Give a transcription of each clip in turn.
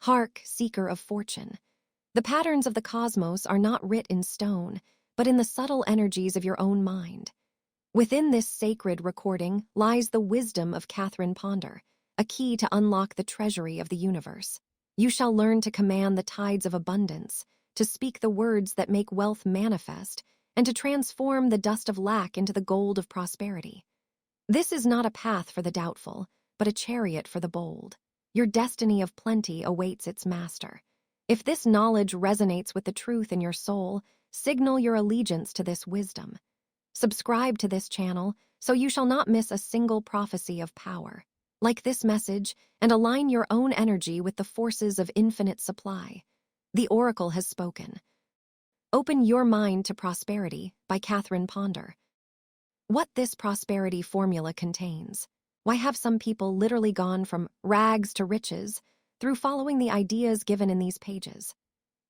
Hark, seeker of fortune. The patterns of the cosmos are not writ in stone, but in the subtle energies of your own mind. Within this sacred recording lies the wisdom of Catherine Ponder, a key to unlock the treasury of the universe. You shall learn to command the tides of abundance, to speak the words that make wealth manifest, and to transform the dust of lack into the gold of prosperity. This is not a path for the doubtful, but a chariot for the bold. Your destiny of plenty awaits its master. If this knowledge resonates with the truth in your soul, signal your allegiance to this wisdom. Subscribe to this channel so you shall not miss a single prophecy of power. Like this message and align your own energy with the forces of infinite supply. The Oracle has spoken. Open Your Mind to Prosperity by Catherine Ponder. What this prosperity formula contains. Why have some people literally gone from rags to riches through following the ideas given in these pages?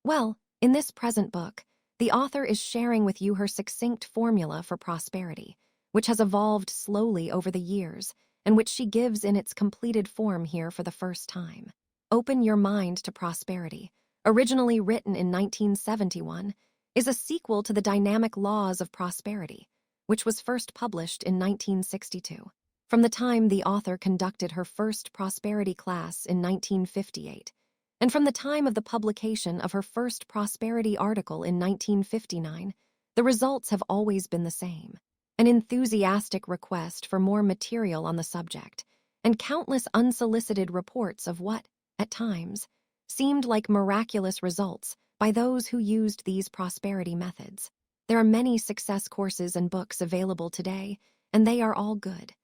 Well, in this present book, the author is sharing with you her succinct formula for prosperity, which has evolved slowly over the years, and which she gives in its completed form here for the first time. Open Your Mind to Prosperity, originally written in 1971, is a sequel to the Dynamic Laws of Prosperity, which was first published in 1962. From the time the author conducted her first prosperity class in 1958, and from the time of the publication of her first prosperity article in 1959, the results have always been the same. An enthusiastic request for more material on the subject, and countless unsolicited reports of what, at times, seemed like miraculous results by those who used these prosperity methods. There are many success courses and books available today, and they are all good.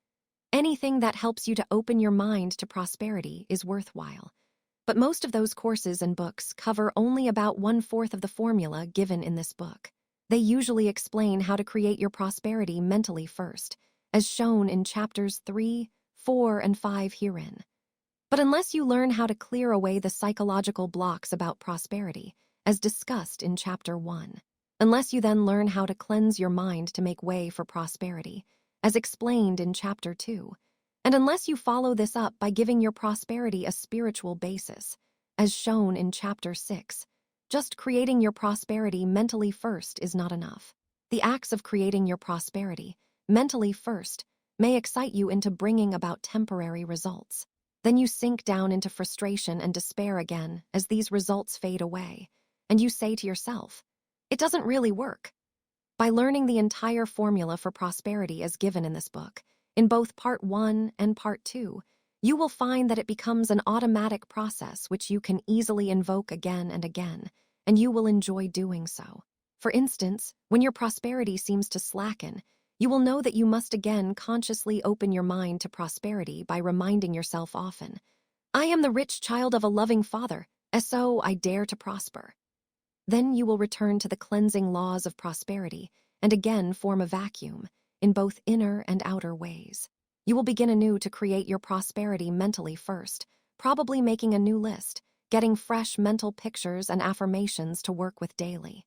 Anything that helps you to open your mind to prosperity is worthwhile. But most of those courses and books cover only about 1/4 of the formula given in this book. They usually explain how to create your prosperity mentally first, as shown in chapters 3, 4, and 5 herein. But unless you learn how to clear away the psychological blocks about prosperity, as discussed in chapter 1, unless you then learn how to cleanse your mind to make way for prosperity, as explained in chapter 2, and unless you follow this up by giving your prosperity a spiritual basis, as shown in chapter 6, just creating your prosperity mentally first is not enough. The acts of creating your prosperity mentally first may excite you into bringing about temporary results. Then you sink down into frustration and despair again as these results fade away, and you say to yourself, "It doesn't really work." By learning the entire formula for prosperity as given in this book, in both Part 1 and Part 2, you will find that it becomes an automatic process which you can easily invoke again and again, and you will enjoy doing so. For instance, when your prosperity seems to slacken, you will know that you must again consciously open your mind to prosperity by reminding yourself often, "I am the rich child of a loving Father, so I dare to prosper." Then you will return to the cleansing laws of prosperity and again form a vacuum in both inner and outer ways. You will begin anew to create your prosperity mentally first, probably making a new list, getting fresh mental pictures and affirmations to work with daily.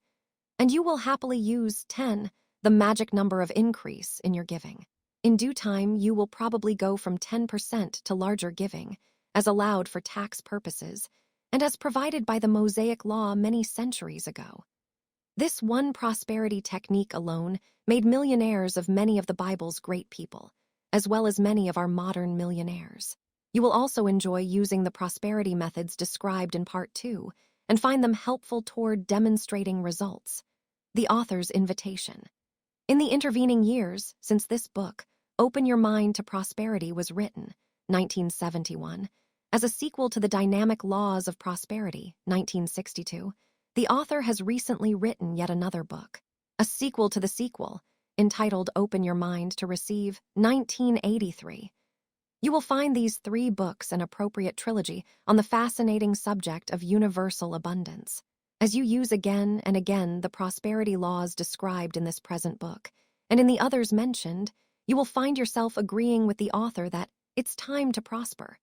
And you will happily use 10, the magic number of increase, in your giving. In due time, you will probably go from 10% to larger giving, as allowed for tax purposes, and as provided by the Mosaic Law many centuries ago. This one prosperity technique alone made millionaires of many of the Bible's great people, as well as many of our modern millionaires. You will also enjoy using the prosperity methods described in Part 2 and find them helpful toward demonstrating results. The author's invitation. In the intervening years, since this book, Open Your Mind to Prosperity, was written, 1971, as a sequel to the Dynamic Laws of Prosperity, 1962, the author has recently written yet another book, a sequel to the sequel, entitled Open Your Mind to Receive, 1983. You will find these 3 books an appropriate trilogy on the fascinating subject of universal abundance. As you use again and again the prosperity laws described in this present book, and in the others mentioned, you will find yourself agreeing with the author that it's time to prosper.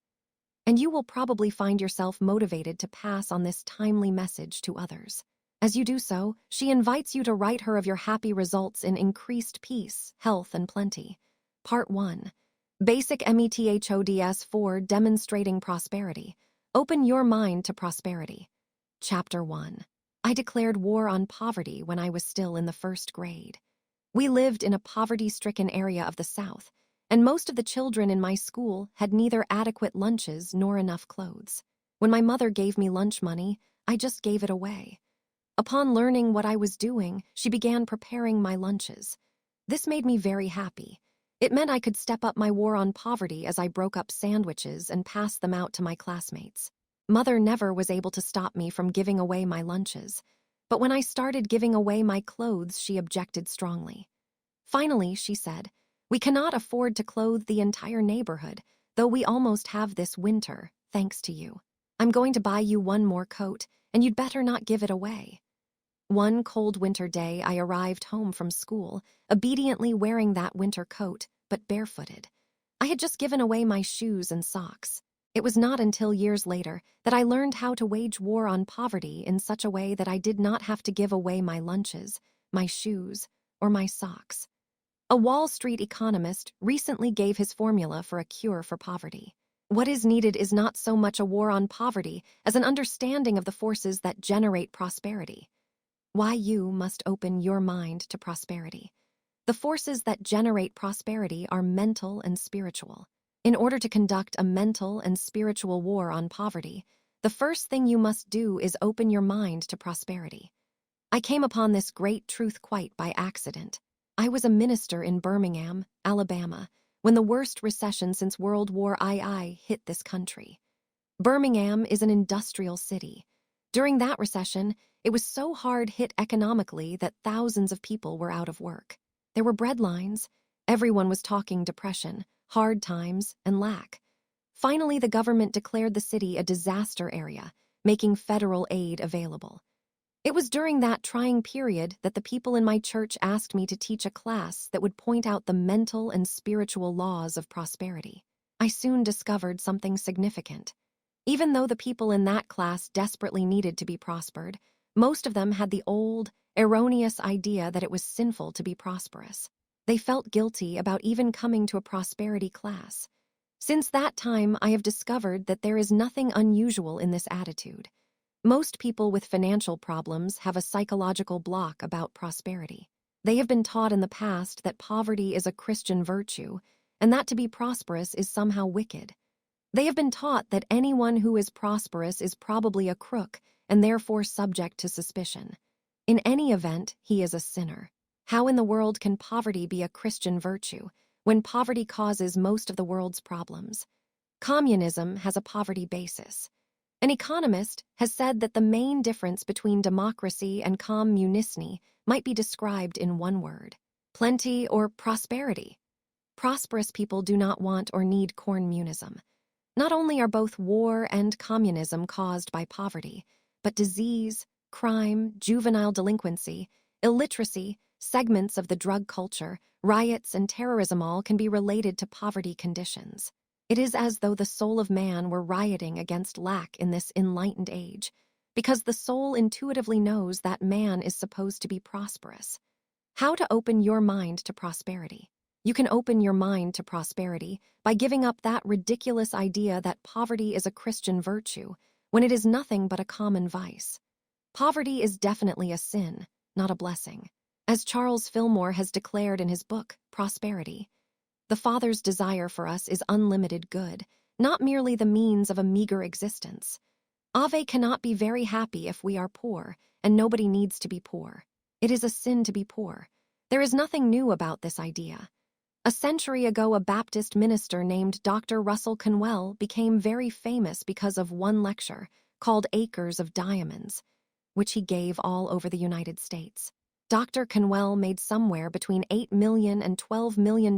And you will probably find yourself motivated to pass on this timely message to others. As you do so, she invites you to write her of your happy results in increased peace, health, and plenty. Part 1. Basic Methods for Demonstrating Prosperity. Open your mind to prosperity. Chapter 1. I declared war on poverty when I was still in the first grade. We lived in a poverty-stricken area of the South, and most of the children in my school had neither adequate lunches nor enough clothes. When my mother gave me lunch money, I just gave it away. Upon learning what I was doing, she began preparing my lunches. This made me very happy. It meant I could step up my war on poverty as I broke up sandwiches and passed them out to my classmates. Mother never was able to stop me from giving away my lunches, but when I started giving away my clothes, she objected strongly. Finally, she said, "We cannot afford to clothe the entire neighborhood, though we almost have this winter, thanks to you. I'm going to buy you one more coat, and you'd better not give it away." One cold winter day, I arrived home from school, obediently wearing that winter coat, but barefooted. I had just given away my shoes and socks. It was not until years later that I learned how to wage war on poverty in such a way that I did not have to give away my lunches, my shoes, or my socks. A Wall Street economist recently gave his formula for a cure for poverty. What is needed is not so much a war on poverty as an understanding of the forces that generate prosperity. Why you must open your mind to prosperity. The forces that generate prosperity are mental and spiritual. In order to conduct a mental and spiritual war on poverty, the first thing you must do is open your mind to prosperity. I came upon this great truth quite by accident. I was a minister in Birmingham, Alabama, when the worst recession since World War II hit this country. Birmingham is an industrial city. During that recession, it was so hard hit economically that thousands of people were out of work. There were breadlines. Everyone was talking depression, hard times, and lack. Finally, the government declared the city a disaster area, making federal aid available. It was during that trying period that the people in my church asked me to teach a class that would point out the mental and spiritual laws of prosperity. I soon discovered something significant. Even though the people in that class desperately needed to be prospered, most of them had the old, erroneous idea that it was sinful to be prosperous. They felt guilty about even coming to a prosperity class. Since that time, I have discovered that there is nothing unusual in this attitude. Most people with financial problems have a psychological block about prosperity. They have been taught in the past that poverty is a Christian virtue, and that to be prosperous is somehow wicked. They have been taught that anyone who is prosperous is probably a crook and therefore subject to suspicion. In any event, he is a sinner. How in the world can poverty be a Christian virtue when poverty causes most of the world's problems? Communism has a poverty basis. An economist has said that the main difference between democracy and communism might be described in one word: plenty or prosperity. Prosperous people do not want or need communism. Not only are both war and communism caused by poverty, but disease, crime, juvenile delinquency, illiteracy, segments of the drug culture, riots, and terrorism all can be related to poverty conditions. It is as though the soul of man were rioting against lack in this enlightened age, because the soul intuitively knows that man is supposed to be prosperous. How to open your mind to prosperity? You can open your mind to prosperity by giving up that ridiculous idea that poverty is a Christian virtue when it is nothing but a common vice. Poverty is definitely a sin, not a blessing. As Charles Fillmore has declared in his book, Prosperity, the Father's desire for us is unlimited good, not merely the means of a meager existence. Ave cannot be very happy if we are poor, and nobody needs to be poor. It is a sin to be poor. There is nothing new about this idea. A century ago, a Baptist minister named Dr. Russell Conwell became very famous because of one lecture called Acres of Diamonds, which he gave all over the United States. Dr. Conwell made somewhere between $8 million and $12 million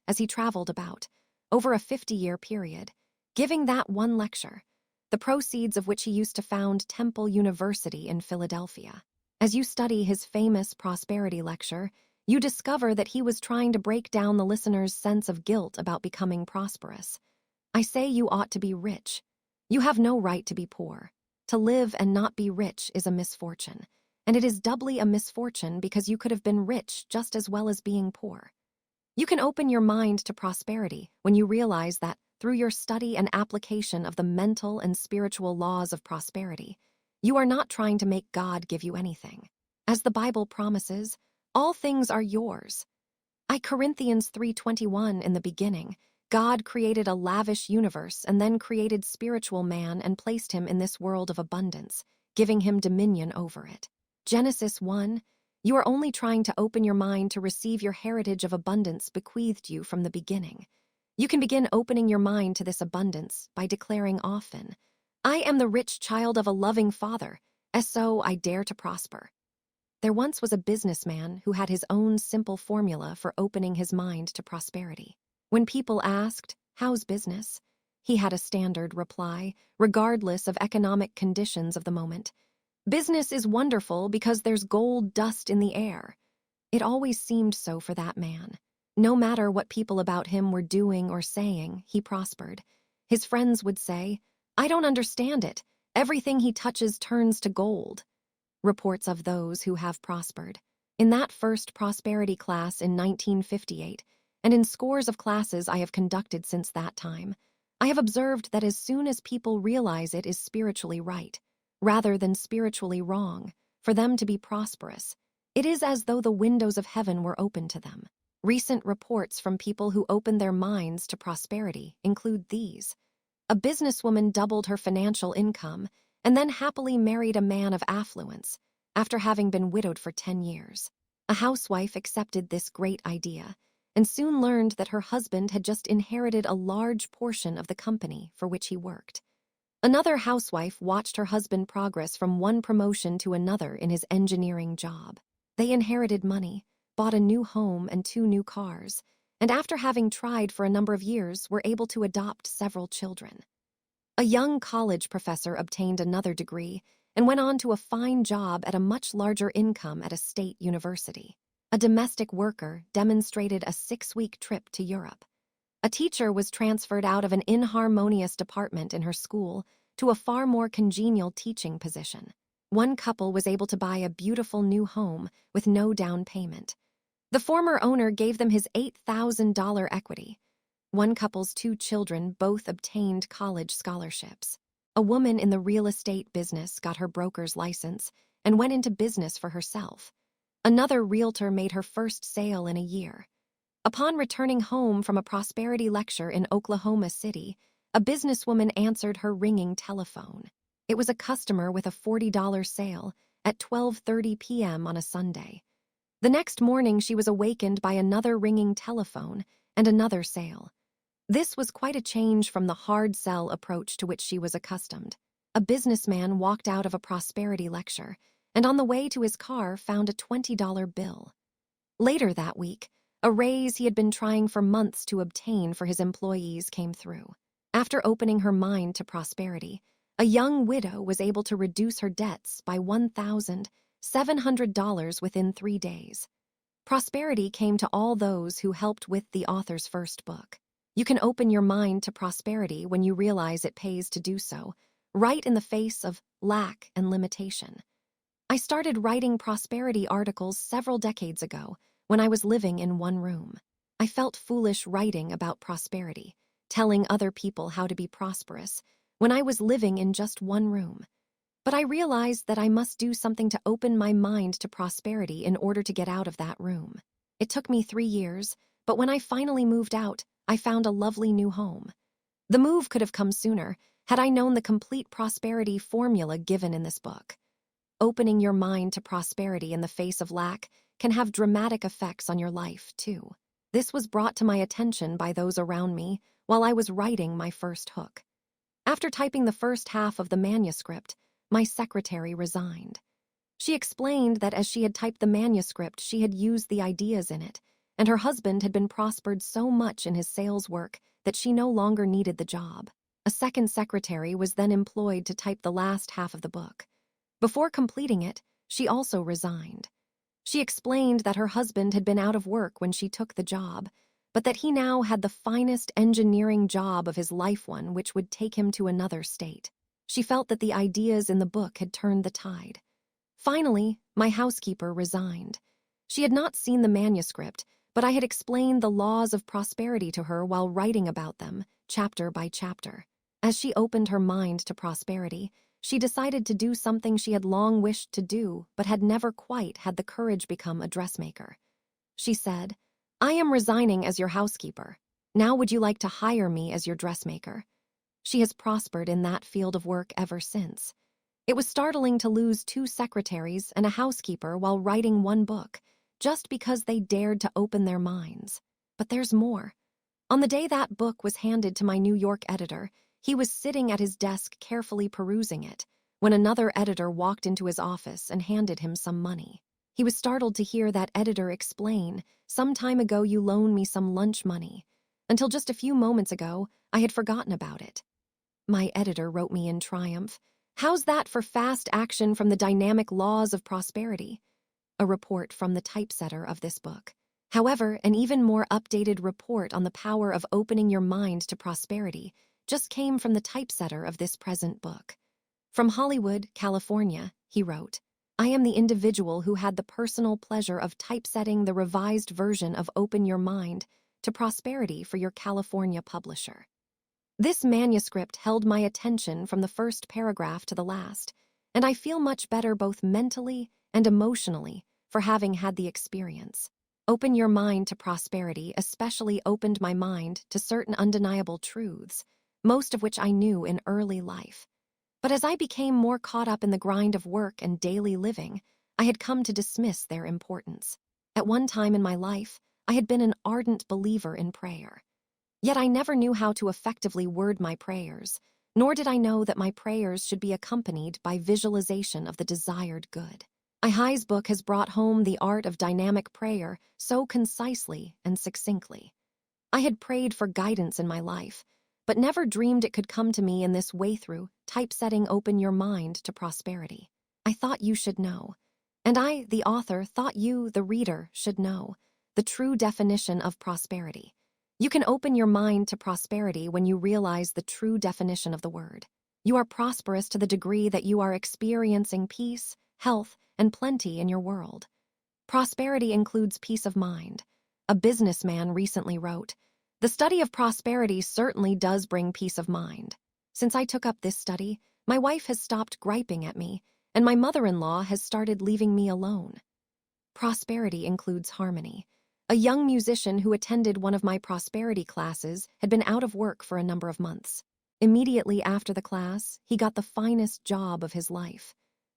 as he traveled about, over a 50-year period, giving that one lecture, the proceeds of which he used to found Temple University in Philadelphia. As you study his famous prosperity lecture, you discover that he was trying to break down the listener's sense of guilt about becoming prosperous. I say you ought to be rich. You have no right to be poor. To live and not be rich is a misfortune, and it is doubly a misfortune because you could have been rich just as well as being poor. You can open your mind to prosperity when you realize that through your study and application of the mental and spiritual laws of prosperity. You are not trying to make God give you anything. As the Bible promises, all things are yours. Corinthians 3:21 in the beginning, God created a lavish universe and then created spiritual man and placed him in this world of abundance, giving him dominion over it. Genesis 1, you are only trying to open your mind to receive your heritage of abundance bequeathed you from the beginning. You can begin opening your mind to this abundance by declaring often, I am the rich child of a loving Father, so I dare to prosper. There once was a businessman who had his own simple formula for opening his mind to prosperity. When people asked, how's business? He had a standard reply, regardless of economic conditions of the moment. Business is wonderful because there's gold dust in the air. It always seemed so for that man. No matter what people about him were doing or saying, he prospered. His friends would say, I don't understand it. Everything he touches turns to gold. Reports of those who have prospered. In that first prosperity class in 1958, and in scores of classes I have conducted since that time, I have observed that as soon as people realize it is spiritually right, rather than spiritually wrong, for them to be prosperous, it is as though the windows of heaven were open to them. Recent reports from people who opened their minds to prosperity include these. A businesswoman doubled her financial income and then happily married a man of affluence after having been widowed for 10 years. A housewife accepted this great idea and soon learned that her husband had just inherited a large portion of the company for which he worked. Another housewife watched her husband progress from one promotion to another in his engineering job. They inherited money, bought a new home and 2 new cars, and after having tried for a number of years were able to adopt several children. A young college professor obtained another degree and went on to a fine job at a much larger income at a state university. A domestic worker demonstrated a 6-week trip to Europe. A teacher was transferred out of an inharmonious department in her school to a far more congenial teaching position. One couple was able to buy a beautiful new home with no down payment. The former owner gave them his $8,000 equity. One couple's 2 children both obtained college scholarships. A woman in the real estate business got her broker's license and went into business for herself. Another realtor made her first sale in a year. Upon returning home from a prosperity lecture in Oklahoma City, a businesswoman answered her ringing telephone. It was a customer with a $40 sale at 12:30 p.m. on a Sunday. The next morning, she was awakened by another ringing telephone and another sale. This was quite a change from the hard sell approach to which she was accustomed. A businessman walked out of a prosperity lecture and on the way to his car found a $20 bill. Later that week, a raise he had been trying for months to obtain for his employees came through. After opening her mind to prosperity, a young widow was able to reduce her debts by $1,700 within 3 days. Prosperity came to all those who helped with the author's first book. You can open your mind to prosperity when you realize it pays to do so, right in the face of lack and limitation. I started writing prosperity articles several decades ago when I was living in one room. I felt foolish writing about prosperity, telling other people how to be prosperous, when I was living in just one room. But I realized that I must do something to open my mind to prosperity in order to get out of that room. It took me 3 years, but when I finally moved out, I found a lovely new home. The move could have come sooner had I known the complete prosperity formula given in this book. Opening your mind to prosperity in the face of lack can have dramatic effects on your life, too. This was brought to my attention by those around me while I was writing my first hook. After typing the first half of the manuscript, my secretary resigned. She explained that as she had typed the manuscript, she had used the ideas in it, and her husband had been prospered so much in his sales work that she no longer needed the job. A second secretary was then employed to type the last half of the book. Before completing it, she also resigned. She explained that her husband had been out of work when she took the job, but that he now had the finest engineering job of his life, one which would take him to another state. She felt that the ideas in the book had turned the tide. Finally, my housekeeper resigned. She had not seen the manuscript, but I had explained the laws of prosperity to her while writing about them chapter by chapter. As she opened her mind to prosperity, she decided to do something she had long wished to do but had never quite had the courage become a dressmaker. She said, "I am resigning as your housekeeper. Now would you like to hire me as your dressmaker?" She has prospered in that field of work ever since. It was startling to lose 2 secretaries and a housekeeper while writing 1 book, just because they dared to open their minds. But there's more. On the day that book was handed to my New York editor, he was sitting at his desk carefully perusing it, when another editor walked into his office and handed him some money. He was startled to hear that editor explain, "Some time ago you loaned me some lunch money. Until just a few moments ago, I had forgotten about it." My editor wrote me in triumph, "How's that for fast action from the dynamic laws of prosperity?" A report from the typesetter of this book. However, an even more updated report on the power of opening your mind to prosperity just came from the typesetter of this present book. From Hollywood, California, he wrote, "I am the individual who had the personal pleasure of typesetting the revised version of Open Your Mind to Prosperity for your California publisher. This manuscript held my attention from the first paragraph to the last, and I feel much better both mentally and emotionally for having had the experience. Open Your Mind to Prosperity especially opened my mind to certain undeniable truths, most of which I knew in early life. But as I became more caught up in the grind of work and daily living, I had come to dismiss their importance. At one time in my life, I had been an ardent believer in prayer. Yet I never knew how to effectively word my prayers, nor did I know that my prayers should be accompanied by visualization of the desired good. Ihai's book has brought home the art of dynamic prayer so concisely and succinctly. I had prayed for guidance in my life, but never dreamed it could come to me in this way through typesetting Open Your Mind to Prosperity. I thought you should know, and I, the author, thought you, the reader, should know the true definition of prosperity. You can open your mind to prosperity when you realize the true definition of the word. You are prosperous to the degree that you are experiencing peace, health, and plenty in your world. Prosperity includes peace of mind. A businessman recently wrote, "The study of prosperity certainly does bring peace of mind. Since I took up this study, my wife has stopped griping at me, and my mother-in-law has started leaving me alone." Prosperity includes harmony. A young musician who attended one of my prosperity classes had been out of work for a number of months. Immediately after the class, he got the finest job of his life.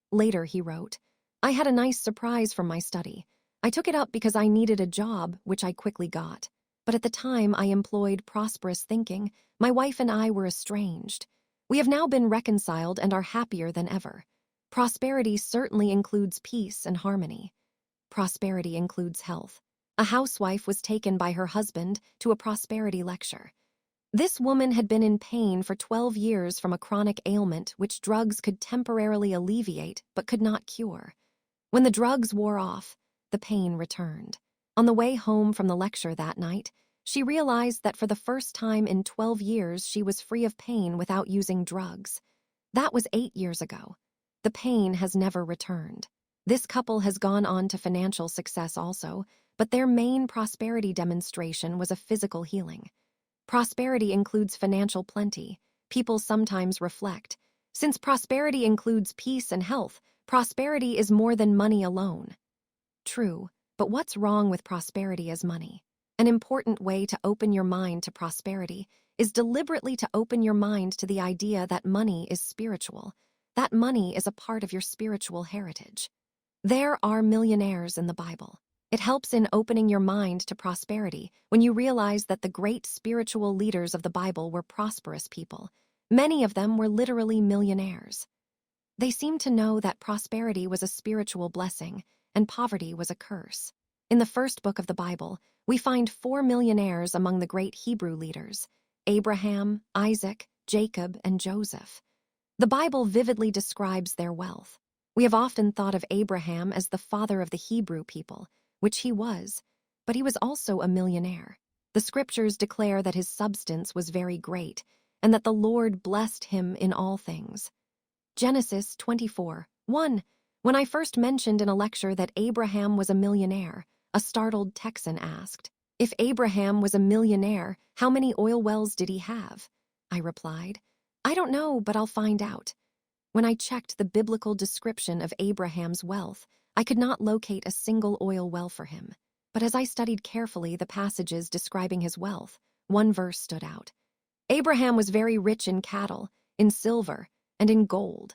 Later, he wrote, "I had a nice surprise from my study. I took it up because I needed a job, which I quickly got. But at the time I employed prosperous thinking, my wife and I were estranged. We have now been reconciled and are happier than ever. Prosperity certainly includes peace and harmony. Prosperity includes health. A housewife was taken by her husband to a prosperity lecture. This woman had been in pain for 12 years from a chronic ailment which drugs could temporarily alleviate but could not cure. When the drugs wore off, the pain returned. On the way home from the lecture that night, she realized that for the first time in 12 years she was free of pain without using drugs. That was 8 years ago. The pain has never returned. This couple has gone on to financial success also, but their main prosperity demonstration was a physical healing. Prosperity includes financial plenty. People sometimes reflect, since prosperity includes peace and health, prosperity is more than money alone. True, but what's wrong with prosperity as money? An important way to open your mind to prosperity is deliberately to open your mind to the idea that money is spiritual, that money is a part of your spiritual heritage. There are millionaires in the Bible. It helps in opening your mind to prosperity when you realize that the great spiritual leaders of the Bible were prosperous people. Many of them were literally millionaires. They seemed to know that prosperity was a spiritual blessing and poverty was a curse. In the first book of the Bible, we find 4 millionaires among the great Hebrew leaders: Abraham, Isaac, Jacob, and Joseph. The Bible vividly describes their wealth. We have often thought of Abraham as the father of the Hebrew people, which he was, but he was also a millionaire. The scriptures declare that his substance was very great, and that the Lord blessed him in all things. Genesis 24:1. When I first mentioned in a lecture that Abraham was a millionaire, a startled Texan asked, If Abraham was a millionaire, how many oil wells did he have? I replied. I don't know, but I'll find out. When I checked the biblical description of Abraham's wealth, I could not locate a single oil well for him. But as I studied carefully the passages describing his wealth, one verse stood out. Abraham was very rich in cattle, in silver, and in gold.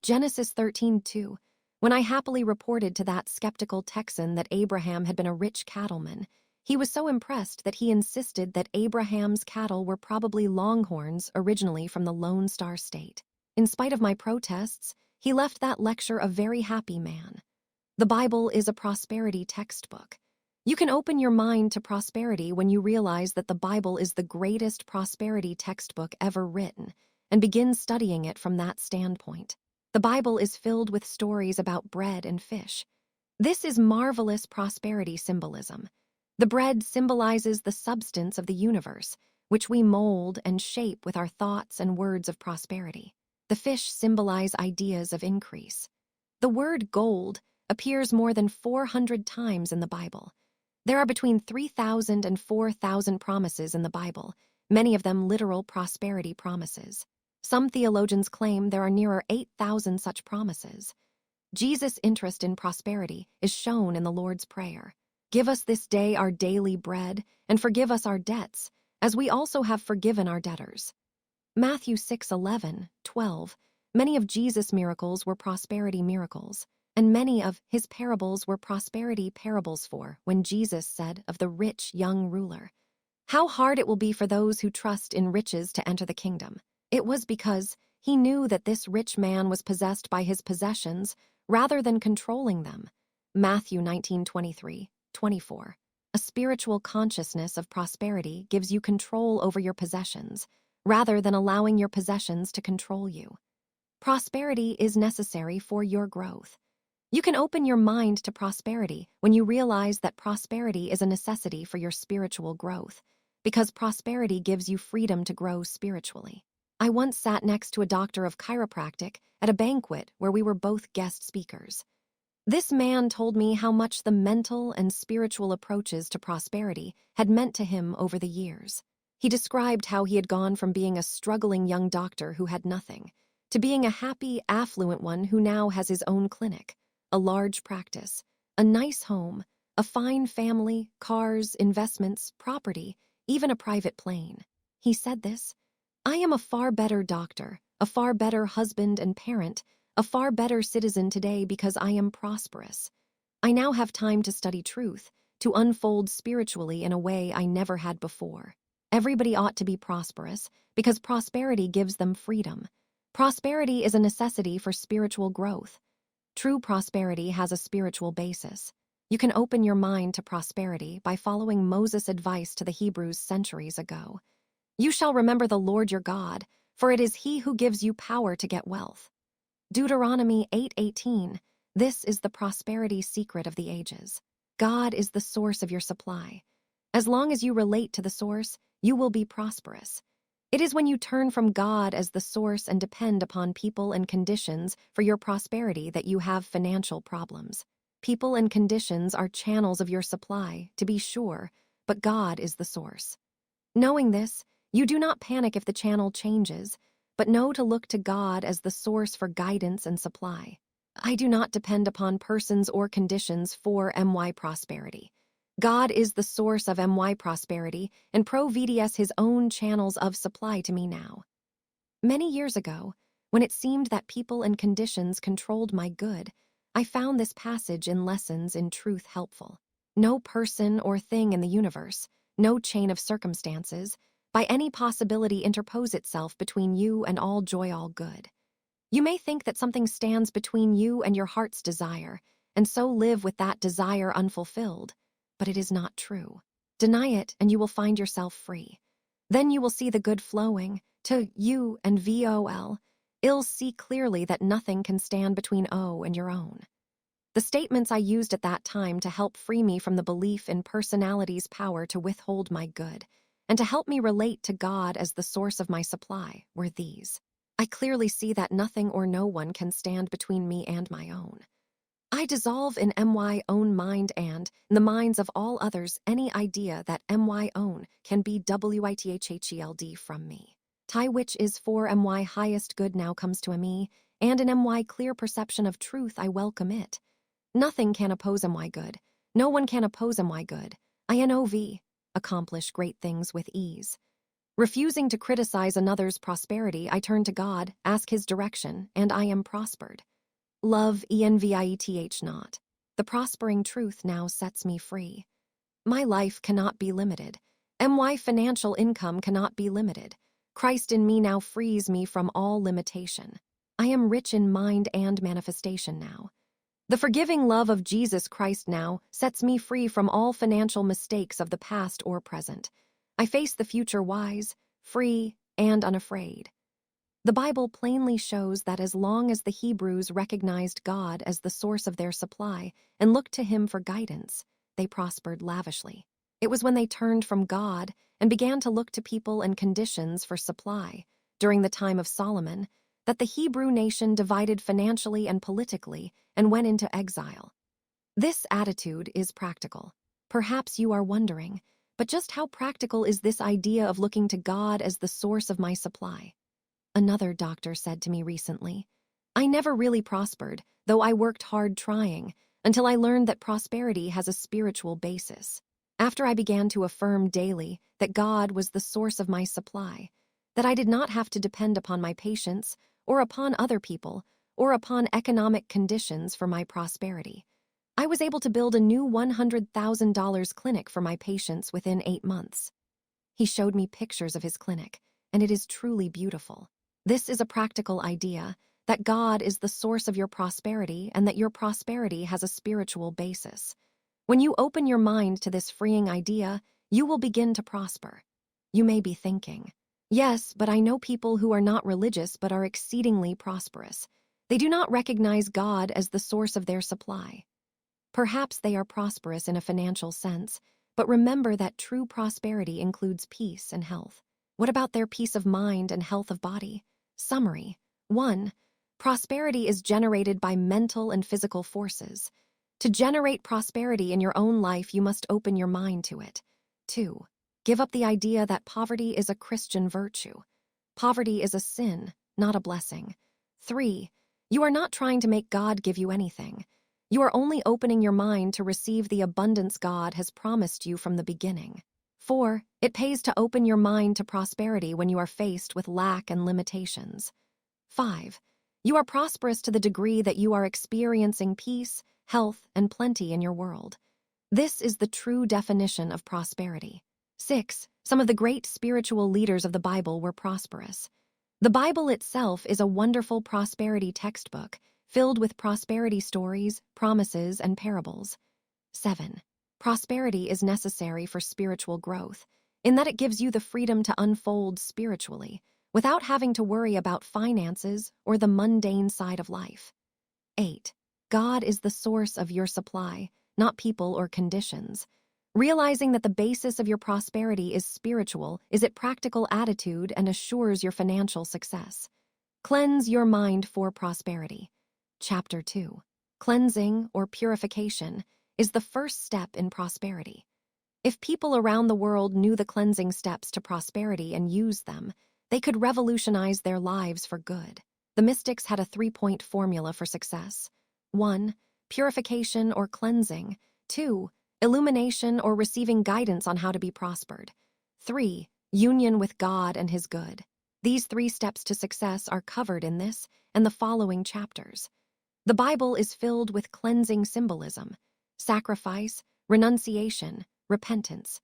Genesis 13:2. When I happily reported to that skeptical Texan that Abraham had been a rich cattleman, he was so impressed that he insisted that Abraham's cattle were probably longhorns originally from the Lone Star State. In spite of my protests, he left that lecture a very happy man. The Bible is a prosperity textbook. You can open your mind to prosperity when you realize that the Bible is the greatest prosperity textbook ever written, and begin studying it from that standpoint. The Bible is filled with stories about bread and fish. This is marvelous prosperity symbolism. The bread symbolizes the substance of the universe, which we mold and shape with our thoughts and words of prosperity. The fish symbolize ideas of increase. The word gold appears more than 400 times in the Bible. There are between 3,000 and 4,000 promises in the Bible, many of them literal prosperity promises. Some theologians claim there are nearer 8,000 such promises. Jesus' interest in prosperity is shown in the Lord's Prayer. Give us this day our daily bread, and forgive us our debts, as we also have forgiven our debtors. Matthew 6:11, 12. Many of Jesus' miracles were prosperity miracles, and many of his parables were prosperity parables for when Jesus said of the rich young ruler, "How hard it will be for those who trust in riches to enter the kingdom." It was because he knew that this rich man was possessed by his possessions rather than controlling them. Matthew 19:23, 24. A spiritual consciousness of prosperity gives you control over your possessions, rather than allowing your possessions to control you. Prosperity is necessary for your growth. You can open your mind to prosperity when you realize that prosperity is a necessity for your spiritual growth, because prosperity gives you freedom to grow spiritually. I once sat next to a doctor of chiropractic at a banquet where we were both guest speakers. This man told me how much the mental and spiritual approaches to prosperity had meant to him over the years. He described how he had gone from being a struggling young doctor who had nothing to being a happy, affluent one who now has his own clinic, a large practice, a nice home, a fine family, cars, investments, property, even a private plane. He said this, "I am a far better doctor, a far better husband and parent, a far better citizen today because I am prosperous. I now have time to study truth, to unfold spiritually in a way I never had before. Everybody ought to be prosperous because prosperity gives them freedom. Prosperity is a necessity for spiritual growth. True prosperity has a spiritual basis. You can open your mind to prosperity by following Moses' advice to the Hebrews centuries ago. You shall remember the Lord your God, for it is he who gives you power to get wealth." Deuteronomy 8:18. This is the prosperity secret of the ages. God is the source of your supply. As long as you relate to the source, you will be prosperous. It is when you turn from God as the source and depend upon people and conditions for your prosperity that you have financial problems. People and conditions are channels of your supply, to be sure, but God is the source. Knowing this, you do not panic if the channel changes, but know to look to God as the source for guidance and supply. I do not depend upon persons or conditions for my prosperity. God is the source of my prosperity and provides his own channels of supply to me now. Many years ago, when it seemed that people and conditions controlled my good, I found this passage in Lessons in Truth helpful. No person or thing in the universe, no chain of circumstances, by any possibility interpose itself between you and all joy, all good. You may think that something stands between you and your heart's desire, and so live with that desire unfulfilled, but it is not true. Deny it, and you will find yourself free. Then you will see the good flowing to you and you'll see clearly that nothing can stand between O and your own. The statements I used at that time to help free me from the belief in personality's power to withhold my good, and to help me relate to God as the source of my supply, were these. I clearly see that nothing or no one can stand between me and my own. I dissolve in my own mind and, in the minds of all others, any idea that my own can be withheld from me. Tai which is for my highest good now comes to me, and in my clear perception of truth I welcome it. Nothing can oppose my good. No one can oppose my good. INOV. Accomplish great things with ease. Refusing to criticize another's prosperity, I turn to God, ask his direction, and I am prospered. Love ENVIETH not. The prospering truth now sets me free. My life cannot be limited. My financial income cannot be limited. Christ in me now frees me from all limitation. I am rich in mind and manifestation now. The forgiving love of Jesus Christ now sets me free from all financial mistakes of the past or present. I face the future wise, free, and unafraid. The Bible plainly shows that as long as the Hebrews recognized God as the source of their supply and looked to him for guidance, they prospered lavishly. It was when they turned from God and began to look to people and conditions for supply, during the time of Solomon, that the Hebrew nation divided financially and politically and went into exile. This attitude is practical. Perhaps you are wondering, but just how practical is this idea of looking to God as the source of my supply? Another doctor said to me recently, I never really prospered, though I worked hard trying, until I learned that prosperity has a spiritual basis. After I began to affirm daily that God was the source of my supply, that I did not have to depend upon my patients, or upon other people, or upon economic conditions for my prosperity, I was able to build a new $100,000 clinic for my patients within 8 months. He showed me pictures of his clinic, and it is truly beautiful. This is a practical idea, that God is the source of your prosperity and that your prosperity has a spiritual basis. When you open your mind to this freeing idea, you will begin to prosper. You may be thinking, yes, but I know people who are not religious but are exceedingly prosperous. They do not recognize God as the source of their supply. Perhaps they are prosperous in a financial sense, but remember that true prosperity includes peace and health. What about their peace of mind and health of body? Summary. 1. Prosperity is generated by mental and physical forces. To generate prosperity in your own life, you must open your mind to it. 2. Give up the idea that poverty is a Christian virtue. Poverty is a sin, not a blessing. 3. You are not trying to make God give you anything. You are only opening your mind to receive the abundance God has promised you from the beginning. 4. It pays to open your mind to prosperity when you are faced with lack and limitations. 5. You are prosperous to the degree that you are experiencing peace, health, and plenty in your world. This is the true definition of prosperity. 6. Some of the great spiritual leaders of the Bible were prosperous. The Bible itself is a wonderful prosperity textbook, filled with prosperity stories, promises, and parables. 7. Prosperity is necessary for spiritual growth, in that it gives you the freedom to unfold spiritually, without having to worry about finances or the mundane side of life. 8. God is the source of your supply, not people or conditions. Realizing that the basis of your prosperity is spiritual is its practical attitude and assures your financial success. Cleanse your mind for prosperity. Chapter 2. Cleansing, or purification, is the first step in prosperity. If people around the world knew the cleansing steps to prosperity and used them, they could revolutionize their lives for good. The mystics had a 3-point formula for success. 1. Purification or cleansing. 2. Illumination or receiving guidance on how to be prospered. 3. Union with God and His good. These 3 steps to success are covered in this and the following chapters. The Bible is filled with cleansing symbolism, sacrifice, renunciation, repentance.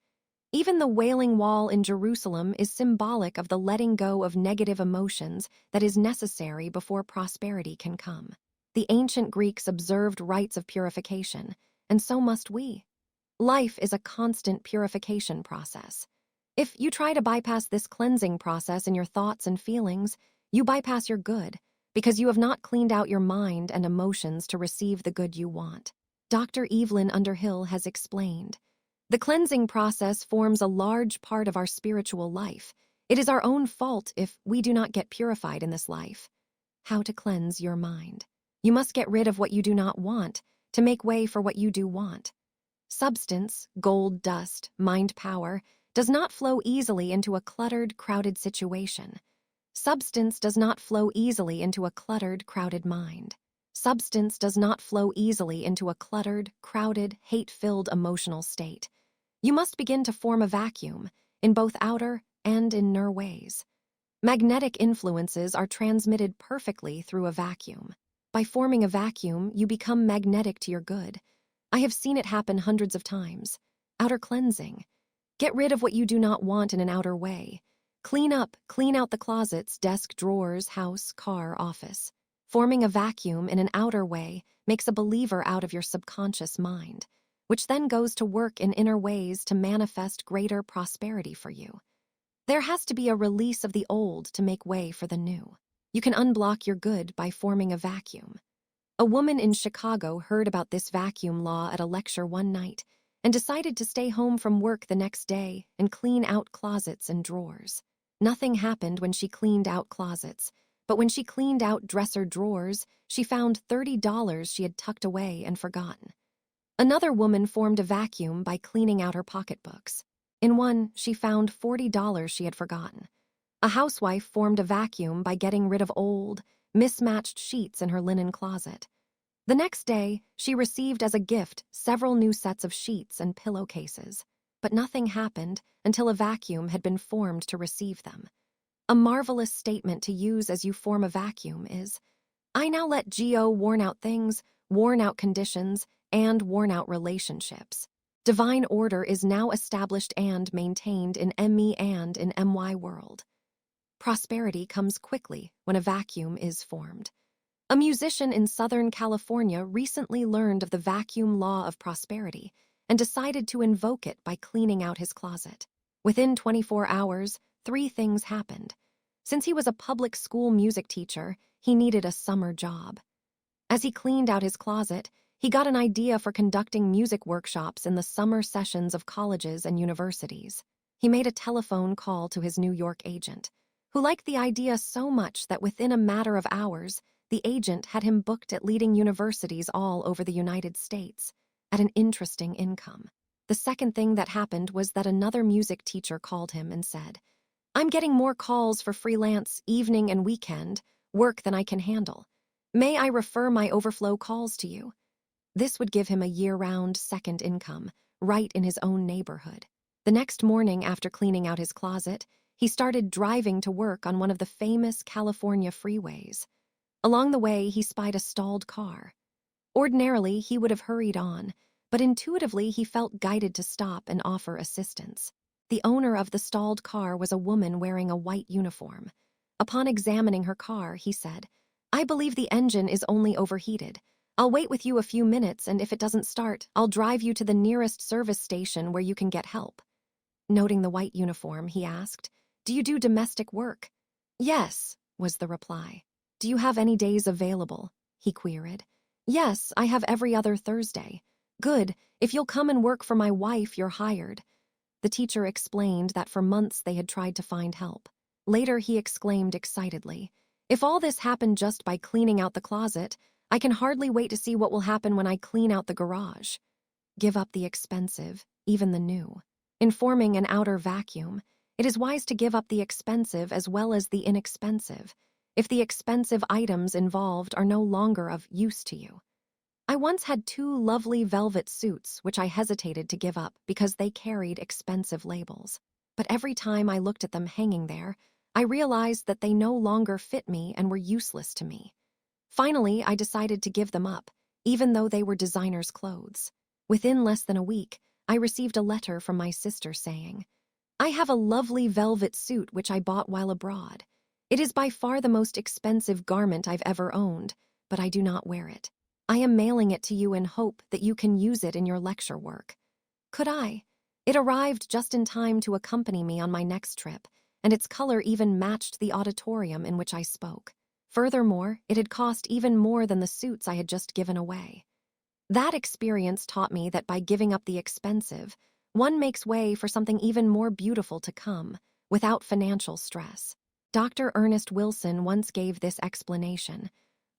Even the Wailing Wall in Jerusalem is symbolic of the letting go of negative emotions that is necessary before prosperity can come. The ancient Greeks observed rites of purification, and so must we. Life is a constant purification process. If you try to bypass this cleansing process in your thoughts and feelings, you bypass your good, because you have not cleaned out your mind and emotions to receive the good you want. Dr. Evelyn Underhill has explained, the cleansing process forms a large part of our spiritual life. It is our own fault if we do not get purified in this life. How to cleanse your mind. You must get rid of what you do not want to make way for what you do want. Substance, gold dust, mind power, does not flow easily into a cluttered, crowded situation. Substance does not flow easily into a cluttered, crowded mind. Substance does not flow easily into a cluttered, crowded, hate-filled emotional state. You must begin to form a vacuum, in both outer and inner ways. Magnetic influences are transmitted perfectly through a vacuum. By forming a vacuum, you become magnetic to your good. I have seen it happen hundreds of times. Outer cleansing. Get rid of what you do not want in an outer way. Clean out the closets, desk, drawers, house, car, office. Forming a vacuum in an outer way makes a believer out of your subconscious mind, which then goes to work in inner ways to manifest greater prosperity for you. There has to be a release of the old to make way for the new. You can unblock your good by forming a vacuum. A woman in Chicago heard about this vacuum law at a lecture one night and decided to stay home from work the next day and clean out closets and drawers. Nothing happened when she cleaned out closets, but when she cleaned out dresser drawers, she found $30 she had tucked away and forgotten. Another woman formed a vacuum by cleaning out her pocketbooks. In one, she found $40 she had forgotten. A housewife formed a vacuum by getting rid of old, mismatched sheets in her linen closet. The next day, she received as a gift several new sets of sheets and pillowcases, but nothing happened until a vacuum had been formed to receive them. A marvelous statement to use as you form a vacuum is, I now let go worn-out things, worn-out conditions, and worn-out relationships. Divine order is now established and maintained in ME and in MY world. Prosperity comes quickly when a vacuum is formed. A musician in Southern California recently learned of the vacuum law of prosperity and decided to invoke it by cleaning out his closet. Within 24 hours, 3 things happened. Since he was a public school music teacher, he needed a summer job. As he cleaned out his closet, he got an idea for conducting music workshops in the summer sessions of colleges and universities. He made a telephone call to his New York agent, who liked the idea so much that within a matter of hours, the agent had him booked at leading universities all over the United States, at an interesting income. The second thing that happened was that another music teacher called him and said, I'm getting more calls for freelance, evening and weekend work than I can handle. May I refer my overflow calls to you? This would give him a year-round second income, right in his own neighborhood. The next morning after cleaning out his closet, he started driving to work on one of the famous California freeways. Along the way, he spied a stalled car. Ordinarily, he would have hurried on, but intuitively he felt guided to stop and offer assistance. The owner of the stalled car was a woman wearing a white uniform. Upon examining her car, he said, I believe the engine is only overheated. I'll wait with you a few minutes, and if it doesn't start, I'll drive you to the nearest service station where you can get help. Noting the white uniform, he asked, Do you do domestic work? Yes, was the reply. Do you have any days available? He queried. Yes, I have every other Thursday. Good, if you'll come and work for my wife, you're hired. The teacher explained that for months they had tried to find help. Later he exclaimed excitedly, If all this happened just by cleaning out the closet, I can hardly wait to see what will happen when I clean out the garage. Give up the expensive, even the new. In forming an outer vacuum, it is wise to give up the expensive as well as the inexpensive, if the expensive items involved are no longer of use to you. I once had 2 lovely velvet suits which I hesitated to give up because they carried expensive labels. But every time I looked at them hanging there, I realized that they no longer fit me and were useless to me. Finally, I decided to give them up, even though they were designer's clothes. Within less than a week, I received a letter from my sister saying, I have a lovely velvet suit which I bought while abroad. It is by far the most expensive garment I've ever owned, but I do not wear it. I am mailing it to you in hope that you can use it in your lecture work. Could I? It arrived just in time to accompany me on my next trip, and its color even matched the auditorium in which I spoke. Furthermore, it had cost even more than the suits I had just given away. That experience taught me that by giving up the expensive, one makes way for something even more beautiful to come, without financial stress. Dr. Ernest Wilson once gave this explanation.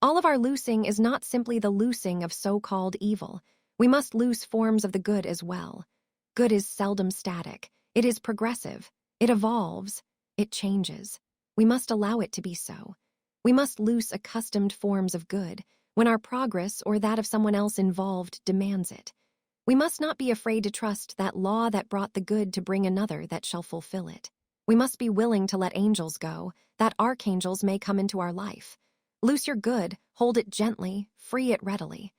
All of our loosing is not simply the loosing of so-called evil. We must loose forms of the good as well. Good is seldom static. It is progressive. It evolves. It changes. We must allow it to be so. We must loose accustomed forms of good when our progress or that of someone else involved demands it. We must not be afraid to trust that law that brought the good to bring another that shall fulfill it. We must be willing to let angels go, that archangels may come into our life. Loose your good, hold it gently, free it readily.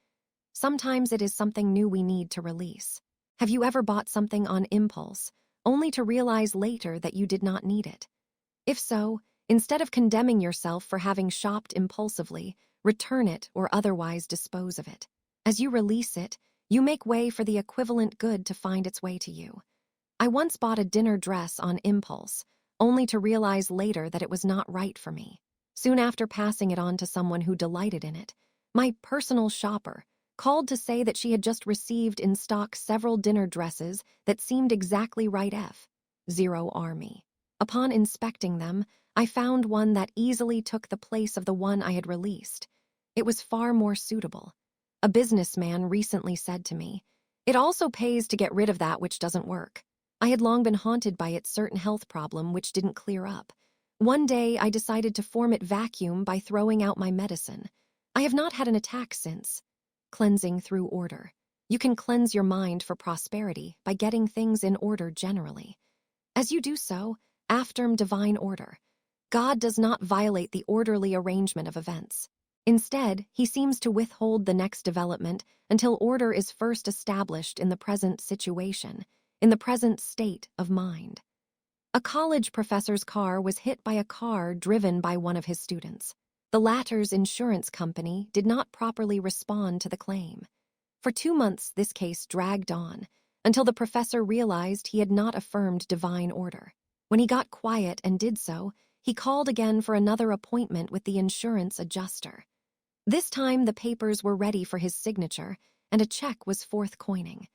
Sometimes it is something new we need to release. Have you ever bought something on impulse, only to realize later that you did not need it? If so, instead of condemning yourself for having shopped impulsively, return it or otherwise dispose of it. As you release it, you make way for the equivalent good to find its way to you. I once bought a dinner dress on impulse, only to realize later that it was not right for me. Soon after passing it on to someone who delighted in it, my personal shopper called to say that she had just received in stock several dinner dresses that seemed exactly right Zero Army. Upon inspecting them, I found one that easily took the place of the one I had released. It was far more suitable. A businessman recently said to me, "It also pays to get rid of that which doesn't work." I had long been haunted by its certain health problem which didn't clear up. One day, I decided to form it vacuum by throwing out my medicine. I have not had an attack since. Cleansing through order. You can cleanse your mind for prosperity by getting things in order generally. As you do so, affirm divine order. God does not violate the orderly arrangement of events. Instead, he seems to withhold the next development until order is first established in the present situation, in the present state of mind. A college professor's car was hit by a car driven by one of his students. The latter's insurance company did not properly respond to the claim. For 2 months, this case dragged on, until the professor realized he had not affirmed divine order. When he got quiet and did so, he called again for another appointment with the insurance adjuster. This time, the papers were ready for his signature, and a check was forthcoming.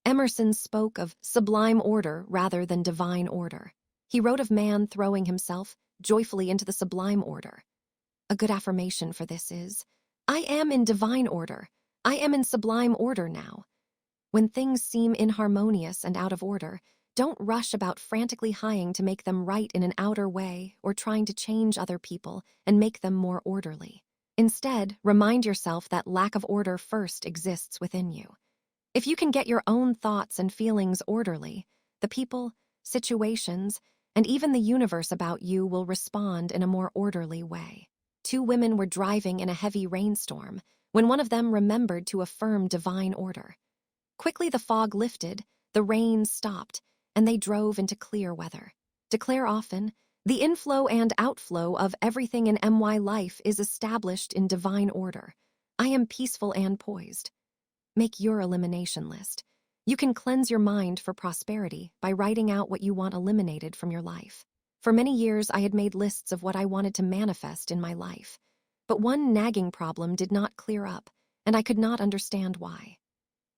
Emerson spoke of sublime order rather than divine order. He wrote of man throwing himself joyfully into the sublime order. A good affirmation for this is, I am in divine order. I am in sublime order now. When things seem inharmonious and out of order, don't rush about frantically hieing to make them right in an outer way or trying to change other people and make them more orderly. Instead, remind yourself that lack of order first exists within you. If you can get your own thoughts and feelings orderly, the people, situations, and even the universe about you will respond in a more orderly way. 2 women were driving in a heavy rainstorm when one of them remembered to affirm divine order. Quickly the fog lifted, the rain stopped, and they drove into clear weather. Declare often, the inflow and outflow of everything in my life is established in divine order. I am peaceful and poised. Make your elimination list. You can cleanse your mind for prosperity by writing out what you want eliminated from your life. For many years, I had made lists of what I wanted to manifest in my life. But one nagging problem did not clear up, and I could not understand why.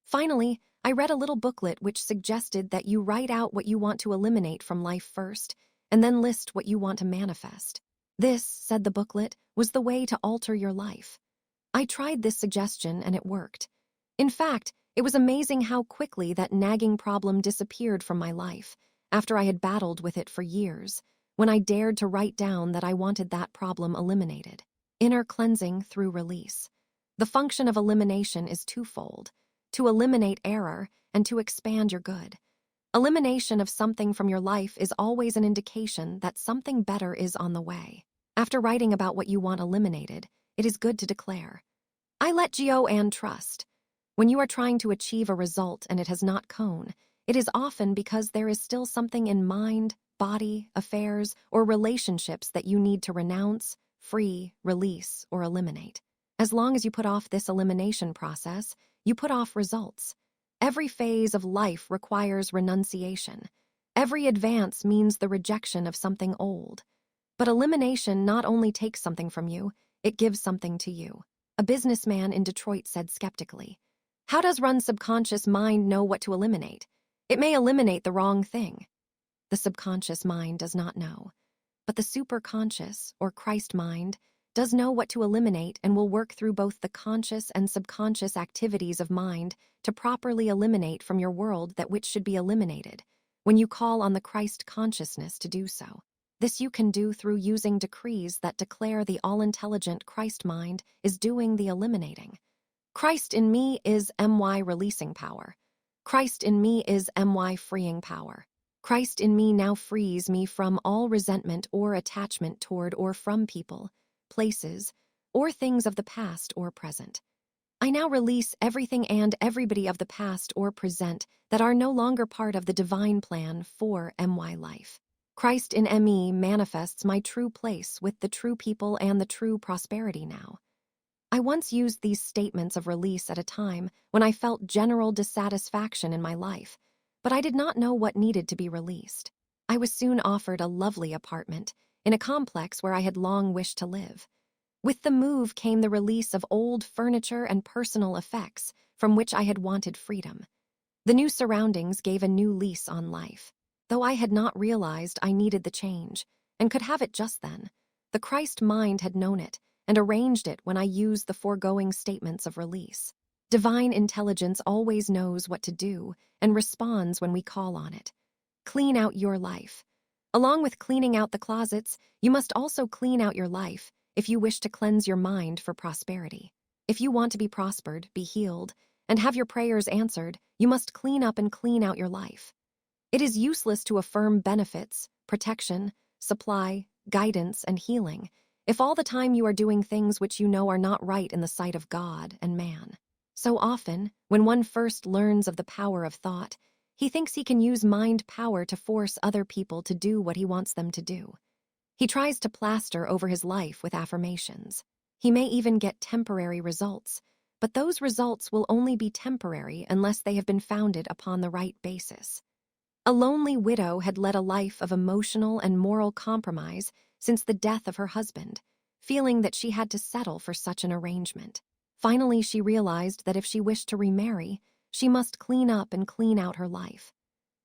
Finally, I read a little booklet which suggested that you write out what you want to eliminate from life first, and then list what you want to manifest. This, said the booklet, was the way to alter your life. I tried this suggestion and it worked. In fact, it was amazing how quickly that nagging problem disappeared from my life, after I had battled with it for years, when I dared to write down that I wanted that problem eliminated. Inner cleansing through release. The function of elimination is twofold: to eliminate error and to expand your good. Elimination of something from your life is always an indication that something better is on the way. After writing about what you want eliminated, it is good to declare, I let go and trust. When you are trying to achieve a result and it has not come, it is often because there is still something in mind, body, affairs, or relationships that you need to renounce, free, release, or eliminate. As long as you put off this elimination process, you put off results. Every phase of life requires renunciation. Every advance means the rejection of something old. But elimination not only takes something from you, it gives something to you. A businessman in Detroit said skeptically, how does one's subconscious mind know what to eliminate? It may eliminate the wrong thing. The subconscious mind does not know. But the superconscious, or Christ mind, does know what to eliminate and will work through both the conscious and subconscious activities of mind to properly eliminate from your world that which should be eliminated, when you call on the Christ consciousness to do so. This you can do through using decrees that declare the all-intelligent Christ mind is doing the eliminating. Christ in me is my releasing power. Christ in me is my freeing power. Christ in me now frees me from all resentment or attachment toward or from people, places, or things of the past or present. I now release everything and everybody of the past or present that are no longer part of the divine plan for my life. Christ in me manifests my true place with the true people and the true prosperity now. I once used these statements of release at a time when I felt general dissatisfaction in my life, but I did not know what needed to be released. I was soon offered a lovely apartment in a complex where I had long wished to live. With the move came the release of old furniture and personal effects from which I had wanted freedom. The new surroundings gave a new lease on life. Though I had not realized I needed the change, and could have it just then, the Christ mind had known it and arranged it when I used the foregoing statements of release. Divine intelligence always knows what to do and responds when we call on it. Clean out your life. Along with cleaning out the closets, you must also clean out your life if you wish to cleanse your mind for prosperity. If you want to be prospered, be healed, and have your prayers answered, you must clean up and clean out your life. It is useless to affirm benefits, protection, supply, guidance, and healing if all the time you are doing things which you know are not right in the sight of God and man. So often, when one first learns of the power of thought, he thinks he can use mind power to force other people to do what he wants them to do. He tries to plaster over his life with affirmations. He may even get temporary results, but those results will only be temporary unless they have been founded upon the right basis. A lonely widow had led a life of emotional and moral compromise since the death of her husband, feeling that she had to settle for such an arrangement. Finally, she realized that if she wished to remarry, she must clean up and clean out her life.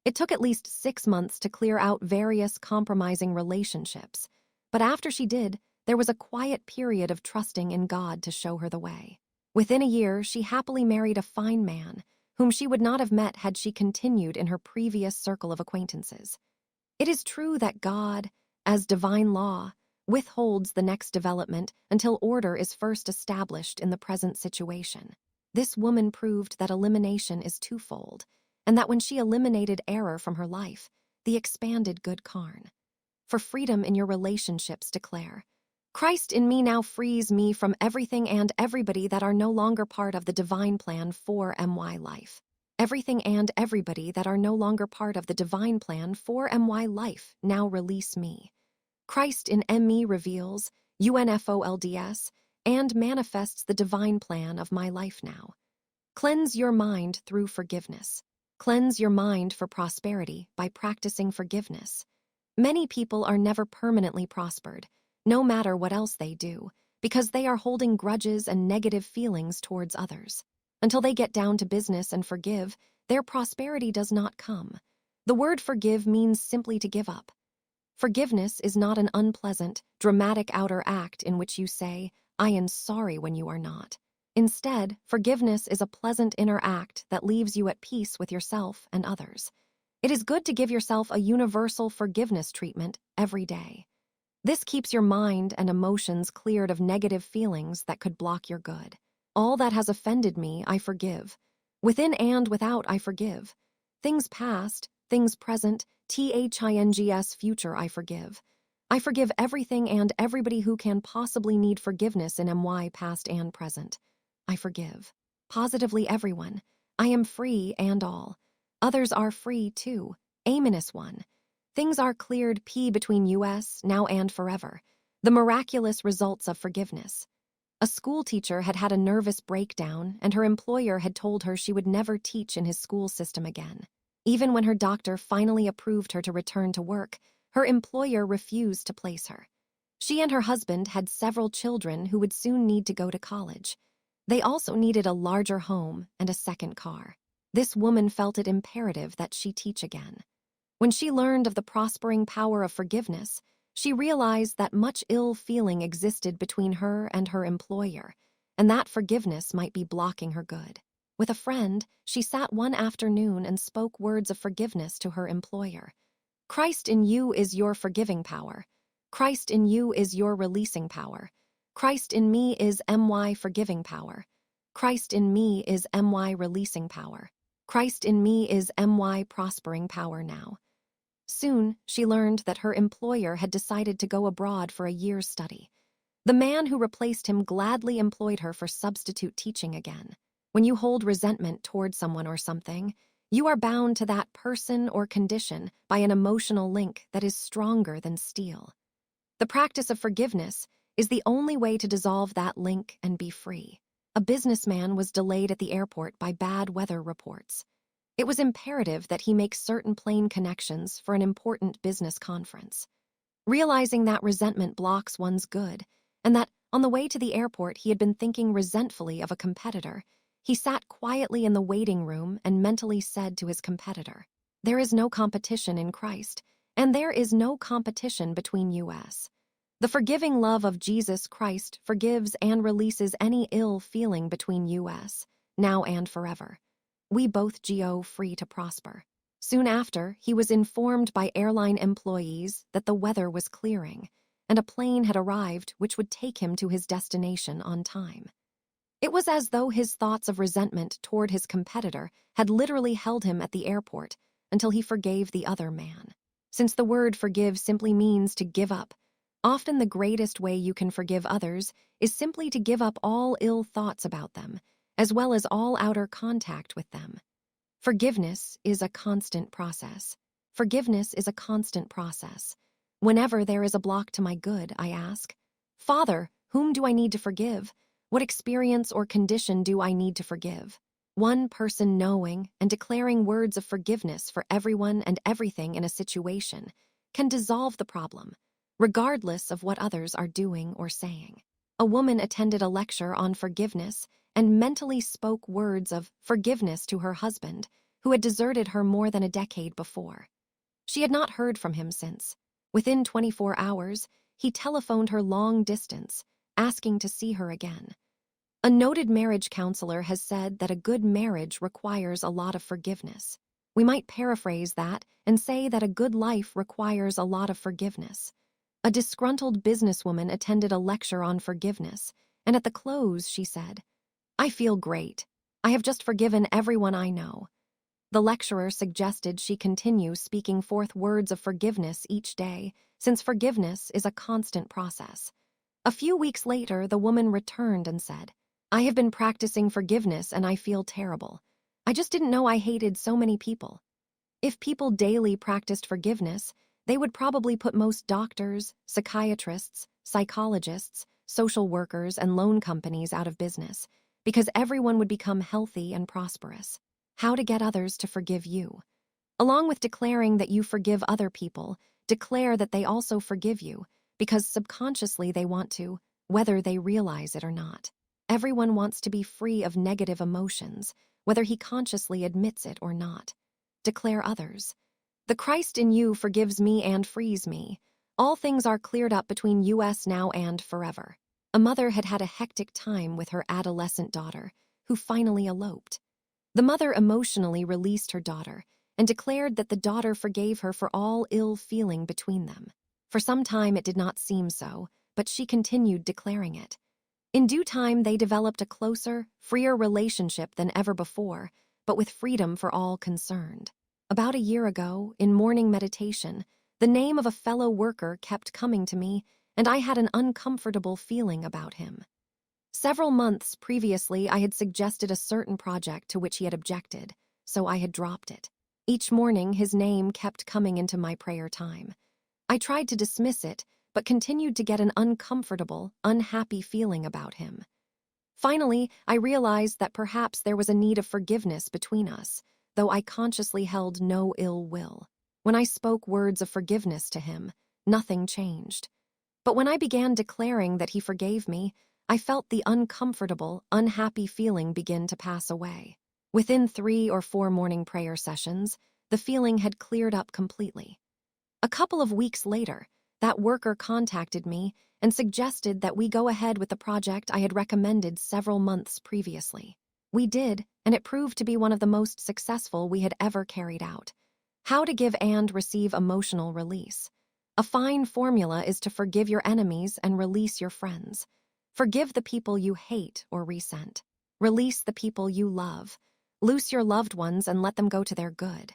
It took at least 6 months to clear out various compromising relationships, but after she did, there was a quiet period of trusting in God to show her the way. Within a year, she happily married a fine man, whom she would not have met had she continued in her previous circle of acquaintances. It is true that God, as divine law, withholds the next development until order is first established in the present situation. This woman proved that elimination is twofold, and that when she eliminated error from her life, the expanded good Karn. For freedom in your relationships declare, Christ in me now frees me from everything and everybody that are no longer part of the divine plan for my life. Everything and everybody that are no longer part of the divine plan for my life now release me. Christ in me reveals, UNFOLDS, and manifests the divine plan of my life now. Cleanse your mind through forgiveness. Cleanse your mind for prosperity by practicing forgiveness. Many people are never permanently prospered, no matter what else they do, because they are holding grudges and negative feelings towards others. Until they get down to business and forgive, their prosperity does not come. The word forgive means simply to give up. Forgiveness is not an unpleasant, dramatic outer act in which you say, I am sorry when you are not. Instead, forgiveness is a pleasant inner act that leaves you at peace with yourself and others. It is good to give yourself a universal forgiveness treatment every day. This keeps your mind and emotions cleared of negative feelings that could block your good. All that has offended me, I forgive. Within and without, I forgive. Things past, things present, THINGS future, I forgive. I forgive everything and everybody who can possibly need forgiveness in MY past and present. I forgive. Positively everyone. I am free and all. Others are free too. -1. Things are cleared P between US, now and forever. The miraculous results of forgiveness. A school teacher had had a nervous breakdown, and her employer had told her she would never teach in his school system again. Even when her doctor finally approved her to return to work, her employer refused to place her. She and her husband had several children who would soon need to go to college. They also needed a larger home and a second car. This woman felt it imperative that she teach again. When she learned of the prospering power of forgiveness, she realized that much ill feeling existed between her and her employer, and that forgiveness might be blocking her good. With a friend, she sat one afternoon and spoke words of forgiveness to her employer. Christ in you is your forgiving power. Christ in you is your releasing power. Christ in me is my forgiving power. Christ in me is my releasing power. Christ in me is my prospering power now. Soon, she learned that her employer had decided to go abroad for a year's study. The man who replaced him gladly employed her for substitute teaching again. When you hold resentment toward someone or something, you are bound to that person or condition by an emotional link that is stronger than steel. The practice of forgiveness is the only way to dissolve that link and be free. A businessman was delayed at the airport by bad weather reports. It was imperative that he make certain plane connections for an important business conference. Realizing that resentment blocks one's good, and that on the way to the airport he had been thinking resentfully of a competitor, he sat quietly in the waiting room and mentally said to his competitor, "There is no competition in Christ, and there is no competition between us. The forgiving love of Jesus Christ forgives and releases any ill feeling between us, now and forever. We both go free to prosper." Soon after, he was informed by airline employees that the weather was clearing, and a plane had arrived which would take him to his destination on time. It was as though his thoughts of resentment toward his competitor had literally held him at the airport until he forgave the other man. Since the word forgive simply means to give up, often the greatest way you can forgive others is simply to give up all ill thoughts about them, as well as all outer contact with them. Forgiveness is a constant process. Forgiveness is a constant process. Whenever there is a block to my good, I ask, "Father, whom do I need to forgive? What experience or condition do I need to forgive?" One person knowing and declaring words of forgiveness for everyone and everything in a situation can dissolve the problem, regardless of what others are doing or saying. A woman attended a lecture on forgiveness and mentally spoke words of forgiveness to her husband, who had deserted her more than a decade before. She had not heard from him since. Within 24 hours, he telephoned her long distance, asking to see her again. A noted marriage counselor has said that a good marriage requires a lot of forgiveness. We might paraphrase that and say that a good life requires a lot of forgiveness. A disgruntled businesswoman attended a lecture on forgiveness, and at the close she said, "I feel great. I have just forgiven everyone I know." The lecturer suggested she continue speaking forth words of forgiveness each day, since forgiveness is a constant process. A few weeks later, the woman returned and said, "I have been practicing forgiveness and I feel terrible. I just didn't know I hated so many people." If people daily practiced forgiveness, they would probably put most doctors, psychiatrists, psychologists, social workers, and loan companies out of business, because everyone would become healthy and prosperous. How to get others to forgive you. Along with declaring that you forgive other people, declare that they also forgive you, because subconsciously they want to, whether they realize it or not. Everyone wants to be free of negative emotions, whether he consciously admits it or not. Declare others. The Christ in you forgives me and frees me. All things are cleared up between us now and forever. A mother had had a hectic time with her adolescent daughter, who finally eloped. The mother emotionally released her daughter and declared that the daughter forgave her for all ill feeling between them. For some time it did not seem so, but she continued declaring it. In due time, they developed a closer, freer relationship than ever before, but with freedom for all concerned. About a year ago, in morning meditation, the name of a fellow worker kept coming to me, and I had an uncomfortable feeling about him. Several months previously, I had suggested a certain project to which he had objected, so I had dropped it. Each morning, his name kept coming into my prayer time. I tried to dismiss it, but continued to get an uncomfortable, unhappy feeling about him. Finally, I realized that perhaps there was a need of forgiveness between us, though I consciously held no ill will. When I spoke words of forgiveness to him, nothing changed. But when I began declaring that he forgave me, I felt the uncomfortable, unhappy feeling begin to pass away. Within 3 or 4 morning prayer sessions, the feeling had cleared up completely. A couple of weeks later, that worker contacted me and suggested that we go ahead with the project I had recommended several months previously. We did, and it proved to be one of the most successful we had ever carried out. How to give and receive emotional release. A fine formula is to forgive your enemies and release your friends. Forgive the people you hate or resent. Release the people you love. Loose your loved ones and let them go to their good.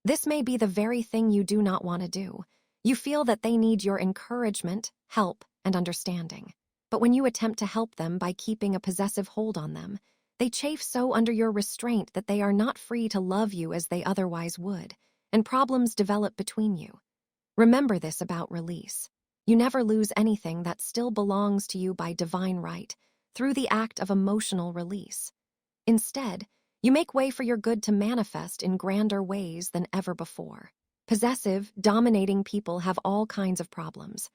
This may be the very thing you do not want to do. You feel that they need your encouragement, help, and understanding. But when you attempt to help them by keeping a possessive hold on them, they chafe so under your restraint that they are not free to love you as they otherwise would, and problems develop between you. Remember this about release. You never lose anything that still belongs to you by divine right, through the act of emotional release. Instead, you make way for your good to manifest in grander ways than ever before. Possessive, dominating people have all kinds of problems.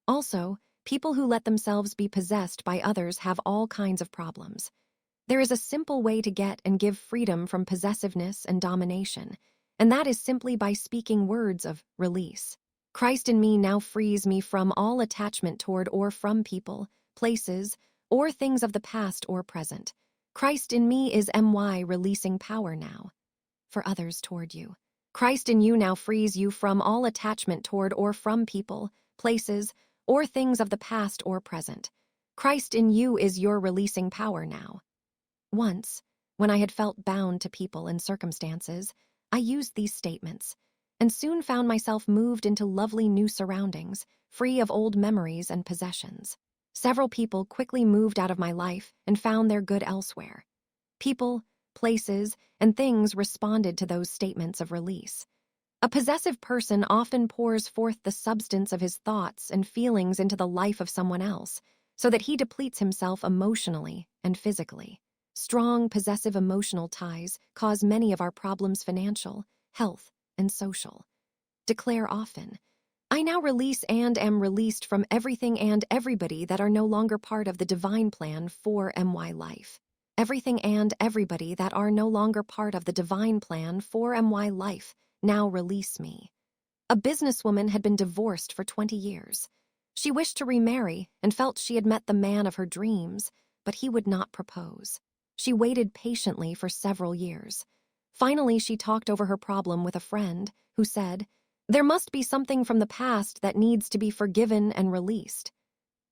Also, people who let themselves be possessed by others have all kinds of problems. There is a simple way to get and give freedom from possessiveness and domination, and that is simply by speaking words of release. Christ in me now frees me from all attachment toward or from people, places, or things of the past or present. Christ in me is my releasing power now. For others toward you. Christ in you now frees you from all attachment toward or from people, places, or things of the past or present. Christ in you is your releasing power now. Once, when I had felt bound to people and circumstances, I used these statements, and soon found myself moved into lovely new surroundings, free of old memories and possessions. Several people quickly moved out of my life and found their good elsewhere. People, places, and things responded to those statements of release. A possessive person often pours forth the substance of his thoughts and feelings into the life of someone else, so that he depletes himself emotionally and physically. Strong, possessive emotional ties cause many of our problems: financial, health, and social. Declare often, I now release and am released from everything and everybody that are no longer part of the divine plan for my life. Everything and everybody that are no longer part of the divine plan for my life now release me. A businesswoman had been divorced for 20 years. She wished to remarry and felt she had met the man of her dreams, but he would not propose. She waited patiently for several years. Finally, she talked over her problem with a friend who said, there must be something from the past that needs to be forgiven and released.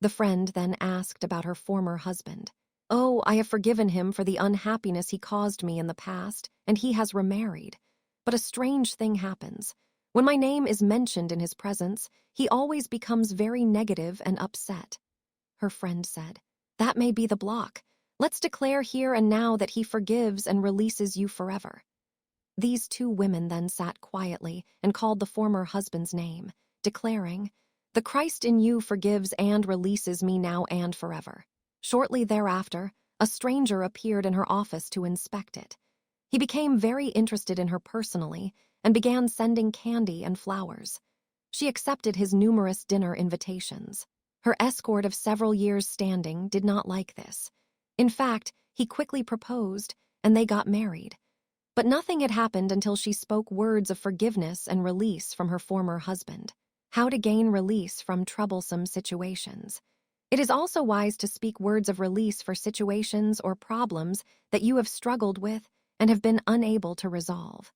The friend then asked about her former husband. Oh, I have forgiven him for the unhappiness he caused me in the past, and he has remarried. But a strange thing happens. When my name is mentioned in his presence, he always becomes very negative and upset. Her friend said, that may be the block. Let's declare here and now that he forgives and releases you forever. These two women then sat quietly and called the former husband's name, declaring, the Christ in you forgives and releases me now and forever. Shortly thereafter, a stranger appeared in her office to inspect it. He became very interested in her personally and began sending candy and flowers. She accepted his numerous dinner invitations. Her escort of several years' standing did not like this. In fact, he quickly proposed, and they got married. But nothing had happened until she spoke words of forgiveness and release from her former husband. How to gain release from troublesome situations. It is also wise to speak words of release for situations or problems that you have struggled with and have been unable to resolve.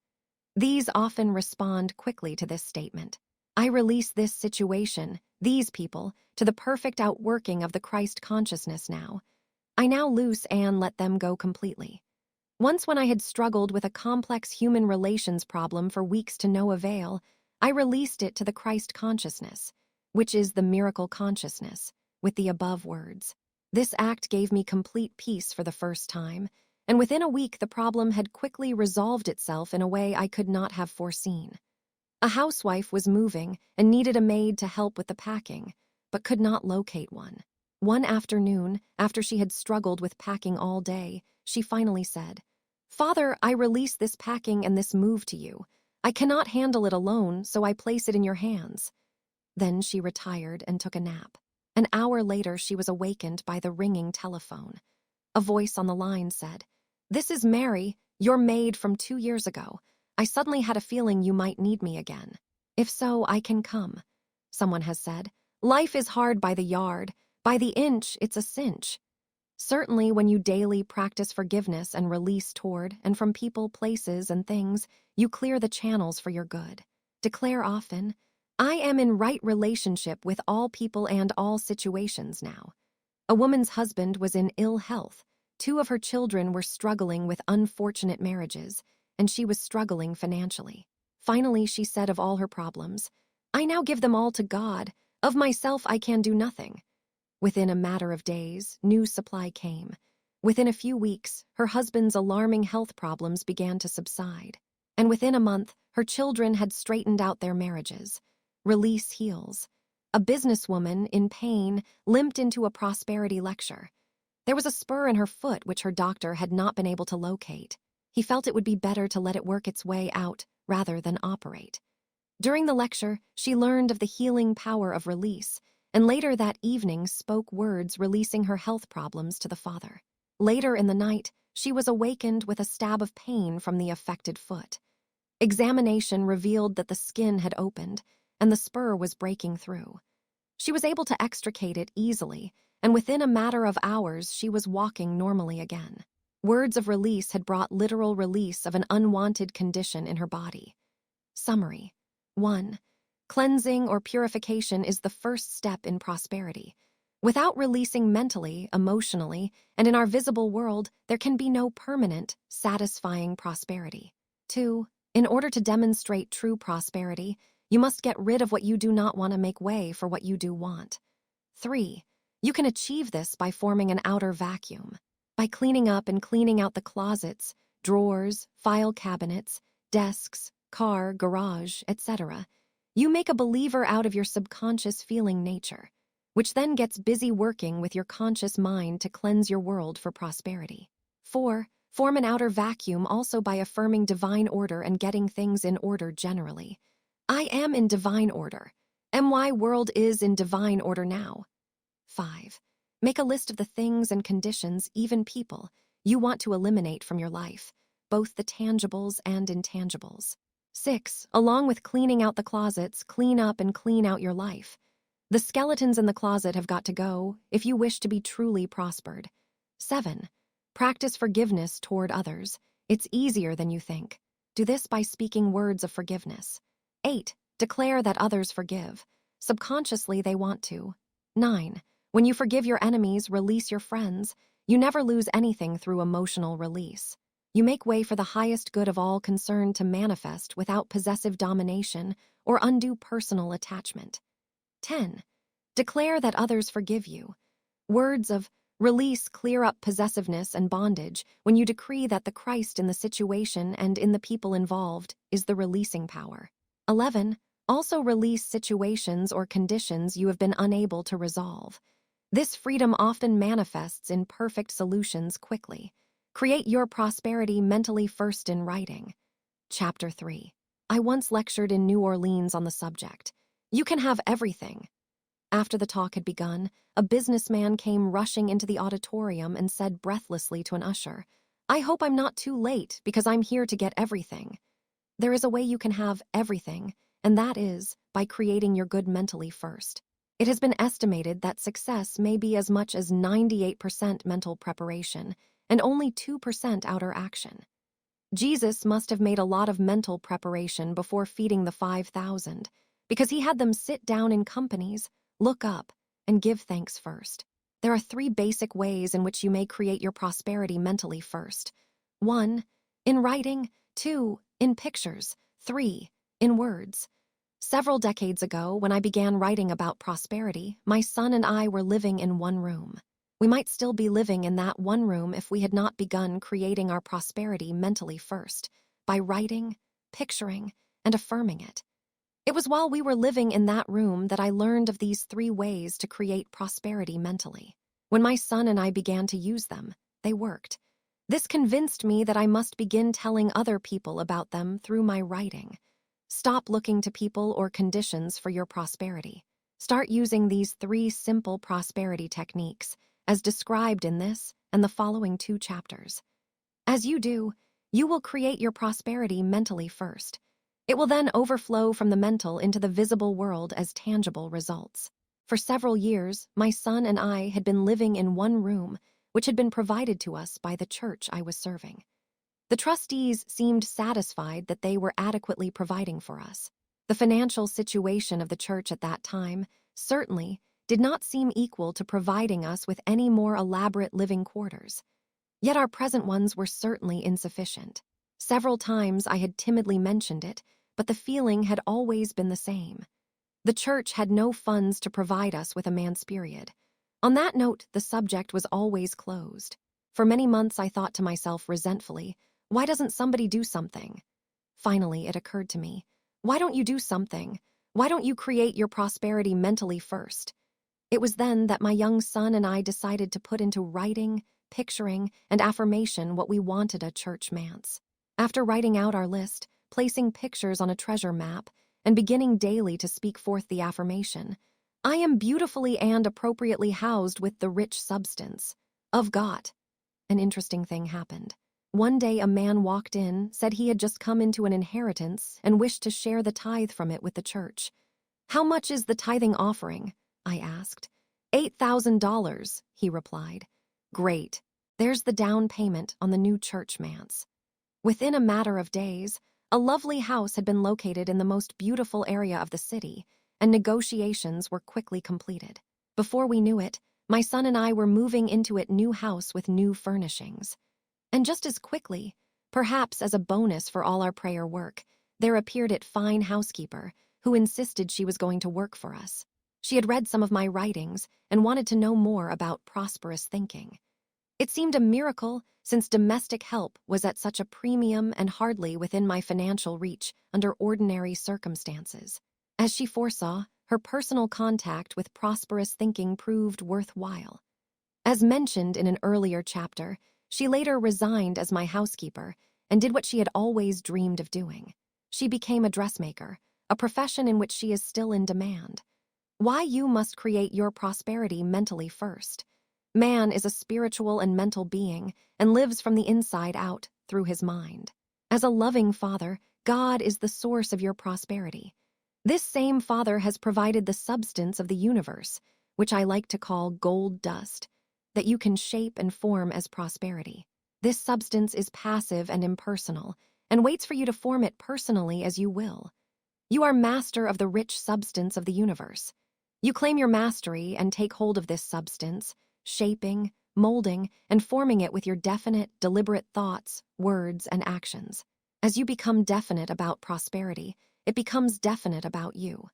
These often respond quickly to this statement. I release this situation, these people, to the perfect outworking of the Christ consciousness now. I now loose and let them go completely. Once when I had struggled with a complex human relations problem for weeks to no avail, I released it to the Christ consciousness, which is the miracle consciousness, with the above words. This act gave me complete peace for the first time, and within a week the problem had quickly resolved itself in a way I could not have foreseen. A housewife was moving and needed a maid to help with the packing, but could not locate one. One afternoon, after she had struggled with packing all day, she finally said, Father, I release this packing and this move to you. I cannot handle it alone, so I place it in your hands. Then she retired and took a nap. An hour later, she was awakened by the ringing telephone. A voice on the line said, This is Mary, your maid from 2 years ago. I suddenly had a feeling you might need me again. If so, I can come. someone has said. Life is hard by the yard. By the inch, it's a cinch. Certainly, when you daily practice forgiveness and release toward and from people, places, and things, you clear the channels for your good. Declare often, I am in right relationship with all people and all situations now. A woman's husband was in ill health. 2 of her children were struggling with unfortunate marriages, and she was struggling financially. Finally, she said of all her problems, I now give them all to God. Of myself I can do nothing. Within a matter of days, new supply came. Within a few weeks, her husband's alarming health problems began to subside. And within a month, her children had straightened out their marriages. Release heals. A businesswoman, in pain, limped into a prosperity lecture. There was a spur in her foot which her doctor had not been able to locate. He felt it would be better to let it work its way out rather than operate. During the lecture, she learned of the healing power of release, and later that evening spoke words releasing her health problems to the Father. Later in the night, she was awakened with a stab of pain from the affected foot. Examination revealed that the skin had opened, and the spur was breaking through. She was able to extricate it easily, and within a matter of hours she was walking normally again. Words of release had brought literal release of an unwanted condition in her body. Summary. 1. Cleansing or purification is the first step in prosperity. Without releasing mentally, emotionally, and in our visible world, there can be no permanent, satisfying prosperity. 2. In order to demonstrate true prosperity, you must get rid of what you do not want to make way for what you do want. 3. You can achieve this by forming an outer vacuum. By cleaning up and cleaning out the closets, drawers, file cabinets, desks, car, garage, etc., you make a believer out of your subconscious feeling nature, which then gets busy working with your conscious mind to cleanse your world for prosperity. 4. Form an outer vacuum also by affirming divine order and getting things in order generally. I am in divine order. My world is in divine order now. 5. Make a list of the things and conditions, even people, you want to eliminate from your life, both the tangibles and intangibles. 6. Along with cleaning out the closets, clean up and clean out your life. The skeletons in the closet have got to go if you wish to be truly prospered. 7. Practice forgiveness toward others. It's easier than you think. Do this by speaking words of forgiveness. 8. Declare that others forgive. Subconsciously, they want to. 9. When you forgive your enemies, release your friends. You never lose anything through emotional release. You make way for the highest good of all concerned to manifest without possessive domination or undue personal attachment. 10. Declare that others forgive you. Words of release clear up possessiveness and bondage when you decree that the Christ in the situation and in the people involved is the releasing power. 11. Also release situations or conditions you have been unable to resolve. This freedom often manifests in perfect solutions quickly. Create your prosperity mentally first in writing. Chapter 3. I once lectured in New Orleans on the subject. You can have everything. After the talk had begun, a businessman came rushing into the auditorium and said breathlessly to an usher, I hope I'm not too late because I'm here to get everything. There is a way you can have everything, and that is by creating your good mentally first. It has been estimated that success may be as much as 98% mental preparation and only 2% outer action. Jesus must have made a lot of mental preparation before feeding the 5,000, because he had them sit down in companies, look up, and give thanks first. There are 3 basic ways in which you may create your prosperity mentally first. 1. In writing. 2. In pictures. 3. In words. Several decades ago, when I began writing about prosperity, my son and I were living in one room. We might still be living in that one room if we had not begun creating our prosperity mentally first, by writing, picturing, and affirming it. It was while we were living in that room that I learned of these 3 ways to create prosperity mentally. When my son and I began to use them, they worked. This convinced me that I must begin telling other people about them through my writing. Stop looking to people or conditions for your prosperity. Start using these 3 simple prosperity techniques, as described in this and the following 2 chapters. As you do, you will create your prosperity mentally first. It will then overflow from the mental into the visible world as tangible results. For several years, my son and I had been living in one room, which had been provided to us by the church I was serving. The trustees seemed satisfied that they were adequately providing for us. The financial situation of the church at that time certainly did not seem equal to providing us with any more elaborate living quarters. Yet our present ones were certainly insufficient. Several times I had timidly mentioned it, but the feeling had always been the same. The church had no funds to provide us with a manse period. On that note, the subject was always closed. For many months I thought to myself resentfully, why doesn't somebody do something? Finally, it occurred to me, why don't you do something? Why don't you create your prosperity mentally first? It was then that my young son and I decided to put into writing, picturing, and affirmation what we wanted a church manse. After writing out our list, placing pictures on a treasure map, and beginning daily to speak forth the affirmation, I am beautifully and appropriately housed with the rich substance of God. An interesting thing happened. One day a man walked in, said he had just come into an inheritance and wished to share the tithe from it with the church. How much is the tithing offering? I asked. $8,000, he replied. Great. There's the down payment on the new church manse. Within a matter of days, a lovely house had been located in the most beautiful area of the city, and negotiations were quickly completed. Before we knew it, my son and I were moving into a new house with new furnishings. And just as quickly, perhaps as a bonus for all our prayer work, there appeared a fine housekeeper who insisted she was going to work for us. She had read some of my writings and wanted to know more about prosperous thinking. It seemed a miracle since domestic help was at such a premium and hardly within my financial reach under ordinary circumstances. As she foresaw, her personal contact with prosperous thinking proved worthwhile. As mentioned in an earlier chapter, she later resigned as my housekeeper and did what she had always dreamed of doing. She became a dressmaker, a profession in which she is still in demand. Why you must create your prosperity mentally first. Man is a spiritual and mental being and lives from the inside out through his mind. As a loving Father, God is the source of your prosperity. This same Father has provided the substance of the universe, which I like to call gold dust, that you can shape and form as prosperity. This substance is passive and impersonal, and waits for you to form it personally as you will. You are master of the rich substance of the universe. You claim your mastery and take hold of this substance, shaping, molding, and forming it with your definite, deliberate thoughts, words, and actions. As you become definite about prosperity, it becomes definite about you.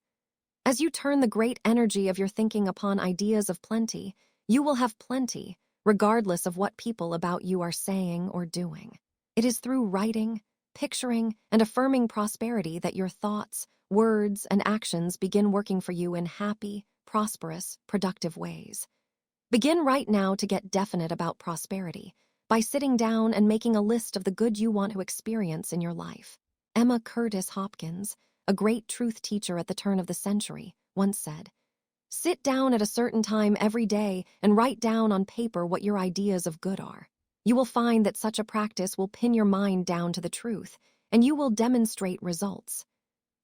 As you turn the great energy of your thinking upon ideas of plenty, you will have plenty, regardless of what people about you are saying or doing. It is through writing, picturing, and affirming prosperity that your thoughts, words, and actions begin working for you in happy, prosperous, productive ways. Begin right now to get definite about prosperity by sitting down and making a list of the good you want to experience in your life. Emma Curtis Hopkins, a great truth teacher at the turn of the century, once said, "Sit down at a certain time every day and write down on paper what your ideas of good are. You will find that such a practice will pin your mind down to the truth, and you will demonstrate results."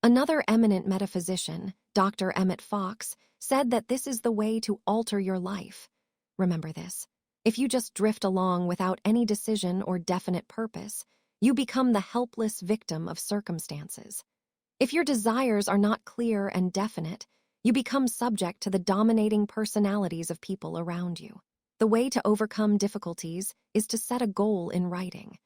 Another eminent metaphysician, Dr. Emmett Fox, said that this is the way to alter your life. Remember this. If you just drift along without any decision or definite purpose, you become the helpless victim of circumstances. If your desires are not clear and definite, you become subject to the dominating personalities of people around you. The way to overcome difficulties is to set a goal in writing.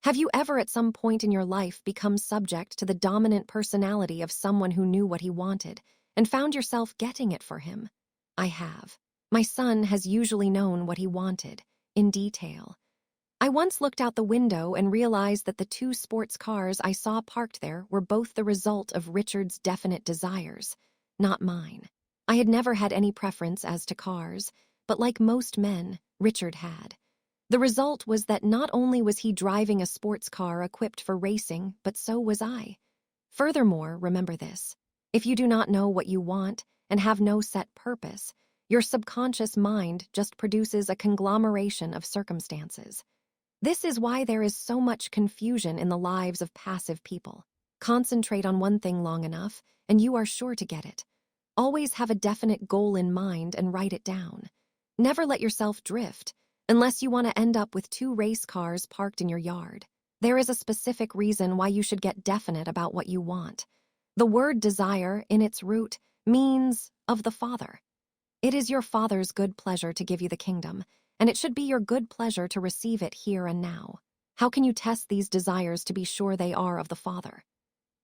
Have you ever at some point in your life become subject to the dominant personality of someone who knew what he wanted and found yourself getting it for him? I have. My son has usually known what he wanted, in detail. I once looked out the window and realized that the 2 sports cars I saw parked there were both the result of Richard's definite desires, not mine. I had never had any preference as to cars, but like most men, Richard had. The result was that not only was he driving a sports car equipped for racing, but so was I. Furthermore, remember this. If you do not know what you want and have no set purpose, your subconscious mind just produces a conglomeration of circumstances. This is why there is so much confusion in the lives of passive people. Concentrate on one thing long enough, and you are sure to get it. Always have a definite goal in mind and write it down. Never let yourself drift, unless you want to end up with 2 race cars parked in your yard. There is a specific reason why you should get definite about what you want. The word desire, in its root, means of the Father. It is your Father's good pleasure to give you the kingdom, and it should be your good pleasure to receive it here and now. How can you test these desires to be sure they are of the Father?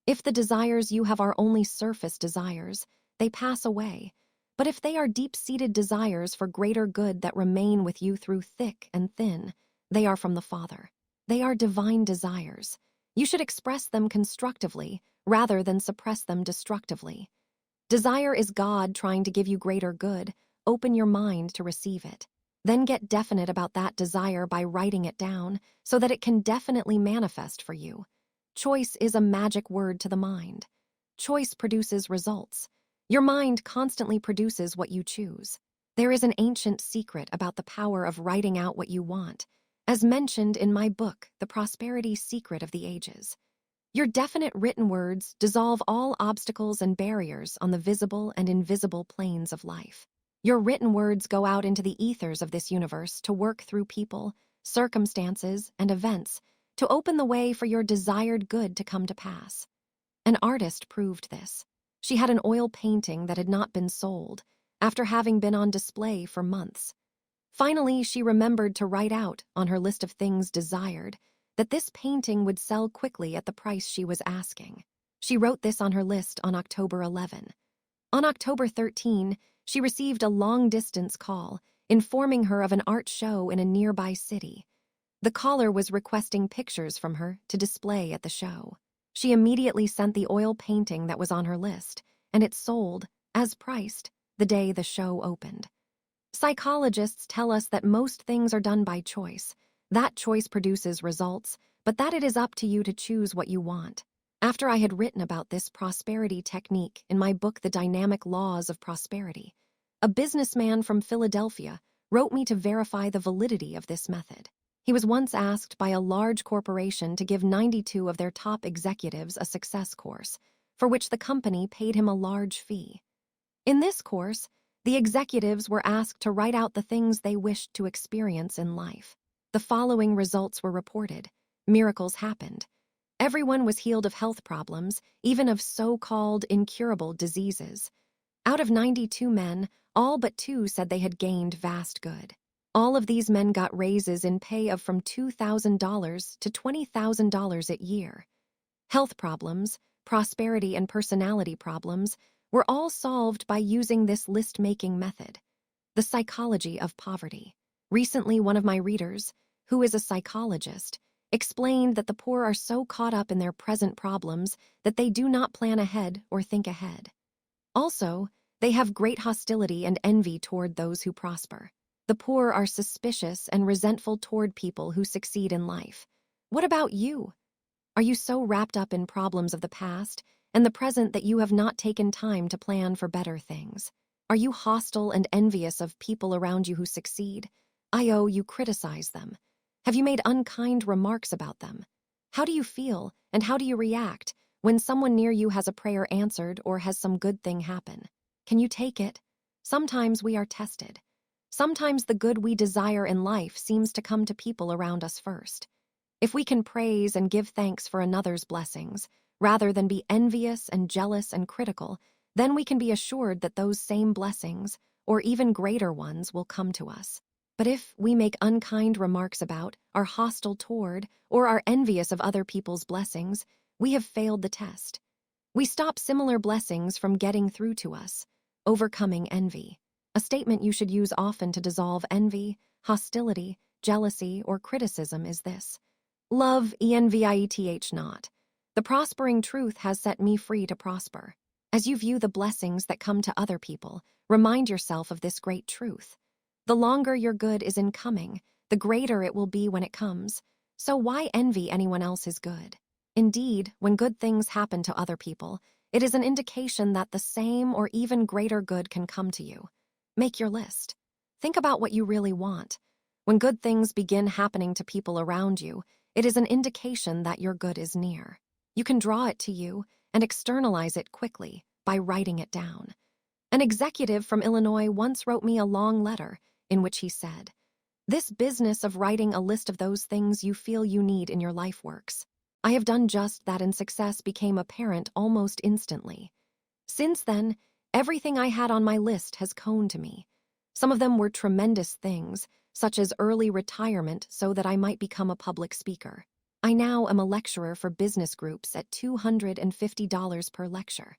If the desires you have are only surface desires, they pass away. But if they are deep-seated desires for greater good that remain with you through thick and thin, they are from the Father. They are divine desires. You should express them constructively rather than suppress them destructively. Desire is God trying to give you greater good. Open your mind to receive it. Then get definite about that desire by writing it down so that it can definitely manifest for you. Choice is a magic word to the mind. Choice produces results. Your mind constantly produces what you choose. There is an ancient secret about the power of writing out what you want, as mentioned in my book, The Prosperity Secret of the Ages. Your definite written words dissolve all obstacles and barriers on the visible and invisible planes of life. Your written words go out into the ethers of this universe to work through people, circumstances, and events to open the way for your desired good to come to pass. An artist proved this. She had an oil painting that had not been sold, after having been on display for months. Finally, she remembered to write out on her list of things desired that this painting would sell quickly at the price she was asking. She wrote this on her list on October 11. On October 13, she received a long-distance call informing her of an art show in a nearby city. The caller was requesting pictures from her to display at the show. She immediately sent the oil painting that was on her list, and it sold, as priced, the day the show opened. Psychologists tell us that most things are done by choice. That choice produces results, but that it is up to you to choose what you want. After I had written about this prosperity technique in my book, The Dynamic Laws of Prosperity, a businessman from Philadelphia wrote me to verify the validity of this method. He was once asked by a large corporation to give 92 of their top executives a success course, for which the company paid him a large fee. In this course, the executives were asked to write out the things they wished to experience in life. The following results were reported. Miracles happened. Everyone was healed of health problems, even of so-called incurable diseases. Out of 92 men, all but 2 said they had gained vast good. All of these men got raises in pay of from $2,000 to $20,000 a year. Health problems, prosperity, and personality problems were all solved by using this list-making method. The psychology of poverty. Recently, one of my readers, who is a psychologist, explained that the poor are so caught up in their present problems that they do not plan ahead or think ahead. Also, they have great hostility and envy toward those who prosper. The poor are suspicious and resentful toward people who succeed in life. What about you? Are you so wrapped up in problems of the past and the present that you have not taken time to plan for better things? Are you hostile and envious of people around you who succeed? You criticize them. Have you made unkind remarks about them? How do you feel and how do you react when someone near you has a prayer answered or has some good thing happen? Can you take it? Sometimes we are tested. Sometimes the good we desire in life seems to come to people around us first. If we can praise and give thanks for another's blessings, rather than be envious and jealous and critical, then we can be assured that those same blessings, or even greater ones, will come to us. But if we make unkind remarks about, are hostile toward, or are envious of other people's blessings, we have failed the test. We stop similar blessings from getting through to us. Overcoming envy. A statement you should use often to dissolve envy, hostility, jealousy, or criticism is this: love envieth not. The prospering truth has set me free to prosper. As you view the blessings that come to other people, remind yourself of this great truth. The longer your good is in coming, the greater it will be when it comes. So why envy anyone else's good? Indeed, when good things happen to other people, it is an indication that the same or even greater good can come to you. Make your list. Think about what you really want. When good things begin happening to people around you, it is an indication that your good is near. You can draw it to you and externalize it quickly by writing it down. An executive from Illinois once wrote me a long letter in which he said, "This business of writing a list of those things you feel you need in your life works. I have done just that, and success became apparent almost instantly. Since then, everything I had on my list has come to me. Some of them were tremendous things, such as early retirement so that I might become a public speaker. I now am a lecturer for business groups at $250 per lecture.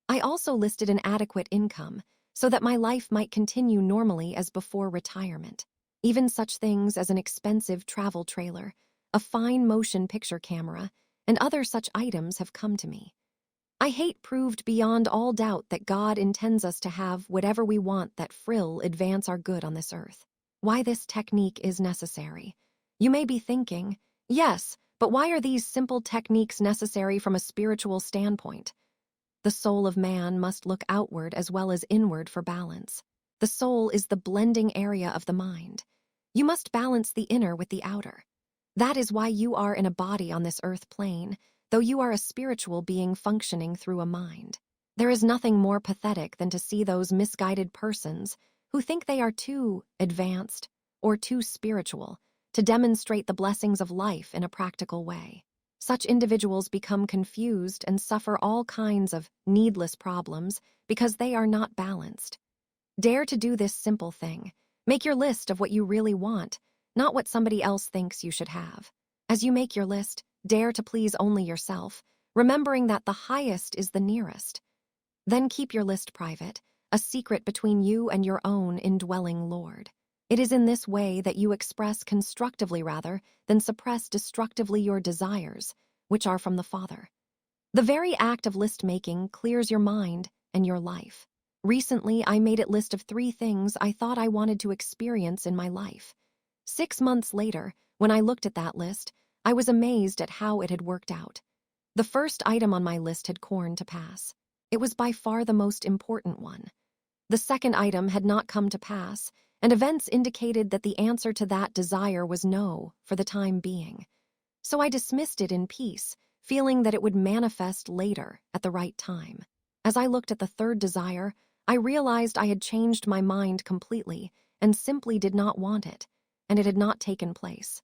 I also listed an adequate income so that my life might continue normally as before retirement. Even such things as an expensive travel trailer, a fine motion picture camera, and other such items have come to me. I hate proved beyond all doubt that God intends us to have whatever we want that will advance our good on this earth. Why this technique is necessary. You may be thinking, yes, but why are these simple techniques necessary from a spiritual standpoint? The soul of man must look outward as well as inward for balance. The soul is the blending area of the mind. You must balance the inner with the outer. That is why you are in a body on this earth plane, though you are a spiritual being functioning through a mind. There is nothing more pathetic than to see those misguided persons who think they are too advanced or too spiritual to demonstrate the blessings of life in a practical way. Such individuals become confused and suffer all kinds of needless problems because they are not balanced. Dare to do this simple thing. Make your list of what you really want, not what somebody else thinks you should have. As you make your list, dare to please only yourself, remembering that the highest is the nearest. Then keep your list private, a secret between you and your own indwelling Lord. It is in this way that you express constructively rather than suppress destructively your desires, which are from the Father. The very act of list-making clears your mind and your life. Recently, I made a list of 3 things I thought I wanted to experience in my life. 6 months later, when I looked at that list, I was amazed at how it had worked out. The first item on my list had come to pass. It was by far the most important one. The second item had not come to pass, and events indicated that the answer to that desire was no for the time being. So I dismissed it in peace, feeling that it would manifest later at the right time. As I looked at the third desire, I realized I had changed my mind completely and simply did not want it, and it had not taken place.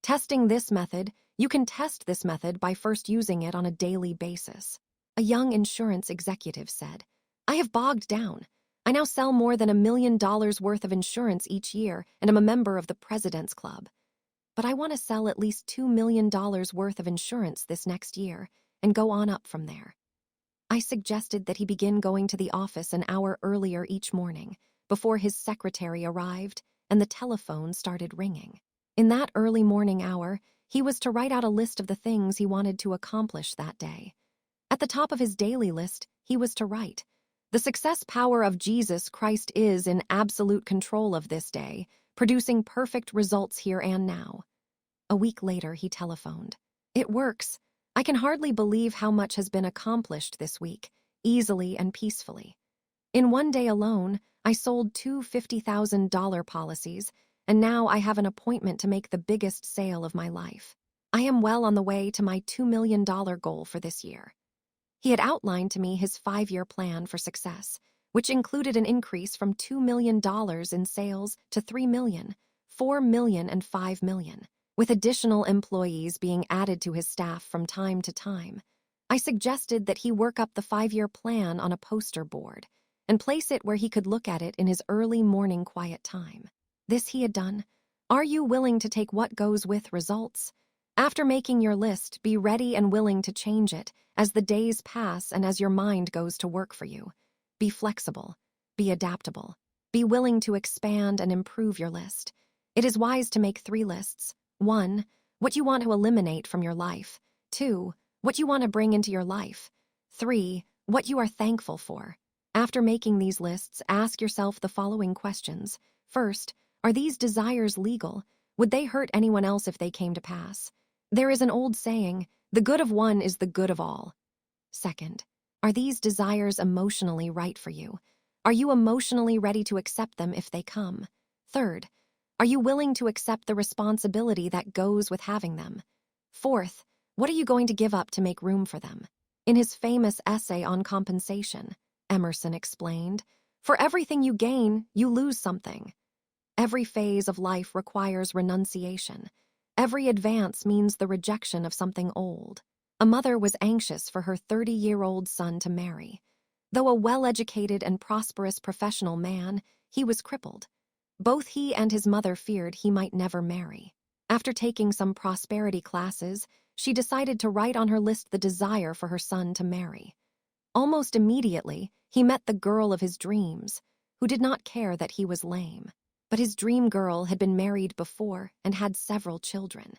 Testing this method, you can test this method by first using it on a daily basis. A young insurance executive said, "I have bogged down. I now sell more than $1 million worth of insurance each year and am a member of the President's Club. But I want to sell at least $2 million worth of insurance this next year and go on up from there." I suggested that he begin going to the office an hour earlier each morning, before his secretary arrived and the telephone started ringing. In that early morning hour, he was to write out a list of the things he wanted to accomplish that day. At the top of his daily list, he was to write, "The success power of Jesus Christ is in absolute control of this day, producing perfect results here and now." A week later, he telephoned. "It works. I can hardly believe how much has been accomplished this week, easily and peacefully. In one day alone, I sold 2 $50,000 policies, and now I have an appointment to make the biggest sale of my life. I am well on the way to my $2 million goal for this year." He had outlined to me his 5-year plan for success, which included an increase from $2 million in sales to $3 million, $4 million, and $5 million, with additional employees being added to his staff from time to time. I suggested that he work up the 5-year plan on a poster board and place it where he could look at it in his early morning quiet time. This he had done. Are you willing to take what goes with results? After making your list, be ready and willing to change it as the days pass and as your mind goes to work for you. Be flexible. Be adaptable. Be willing to expand and improve your list. It is wise to make 3 lists. 1, what you want to eliminate from your life. 2, what you want to bring into your life. 3, what you are thankful for. After making these lists, ask yourself the following questions. First, are these desires legal? Would they hurt anyone else if they came to pass? There is an old saying, "The good of one is the good of all." Second, are these desires emotionally right for you? Are you emotionally ready to accept them if they come? Third, are you willing to accept the responsibility that goes with having them? Fourth, What are you going to give up to make room for them? In his famous essay on compensation, Emerson explained, "For everything you gain, you lose something. Every phase of life requires renunciation. Every advance means the rejection of something old." A mother was anxious for her 30-year-old son to marry. Though a well-educated and prosperous professional man, he was crippled. Both he and his mother feared he might never marry. After taking some prosperity classes, she decided to write on her list the desire for her son to marry. Almost immediately, he met the girl of his dreams, who did not care that he was lame. But his dream girl had been married before and had several children.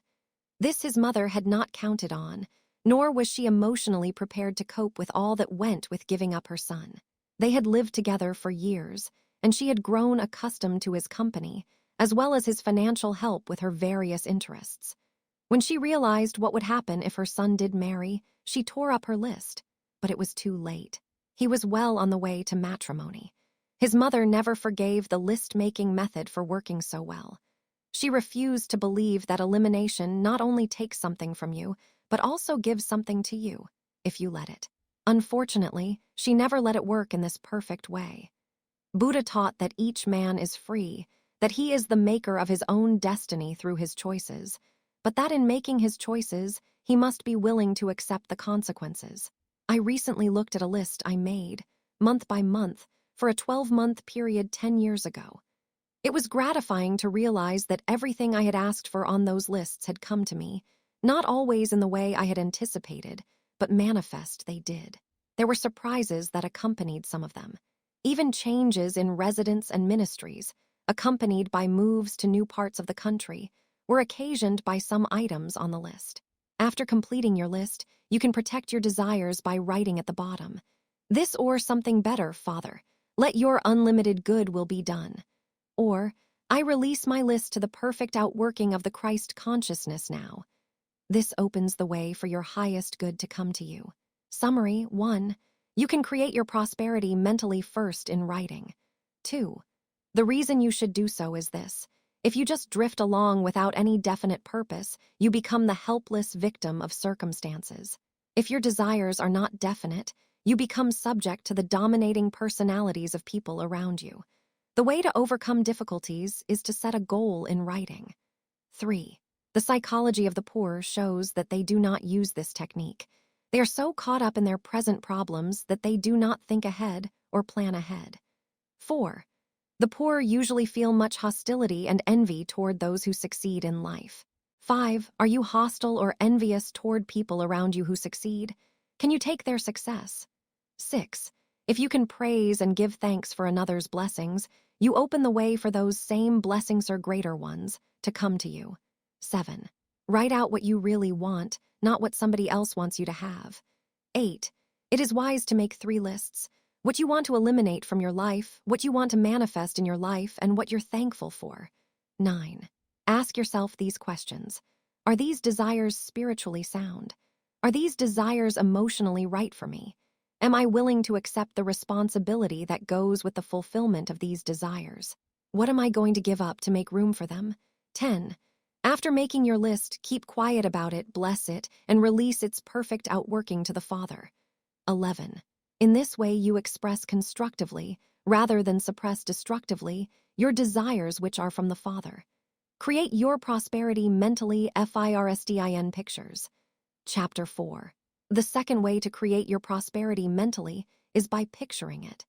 This his mother had not counted on, nor was she emotionally prepared to cope with all that went with giving up her son. They had lived together for years, and she had grown accustomed to his company, as well as his financial help with her various interests. When she realized what would happen if her son did marry, she tore up her list, but it was too late. He was well on the way to matrimony. His mother never forgave the list-making method for working so well. She refused to believe that elimination not only takes something from you, but also gives something to you, if you let it. Unfortunately, she never let it work in this perfect way. Buddha taught that each man is free, that he is the maker of his own destiny through his choices, but that in making his choices, he must be willing to accept the consequences. I recently looked at a list I made, month by month, for a 12-month period 10 years ago. It was gratifying to realize that everything I had asked for on those lists had come to me, not always in the way I had anticipated, but manifest they did. There were surprises that accompanied some of them. Even changes in residence and ministries, accompanied by moves to new parts of the country, were occasioned by some items on the list. After completing your list, you can protect your desires by writing at the bottom, "This or something better, Father. Let your unlimited good will be done." Or, "I release my list to the perfect outworking of the Christ consciousness now." This opens the way for your highest good to come to you. Summary 1. You can create your prosperity mentally first in writing. 2. The reason you should do so is this. If you just drift along without any definite purpose, you become the helpless victim of circumstances. If your desires are not definite, you become subject to the dominating personalities of people around you. The way to overcome difficulties is to set a goal in writing. 3. The psychology of the poor shows that they do not use this technique. They are so caught up in their present problems that they do not think ahead or plan ahead. 4. The poor usually feel much hostility and envy toward those who succeed in life. 5. Are you hostile or envious toward people around you who succeed? Can you take their success? 6. If you can praise and give thanks for another's blessings, you open the way for those same blessings or greater ones to come to you. 7. Write out what you really want, not what somebody else wants you to have. 8. It is wise to make 3 lists: what you want to eliminate from your life, what you want to manifest in your life, and what you're thankful for. 9. Ask yourself these questions. Are these desires spiritually sound? Are these desires emotionally right for me? Am I willing to accept the responsibility that goes with the fulfillment of these desires? What am I going to give up to make room for them? 10. After making your list, keep quiet about it, bless it, and release its perfect outworking to the Father. 11. In this way, you express constructively, rather than suppress destructively, your desires which are from the Father. Create your prosperity mentally FIRSTIN pictures. Chapter 4. The second way to create your prosperity mentally is by picturing it.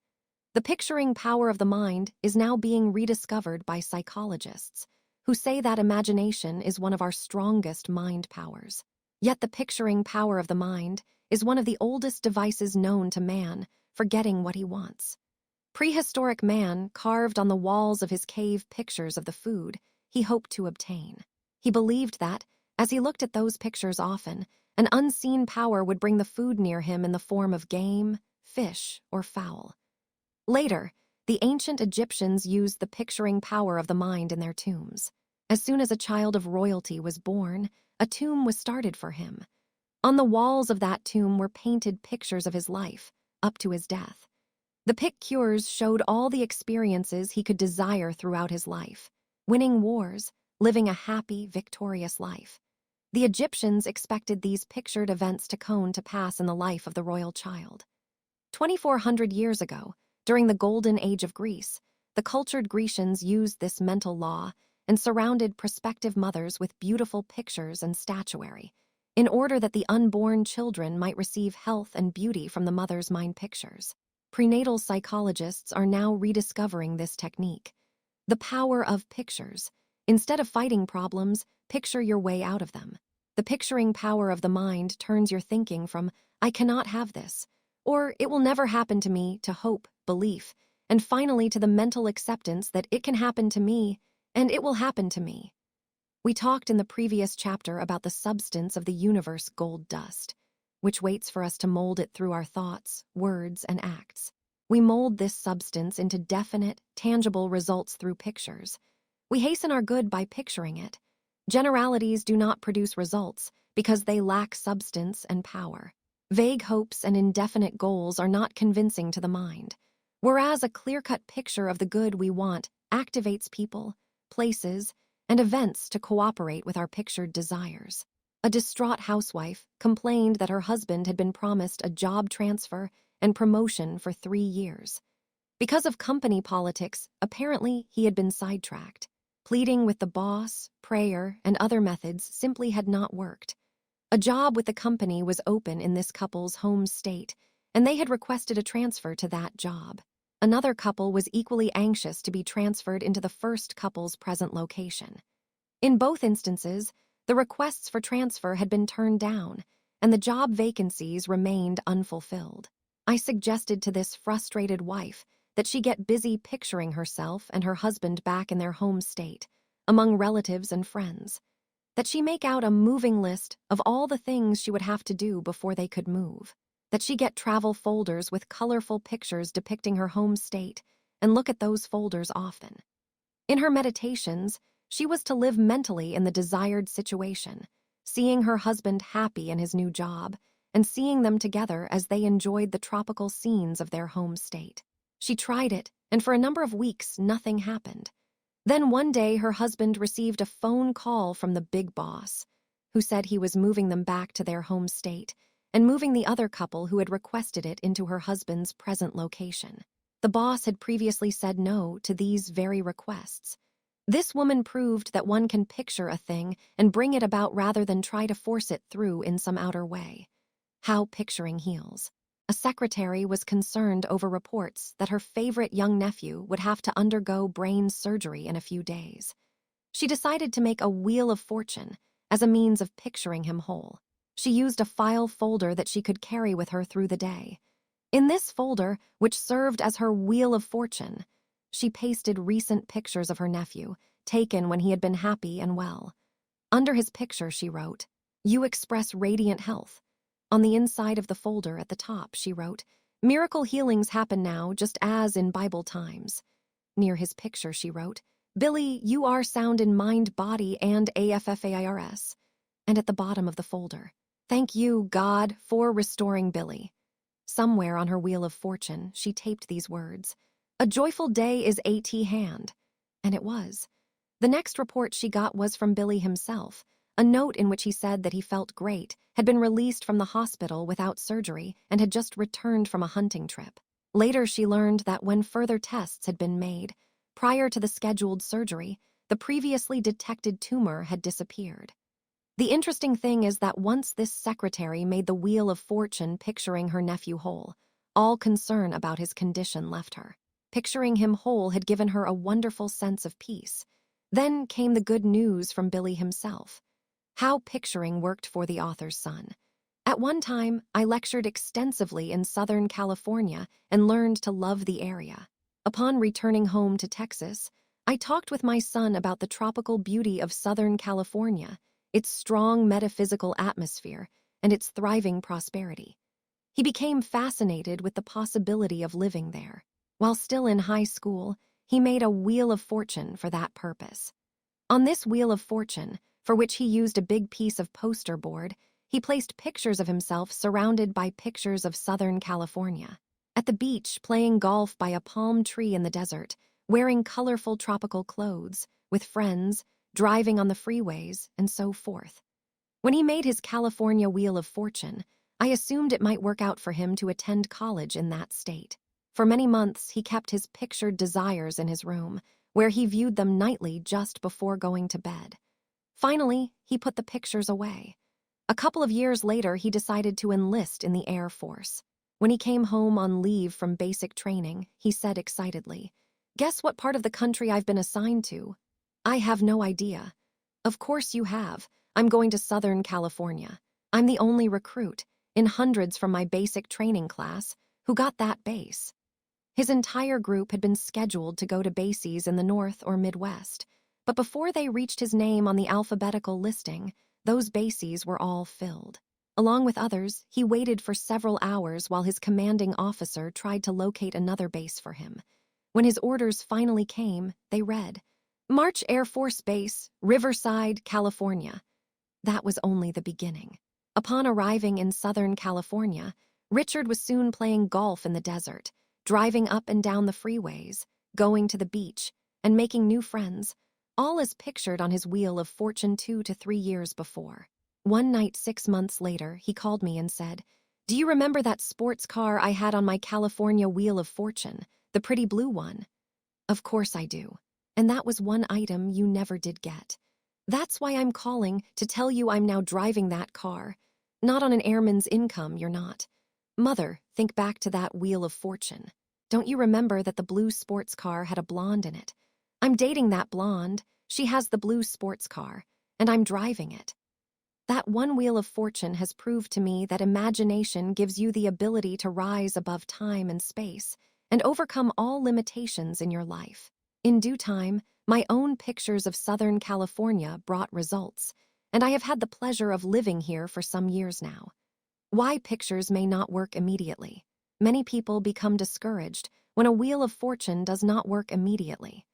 The picturing power of the mind is now being rediscovered by psychologists, who say that imagination is one of our strongest mind powers. Yet the picturing power of the mind is one of the oldest devices known to man for getting what he wants. Prehistoric man carved on the walls of his cave pictures of the food he hoped to obtain. He believed that, as he looked at those pictures often, an unseen power would bring the food near him in the form of game, fish, or fowl. Later, the ancient Egyptians used the picturing power of the mind in their tombs. As soon as a child of royalty was born, a tomb was started for him. On the walls of that tomb were painted pictures of his life, up to his death. The pictures showed all the experiences he could desire throughout his life: winning wars, living a happy, victorious life. The Egyptians expected these pictured events to come to pass in the life of the royal child. 2,400 years ago, during the Golden Age of Greece, the cultured Grecians used this mental law and surrounded prospective mothers with beautiful pictures and statuary, in order that the unborn children might receive health and beauty from the mother's mind pictures. Prenatal psychologists are now rediscovering this technique. The power of pictures. Instead of fighting problems, picture your way out of them. The picturing power of the mind turns your thinking from, "I cannot have this," or "it will never happen to me," to hope, belief, and finally to the mental acceptance that it can happen to me, and it will happen to me. We talked in the previous chapter about the substance of the universe, gold dust, which waits for us to mold it through our thoughts, words, and acts. We mold this substance into definite, tangible results through pictures. We hasten our good by picturing it. Generalities do not produce results because they lack substance and power. Vague hopes and indefinite goals are not convincing to the mind, whereas a clear-cut picture of the good we want activates people, places, and events to cooperate with our pictured desires. A distraught housewife complained that her husband had been promised a job transfer and promotion for 3 years. Because of company politics, apparently he had been sidetracked. Pleading with the boss, prayer, and other methods simply had not worked. A job with the company was open in this couple's home state, and they had requested a transfer to that job. Another couple was equally anxious to be transferred into the first couple's present location. In both instances, the requests for transfer had been turned down, and the job vacancies remained unfulfilled. I suggested to this frustrated wife that she get busy picturing herself and her husband back in their home state, among relatives and friends, that she make out a moving list of all the things she would have to do before they could move, that she get travel folders with colorful pictures depicting her home state and look at those folders often. In her meditations, she was to live mentally in the desired situation, seeing her husband happy in his new job and seeing them together as they enjoyed the tropical scenes of their home state. She tried it, and for a number of weeks, nothing happened. Then one day, her husband received a phone call from the big boss, who said he was moving them back to their home state and moving the other couple who had requested it into her husband's present location. The boss had previously said no to these very requests. This woman proved that one can picture a thing and bring it about rather than try to force it through in some outer way. How picturing heals. A secretary was concerned over reports that her favorite young nephew would have to undergo brain surgery in a few days. She decided to make a wheel of fortune as a means of picturing him whole. She used a file folder that she could carry with her through the day. In this folder, which served as her wheel of fortune, she pasted recent pictures of her nephew, taken when he had been happy and well. Under his picture, she wrote, "You express radiant health." On the inside of the folder at the top, she wrote, "Miracle healings happen now just as in Bible times." Near his picture, she wrote, "Billy, you are sound in mind, body, and AFFAIRS." And at the bottom of the folder, "Thank you, God, for restoring Billy." Somewhere on her wheel of fortune, she taped these words, "A joyful day is at hand." And it was. The next report she got was from Billy himself, a note in which he said that he felt great, had been released from the hospital without surgery, and had just returned from a hunting trip. Later, she learned that when further tests had been made, prior to the scheduled surgery, the previously detected tumor had disappeared. The interesting thing is that once this secretary made the wheel of fortune picturing her nephew whole, all concern about his condition left her. Picturing him whole had given her a wonderful sense of peace. Then came the good news from Billy himself. How picturing worked for the author's son. At one time, I lectured extensively in Southern California and learned to love the area. Upon returning home to Texas, I talked with my son about the tropical beauty of Southern California, its strong metaphysical atmosphere, and its thriving prosperity. He became fascinated with the possibility of living there. While still in high school, he made a wheel of fortune for that purpose. On this wheel of fortune, for which he used a big piece of poster board, he placed pictures of himself surrounded by pictures of Southern California. At the beach, playing golf by a palm tree in the desert, wearing colorful tropical clothes, with friends, driving on the freeways, and so forth. When he made his California Wheel of Fortune, I assumed it might work out for him to attend college in that state. For many months, he kept his pictured desires in his room, where he viewed them nightly just before going to bed. Finally, he put the pictures away. A couple of years later, he decided to enlist in the Air Force. When he came home on leave from basic training, he said excitedly, "Guess what part of the country I've been assigned to?" "I have no idea." "Of course you have. I'm going to Southern California. I'm the only recruit, in hundreds from my basic training class, who got that base." His entire group had been scheduled to go to bases in the North or Midwest, but before they reached his name on the alphabetical listing, those bases were all filled. Along with others, he waited for several hours while his commanding officer tried to locate another base for him. When his orders finally came, they read, "March Air Force Base, Riverside, California." That was only the beginning. Upon arriving in Southern California, Richard was soon playing golf in the desert, driving up and down the freeways, going to the beach, and making new friends, all as pictured on his Wheel of Fortune 2 to 3 years before. One night 6 months later, he called me and said, "Do you remember that sports car I had on my California Wheel of Fortune, the pretty blue one?" "Of course I do. And that was one item you never did get. That's why I'm calling to tell you I'm now driving that car. Not on an airman's income, you're not. Mother, think back to that Wheel of Fortune. Don't you remember that the blue sports car had a blonde in it? I'm dating that blonde. She has the blue sports car, and I'm driving it. That one Wheel of Fortune has proved to me that imagination gives you the ability to rise above time and space and overcome all limitations in your life. In due time, my own pictures of Southern California brought results, and I have had the pleasure of living here for some years now. Why pictures may not work immediately. Many people become discouraged when a Wheel of Fortune does not work immediately.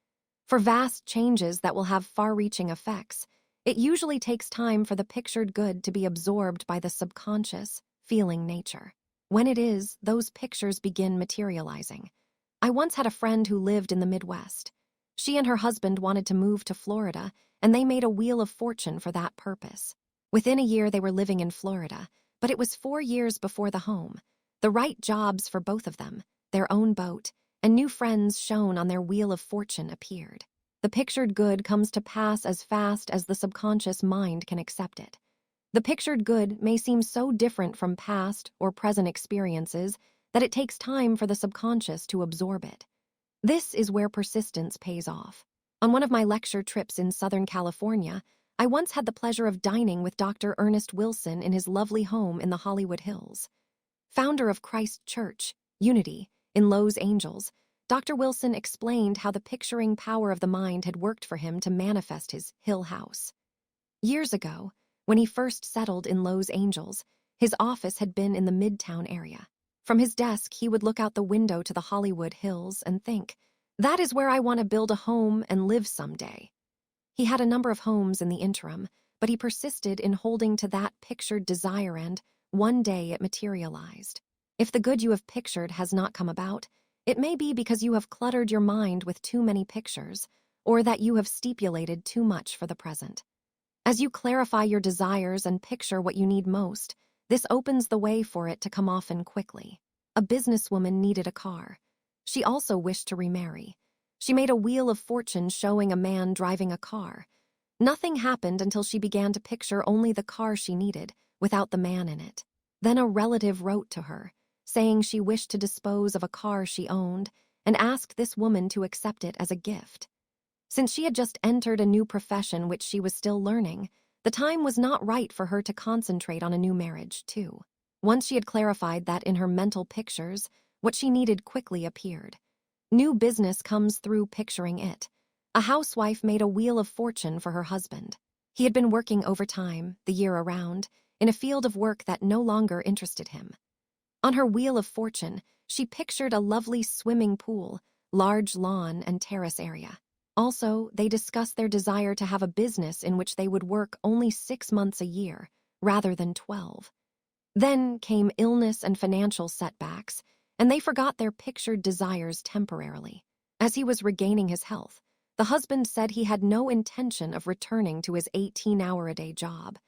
For vast changes that will have far-reaching effects, it usually takes time for the pictured good to be absorbed by the subconscious, feeling nature. When it is, those pictures begin materializing. I once had a friend who lived in the Midwest. She and her husband wanted to move to Florida, and they made a Wheel of Fortune for that purpose. Within a year, they were living in Florida, but it was 4 years before the home. The right jobs for both of them, their own boat, and new friends shown on their Wheel of Fortune appeared. The pictured good comes to pass as fast as the subconscious mind can accept it. The pictured good may seem so different from past or present experiences that it takes time for the subconscious to absorb it. This is where persistence pays off. On one of my lecture trips in Southern California, I once had the pleasure of dining with Dr. Ernest Wilson in his lovely home in the Hollywood Hills. Founder of Christ Church, Unity, in Los Angeles, Dr. Wilson explained how the picturing power of the mind had worked for him to manifest his Hill House. Years ago, when he first settled in Los Angeles, his office had been in the Midtown area. From his desk, he would look out the window to the Hollywood Hills and think, "That is where I want to build a home and live someday." He had a number of homes in the interim, but he persisted in holding to that pictured desire, and one day it materialized. If the good you have pictured has not come about, it may be because you have cluttered your mind with too many pictures, or that you have stipulated too much for the present. As you clarify your desires and picture what you need most, this opens the way for it to come often quickly. A businesswoman needed a car. She also wished to remarry. She made a Wheel of Fortune showing a man driving a car. Nothing happened until she began to picture only the car she needed, without the man in it. Then a relative wrote to her, saying she wished to dispose of a car she owned, and asked this woman to accept it as a gift. Since she had just entered a new profession which she was still learning, the time was not right for her to concentrate on a new marriage, too. Once she had clarified that in her mental pictures, what she needed quickly appeared. New business comes through picturing it. A housewife made a Wheel of Fortune for her husband. He had been working overtime, the year around, in a field of work that no longer interested him. On her Wheel of Fortune, she pictured a lovely swimming pool, large lawn, and terrace area. Also, they discussed their desire to have a business in which they would work only 6 months a year, rather than 12. Then came illness and financial setbacks, and they forgot their pictured desires temporarily. As he was regaining his health, the husband said he had no intention of returning to his 18-hour-a-day job,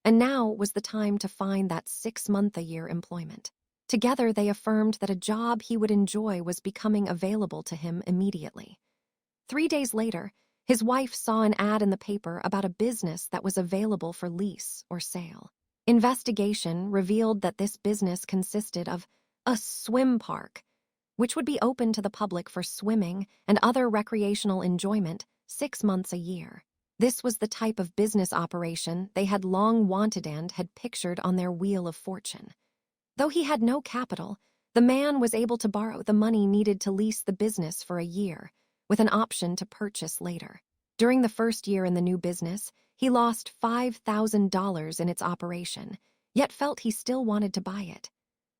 and now was the time to find that 6-month-a-year employment. Together, they affirmed that a job he would enjoy was becoming available to him immediately. 3 days later, his wife saw an ad in the paper about a business that was available for lease or sale. Investigation revealed that this business consisted of a swim park, which would be open to the public for swimming and other recreational enjoyment 6 months a year. This was the type of business operation they had long wanted and had pictured on their wheel of fortune. Though he had no capital, the man was able to borrow the money needed to lease the business for a year, with an option to purchase later. During the first year in the new business, he lost $5,000 in its operation, yet felt he still wanted to buy it.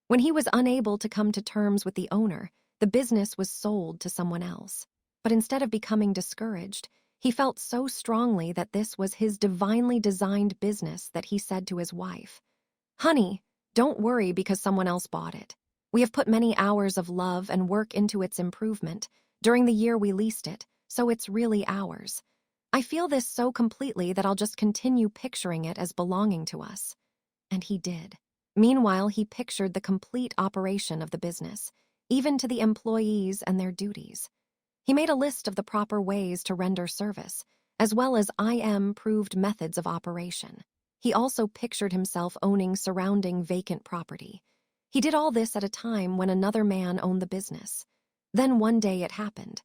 When he was unable to come to terms with the owner, the business was sold to someone else. But instead of becoming discouraged, he felt so strongly that this was his divinely designed business that he said to his wife, "Honey, don't worry because someone else bought it. We have put many hours of love and work into its improvement during the year we leased it, so it's really ours. I feel this so completely that I'll just continue picturing it as belonging to us." And he did. Meanwhile, he pictured the complete operation of the business, even to the employees and their duties. He made a list of the proper ways to render service, as well as IM-proved methods of operation. He also pictured himself owning surrounding vacant property. He did all this at a time when another man owned the business. Then one day it happened.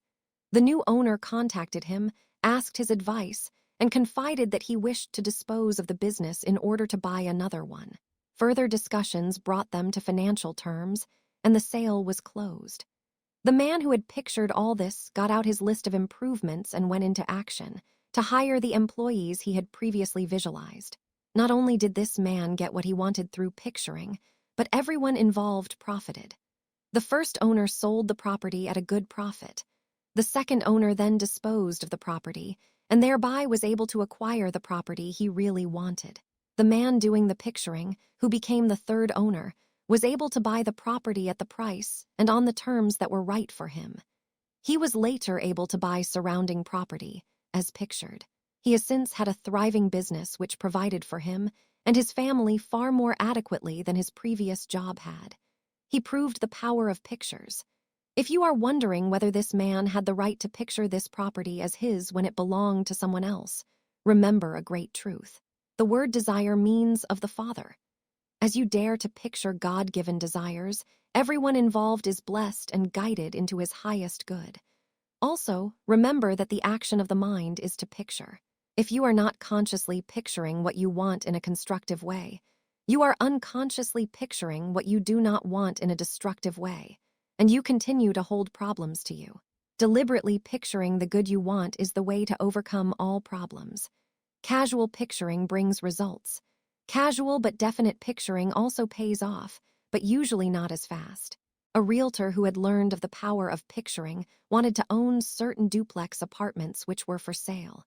The new owner contacted him, asked his advice, and confided that he wished to dispose of the business in order to buy another one. Further discussions brought them to financial terms, and the sale was closed. The man who had pictured all this got out his list of improvements and went into action to hire the employees he had previously visualized. Not only did this man get what he wanted through picturing, but everyone involved profited. The first owner sold the property at a good profit. The second owner then disposed of the property, and thereby was able to acquire the property he really wanted. The man doing the picturing, who became the third owner, was able to buy the property at the price and on the terms that were right for him. He was later able to buy surrounding property, as pictured. He has since had a thriving business which provided for him and his family far more adequately than his previous job had. He proved the power of pictures. If you are wondering whether this man had the right to picture this property as his when it belonged to someone else, remember a great truth. The word desire means of the Father. As you dare to picture God-given desires, everyone involved is blessed and guided into his highest good. Also, remember that the action of the mind is to picture. If you are not consciously picturing what you want in a constructive way, you are unconsciously picturing what you do not want in a destructive way, and you continue to hold problems to you. Deliberately picturing the good you want is the way to overcome all problems. Casual picturing brings results. Casual but definite picturing also pays off, but usually not as fast. A realtor who had learned of the power of picturing wanted to own certain duplex apartments which were for sale.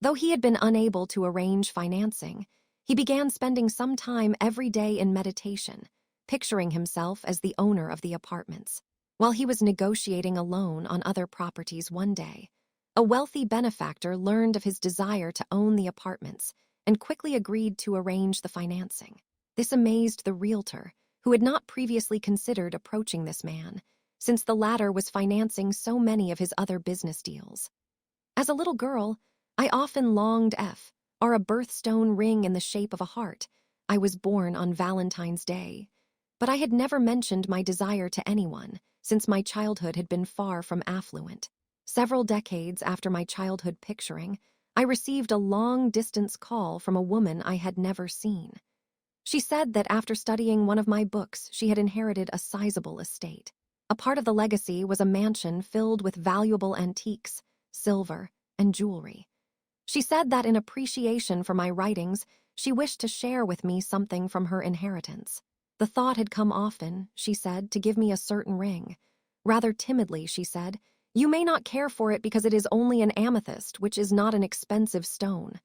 Though he had been unable to arrange financing, he began spending some time every day in meditation, picturing himself as the owner of the apartments. While he was negotiating a loan on other properties one day, a wealthy benefactor learned of his desire to own the apartments and quickly agreed to arrange the financing. This amazed the realtor, who had not previously considered approaching this man, since the latter was financing so many of his other business deals. As a little girl, I often longed for a birthstone ring in the shape of a heart. I was born on Valentine's Day, but I had never mentioned my desire to anyone, since my childhood had been far from affluent. Several decades after my childhood picturing, I received a long-distance call from a woman I had never seen. She said that after studying one of my books, she had inherited a sizable estate. A part of the legacy was a mansion filled with valuable antiques, silver, and jewelry. She said that in appreciation for my writings, she wished to share with me something from her inheritance. The thought had come often, she said, to give me a certain ring. Rather timidly, she said, "You may not care for it because it is only an amethyst, which is not an expensive stone."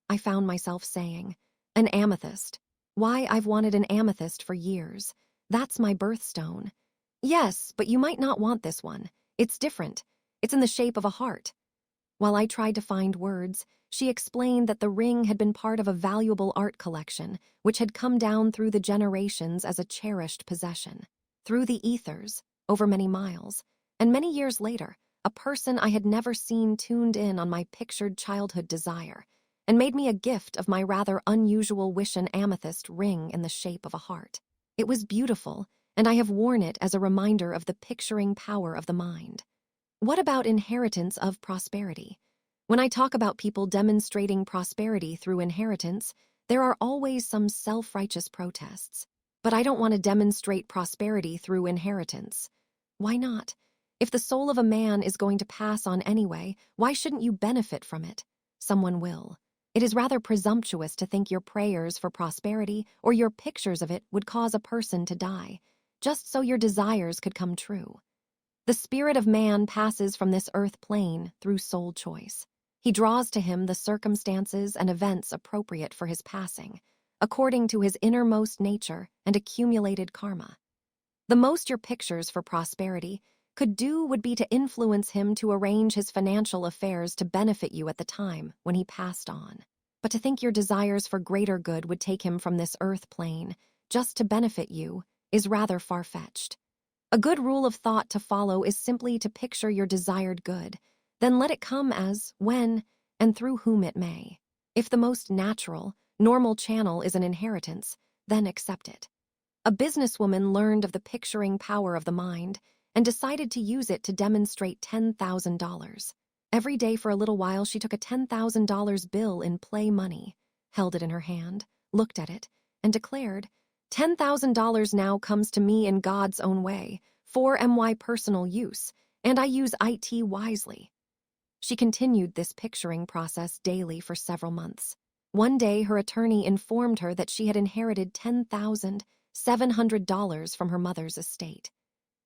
I found myself saying, "An amethyst. Why, I've wanted an amethyst for years. That's my birthstone." "Yes, but you might not want this one. It's different. It's in the shape of a heart." While I tried to find words, she explained that the ring had been part of a valuable art collection, which had come down through the generations as a cherished possession. Through the ethers, over many miles, and many years later, a person I had never seen tuned in on my pictured childhood desire and made me a gift of my rather unusual Wishen amethyst ring in the shape of a heart. It was beautiful, and I have worn it as a reminder of the picturing power of the mind. What about inheritance of prosperity? When I talk about people demonstrating prosperity through inheritance, there are always some self-righteous protests. But I don't want to demonstrate prosperity through inheritance. Why not? If the soul of a man is going to pass on anyway, why shouldn't you benefit from it? Someone will. It is rather presumptuous to think your prayers for prosperity or your pictures of it would cause a person to die, just so your desires could come true. The spirit of man passes from this earth plane through soul choice. He draws to him the circumstances and events appropriate for his passing, according to his innermost nature and accumulated karma. The most your pictures for prosperity could do would be to influence him to arrange his financial affairs to benefit you at the time when he passed on. But to think your desires for greater good would take him from this earth plane just to benefit you is rather far-fetched. A good rule of thought to follow is simply to picture your desired good, then let it come as, when, and through whom it may. If the most natural, normal channel is an inheritance, then accept it. A businesswoman learned of the picturing power of the mind and decided to use it to demonstrate $10,000. Every day for a little while she took a $10,000 bill in play money, held it in her hand, looked at it, and declared, $10,000 now comes to me in God's own way, for my personal use, and I use it wisely. She continued this picturing process daily for several months. One day her attorney informed her that she had inherited $10,700 from her mother's estate.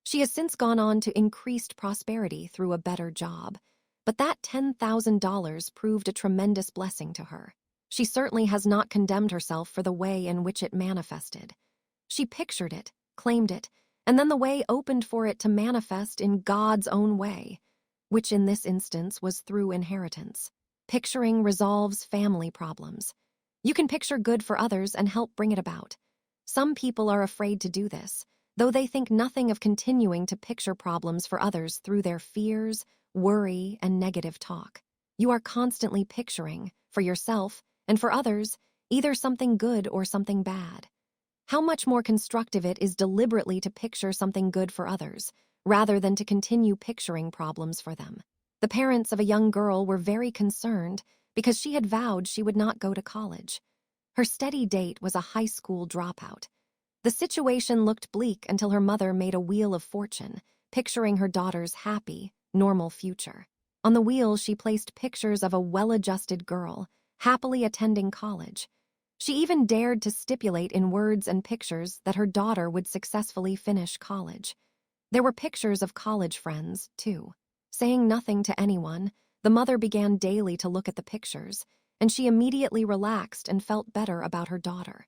She has since gone on to increased prosperity through a better job, but that $10,000 proved a tremendous blessing to her. She certainly has not condemned herself for the way in which it manifested. She pictured it, claimed it, and then the way opened for it to manifest in God's own way, which in this instance was through inheritance. Picturing resolves family problems. You can picture good for others and help bring it about. Some people are afraid to do this, though they think nothing of continuing to picture problems for others through their fears, worry, and negative talk. You are constantly picturing, for yourself and for others, either something good or something bad. How much more constructive it is deliberately to picture something good for others, rather than to continue picturing problems for them. The parents of a young girl were very concerned because she had vowed she would not go to college. Her steady date was a high school dropout. The situation looked bleak until her mother made a wheel of fortune, picturing her daughter's happy, normal future. On the wheel, she placed pictures of a well-adjusted girl, happily attending college. She even dared to stipulate in words and pictures that her daughter would successfully finish college. There were pictures of college friends, too. Saying nothing to anyone, the mother began daily to look at the pictures, and she immediately relaxed and felt better about her daughter.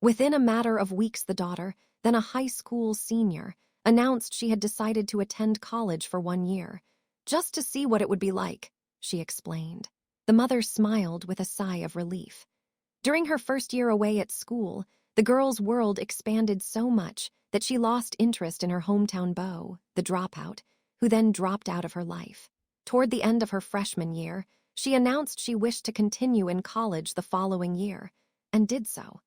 Within a matter of weeks, the daughter, then a high school senior, announced she had decided to attend college for 1 year, just to see what it would be like, she explained. The mother smiled with a sigh of relief. During her first year away at school, the girl's world expanded so much that she lost interest in her hometown beau, the dropout, who then dropped out of her life. Toward the end of her freshman year, she announced she wished to continue in college the following year, and did so.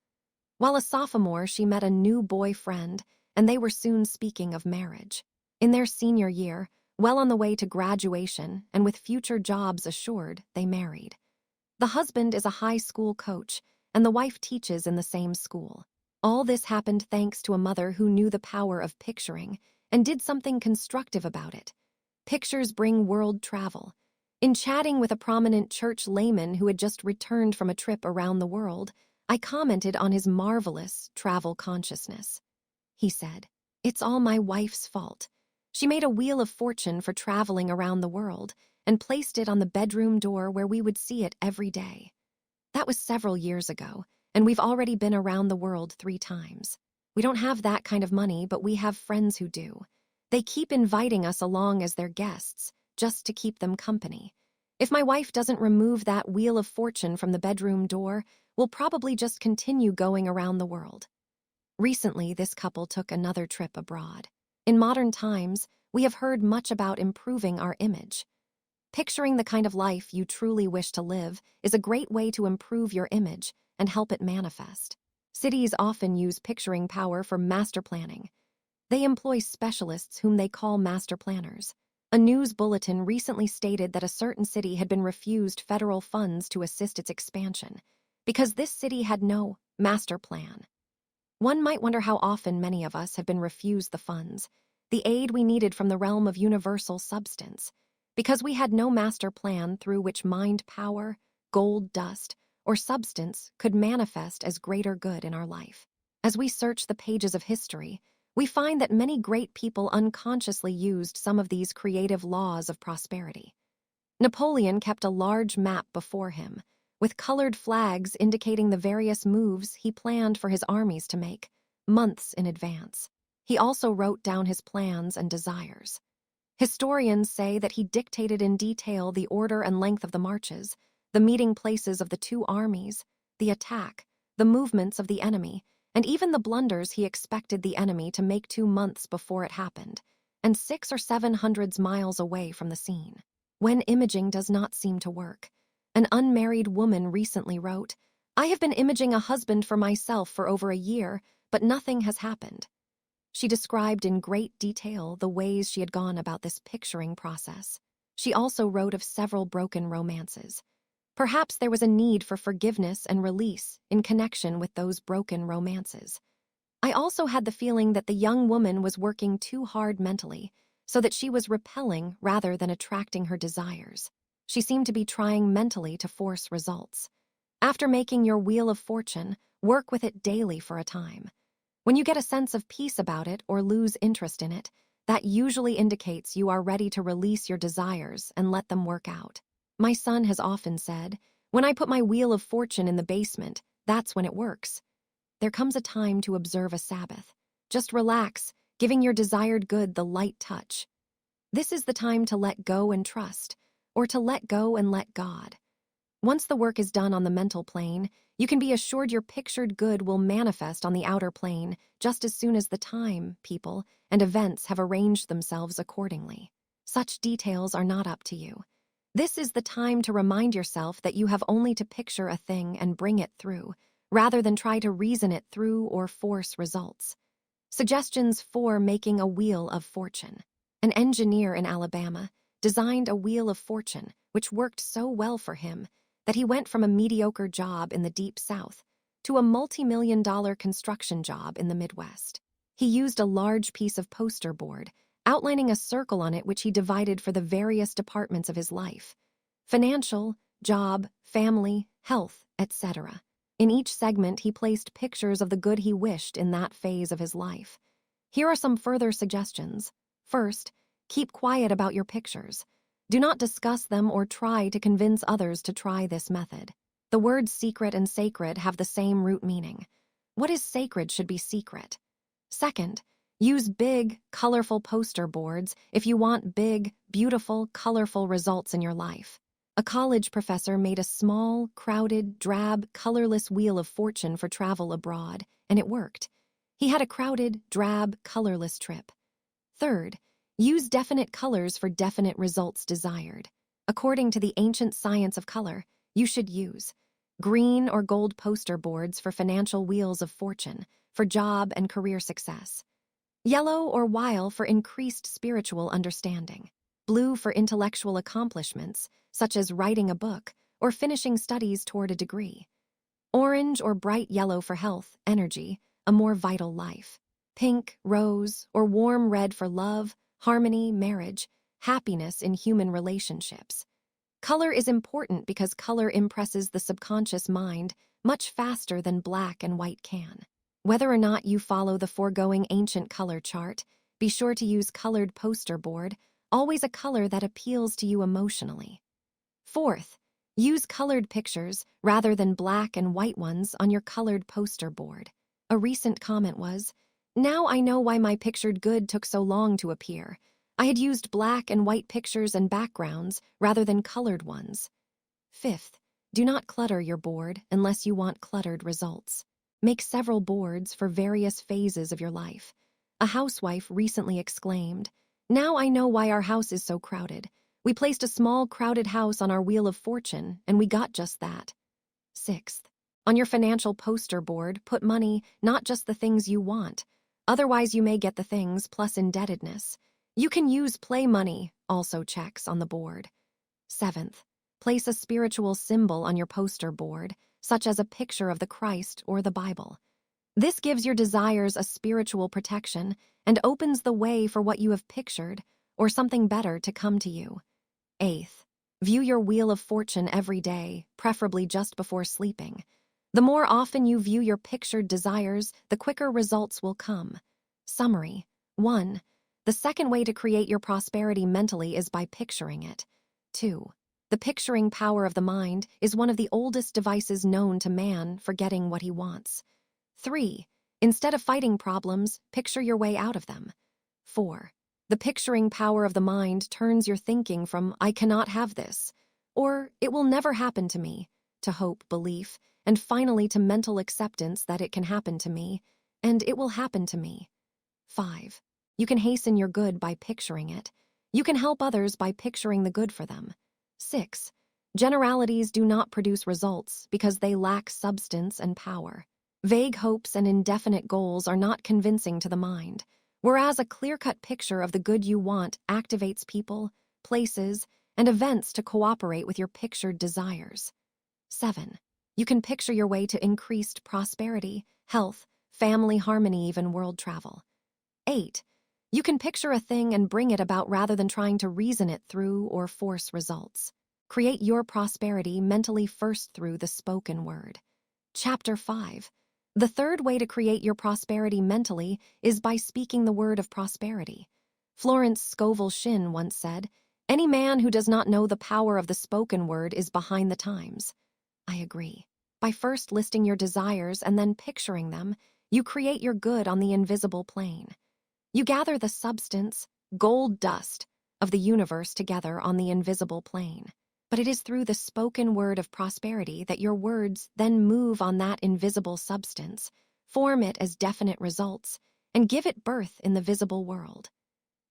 While a sophomore, she met a new boyfriend, and they were soon speaking of marriage. In their senior year, well on the way to graduation and with future jobs assured, they married. The husband is a high school coach, and the wife teaches in the same school. All this happened thanks to a mother who knew the power of picturing and did something constructive about it. Pictures bring world travel. In chatting with a prominent church layman who had just returned from a trip around the world, I commented on his marvelous travel consciousness. He said, "It's all my wife's fault. She made a wheel of fortune for traveling around the world and placed it on the bedroom door where we would see it every day. That was several years ago, and we've already been around the world 3 times. We don't have that kind of money, but we have friends who do. They keep inviting us along as their guests, just to keep them company. If my wife doesn't remove that wheel of fortune from the bedroom door, we'll probably just continue going around the world. Recently, this couple took another trip abroad. In modern times, we have heard much about improving our image. Picturing the kind of life you truly wish to live is a great way to improve your image and help it manifest. Cities often use picturing power for master planning. They employ specialists whom they call master planners. A news bulletin recently stated that a certain city had been refused federal funds to assist its expansion because this city had no master plan. One might wonder how often many of us have been refused the funds, the aid we needed from the realm of universal substance, because we had no master plan through which mind power, gold dust, or substance could manifest as greater good in our life. As we search the pages of history, we find that many great people unconsciously used some of these creative laws of prosperity. Napoleon kept a large map before him, with colored flags indicating the various moves he planned for his armies to make, months in advance. He also wrote down his plans and desires. Historians say that he dictated in detail the order and length of the marches, the meeting places of the two armies, the attack, the movements of the enemy, and even the blunders he expected the enemy to make 2 months before it happened, and 600 or 700 miles away from the scene. When imaging does not seem to work, an unmarried woman recently wrote, "I have been imaging a husband for myself for over a year, but nothing has happened." She described in great detail the ways she had gone about this picturing process. She also wrote of several broken romances. Perhaps there was a need for forgiveness and release in connection with those broken romances. I also had the feeling that the young woman was working too hard mentally, so that she was repelling rather than attracting her desires. She seemed to be trying mentally to force results. After making your wheel of fortune, work with it daily for a time. When you get a sense of peace about it or lose interest in it, that usually indicates you are ready to release your desires and let them work out. My son has often said, "When I put my wheel of fortune in the basement, that's when it works." There comes a time to observe a Sabbath. Just relax, giving your desired good the light touch. This is the time to let go and trust, or to let go and let God. Once the work is done on the mental plane, you can be assured your pictured good will manifest on the outer plane just as soon as the time, people, and events have arranged themselves accordingly. Such details are not up to you. This is the time to remind yourself that you have only to picture a thing and bring it through, rather than try to reason it through or force results. Suggestions for making a wheel of fortune. An engineer in Alabama designed a wheel of fortune which worked so well for him that he went from a mediocre job in the Deep South to a multi-million-dollar construction job in the Midwest. He used a large piece of poster board, outlining a circle on it which he divided for the various departments of his life: financial, job, family, health, etc. In each segment, he placed pictures of the good he wished in that phase of his life. Here are some further suggestions. First, keep quiet about your pictures. Do not discuss them or try to convince others to try this method. The words secret and sacred have the same root meaning. What is sacred should be secret. Second, use big, colorful poster boards if you want big, beautiful, colorful results in your life. A college professor made a small, crowded, drab, colorless wheel of fortune for travel abroad, and it worked. He had a crowded, drab, colorless trip. Third, use definite colors for definite results desired. According to the ancient science of color, you should use green or gold poster boards for financial wheels of fortune, for job and career success. Yellow or while for increased spiritual understanding. Blue for intellectual accomplishments, such as writing a book or finishing studies toward a degree. Orange or bright yellow for health, energy, a more vital life. Pink, rose, or warm red for love, harmony, marriage, happiness in human relationships. Color is important because color impresses the subconscious mind much faster than black and white can. Whether or not you follow the foregoing ancient color chart, be sure to use colored poster board, always a color that appeals to you emotionally. Fourth, use colored pictures rather than black and white ones on your colored poster board. A recent comment was, "Now I know why my pictured good took so long to appear. I had used black and white pictures and backgrounds rather than colored ones. Fifth, do not clutter your board unless you want cluttered results. Make several boards for various phases of your life. A housewife recently exclaimed, "Now I know why our house is so crowded. We placed a small crowded house on our wheel of fortune, and we got just that." Sixth, on your financial poster board, put money, not just the things you want. Otherwise, you may get the things plus indebtedness. You can use play money, also checks on the board. Seventh, place a spiritual symbol on your poster board, such as a picture of the Christ or the Bible. This gives your desires a spiritual protection and opens the way for what you have pictured or something better to come to you. Eighth, view your wheel of fortune every day, preferably just before sleeping. The more often you view your pictured desires, the quicker results will come. Summary. 1. The second way to create your prosperity mentally is by picturing it. 2. The picturing power of the mind is one of the oldest devices known to man for getting what he wants. 3. Instead of fighting problems, picture your way out of them. 4. The picturing power of the mind turns your thinking from "I cannot have this," or "it will never happen to me," to hope, belief, and finally to mental acceptance that it can happen to me, and it will happen to me. 5. You can hasten your good by picturing it. You can help others by picturing the good for them. 6. Generalities do not produce results because they lack substance and power. Vague hopes and indefinite goals are not convincing to the mind, whereas a clear-cut picture of the good you want activates people, places, and events to cooperate with your pictured desires. 7. You can picture your way to increased prosperity, health, family harmony, even world travel. 8. You can picture a thing and bring it about rather than trying to reason it through or force results. Create your prosperity mentally first through the spoken word. Chapter 5. The third way to create your prosperity mentally is by speaking the word of prosperity. Florence Scovel Shinn once said, "Any man who does not know the power of the spoken word is behind the times." I agree. By first listing your desires and then picturing them, you create your good on the invisible plane. You gather the substance, gold dust, of the universe together on the invisible plane. But it is through the spoken word of prosperity that your words then move on that invisible substance, form it as definite results, and give it birth in the visible world.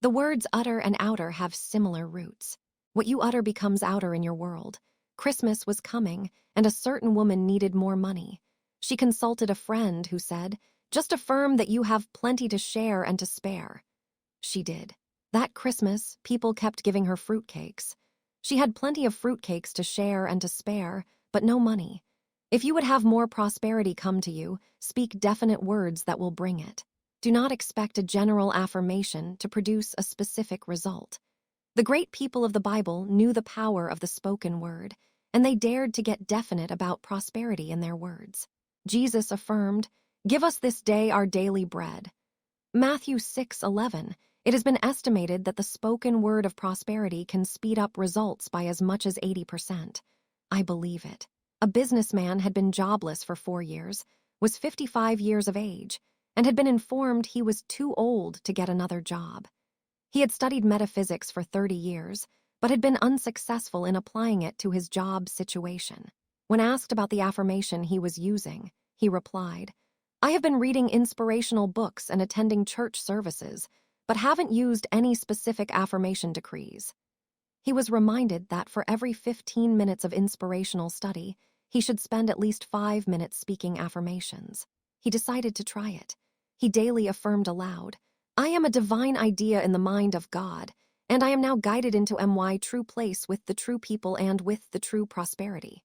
The words utter and outer have similar roots. What you utter becomes outer in your world. Christmas was coming, and a certain woman needed more money. She consulted a friend who said, "Just affirm that you have plenty to share and to spare." She did. That Christmas, people kept giving her fruitcakes. She had plenty of fruitcakes to share and to spare, but no money. If you would have more prosperity come to you, speak definite words that will bring it. Do not expect a general affirmation to produce a specific result. The great people of the Bible knew the power of the spoken word, and they dared to get definite about prosperity in their words. Jesus affirmed, "Give us this day our daily bread." Matthew 6:11. It has been estimated that the spoken word of prosperity can speed up results by as much as 80%. I believe it. A businessman had been jobless for 4 years, was 55 years of age, and had been informed he was too old to get another job. He had studied metaphysics for 30 years, but had been unsuccessful in applying it to his job situation. When asked about the affirmation he was using, he replied, "I have been reading inspirational books and attending church services, but haven't used any specific affirmation decrees." He was reminded that for every 15 minutes of inspirational study, he should spend at least 5 minutes speaking affirmations. He decided to try it. He daily affirmed aloud, "I am a divine idea in the mind of God, and I am now guided into my true place with the true people and with the true prosperity."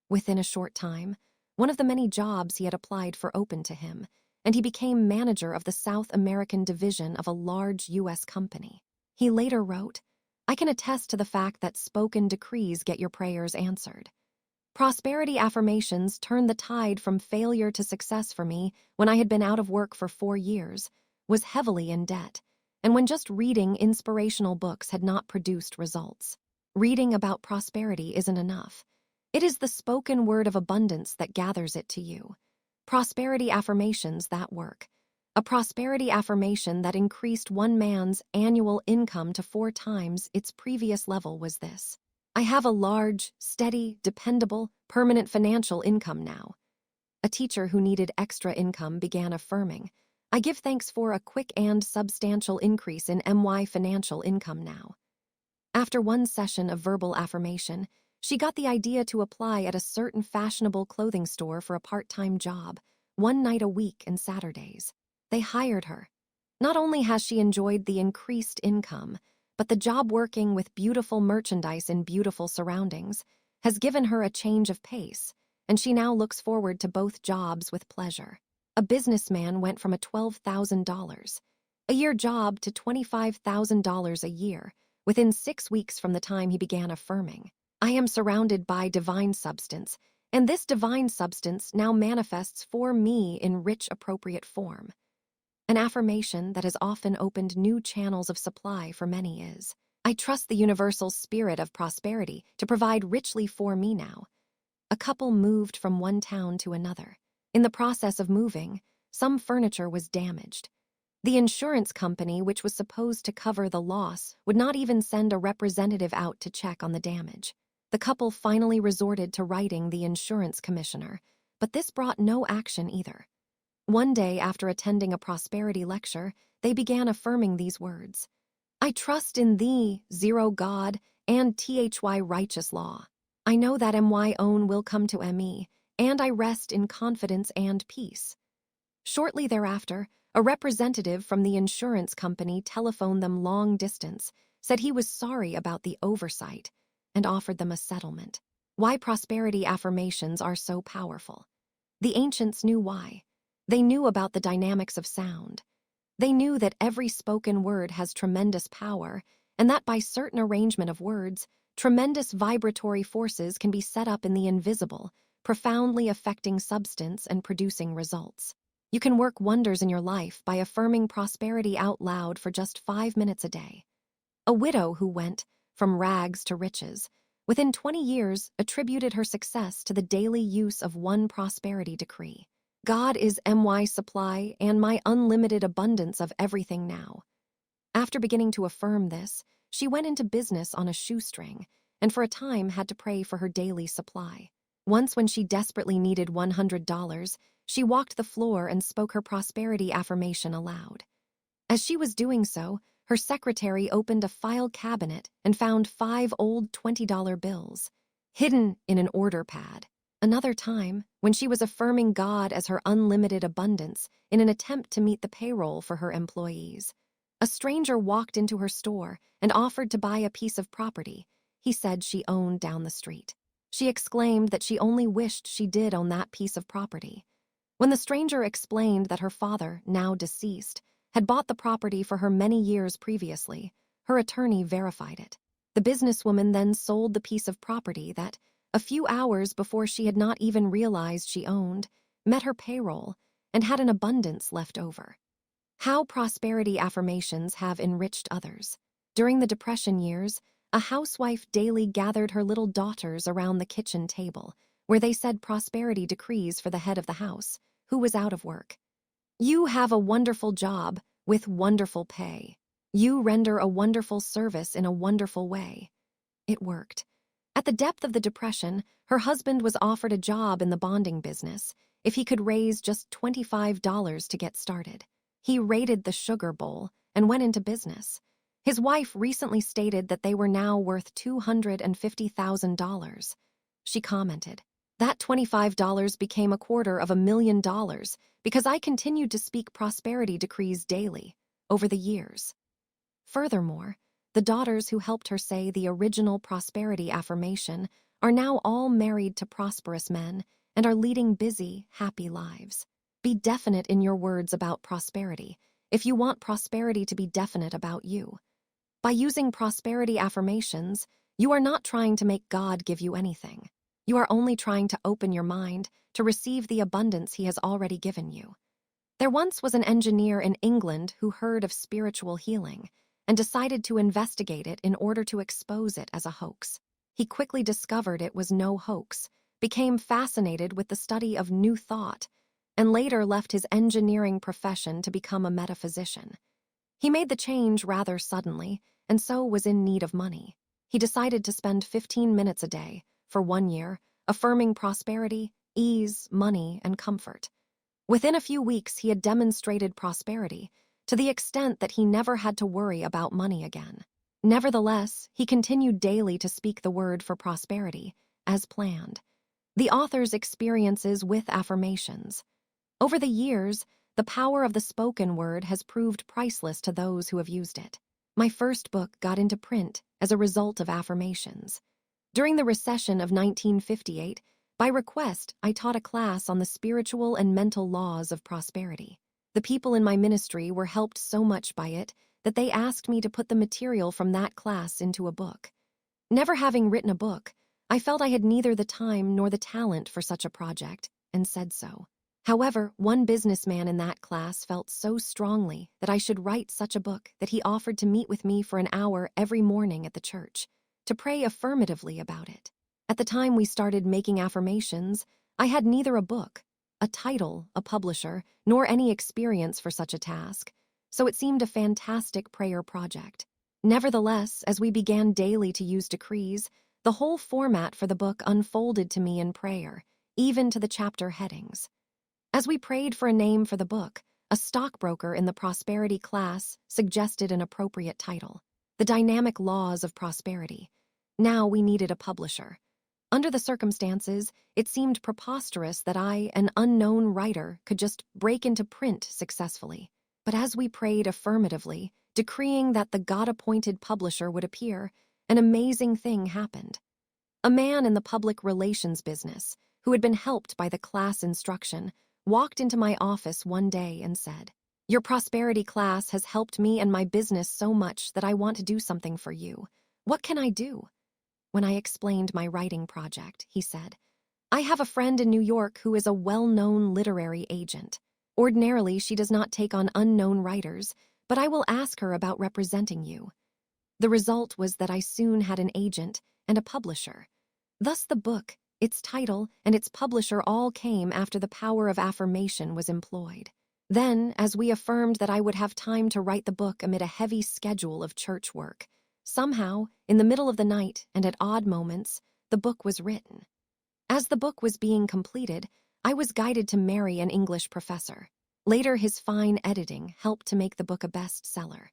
Within a short time, one of the many jobs he had applied for opened to him, and he became manager of the South American division of a large U.S. company. He later wrote, "I can attest to the fact that spoken decrees get your prayers answered. Prosperity affirmations turned the tide from failure to success for me when I had been out of work for 4 years, was heavily in debt, and when just reading inspirational books had not produced results. Reading about prosperity isn't enough. It is the spoken word of abundance that gathers it to you. Prosperity affirmations that work. A prosperity affirmation that increased one man's annual income to 4 times its previous level was this: I have a large, steady, dependable, permanent financial income now. A teacher who needed extra income began affirming, I give thanks for a quick and substantial increase in my financial income now. After one session of verbal affirmation, she got the idea to apply at a certain fashionable clothing store for a part-time job, 1 night a week and Saturdays. They hired her. Not only has she enjoyed the increased income, but the job working with beautiful merchandise in beautiful surroundings has given her a change of pace, and she now looks forward to both jobs with pleasure. A businessman went from a $12,000 a year job to $25,000 a year within 6 weeks from the time he began affirming, I am surrounded by divine substance, and this divine substance now manifests for me in rich, appropriate form. An affirmation that has often opened new channels of supply for many is, I trust the universal spirit of prosperity to provide richly for me now. A couple moved from one town to another. In the process of moving, some furniture was damaged. The insurance company, which was supposed to cover the loss, would not even send a representative out to check on the damage. The couple finally resorted to writing the insurance commissioner, but this brought no action either. One day, after attending a prosperity lecture, they began affirming these words: I trust in thee, zero God, and thy righteous law. I know that my own will come to me, and I rest in confidence and peace. Shortly thereafter, a representative from the insurance company telephoned them long distance, said he was sorry about the oversight, and offered them a settlement. Why prosperity affirmations are so powerful. The ancients knew why. They knew about the dynamics of sound. They knew that every spoken word has tremendous power, and that by certain arrangement of words, tremendous vibratory forces can be set up in the invisible, profoundly affecting substance and producing results. You can work wonders in your life by affirming prosperity out loud for just 5 minutes a day. A widow who went from rags to riches, within 20 years attributed her success to the daily use of one prosperity decree. God is my supply and my unlimited abundance of everything now. After beginning to affirm this, she went into business on a shoestring, and for a time had to pray for her daily supply. Once when she desperately needed $100, she walked the floor and spoke her prosperity affirmation aloud. As she was doing so, her secretary opened a file cabinet and found 5 old $20 bills, hidden in an order pad. Another time, when she was affirming God as her unlimited abundance in an attempt to meet the payroll for her employees, a stranger walked into her store and offered to buy a piece of property he said she owned down the street. She exclaimed that she only wished she did own that piece of property. When the stranger explained that her father, now deceased, had bought the property for her many years previously, her attorney verified it. The businesswoman then sold the piece of property that, a few hours before she had not even realized she owned, met her payroll, and had an abundance left over. How prosperity affirmations have enriched others. During the Depression years, a housewife daily gathered her little daughters around the kitchen table, where they said prosperity decrees for the head of the house, who was out of work. You have a wonderful job with wonderful pay. You render a wonderful service in a wonderful way. It worked. At the depth of the Depression, her husband was offered a job in the bonding business if he could raise just $25 to get started. He raided the sugar bowl and went into business. His wife recently stated that they were now worth $250,000. She commented, that $25 became $250,000 because I continued to speak prosperity decrees daily over the years. Furthermore, the daughters who helped her say the original prosperity affirmation are now all married to prosperous men and are leading busy, happy lives. Be definite in your words about prosperity if you want prosperity to be definite about you. By using prosperity affirmations, you are not trying to make God give you anything. You are only trying to open your mind to receive the abundance He has already given you. There once was an engineer in England who heard of spiritual healing and decided to investigate it in order to expose it as a hoax. He quickly discovered it was no hoax, became fascinated with the study of New Thought, and later left his engineering profession to become a metaphysician. He made the change rather suddenly, and so was in need of money. He decided to spend 15 minutes a day, for 1 year, affirming prosperity, ease, money, and comfort. Within a few weeks, he had demonstrated prosperity, to the extent that he never had to worry about money again. Nevertheless, he continued daily to speak the word for prosperity, as planned. The author's experiences with affirmations. Over the years, the power of the spoken word has proved priceless to those who have used it. My first book got into print as a result of affirmations. During the recession of 1958, by request, I taught a class on the spiritual and mental laws of prosperity. The people in my ministry were helped so much by it that they asked me to put the material from that class into a book. Never having written a book, I felt I had neither the time nor the talent for such a project, and said so. However, one businessman in that class felt so strongly that I should write such a book that he offered to meet with me for an hour every morning at the church, to pray affirmatively about it. At the time we started making affirmations, I had neither a book, a title, a publisher, nor any experience for such a task, so it seemed a fantastic prayer project. Nevertheless, as we began daily to use decrees, the whole format for the book unfolded to me in prayer, even to the chapter headings. As we prayed for a name for the book, a stockbroker in the prosperity class suggested an appropriate title, The Dynamic Laws of Prosperity. Now we needed a publisher. Under the circumstances, it seemed preposterous that I, an unknown writer, could just break into print successfully. But as we prayed affirmatively, decreeing that the God-appointed publisher would appear, an amazing thing happened. A man in the public relations business, who had been helped by the class instruction, walked into my office one day and said, "Your prosperity class has helped me and my business so much that I want to do something for you. What can I do?" When I explained my writing project, he said, "I have a friend in New York who is a well-known literary agent. Ordinarily, she does not take on unknown writers, but I will ask her about representing you." The result was that I soon had an agent and a publisher. Thus the book, its title, and its publisher all came after the power of affirmation was employed. Then, as we affirmed that I would have time to write the book amid a heavy schedule of church work, somehow, in the middle of the night and at odd moments, the book was written. As the book was being completed, I was guided to marry an English professor. Later, his fine editing helped to make the book a bestseller.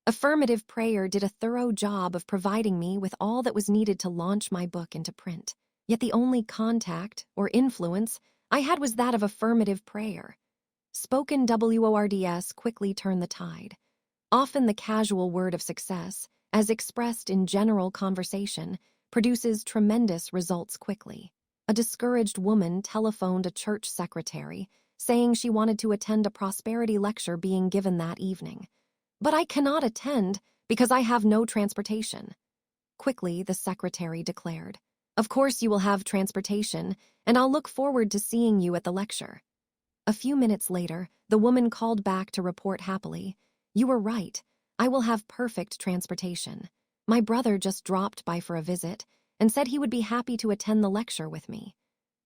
Affirmative prayer did a thorough job of providing me with all that was needed to launch my book into print. Yet the only contact, or influence, I had was that of affirmative prayer. Spoken words quickly turn the tide. Often the casual word of success, as expressed in general conversation, produces tremendous results quickly. A discouraged woman telephoned a church secretary, saying she wanted to attend a prosperity lecture being given that evening. "But I cannot attend because I have no transportation." Quickly, the secretary declared, "Of course you will have transportation, and I'll look forward to seeing you at the lecture." A few minutes later, the woman called back to report happily, "You were right. I will have perfect transportation. My brother just dropped by for a visit and said he would be happy to attend the lecture with me."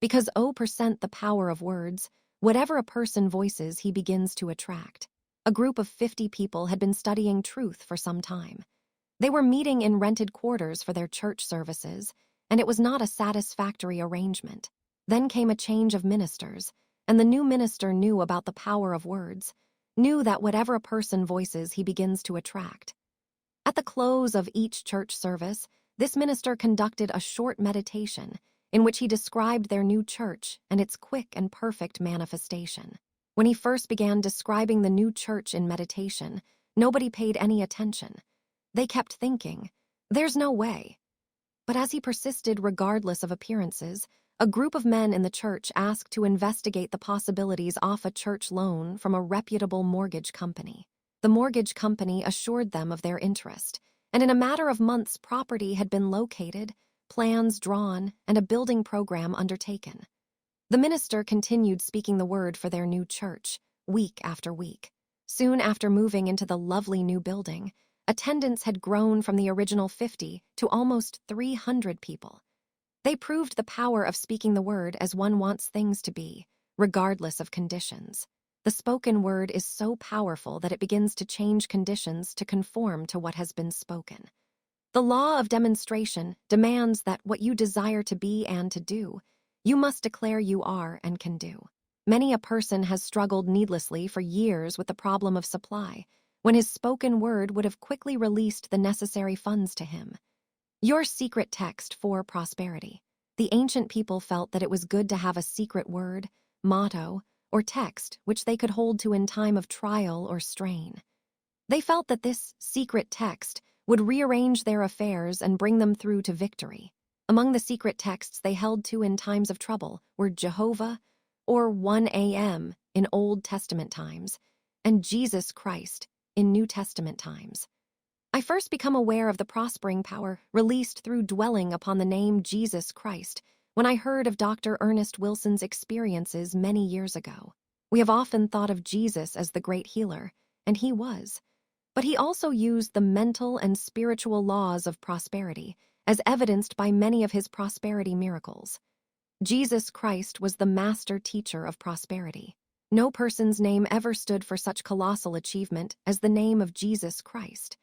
Because 0% the power of words, whatever a person voices, he begins to attract. A group of 50 people had been studying truth for some time. They were meeting in rented quarters for their church services, and it was not a satisfactory arrangement. Then came a change of ministers, and the new minister knew about the power of words, knew that whatever a person voices, he begins to attract. At the close of each church service, this minister conducted a short meditation in which he described their new church and its quick and perfect manifestation. When he first began describing the new church in meditation, nobody paid any attention. They kept thinking, "There's no way." But as he persisted regardless of appearances, a group of men in the church asked to investigate the possibilities off a church loan from a reputable mortgage company. The mortgage company assured them of their interest, and in a matter of months, property had been located, plans drawn, and a building program undertaken. The minister continued speaking the word for their new church, week after week. Soon after moving into the lovely new building, attendance had grown from the original 50 to almost 300 people. They proved the power of speaking the word as one wants things to be, regardless of conditions. The spoken word is so powerful that it begins to change conditions to conform to what has been spoken. The law of demonstration demands that what you desire to be and to do, you must declare you are and can do. Many a person has struggled needlessly for years with the problem of supply, when his spoken word would have quickly released the necessary funds to him. Your secret text for prosperity. The ancient people felt that it was good to have a secret word, motto, or text which they could hold to in time of trial or strain. They felt that this secret text would rearrange their affairs and bring them through to victory. Among the secret texts they held to in times of trouble were Jehovah, or 1 a.m. in Old Testament times, and Jesus Christ in New Testament times. I first become aware of the prospering power released through dwelling upon the name Jesus Christ when I heard of Dr. Ernest Wilson's experiences many years ago. We have often thought of Jesus as the great healer, and he was. But he also used the mental and spiritual laws of prosperity, as evidenced by many of his prosperity miracles. Jesus Christ was the master teacher of prosperity. No person's name ever stood for such colossal achievement as the name of Jesus Christ.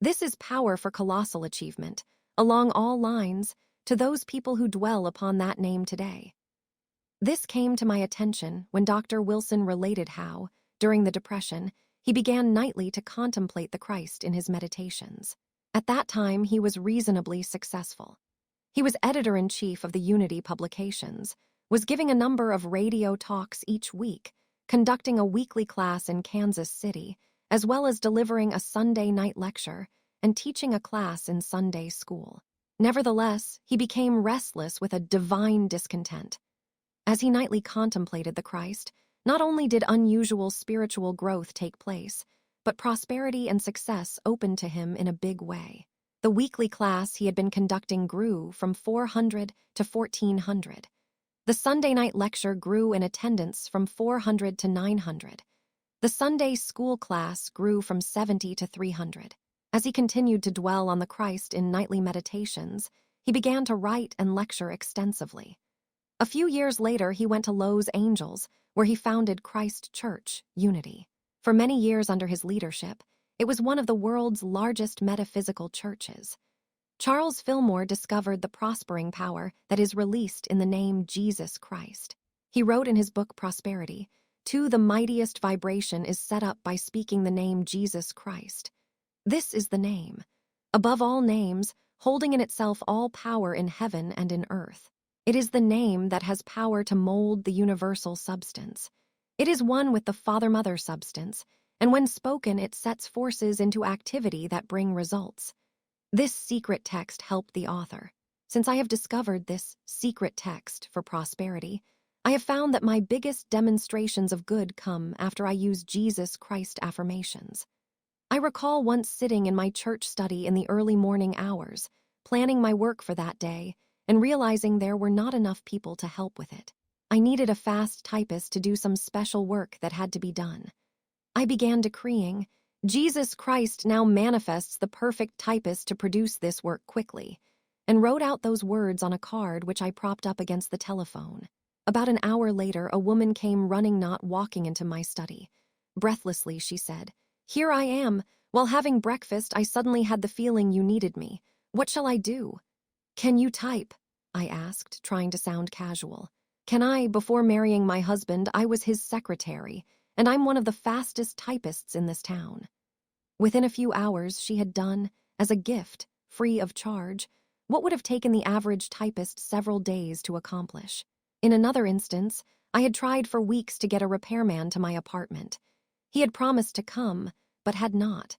This is power for colossal achievement, along all lines, to those people who dwell upon that name today. This came to my attention when Dr. Wilson related how, during the Depression, he began nightly to contemplate the Christ in his meditations. At that time, he was reasonably successful. He was editor-in-chief of the Unity publications, was giving a number of radio talks each week, conducting a weekly class in Kansas City, as well as delivering a Sunday night lecture and teaching a class in Sunday school. Nevertheless, he became restless with a divine discontent. As he nightly contemplated the Christ, not only did unusual spiritual growth take place, but prosperity and success opened to him in a big way. The weekly class he had been conducting grew from 400 to 1,400. The Sunday night lecture grew in attendance from 400 to 900. The Sunday school class grew from 70 to 300. As he continued to dwell on the Christ in nightly meditations, he began to write and lecture extensively. A few years later, he went to Los Angeles, where he founded Christ Church, Unity. For many years under his leadership, it was one of the world's largest metaphysical churches. Charles Fillmore discovered the prospering power that is released in the name Jesus Christ. He wrote in his book Prosperity, "To the mightiest vibration is set up by speaking the name Jesus Christ. This is the name, above all names, holding in itself all power in heaven and in earth. It is the name that has power to mold the universal substance. It is one with the Father-Mother substance, and when spoken it sets forces into activity that bring results." This secret text helped the author. Since I have discovered this secret text for prosperity, I have found that my biggest demonstrations of good come after I use Jesus Christ affirmations. I recall once sitting in my church study in the early morning hours, planning my work for that day, and realizing there were not enough people to help with it. I needed a fast typist to do some special work that had to be done. I began decreeing, "Jesus Christ now manifests the perfect typist to produce this work quickly," and wrote out those words on a card which I propped up against the telephone. About an hour later, a woman came running, not walking, into my study. Breathlessly, she said, "Here I am. While having breakfast, I suddenly had the feeling you needed me. What shall I do?" "Can you type?" I asked, trying to sound casual. "Can I? Before marrying my husband, I was his secretary, and I'm one of the fastest typists in this town." Within a few hours, she had done, as a gift, free of charge, what would have taken the average typist several days to accomplish. In another instance, I had tried for weeks to get a repairman to my apartment. He had promised to come, but had not.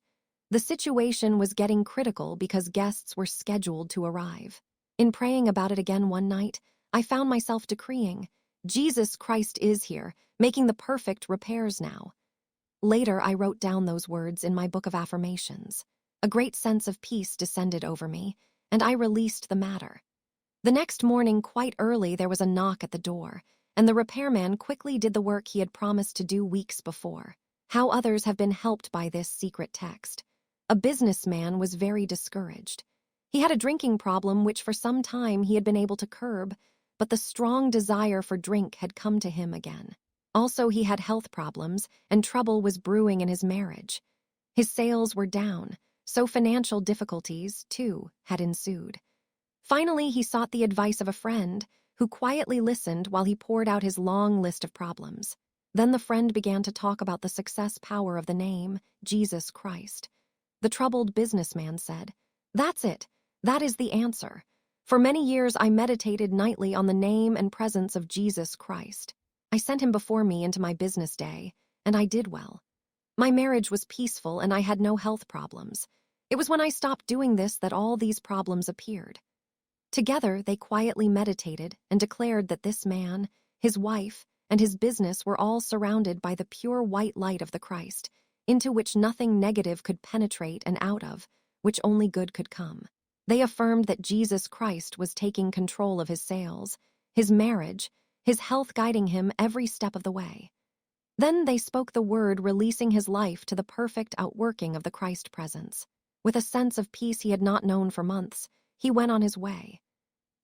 The situation was getting critical because guests were scheduled to arrive. In praying about it again one night, I found myself decreeing, "Jesus Christ is here, making the perfect repairs now." Later, I wrote down those words in my book of affirmations. A great sense of peace descended over me, and I released the matter. The next morning, quite early, there was a knock at the door, and the repairman quickly did the work he had promised to do weeks before. How others have been helped by this secret text. A businessman was very discouraged. He had a drinking problem which for some time he had been able to curb, but the strong desire for drink had come to him again. Also, he had health problems, and trouble was brewing in his marriage. His sales were down, so financial difficulties, too, had ensued. Finally, he sought the advice of a friend, who quietly listened while he poured out his long list of problems. Then the friend began to talk about the success power of the name, Jesus Christ. The troubled businessman said, "That's it. That is the answer. For many years I meditated nightly on the name and presence of Jesus Christ. I sent him before me into my business day, and I did well. My marriage was peaceful and I had no health problems. It was when I stopped doing this that all these problems appeared." Together, they quietly meditated and declared that this man, his wife, and his business were all surrounded by the pure white light of the Christ, into which nothing negative could penetrate and out of which only good could come. They affirmed that Jesus Christ was taking control of his sales, his marriage, his health, guiding him every step of the way. Then they spoke the word, releasing his life to the perfect outworking of the Christ presence. With a sense of peace he had not known for months, he went on his way.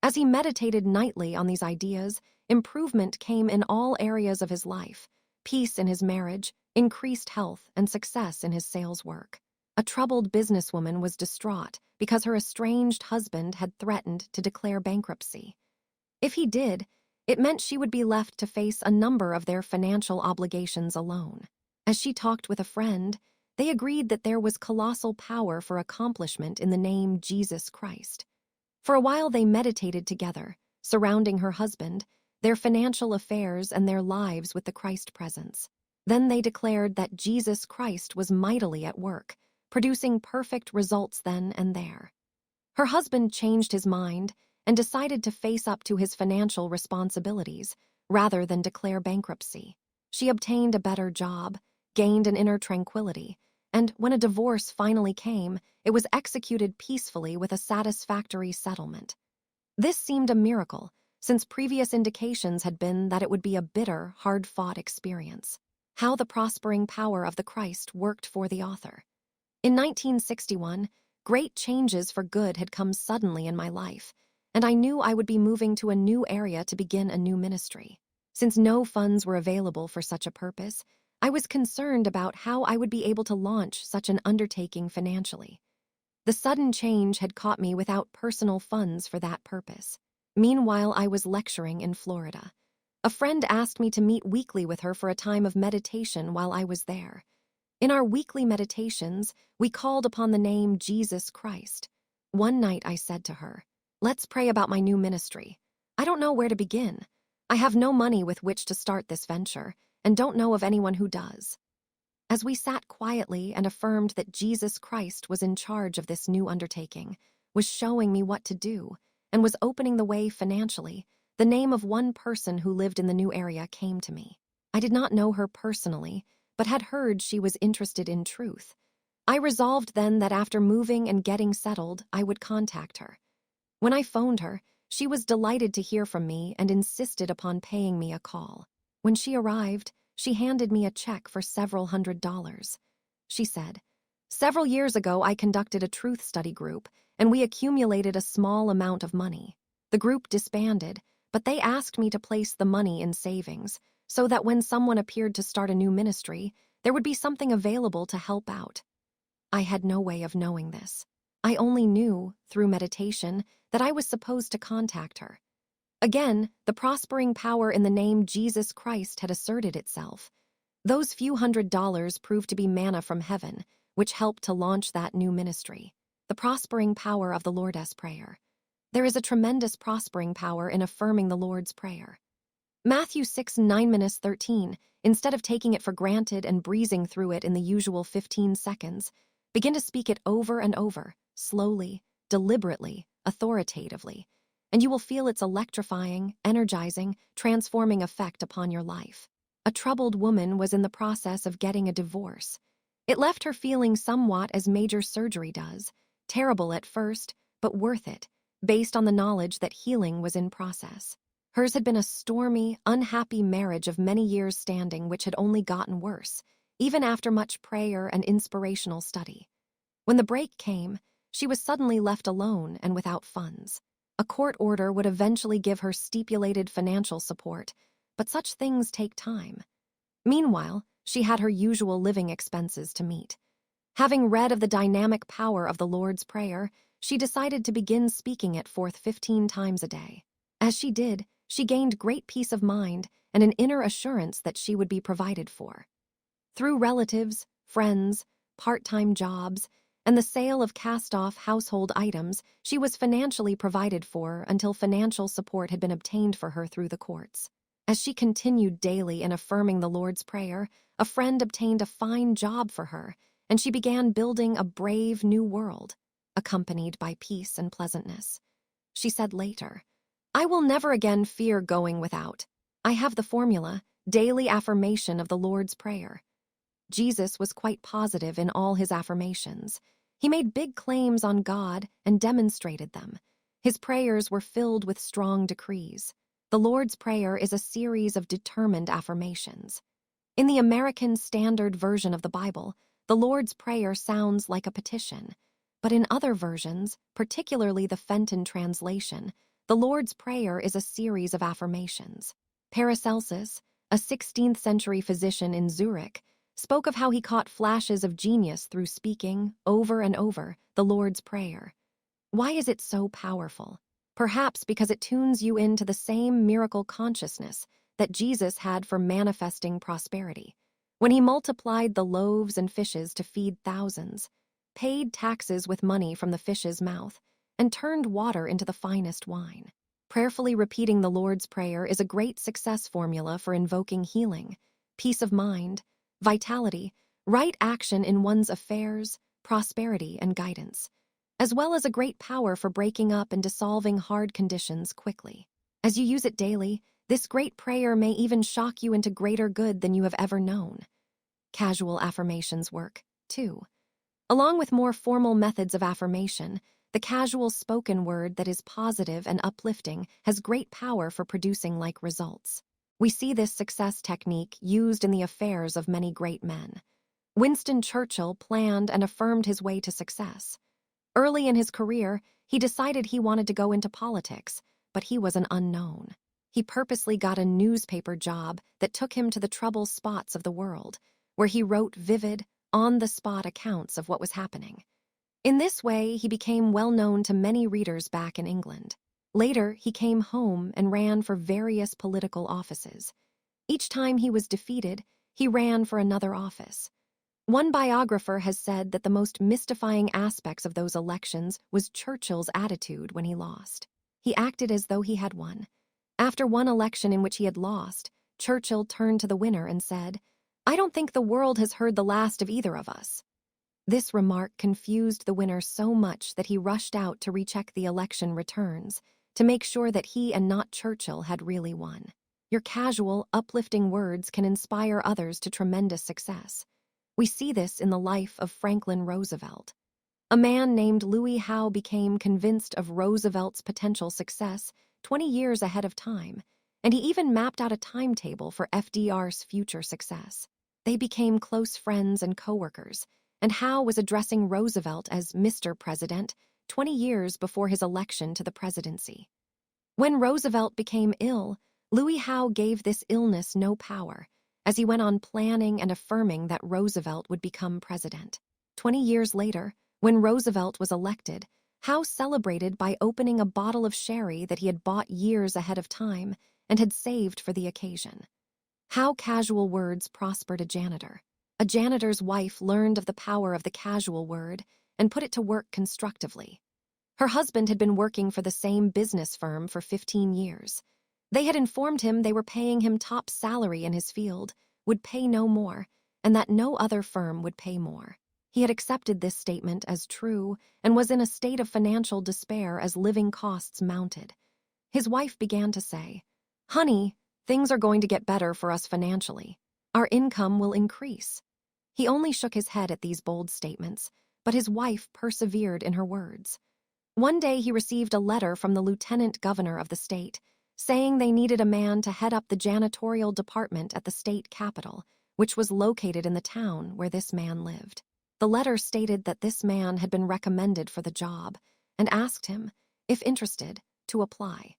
As he meditated nightly on these ideas, improvement came in all areas of his life: peace in his marriage, increased health, and success in his sales work. A troubled businesswoman was distraught because her estranged husband had threatened to declare bankruptcy. If he did, it meant she would be left to face a number of their financial obligations alone. As she talked with a friend, they agreed that there was colossal power for accomplishment in the name Jesus Christ. For a while they meditated together, surrounding her husband, their financial affairs, and their lives with the Christ presence. Then they declared that Jesus Christ was mightily at work, producing perfect results then and there. Her husband changed his mind and decided to face up to his financial responsibilities rather than declare bankruptcy. She obtained a better job, gained an inner tranquility, and when a divorce finally came, it was executed peacefully with a satisfactory settlement. This seemed a miracle, since previous indications had been that it would be a bitter, hard-fought experience. How the prospering power of the Christ worked for the author. In 1961, great changes for good had come suddenly in my life, and I knew I would be moving to a new area to begin a new ministry. Since no funds were available for such a purpose, I was concerned about how I would be able to launch such an undertaking financially. The sudden change had caught me without personal funds for that purpose. Meanwhile, I was lecturing in Florida. A friend asked me to meet weekly with her for a time of meditation while I was there. In our weekly meditations, we called upon the name Jesus Christ. One night I said to her, "Let's pray about my new ministry. I don't know where to begin. I have no money with which to start this venture, and don't know of anyone who does." As we sat quietly and affirmed that Jesus Christ was in charge of this new undertaking, was showing me what to do, and was opening the way financially, the name of one person who lived in the new area came to me. I did not know her personally, but had heard she was interested in truth. I resolved then that after moving and getting settled, I would contact her. When I phoned her, she was delighted to hear from me and insisted upon paying me a call. When she arrived, she handed me a check for several $100s. She said, "Several years ago, I conducted a truth study group, and we accumulated a small amount of money. The group disbanded, but they asked me to place the money in savings, so that when someone appeared to start a new ministry, there would be something available to help out." I had no way of knowing this. I only knew, through meditation, that I was supposed to contact her. Again, the prospering power in the name Jesus Christ had asserted itself. Those few $100s proved to be manna from heaven, which helped to launch that new ministry. The prospering power of the Lord's Prayer. There is a tremendous prospering power in affirming the Lord's Prayer. Matthew 6:9-13, instead of taking it for granted and breezing through it in the usual 15 seconds, begin to speak it over and over, slowly, deliberately, authoritatively, and you will feel its electrifying, energizing, transforming effect upon your life. A troubled woman was in the process of getting a divorce. It left her feeling somewhat as major surgery does, terrible at first, but worth it, based on the knowledge that healing was in process. Hers had been a stormy, unhappy marriage of many years standing which had only gotten worse, even after much prayer and inspirational study. When the break came, she was suddenly left alone and without funds. A court order would eventually give her stipulated financial support, but such things take time. Meanwhile, she had her usual living expenses to meet. Having read of the dynamic power of the Lord's Prayer, she decided to begin speaking it forth 15 times a day. As she did, she gained great peace of mind and an inner assurance that she would be provided for. Through relatives, friends, part-time jobs, and the sale of cast-off household items, she was financially provided for until financial support had been obtained for her through the courts. As she continued daily in affirming the Lord's Prayer, a friend obtained a fine job for her, and she began building a brave new world, accompanied by peace and pleasantness. She said later, "I will never again fear going without. I have the formula, daily affirmation of the Lord's Prayer." Jesus was quite positive in all his affirmations. He made big claims on God and demonstrated them. His prayers were filled with strong decrees. The Lord's Prayer is a series of determined affirmations. In the American Standard Version of the Bible, the Lord's Prayer sounds like a petition. But in other versions, particularly the Fenton translation, the Lord's Prayer is a series of affirmations. Paracelsus, a 16th century physician in Zurich, spoke of how he caught flashes of genius through speaking, over and over, the Lord's Prayer. Why is it so powerful? Perhaps because it tunes you into the same miracle consciousness that Jesus had for manifesting prosperity. When he multiplied the loaves and fishes to feed thousands, paid taxes with money from the fish's mouth, and turned water into the finest wine. Prayerfully repeating the Lord's Prayer is a great success formula for invoking healing, peace of mind, vitality, right action in one's affairs, prosperity, and guidance, as well as a great power for breaking up and dissolving hard conditions quickly. As you use it daily, this great prayer may even shock you into greater good than you have ever known. Casual affirmations work, too. Along with more formal methods of affirmation, the casual spoken word that is positive and uplifting has great power for producing like results. We see this success technique used in the affairs of many great men. Winston Churchill planned and affirmed his way to success. Early in his career, he decided he wanted to go into politics, but he was an unknown. He purposely got a newspaper job that took him to the troubled spots of the world, where he wrote vivid, on-the-spot accounts of what was happening. In this way, he became well known to many readers back in England. Later, he came home and ran for various political offices. Each time he was defeated, he ran for another office. One biographer has said that the most mystifying aspects of those elections was Churchill's attitude when he lost. He acted as though he had won. After one election in which he had lost, Churchill turned to the winner and said, "I don't think the world has heard the last of either of us." This remark confused the winner so much that he rushed out to recheck the election returns to make sure that he and not Churchill had really won. Your casual, uplifting words can inspire others to tremendous success. We see this in the life of Franklin Roosevelt. A man named Louis Howe became convinced of Roosevelt's potential success 20 years ahead of time, and he even mapped out a timetable for FDR's future success. They became close friends and co-workers, and Howe was addressing Roosevelt as Mr. President 20 years before his election to the presidency. When Roosevelt became ill, Louis Howe gave this illness no power, as he went on planning and affirming that Roosevelt would become president. 20 years later, when Roosevelt was elected, Howe celebrated by opening a bottle of sherry that he had bought years ahead of time and had saved for the occasion. How casual words prospered a janitor. A janitor's wife learned of the power of the casual word and put it to work constructively. Her husband had been working for the same business firm for 15 years. They had informed him they were paying him top salary in his field, would pay no more, and that no other firm would pay more. He had accepted this statement as true and was in a state of financial despair as living costs mounted. His wife began to say, "Honey, things are going to get better for us financially. Our income will increase." He only shook his head at these bold statements, but his wife persevered in her words. One day he received a letter from the lieutenant governor of the state, saying they needed a man to head up the janitorial department at the state capitol, which was located in the town where this man lived. The letter stated that this man had been recommended for the job and asked him, if interested, to apply.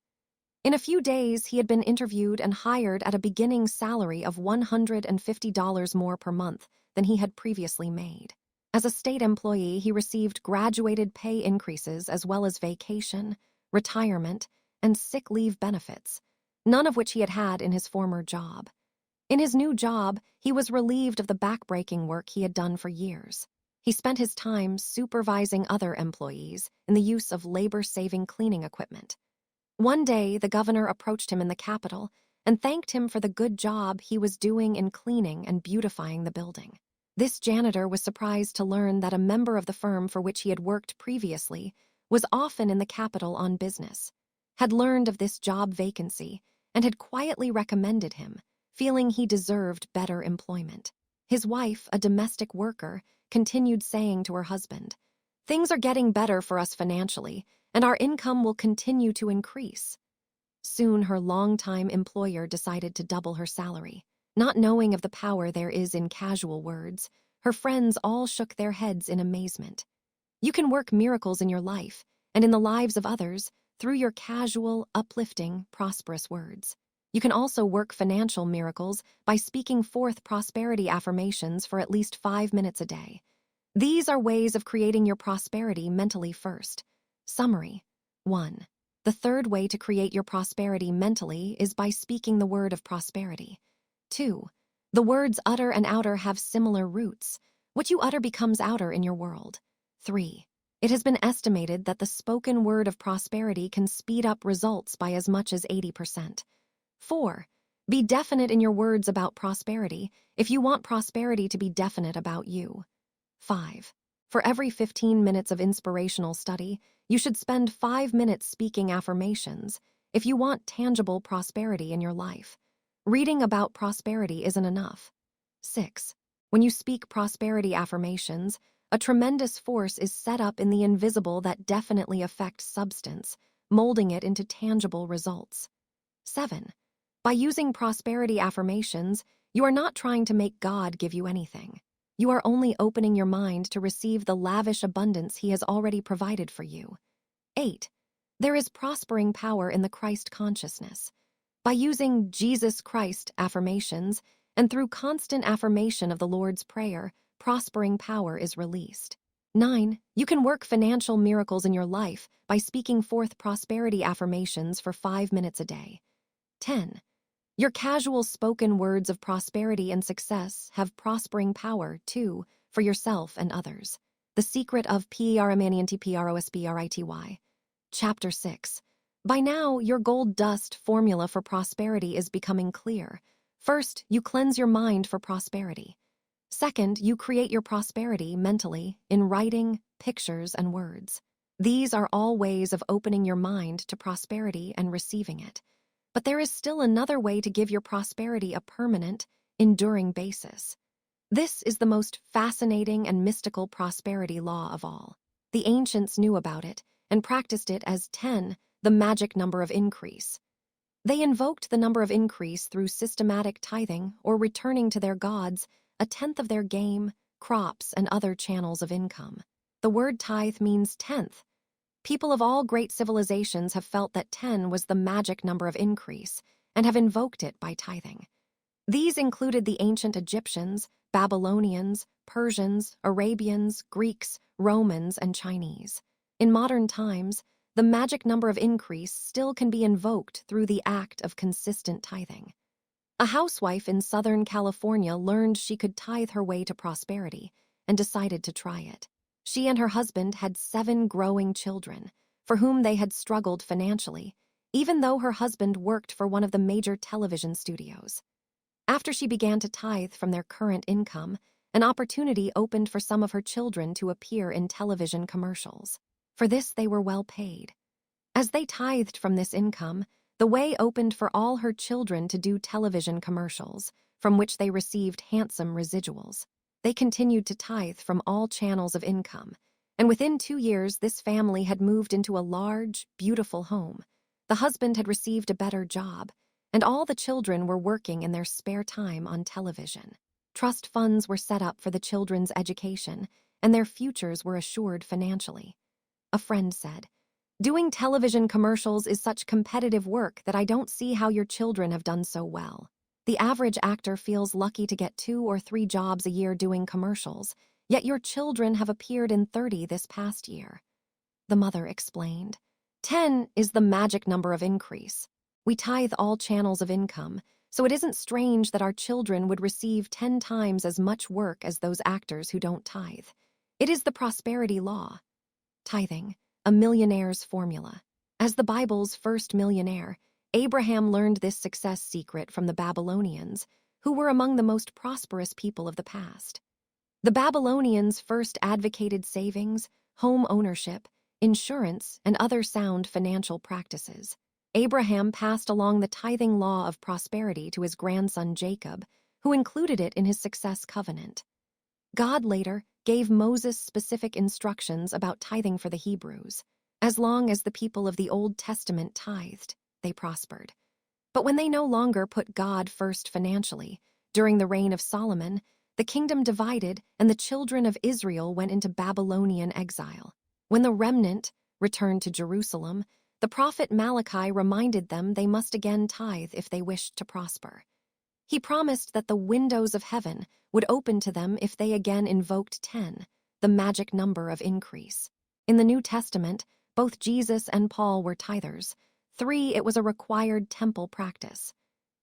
In a few days, he had been interviewed and hired at a beginning salary of $150 more per month than he had previously made. As a state employee, he received graduated pay increases as well as vacation, retirement, and sick leave benefits, none of which he had had in his former job. In his new job, he was relieved of the backbreaking work he had done for years. He spent his time supervising other employees in the use of labor-saving cleaning equipment. One day, the governor approached him in the Capitol and thanked him for the good job he was doing in cleaning and beautifying the building. This janitor was surprised to learn that a member of the firm for which he had worked previously was often in the Capitol on business, had learned of this job vacancy, and had quietly recommended him, feeling he deserved better employment. His wife, a domestic worker, continued saying to her husband, "Things are getting better for us financially, and our income will continue to increase." Soon her longtime employer decided to double her salary. Not knowing of the power there is in casual words, her friends all shook their heads in amazement. You can work miracles in your life and in the lives of others through your casual, uplifting, prosperous words. You can also work financial miracles by speaking forth prosperity affirmations for at least 5 minutes a day. These are ways of creating your prosperity mentally first. Summary. 1. The third way to create your prosperity mentally is by speaking the word of prosperity. 2. The words utter and outer have similar roots. What you utter becomes outer in your world. 3. It has been estimated that the spoken word of prosperity can speed up results by as much as 80%. 4. Be definite in your words about prosperity if you want prosperity to be definite about you. 5. For every 15 minutes of inspirational study, you should spend 5 minutes speaking affirmations if you want tangible prosperity in your life. Reading about prosperity isn't enough. 6. When you speak prosperity affirmations, a tremendous force is set up in the invisible that definitely affects substance, molding it into tangible results. 7. By using prosperity affirmations, you are not trying to make God give you anything. You are only opening your mind to receive the lavish abundance He has already provided for you. 8. There is prospering power in the Christ consciousness. By using Jesus Christ affirmations and through constant affirmation of the Lord's Prayer, prospering power is released. 9. You can work financial miracles in your life by speaking forth prosperity affirmations for 5 minutes a day. 10. Your casual spoken words of prosperity and success have prospering power, too, for yourself and others. The Secret of PERMANTPROSPERITY. Chapter 6. By now, your gold dust formula for prosperity is becoming clear. First, you cleanse your mind for prosperity. Second, you create your prosperity mentally in writing, pictures, and words. These are all ways of opening your mind to prosperity and receiving it. But there is still another way to give your prosperity a permanent, enduring basis. This is the most fascinating and mystical prosperity law of all. The ancients knew about it and practiced it as 10, the magic number of increase. They invoked the number of increase through systematic tithing or returning to their gods a tenth of their game, crops, and other channels of income. The word tithe means tenth. People of all great civilizations have felt that 10 was the magic number of increase and have invoked it by tithing. These included the ancient Egyptians, Babylonians, Persians, Arabians, Greeks, Romans, and Chinese. In modern times, the magic number of increase still can be invoked through the act of consistent tithing. A housewife in Southern California learned she could tithe her way to prosperity and decided to try it. She and her husband had 7 growing children, for whom they had struggled financially, even though her husband worked for one of the major television studios. After she began to tithe from their current income, an opportunity opened for some of her children to appear in television commercials. For this, they were well paid. As they tithed from this income, the way opened for all her children to do television commercials, from which they received handsome residuals. They continued to tithe from all channels of income, and within 2 years this family had moved into a large, beautiful home. The husband had received a better job, and all the children were working in their spare time on television. Trust funds were set up for the children's education, and their futures were assured financially. A friend said, Doing television commercials is such competitive work that I don't see how your children have done so well. The average actor feels lucky to get 2 or 3 jobs a year doing commercials, yet your children have appeared in 30 this past year. The mother explained. 10 is the magic number of increase. We tithe all channels of income, so it isn't strange that our children would receive 10 times as much work as those actors who don't tithe. It is the prosperity law. Tithing, a millionaire's formula. As the Bible's first millionaire, Abraham learned this success secret from the Babylonians, who were among the most prosperous people of the past. The Babylonians first advocated savings, home ownership, insurance, and other sound financial practices. Abraham passed along the tithing law of prosperity to his grandson Jacob, who included it in his success covenant. God later gave Moses specific instructions about tithing for the Hebrews. As long as the people of the Old Testament tithed, they prospered. But when they no longer put God first financially, during the reign of Solomon, the kingdom divided and the children of Israel went into Babylonian exile. When the remnant returned to Jerusalem, the prophet Malachi reminded them they must again tithe if they wished to prosper. He promised that the windows of heaven would open to them if they again invoked 10, the magic number of increase. In the New Testament, both Jesus and Paul were tithers. 3, it was a required temple practice.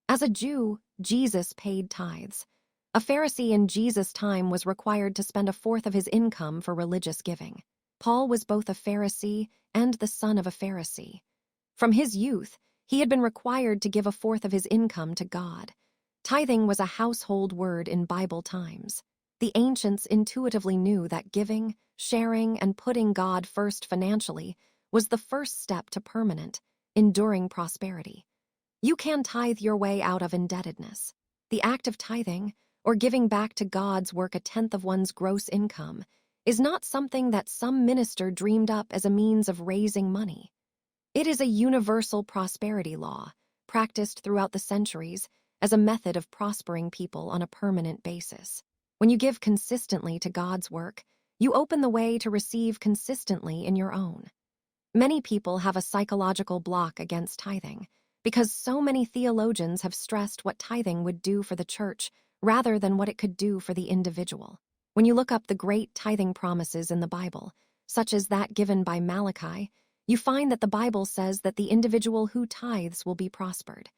As a Jew, Jesus paid tithes. A Pharisee in Jesus' time was required to spend 1/4 of his income for religious giving. Paul was both a Pharisee and the son of a Pharisee. From his youth, he had been required to give 1/4 of his income to God. Tithing was a household word in Bible times. The ancients intuitively knew that giving, sharing, and putting God first financially was the first step to permanent, enduring prosperity. You can tithe your way out of indebtedness. The act of tithing, or giving back to God's work 1/10 of one's gross income, is not something that some minister dreamed up as a means of raising money. It is a universal prosperity law, practiced throughout the centuries as a method of prospering people on a permanent basis. When you give consistently to God's work, you open the way to receive consistently in your own. Many people have a psychological block against tithing because so many theologians have stressed what tithing would do for the church rather than what it could do for the individual. When you look up the great tithing promises in the Bible, such as that given by Malachi, you find that the Bible says that the individual who tithes will be prospered.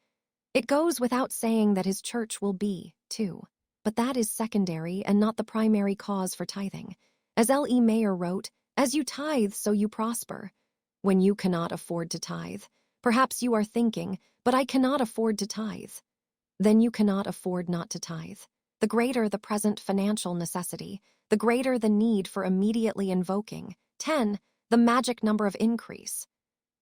It goes without saying that his church will be, too. But that is secondary and not the primary cause for tithing. As L.E. Mayer wrote, "As you tithe, so you prosper." When you cannot afford to tithe, perhaps you are thinking, "But I cannot afford to tithe." Then you cannot afford not to tithe. The greater the present financial necessity, the greater the need for immediately invoking 10, the magic number of increase.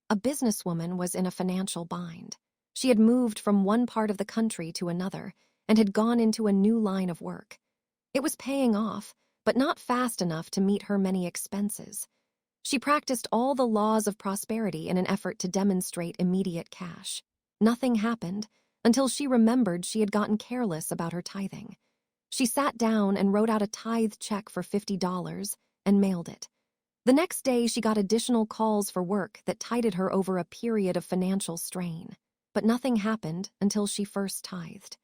A businesswoman was in a financial bind. She had moved from one part of the country to another and had gone into a new line of work. It was paying off, but not fast enough to meet her many expenses. She practiced all the laws of prosperity in an effort to demonstrate immediate cash. Nothing happened until she remembered she had gotten careless about her tithing. She sat down and wrote out a tithe check for $50 and mailed it. The next day, she got additional calls for work that tided her over a period of financial strain. But nothing happened until she first tithed.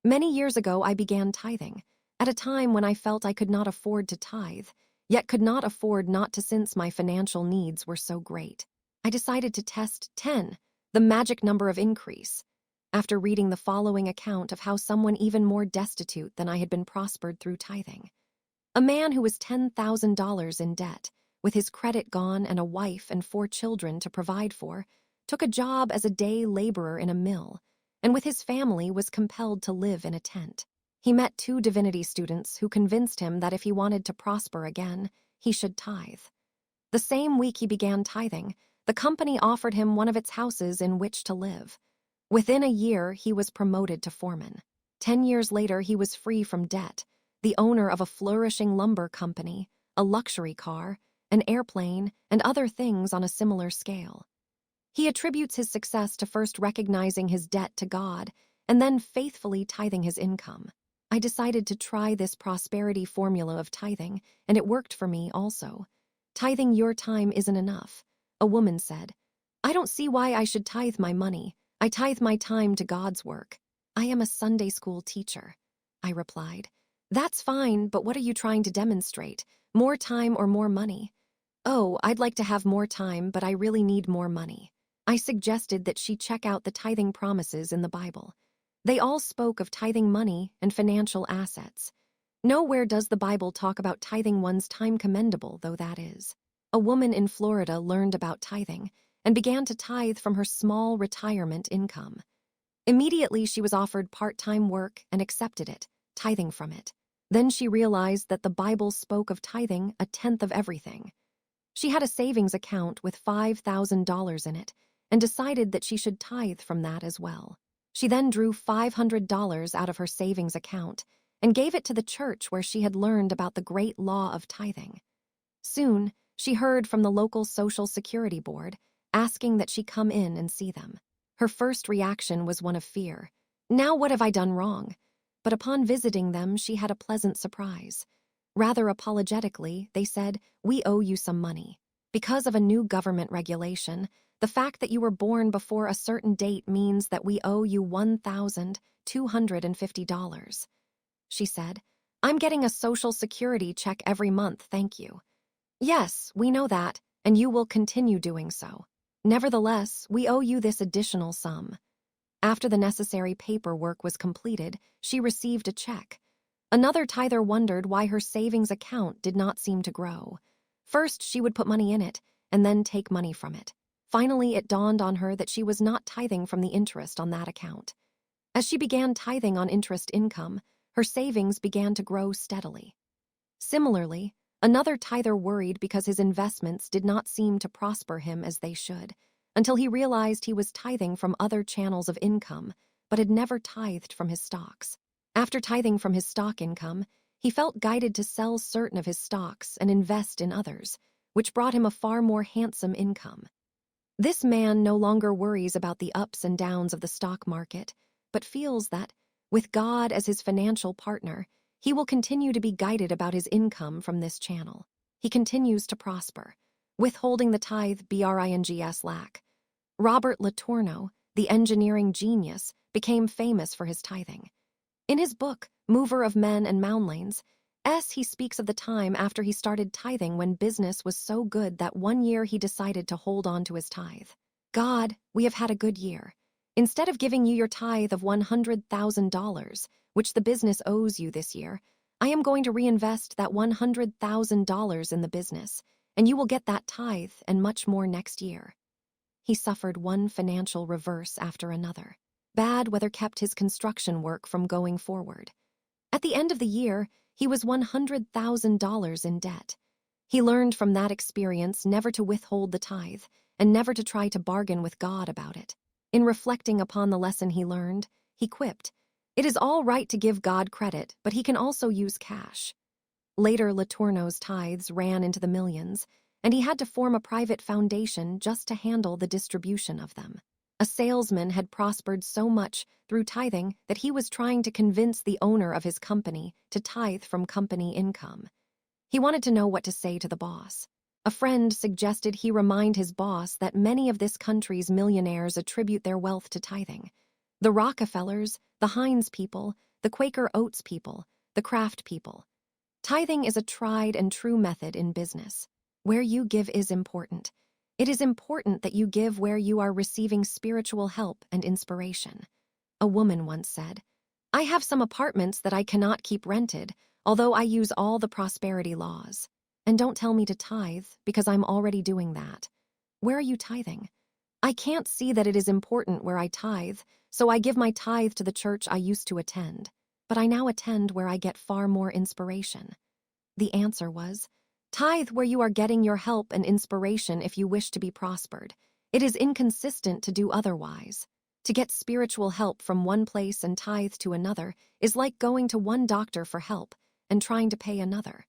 Many years ago, I began tithing, at a time when I felt I could not afford to tithe, yet could not afford not to since my financial needs were so great. I decided to test 10, the magic number of increase, after reading the following account of how someone even more destitute than I had been prospered through tithing. A man who was $10,000 in debt, with his credit gone and a wife and 4 children to provide for, took a job as a day laborer in a mill, and with his family was compelled to live in a tent. He met 2 divinity students who convinced him that if he wanted to prosper again, he should tithe. The same week he began tithing, the company offered him one of its houses in which to live. Within a year, he was promoted to foreman. 10 years later, he was free from debt, the owner of a flourishing lumber company, a luxury car, an airplane, and other things on a similar scale. He attributes his success to first recognizing his debt to God and then faithfully tithing his income. I decided to try this prosperity formula of tithing, and it worked for me also. Tithing your time isn't enough. A woman said, "I don't see why I should tithe my money. I tithe my time to God's work. I am a Sunday school teacher," I replied. "That's fine, but what are you trying to demonstrate? More time or more money?" "Oh, I'd like to have more time, but I really need more money." I suggested that she check out the tithing promises in the Bible. They all spoke of tithing money and financial assets. Nowhere does the Bible talk about tithing one's time, commendable though that is. A woman in Florida learned about tithing and began to tithe from her small retirement income. Immediately, she was offered part-time work and accepted it, tithing from it. Then she realized that the Bible spoke of tithing a tenth of everything. She had a savings account with $5,000 in it and decided that she should tithe from that as well. She then drew $500 out of her savings account and gave it to the church where she had learned about the great law of tithing. Soon, she heard from the local Social Security Board asking that she come in and see them. Her first reaction was one of fear. Now what have I done wrong? But upon visiting them, she had a pleasant surprise. Rather apologetically, they said, "We owe you some money. Because of a new government regulation, the fact that you were born before a certain date means that we owe you $1,250. She said, "I'm getting a Social Security check every month, thank you." "Yes, we know that, and you will continue doing so. Nevertheless, we owe you this additional sum." After the necessary paperwork was completed, she received a check. Another tither wondered why her savings account did not seem to grow. First, she would put money in it, and then take money from it. Finally, it dawned on her that she was not tithing from the interest on that account. As she began tithing on interest income, her savings began to grow steadily. Similarly, another tither worried because his investments did not seem to prosper him as they should, until he realized he was tithing from other channels of income, but had never tithed from his stocks. After tithing from his stock income, he felt guided to sell certain of his stocks and invest in others, which brought him a far more handsome income. This man no longer worries about the ups and downs of the stock market, but feels that, with God as his financial partner, he will continue to be guided about his income from this channel. He continues to prosper, withholding the tithe brings lack. Robert Letourneau, the engineering genius, became famous for his tithing. In his book, Mover of Men and Moundlanes, he speaks of the time after he started tithing when business was so good that one year he decided to hold on to his tithe. "God, we have had a good year. Instead of giving you your tithe of $100,000, which the business owes you this year, I am going to reinvest that $100,000 in the business, and you will get that tithe and much more next year." He suffered one financial reverse after another. Bad weather kept his construction work from going forward. At the end of the year, he was $100,000 in debt. He learned from that experience never to withhold the tithe and never to try to bargain with God about it. In reflecting upon the lesson he learned, he quipped, "It is all right to give God credit, but he can also use cash." Later, Letourneau's tithes ran into the millions, and he had to form a private foundation just to handle the distribution of them. A salesman had prospered so much through tithing that he was trying to convince the owner of his company to tithe from company income. He wanted to know what to say to the boss. A friend suggested he remind his boss that many of this country's millionaires attribute their wealth to tithing. The Rockefellers, the Heinz people, the Quaker Oats people, the Kraft people. Tithing is a tried and true method in business. Where you give is important. It is important that you give where you are receiving spiritual help and inspiration. A woman once said, "I have some apartments that I cannot keep rented, although I use all the prosperity laws. And don't tell me to tithe, because I'm already doing that." Where are you tithing? "I can't see that it is important where I tithe, so I give my tithe to the church I used to attend. But I now attend where I get far more inspiration." The answer was, tithe where you are getting your help and inspiration if you wish to be prospered. It is inconsistent to do otherwise. To get spiritual help from one place and tithe to another is like going to one doctor for help and trying to pay another.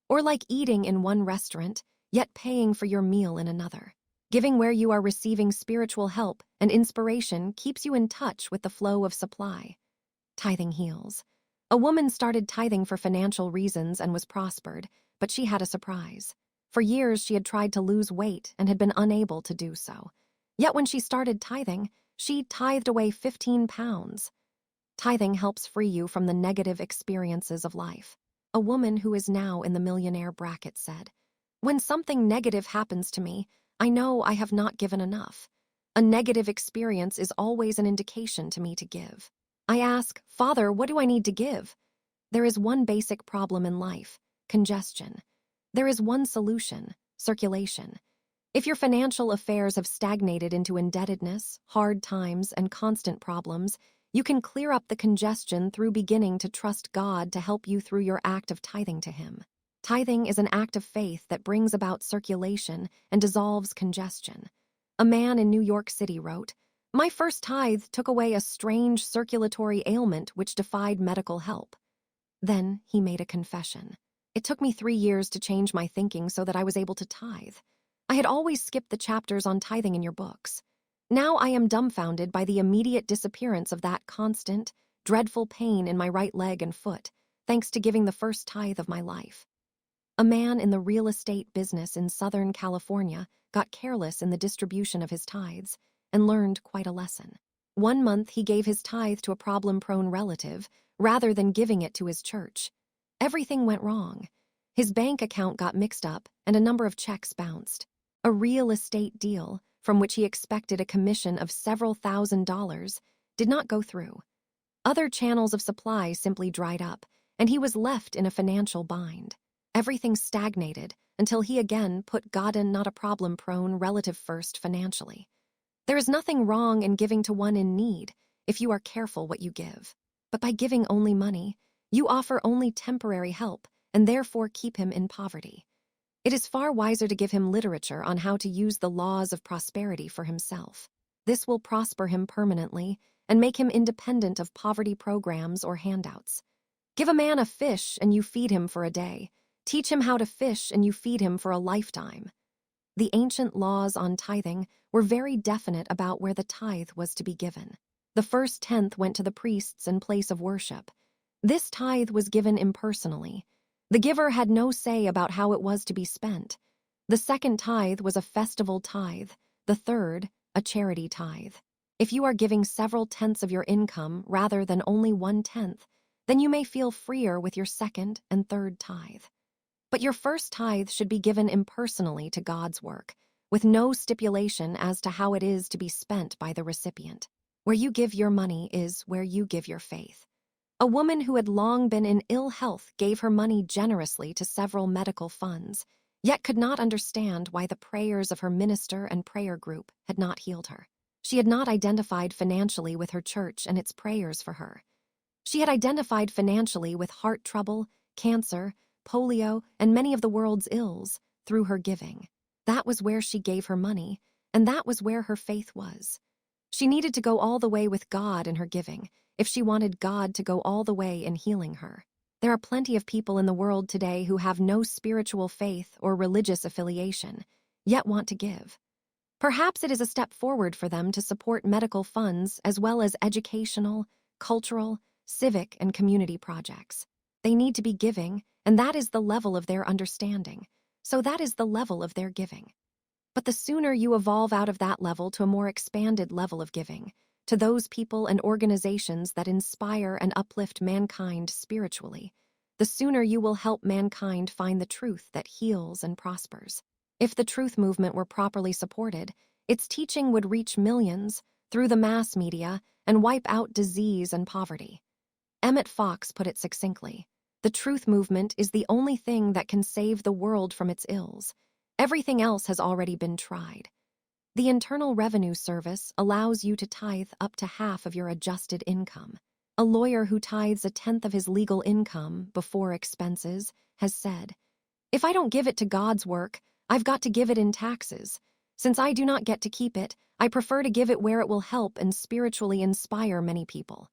Or like eating in one restaurant, yet paying for your meal in another. Giving where you are receiving spiritual help and inspiration keeps you in touch with the flow of supply. Tithing heals. A woman started tithing for financial reasons and was prospered, but she had a surprise. For years, she had tried to lose weight and had been unable to do so. Yet when she started tithing, she tithed away 15 pounds. Tithing helps free you from the negative experiences of life. A woman who is now in the millionaire bracket said, "When something negative happens to me, I know I have not given enough. A negative experience is always an indication to me to give. I ask, Father, what do I need to give? There is one basic problem in life, congestion. There is one solution, circulation. If your financial affairs have stagnated into indebtedness, hard times, and constant problems, you can clear up the congestion through beginning to trust God to help you through your act of tithing to Him. Tithing is an act of faith that brings about circulation and dissolves congestion. A man in New York City wrote, "My first tithe took away a strange circulatory ailment which defied medical help." Then he made a confession. "It took me 3 years to change my thinking so that I was able to tithe. I had always skipped the chapters on tithing in your books. Now I am dumbfounded by the immediate disappearance of that constant, dreadful pain in my right leg and foot, thanks to giving the first tithe of my life." A man in the real estate business in Southern California got careless in the distribution of his tithes and learned quite a lesson. One month he gave his tithe to a problem-prone relative rather than giving it to his church. Everything went wrong. His bank account got mixed up and a number of checks bounced. A real estate deal, from which he expected a commission of several $1,000s, did not go through. Other channels of supply simply dried up, and he was left in a financial bind. Everything stagnated until he again put God and not a problem-prone relative first financially. There is nothing wrong in giving to one in need if you are careful what you give. But by giving only money, you offer only temporary help and therefore keep him in poverty. It is far wiser to give him literature on how to use the laws of prosperity for himself. This will prosper him permanently and make him independent of poverty programs or handouts. Give a man a fish and you feed him for a day. Teach him how to fish and you feed him for a lifetime. The ancient laws on tithing were very definite about where the tithe was to be given. The first tenth went to the priests in place of worship. This tithe was given impersonally. The giver had no say about how it was to be spent. The second tithe was a festival tithe, the third, a charity tithe. If you are giving several tenths of your income rather than only 1/10, then you may feel freer with your second and third tithe. But your first tithe should be given impersonally to God's work, with no stipulation as to how it is to be spent by the recipient. Where you give your money is where you give your faith. A woman who had long been in ill health gave her money generously to several medical funds, yet could not understand why the prayers of her minister and prayer group had not healed her. She had not identified financially with her church and its prayers for her. She had identified financially with heart trouble, cancer, polio, and many of the world's ills through her giving. That was where she gave her money, and that was where her faith was. She needed to go all the way with God in her giving, if she wanted God to go all the way in healing her. There are plenty of people in the world today who have no spiritual faith or religious affiliation, yet want to give. Perhaps it is a step forward for them to support medical funds as well as educational, cultural, civic, and community projects. They need to be giving, and that is the level of their understanding, so that is the level of their giving. But the sooner you evolve out of that level to a more expanded level of giving, to those people and organizations that inspire and uplift mankind spiritually, the sooner you will help mankind find the truth that heals and prospers. If the truth movement were properly supported, its teaching would reach millions through the mass media and wipe out disease and poverty. Emmett Fox put it succinctly, "The truth movement is the only thing that can save the world from its ills. Everything else has already been tried." The Internal Revenue Service allows you to tithe up to half of your adjusted income. A lawyer who tithes a tenth of his legal income before expenses has said, "If I don't give it to God's work, I've got to give it in taxes. Since I do not get to keep it, I prefer to give it where it will help and spiritually inspire many people."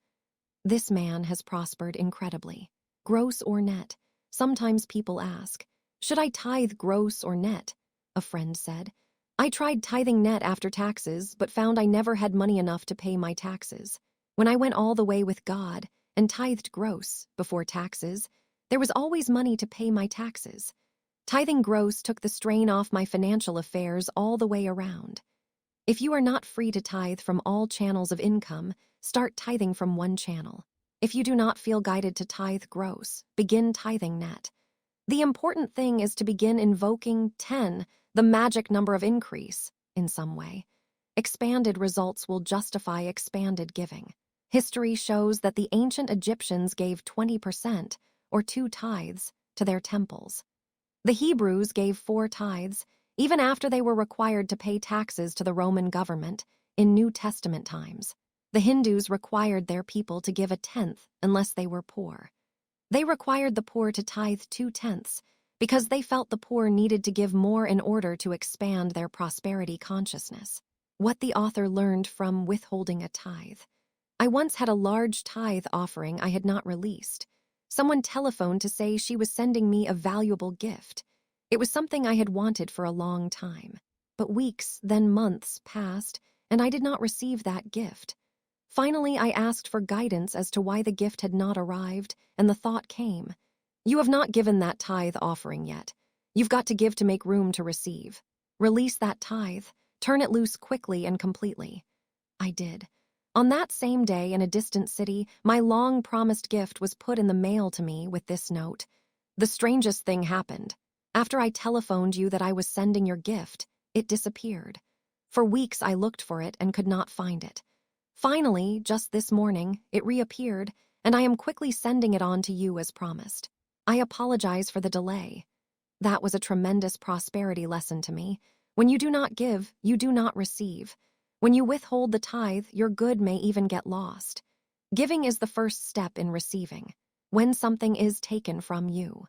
This man has prospered incredibly. Gross or net? Sometimes people ask, "Should I tithe gross or net?" A friend said, "I tried tithing net after taxes, but found I never had money enough to pay my taxes. When I went all the way with God and tithed gross before taxes, there was always money to pay my taxes. Tithing gross took the strain off my financial affairs all the way around. If you are not free to tithe from all channels of income, start tithing from one channel. If you do not feel guided to tithe gross, begin tithing net. The important thing is to begin invoking 10, the magic number of increase, in some way. Expanded results will justify expanded giving. History shows that the ancient Egyptians gave 20%, or 2 tithes, to their temples. The Hebrews gave 4 tithes, even after they were required to pay taxes to the Roman government in New Testament times. The Hindus required their people to give a tenth unless they were poor. They required the poor to tithe 2/10 because they felt the poor needed to give more in order to expand their prosperity consciousness. What the author learned from withholding a tithe. I once had a large tithe offering I had not released. Someone telephoned to say she was sending me a valuable gift. It was something I had wanted for a long time. But weeks, then months, passed, and I did not receive that gift. Finally, I asked for guidance as to why the gift had not arrived, and the thought came, "You have not given that tithe offering yet. You've got to give to make room to receive. Release that tithe. Turn it loose quickly and completely." I did. On that same day in a distant city, my long-promised gift was put in the mail to me with this note. "The strangest thing happened. After I telephoned you that I was sending your gift, it disappeared. For weeks I looked for it and could not find it. Finally, just this morning, it reappeared, and I am quickly sending it on to you as promised. I apologize for the delay." That was a tremendous prosperity lesson to me. When you do not give, you do not receive. When you withhold the tithe, your good may even get lost. Giving is the first step in receiving, when something is taken from you.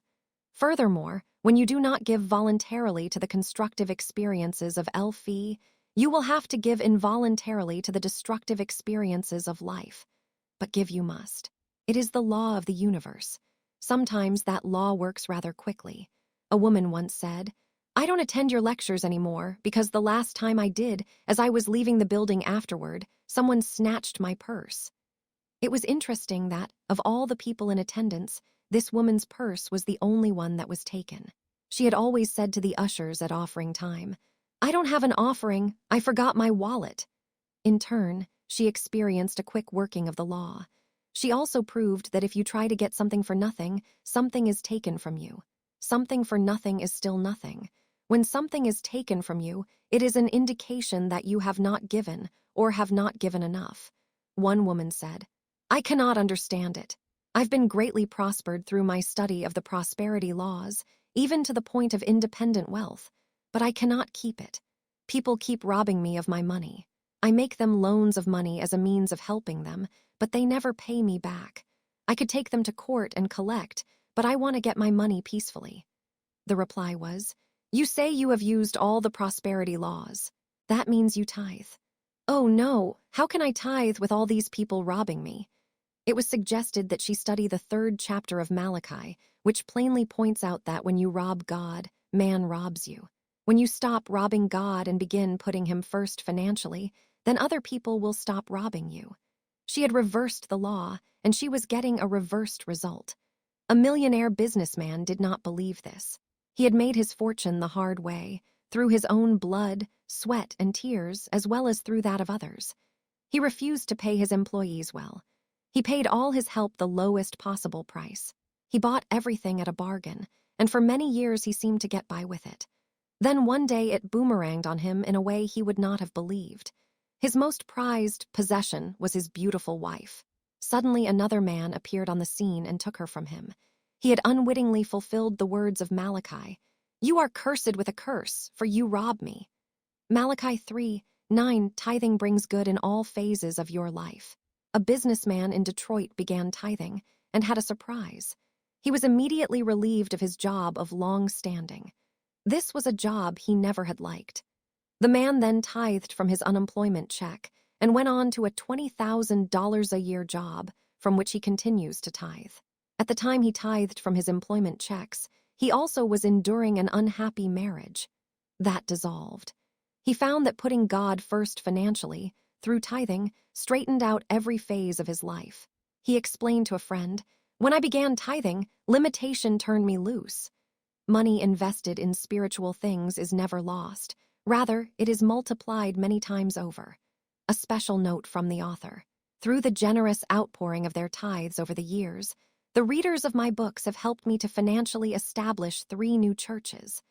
Furthermore, when you do not give voluntarily to the constructive experiences of Alchemy, you will have to give involuntarily to the destructive experiences of life. But give you must. It is the law of the universe. Sometimes that law works rather quickly. A woman once said, "I don't attend your lectures anymore because the last time I did, as I was leaving the building afterward, someone snatched my purse." It was interesting that, of all the people in attendance, this woman's purse was the only one that was taken. She had always said to the ushers at offering time, "I don't have an offering, I forgot my wallet." In turn, she experienced a quick working of the law. She also proved that if you try to get something for nothing, something is taken from you. Something for nothing is still nothing. When something is taken from you, it is an indication that you have not given or have not given enough. One woman said, "I cannot understand it. I've been greatly prospered through my study of the prosperity laws, even to the point of independent wealth, but I cannot keep it. People keep robbing me of my money. I make them loans of money as a means of helping them, but they never pay me back. I could take them to court and collect, but I want to get my money peacefully." The reply was, "You say you have used all the prosperity laws. That means you tithe." "Oh no, how can I tithe with all these people robbing me?" It was suggested that she study the 3rd chapter of Malachi, which plainly points out that when you rob God, man robs you. When you stop robbing God and begin putting him first financially, then other people will stop robbing you. She had reversed the law, and she was getting a reversed result. A millionaire businessman did not believe this. He had made his fortune the hard way, through his own blood, sweat, and tears, as well as through that of others. He refused to pay his employees well. He paid all his help the lowest possible price. He bought everything at a bargain, and for many years he seemed to get by with it. Then one day it boomeranged on him in a way he would not have believed. His most prized possession was his beautiful wife. Suddenly another man appeared on the scene and took her from him. He had unwittingly fulfilled the words of Malachi, "You are cursed with a curse, for you rob me." Malachi 3:9, tithing brings good in all phases of your life. A businessman in Detroit began tithing and had a surprise. He was immediately relieved of his job of long standing. This was a job he never had liked. The man then tithed from his unemployment check and went on to a $20,000 a year job from which he continues to tithe. At the time he tithed from his employment checks, he also was enduring an unhappy marriage. That dissolved. He found that putting God first financially, through tithing, straightened out every phase of his life. He explained to a friend, "When I began tithing, limitation turned me loose." money invested in spiritual things is never lost. Rather, it is multiplied many times over. A special note from the author. Through the generous outpouring of their tithes over the years, the readers of my books have helped me to financially establish 3 new churches,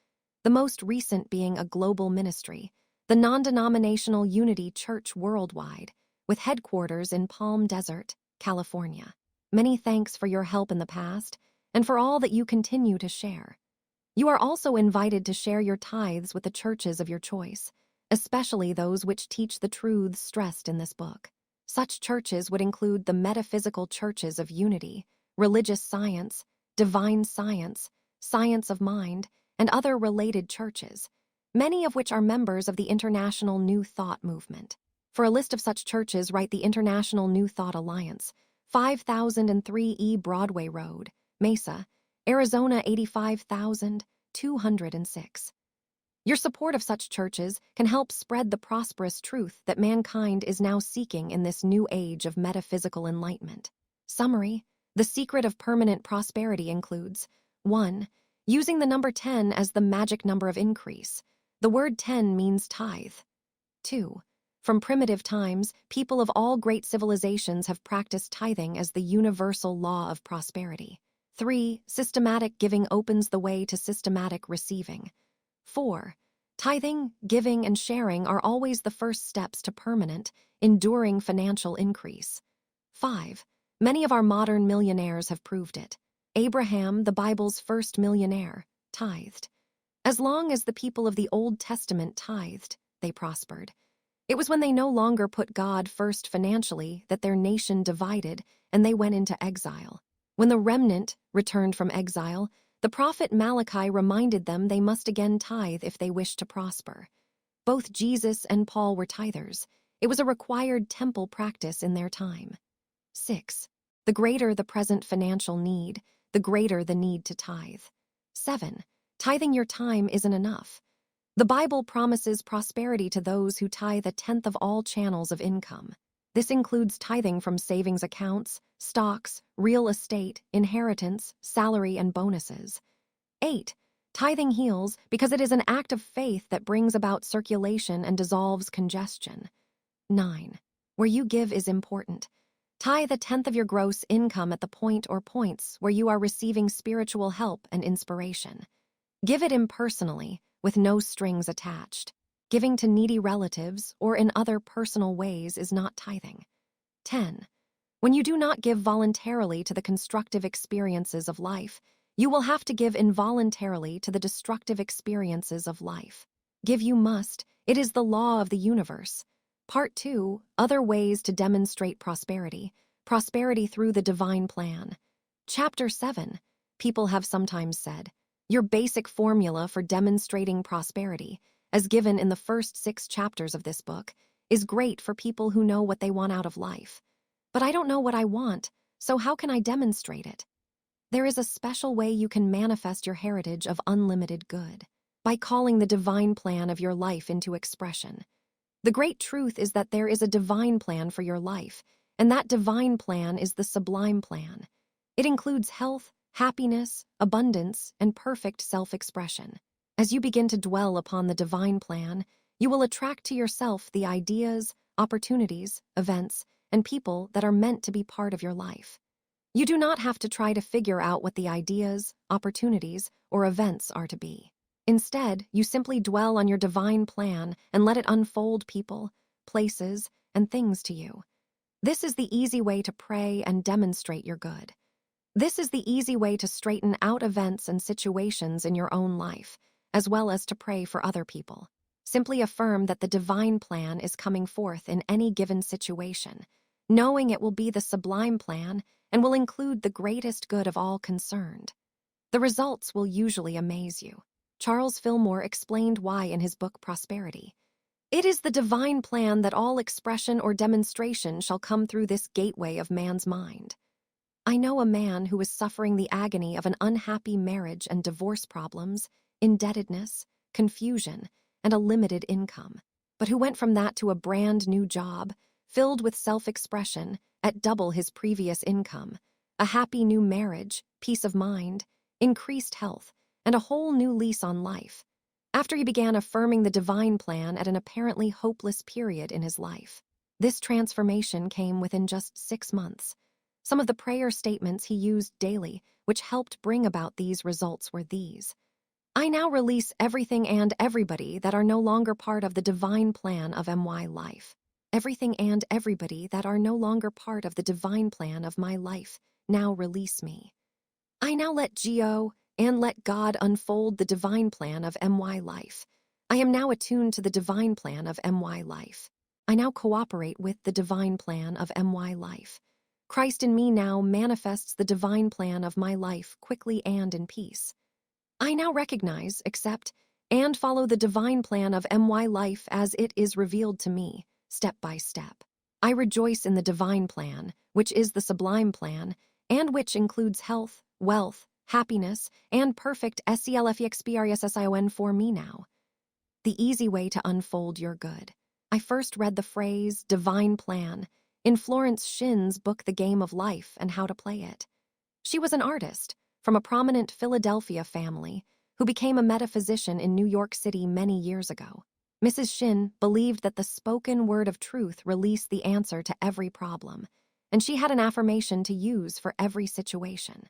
the most recent being a global ministry, the non-denominational Unity Church Worldwide, with headquarters in Palm Desert, California. Many thanks for your help in the past and for all that you continue to share. You are also invited to share your tithes with the churches of your choice, especially those which teach the truths stressed in this book. Such churches would include the metaphysical churches of Unity, religious science, divine science, science of mind, and other related churches, many of which are members of the International New Thought movement. For a list of such churches, write the International New Thought Alliance, 5003 E Broadway Road, Mesa, Arizona 85206. Your support of such churches can help spread the prosperous truth that mankind is now seeking in this new age of metaphysical enlightenment. Summary: the secret of permanent prosperity includes 1. Using the number 10 as the magic number of increase. The word 10 means tithe. 2. From primitive times, people of all great civilizations have practiced tithing as the universal law of prosperity. 3. Systematic giving opens the way to systematic receiving. 4. Tithing, giving, and sharing are always the first steps to permanent, enduring financial increase. 5. Many of our modern millionaires have proved it. Abraham, the Bible's first millionaire, tithed. As long as the people of the Old Testament tithed, they prospered. It was when they no longer put God first financially that their nation divided and they went into exile. When the remnant returned from exile, the prophet Malachi reminded them they must again tithe if they wished to prosper. Both Jesus and Paul were tithers. It was a required temple practice in their time. 6. The greater the present financial need, the greater the need to tithe. 7. Tithing your time isn't enough. The Bible promises prosperity to those who tithe 1/10 of all channels of income. This includes tithing from savings accounts, stocks, real estate, inheritance, salary, and bonuses. 8. Tithing heals because it is an act of faith that brings about circulation and dissolves congestion. 9. Where you give is important. Tithe 1/10 of your gross income at the point or points where you are receiving spiritual help and inspiration. Give it impersonally, with no strings attached. Giving to needy relatives or in other personal ways is not tithing. 10. When you do not give voluntarily to the constructive experiences of life, you will have to give involuntarily to the destructive experiences of life. Give you must. It is the law of the universe. Part 2, Other Ways to Demonstrate Prosperity. Prosperity through the Divine Plan. Chapter 7, People have sometimes said, your basic formula for demonstrating prosperity, as given in the first 6 chapters of this book, is great for people who know what they want out of life. But I don't know what I want, so how can I demonstrate it? There is a special way you can manifest your heritage of unlimited good, by calling the divine plan of your life into expression. The great truth is that there is a divine plan for your life, and that divine plan is the sublime plan. It includes health, happiness, abundance, and perfect self-expression. As you begin to dwell upon the divine plan, you will attract to yourself the ideas, opportunities, events, and people that are meant to be part of your life. You do not have to try to figure out what the ideas, opportunities, or events are to be. Instead, you simply dwell on your divine plan and let it unfold people, places, and things to you. This is the easy way to pray and demonstrate your good. This is the easy way to straighten out events and situations in your own life, as well as to pray for other people. Simply affirm that the divine plan is coming forth in any given situation, knowing it will be the sublime plan and will include the greatest good of all concerned. The results will usually amaze you. Charles Fillmore explained why in his book Prosperity. It is the divine plan that all expression or demonstration shall come through this gateway of man's mind. I know a man who is suffering the agony of an unhappy marriage and divorce problems, indebtedness, confusion, and a limited income, but who went from that to a brand new job, filled with self-expression, at double his previous income, a happy new marriage, peace of mind, increased health, and a whole new lease on life, after he began affirming the divine plan at an apparently hopeless period in his life. This transformation came within just 6 months. Some of the prayer statements he used daily, which helped bring about these results, were these: I now release everything and everybody that are no longer part of the divine plan of my life. Everything and everybody that are no longer part of the divine plan of my life, now release me. I now let Geo and let God unfold the divine plan of my life. I am now attuned to the divine plan of my life. I now cooperate with the divine plan of my life. Christ in me now manifests the divine plan of my life quickly and in peace. I now recognize, accept, and follow the divine plan of my life as it is revealed to me, step by step. I rejoice in the divine plan, which is the sublime plan, and which includes health, wealth, happiness, and perfect SELFEXPRESSION for me now. The easy way to unfold your good. I first read the phrase divine plan in Florence Shinn's book The Game of Life and How to Play It. She was an artist from a prominent Philadelphia family who became a metaphysician in New York City many years ago. Mrs. Shinn believed that the spoken word of truth released the answer to every problem, and she had an affirmation to use for every situation.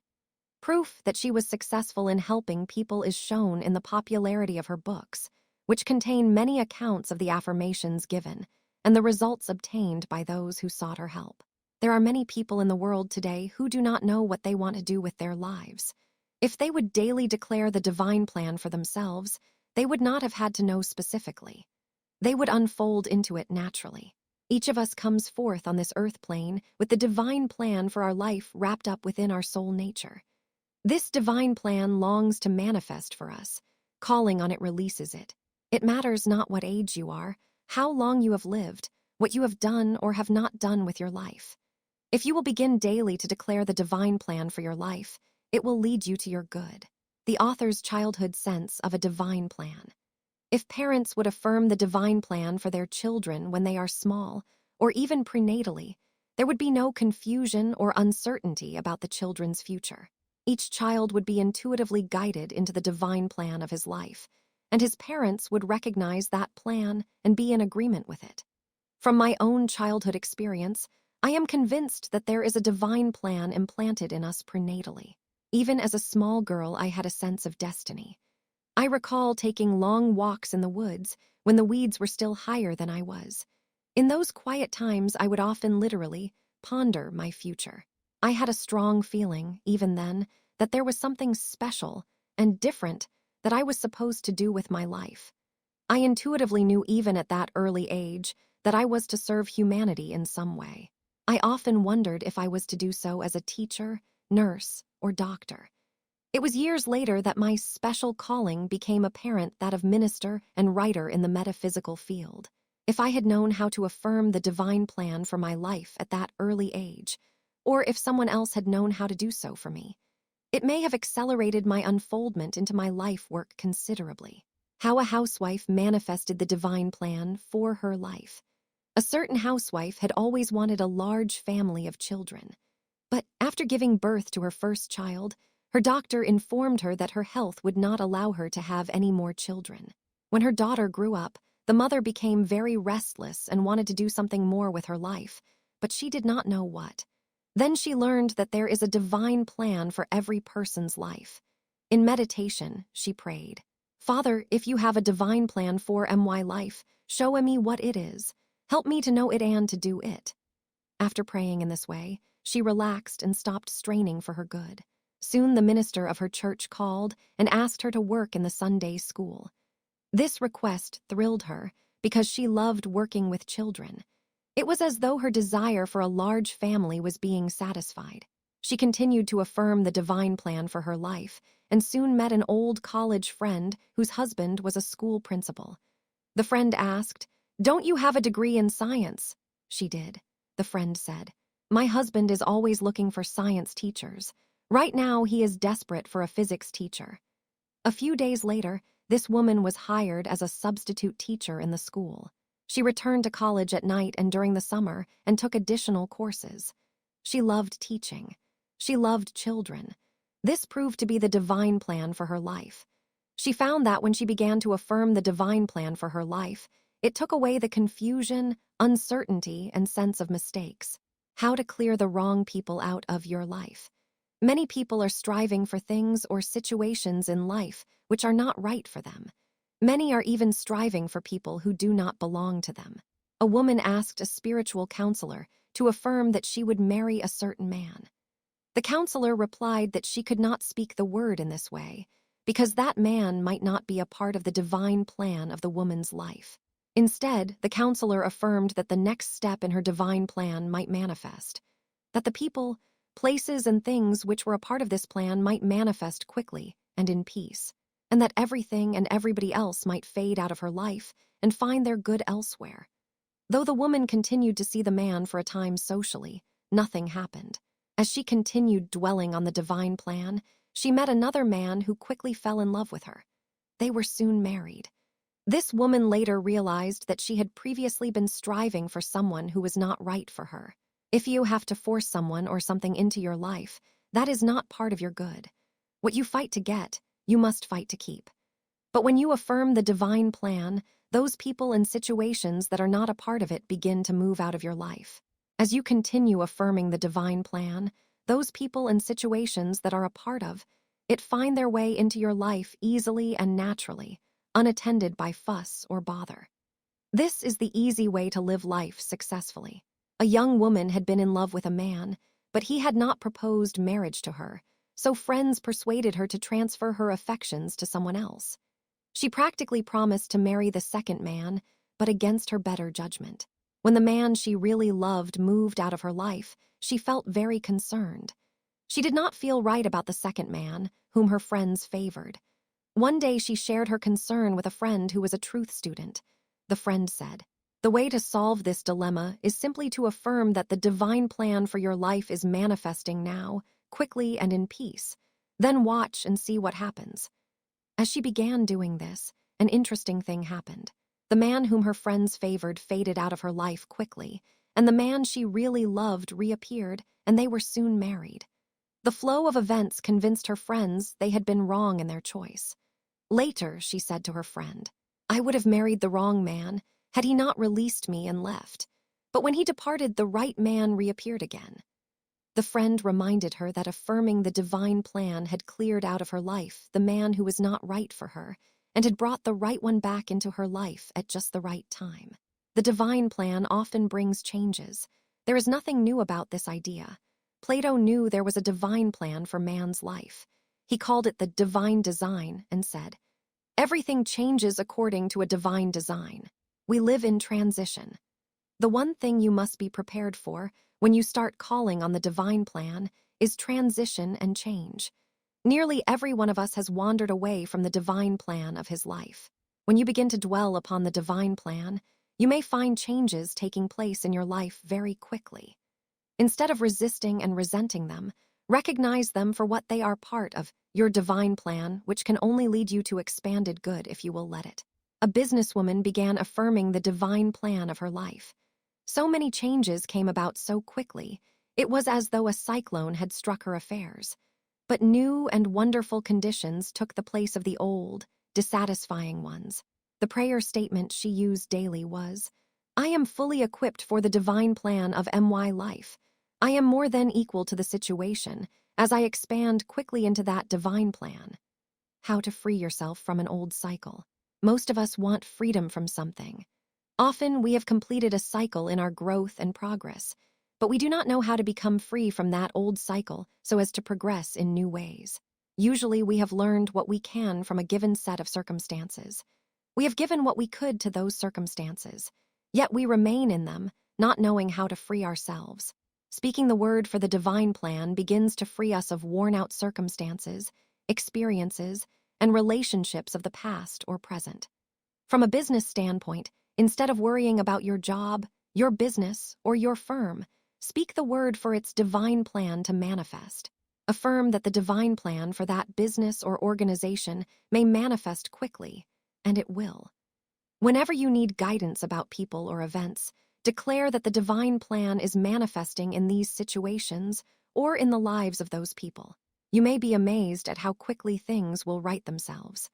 Proof that she was successful in helping people is shown in the popularity of her books, which contain many accounts of the affirmations given and the results obtained by those who sought her help. There are many people in the world today who do not know what they want to do with their lives. If they would daily declare the divine plan for themselves, they would not have had to know specifically. They would unfold into it naturally. Each of us comes forth on this earth plane with the divine plan for our life wrapped up within our soul nature. This divine plan longs to manifest for us. Calling on it releases it. It matters not what age you are, how long you have lived, what you have done or have not done with your life. If you will begin daily to declare the divine plan for your life, it will lead you to your good. The author's childhood sense of a divine plan. If parents would affirm the divine plan for their children when they are small, or even prenatally, there would be no confusion or uncertainty about the children's future. Each child would be intuitively guided into the divine plan of his life, and his parents would recognize that plan and be in agreement with it. From my own childhood experience, I am convinced that there is a divine plan implanted in us prenatally. Even as a small girl, I had a sense of destiny. I recall taking long walks in the woods when the weeds were still higher than I was. In those quiet times, I would often literally ponder my future. I had a strong feeling, even then, that there was something special and different that I was supposed to do with my life. I intuitively knew even at that early age that I was to serve humanity in some way. I often wondered if I was to do so as a teacher, nurse, or doctor. It was years later that my special calling became apparent, that of minister and writer in the metaphysical field. If I had known how to affirm the divine plan for my life at that early age, or if someone else had known how to do so for me, it may have accelerated my unfoldment into my life work considerably. How a housewife manifested the divine plan for her life. A certain housewife had always wanted a large family of children. But after giving birth to her first child, her doctor informed her that her health would not allow her to have any more children. When her daughter grew up, the mother became very restless and wanted to do something more with her life, but she did not know what. Then she learned that there is a divine plan for every person's life. In meditation, she prayed, "Father, if you have a divine plan for my life, show me what it is. Help me to know it and to do it." After praying in this way, she relaxed and stopped straining for her good. Soon the minister of her church called and asked her to work in the Sunday school. This request thrilled her because she loved working with children. It was as though her desire for a large family was being satisfied. She continued to affirm the divine plan for her life and soon met an old college friend whose husband was a school principal. The friend asked, "Don't you have a degree in science?" She did. The friend said, "My husband is always looking for science teachers. Right now, he is desperate for a physics teacher." A few days later, this woman was hired as a substitute teacher in the school. She returned to college at night and during the summer and took additional courses. She loved teaching. She loved children. This proved to be the divine plan for her life. She found that when she began to affirm the divine plan for her life, it took away the confusion, uncertainty, and sense of mistakes. How to clear the wrong people out of your life. Many people are striving for things or situations in life which are not right for them. Many are even striving for people who do not belong to them. A woman asked a spiritual counselor to affirm that she would marry a certain man. The counselor replied that she could not speak the word in this way, because that man might not be a part of the divine plan of the woman's life. Instead, the counselor affirmed that the next step in her divine plan might manifest, that the people, places, and things which were a part of this plan might manifest quickly and in peace, and that everything and everybody else might fade out of her life and find their good elsewhere. Though the woman continued to see the man for a time socially, nothing happened. As she continued dwelling on the divine plan, she met another man who quickly fell in love with her. They were soon married. This woman later realized that she had previously been striving for someone who was not right for her. If you have to force someone or something into your life, that is not part of your good. What you fight to get, you must fight to keep. But when you affirm the divine plan, those people and situations that are not a part of it begin to move out of your life. As you continue affirming the divine plan, those people and situations that are a part of it find their way into your life easily and naturally, unattended by fuss or bother. This is the easy way to live life successfully. A young woman had been in love with a man, but he had not proposed marriage to her, so friends persuaded her to transfer her affections to someone else. She practically promised to marry the second man, but against her better judgment. When the man she really loved moved out of her life, she felt very concerned. She did not feel right about the second man, whom her friends favored. One day she shared her concern with a friend who was a truth student. The friend said, "The way to solve this dilemma is simply to affirm that the divine plan for your life is manifesting now, quickly and in peace. Then watch and see what happens." As she began doing this, an interesting thing happened. The man whom her friends favored faded out of her life quickly, and the man she really loved reappeared, and they were soon married. The flow of events convinced her friends they had been wrong in their choice. Later, she said to her friend, "I would have married the wrong man had he not released me and left. But when he departed, the right man reappeared again." The friend reminded her that affirming the divine plan had cleared out of her life the man who was not right for her, and had brought the right one back into her life at just the right time. The divine plan often brings changes. There is nothing new about this idea. Plato knew there was a divine plan for man's life. He called it the divine design and said, "Everything changes according to a divine design. We live in transition." The one thing you must be prepared for when you start calling on the divine plan is transition and change. Nearly every one of us has wandered away from the divine plan of his life. When you begin to dwell upon the divine plan, you may find changes taking place in your life very quickly. Instead of resisting and resenting them, recognize them for what they are, part of your divine plan, which can only lead you to expanded good if you will let it. A businesswoman began affirming the divine plan of her life. So many changes came about so quickly, it was as though a cyclone had struck her affairs. But new and wonderful conditions took the place of the old, dissatisfying ones. The prayer statement she used daily was, "I am fully equipped for the divine plan of my life. I am more than equal to the situation as I expand quickly into that divine plan." How to free yourself from an old cycle. Most of us want freedom from something. Often we have completed a cycle in our growth and progress, but we do not know how to become free from that old cycle so as to progress in new ways. Usually we have learned what we can from a given set of circumstances. We have given what we could to those circumstances, yet we remain in them, not knowing how to free ourselves. Speaking the word for the divine plan begins to free us of worn-out circumstances, experiences, and relationships of the past or present. From a business standpoint, instead of worrying about your job, your business, or your firm, speak the word for its divine plan to manifest. Affirm that the divine plan for that business or organization may manifest quickly, and it will. Whenever you need guidance about people or events, declare that the divine plan is manifesting in these situations or in the lives of those people. You may be amazed at how quickly things will right themselves.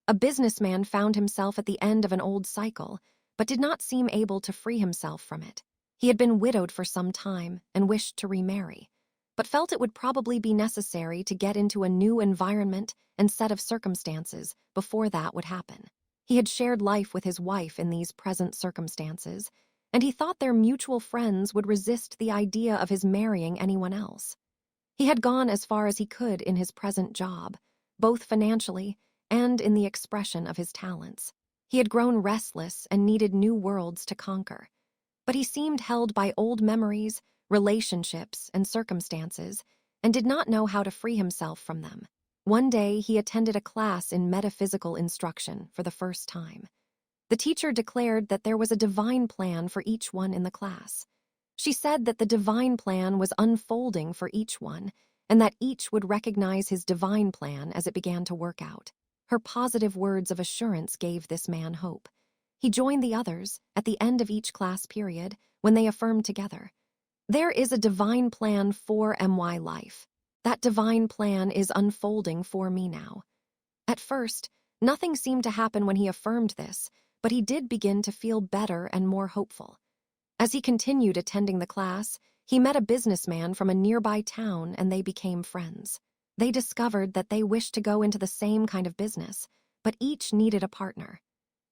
A businessman found himself at the end of an old cycle, but did not seem able to free himself from it. He had been widowed for some time and wished to remarry, but felt it would probably be necessary to get into a new environment and set of circumstances before that would happen. He had shared life with his wife in these present circumstances, and he thought their mutual friends would resist the idea of his marrying anyone else. He had gone as far as he could in his present job, both financially and in the expression of his talents. He had grown restless and needed new worlds to conquer, but he seemed held by old memories, relationships, and circumstances, and did not know how to free himself from them. One day, he attended a class in metaphysical instruction for the first time. The teacher declared that there was a divine plan for each one in the class. She said that the divine plan was unfolding for each one, and that each would recognize his divine plan as it began to work out. Her positive words of assurance gave this man hope. He joined the others at the end of each class period when they affirmed together, "There is a divine plan for my life. That divine plan is unfolding for me now." At first, nothing seemed to happen when he affirmed this, but he did begin to feel better and more hopeful. As he continued attending the class, he met a businessman from a nearby town and they became friends. They discovered that they wished to go into the same kind of business, but each needed a partner.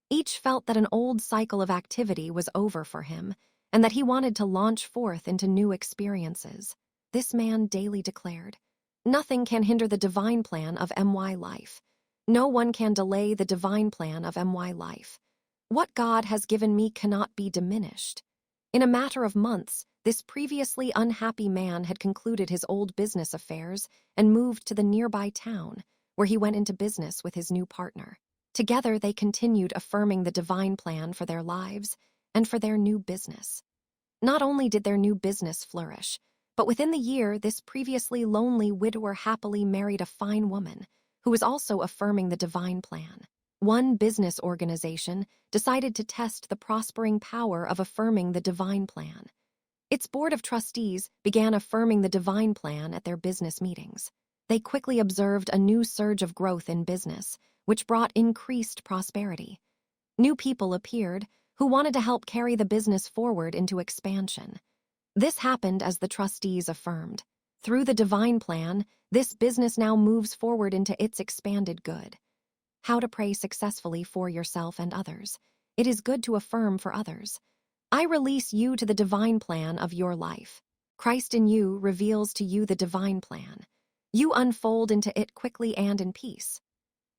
Each felt that an old cycle of activity was over for him and that he wanted to launch forth into new experiences. This man daily declared, "Nothing can hinder the divine plan of my life. No one can delay the divine plan of my life. What God has given me cannot be diminished." In a matter of months, this previously unhappy man had concluded his old business affairs and moved to the nearby town, where he went into business with his new partner. Together, they continued affirming the divine plan for their lives and for their new business. Not only did their new business flourish, but within the year, this previously lonely widower happily married a fine woman who was also affirming the divine plan. One business organization decided to test the prospering power of affirming the divine plan. Its board of trustees began affirming the divine plan at their business meetings. They quickly observed a new surge of growth in business, which brought increased prosperity. New people appeared who wanted to help carry the business forward into expansion. This happened as the trustees affirmed. Through the divine plan, this business now moves forward into its expanded good. How to pray successfully for yourself and others. It is good to affirm for others. I release you to the divine plan of your life. Christ in you reveals to you the divine plan. You unfold into it quickly and in peace.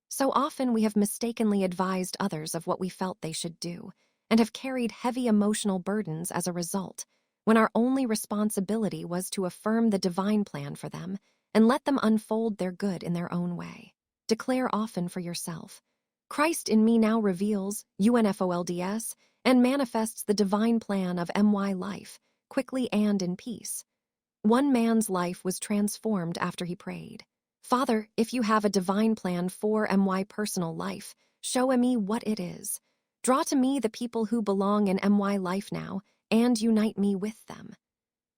So often we have mistakenly advised others of what we felt they should do, and have carried heavy emotional burdens as a result, when our only responsibility was to affirm the divine plan for them and let them unfold their good in their own way. Declare often for yourself, "Christ in me now reveals, UNFOLDS, and manifests the divine plan of my life, quickly and in peace." One man's life was transformed after he prayed, "Father, if you have a divine plan for my personal life, show me what it is. Draw to me the people who belong in my life now, and unite me with them."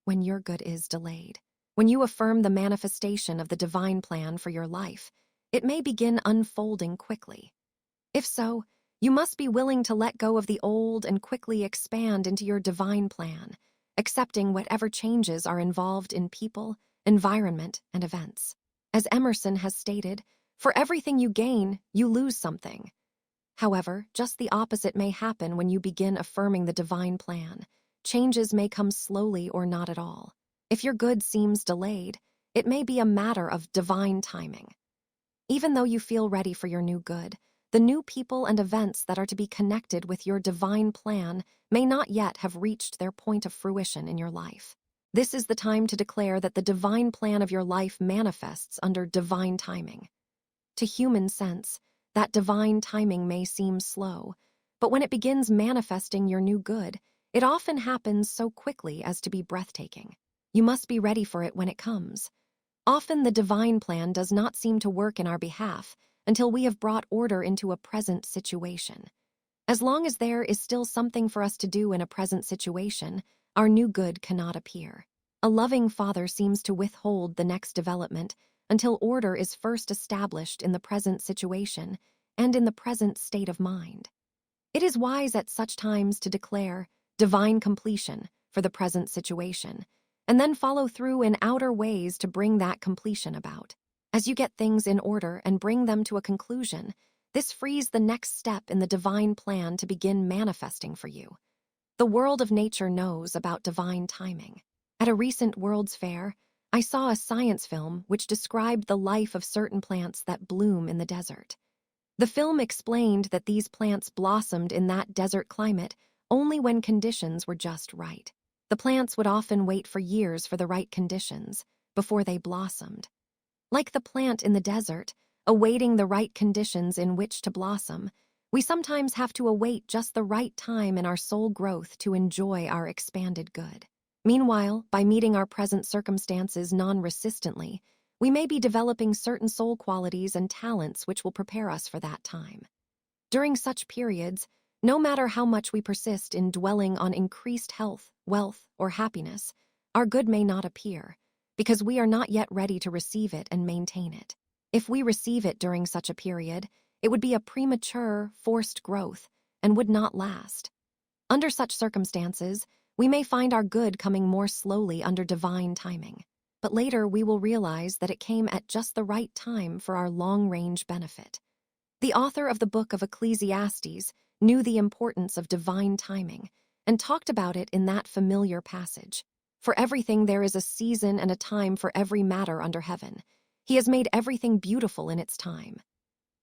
When your good is delayed, when you affirm the manifestation of the divine plan for your life, it may begin unfolding quickly. If so, you must be willing to let go of the old and quickly expand into your divine plan, accepting whatever changes are involved in people, environment, and events. As Emerson has stated, "For everything you gain, you lose something." However, just the opposite may happen when you begin affirming the divine plan. Changes may come slowly or not at all. If your good seems delayed, it may be a matter of divine timing. Even though you feel ready for your new good, the new people and events that are to be connected with your divine plan may not yet have reached their point of fruition in your life. This is the time to declare that the divine plan of your life manifests under divine timing. To human sense, that divine timing may seem slow, but when it begins manifesting your new good, it often happens so quickly as to be breathtaking. You must be ready for it when it comes. Often the divine plan does not seem to work in our behalf until we have brought order into a present situation. As long as there is still something for us to do in a present situation, our new good cannot appear. A loving father seems to withhold the next development until order is first established in the present situation and in the present state of mind. It is wise at such times to declare divine completion for the present situation, and then follow through in outer ways to bring that completion about. As you get things in order and bring them to a conclusion, this frees the next step in the divine plan to begin manifesting for you. The world of nature knows about divine timing. At a recent World's Fair, I saw a science film which described the life of certain plants that bloom in the desert. The film explained that these plants blossomed in that desert climate only when conditions were just right. The plants would often wait for years for the right conditions before they blossomed. Like the plant in the desert, awaiting the right conditions in which to blossom, we sometimes have to await just the right time in our soul growth to enjoy our expanded good. Meanwhile, by meeting our present circumstances non-resistantly, we may be developing certain soul qualities and talents which will prepare us for that time. During such periods, no matter how much we persist in dwelling on increased health, wealth, or happiness, our good may not appear, because we are not yet ready to receive it and maintain it. If we receive it during such a period, it would be a premature, forced growth and would not last. Under such circumstances, we may find our good coming more slowly under divine timing, but later we will realize that it came at just the right time for our long-range benefit. The author of the book of Ecclesiastes knew the importance of divine timing and talked about it in that familiar passage. For everything there is a season and a time for every matter under heaven. He has made everything beautiful in its time.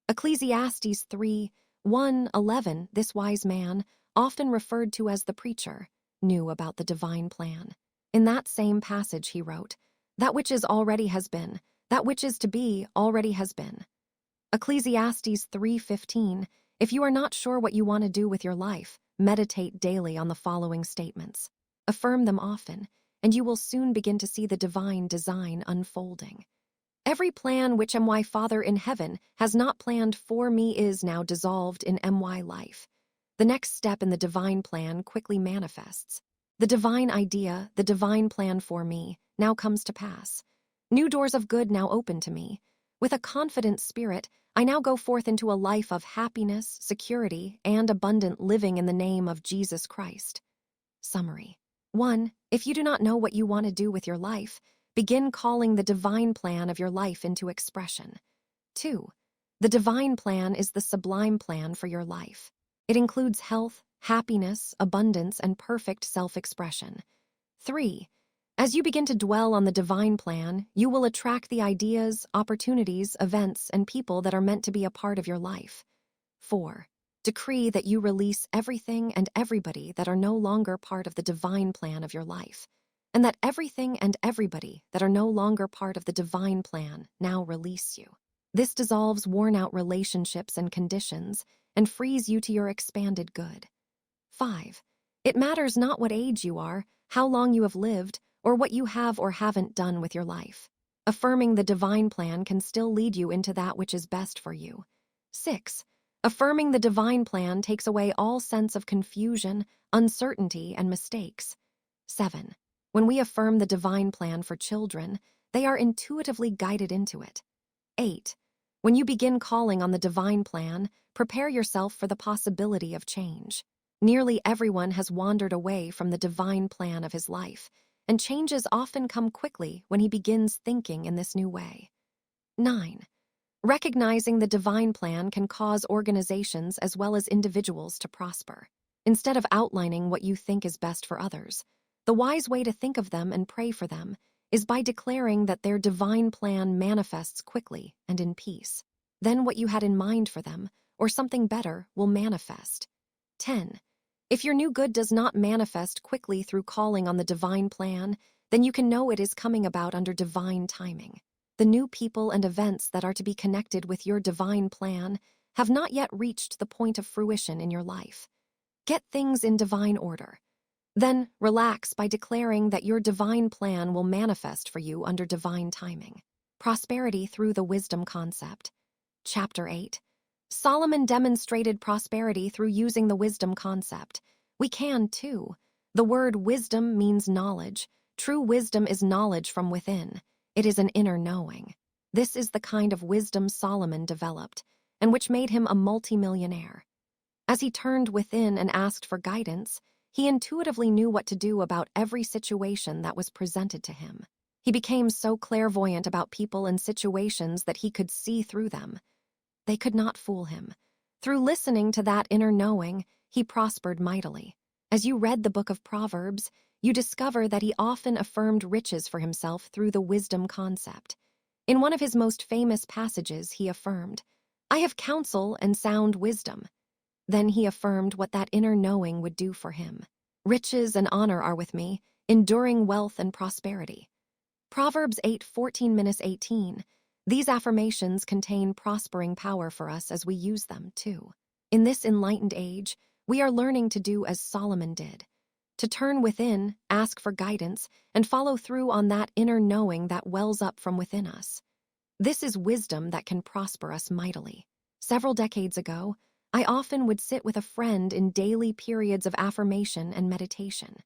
Ecclesiastes 3:1-11, this wise man, often referred to as the preacher, knew about the divine plan. In that same passage he wrote, "That which is already has been, that which is to be already has been." Ecclesiastes 3:15, if you are not sure what you want to do with your life, meditate daily on the following statements. Affirm them often, and you will soon begin to see the divine design unfolding. Every plan which my Father in heaven has not planned for me is now dissolved in my life. The next step in the divine plan quickly manifests. The divine idea, the divine plan for me, now comes to pass. New doors of good now open to me. With a confident spirit, I now go forth into a life of happiness, security, and abundant living in the name of Jesus Christ. Summary. 1. If you do not know what you want to do with your life, begin calling the divine plan of your life into expression. 2. The divine plan is the sublime plan for your life. It includes health, happiness, abundance, and perfect self-expression. 3. As you begin to dwell on the divine plan, you will attract the ideas, opportunities, events, and people that are meant to be a part of your life. 4. Decree that you release everything and everybody that are no longer part of the divine plan of your life, and that everything and everybody that are no longer part of the divine plan now release you. This dissolves worn-out relationships and conditions and frees you to your expanded good. 5. It matters not what age you are, how long you have lived, or what you have or haven't done with your life. Affirming the divine plan can still lead you into that which is best for you. 6. Affirming the divine plan takes away all sense of confusion, uncertainty, and mistakes. 7. When we affirm the divine plan for children, they are intuitively guided into it. 8. When you begin calling on the divine plan, prepare yourself for the possibility of change. Nearly everyone has wandered away from the divine plan of his life, and changes often come quickly when he begins thinking in this new way. 9. Recognizing the divine plan can cause organizations as well as individuals to prosper. Instead of outlining what you think is best for others, the wise way to think of them and pray for them is by declaring that their divine plan manifests quickly and in peace. Then what you had in mind for them, or something better, will manifest. 10. If your new good does not manifest quickly through calling on the divine plan, then you can know it is coming about under divine timing. The new people and events that are to be connected with your divine plan have not yet reached the point of fruition in your life. Get things in divine order. Then relax by declaring that your divine plan will manifest for you under divine timing. Prosperity through the wisdom concept. Chapter 8. Solomon demonstrated prosperity through using the wisdom concept. We can, too. The word wisdom means knowledge. True wisdom is knowledge from within. It is an inner knowing. This is the kind of wisdom Solomon developed, and which made him a multimillionaire. As he turned within and asked for guidance, he intuitively knew what to do about every situation that was presented to him. He became so clairvoyant about people and situations that he could see through them. They could not fool him. Through listening to that inner knowing, he prospered mightily. As you read the book of Proverbs, you discover that he often affirmed riches for himself through the wisdom concept. In one of his most famous passages, he affirmed, "I have counsel and sound wisdom." Then he affirmed what that inner knowing would do for him. "Riches and honor are with me, enduring wealth and prosperity." Proverbs 8:14-18. These affirmations contain prospering power for us as we use them, too. In this enlightened age, we are learning to do as Solomon did, to turn within, ask for guidance, and follow through on that inner knowing that wells up from within us. This is wisdom that can prosper us mightily. Several decades ago, I often would sit with a friend in daily periods of affirmation and meditation.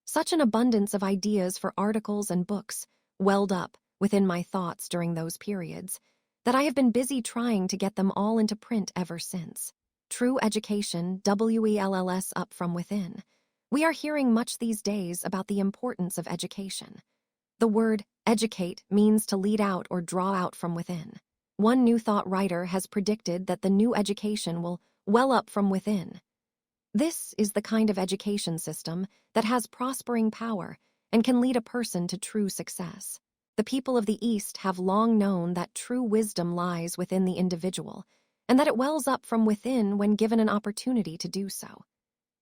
Such an abundance of ideas for articles and books welled up within my thoughts during those periods that I have been busy trying to get them all into print ever since. True education, WELLS, up from within. We are hearing much these days about the importance of education. The word educate means to lead out or draw out from within. One New Thought writer has predicted that the new education will well up from within. This is the kind of education system that has prospering power and can lead a person to true success. The people of the East have long known that true wisdom lies within the individual, and that it wells up from within when given an opportunity to do so.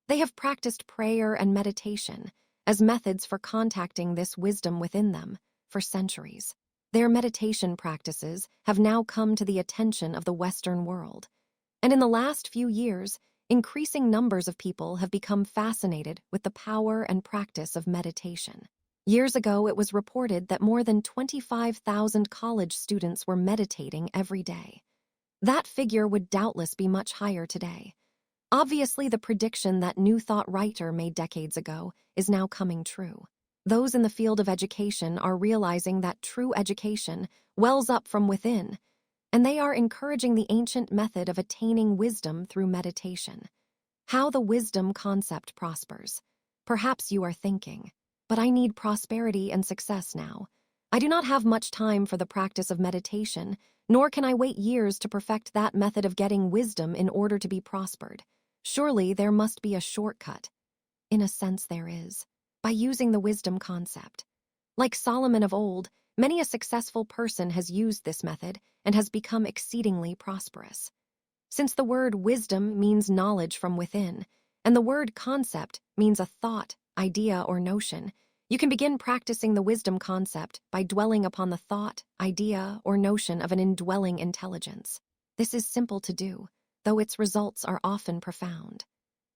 They have practiced prayer and meditation as methods for contacting this wisdom within them for centuries. Their meditation practices have now come to the attention of the Western world, and in the last few years, increasing numbers of people have become fascinated with the power and practice of meditation. Years ago, it was reported that more than 25,000 college students were meditating every day. That figure would doubtless be much higher today. Obviously, the prediction that New Thought writer made decades ago is now coming true. Those in the field of education are realizing that true education wells up from within, and they are encouraging the ancient method of attaining wisdom through meditation. How the wisdom concept prospers. Perhaps you are thinking, but I need prosperity and success now. I do not have much time for the practice of meditation, nor can I wait years to perfect that method of getting wisdom in order to be prospered. Surely there must be a shortcut. In a sense, there is, by using the wisdom concept. Like Solomon of old, many a successful person has used this method and has become exceedingly prosperous. Since the word wisdom means knowledge from within, and the word concept means a thought, idea, or notion, you can begin practicing the wisdom concept by dwelling upon the thought, idea, or notion of an indwelling intelligence. This is simple to do, though its results are often profound.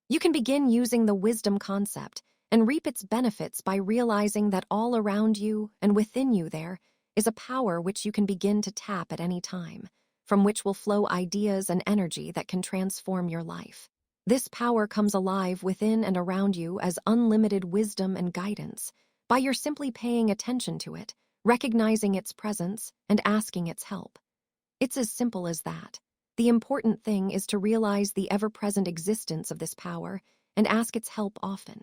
You can begin using the wisdom concept and reap its benefits by realizing that all around you and within you there is a power which you can begin to tap at any time, from which will flow ideas and energy that can transform your life. This power comes alive within and around you as unlimited wisdom and guidance by your simply paying attention to it, recognizing its presence, and asking its help. It's as simple as that. The important thing is to realize the ever-present existence of this power and ask its help often.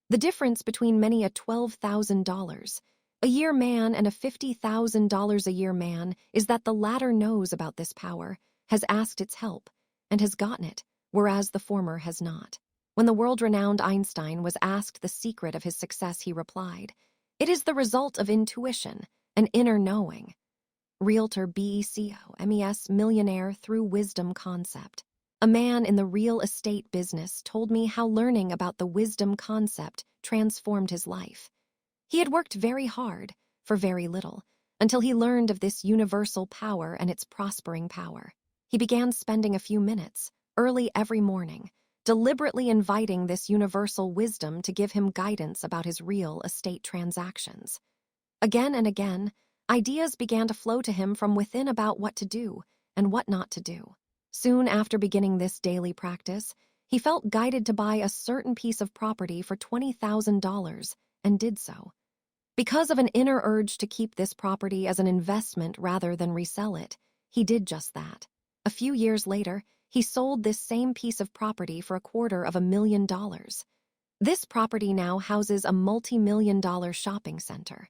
The difference between many a $12,000 a year man and a $50,000 a year man is that the latter knows about this power, has asked its help, and has gotten it, whereas the former has not. When the world-renowned Einstein was asked the secret of his success, he replied, "It is the result of intuition, an inner knowing." Realtor BECO, millionaire through wisdom concept. A man in the real estate business told me how learning about the wisdom concept transformed his life. He had worked very hard, for very little, until he learned of this universal power and its prospering power. He began spending a few minutes, early every morning, deliberately inviting this universal wisdom to give him guidance about his real estate transactions. Again and again, ideas began to flow to him from within about what to do and what not to do. Soon after beginning this daily practice, he felt guided to buy a certain piece of property for $20,000 and did so. Because of an inner urge to keep this property as an investment rather than resell it, he did just that. A few years later, he sold this same piece of property for $250,000. This property now houses a multi-million-dollar shopping center.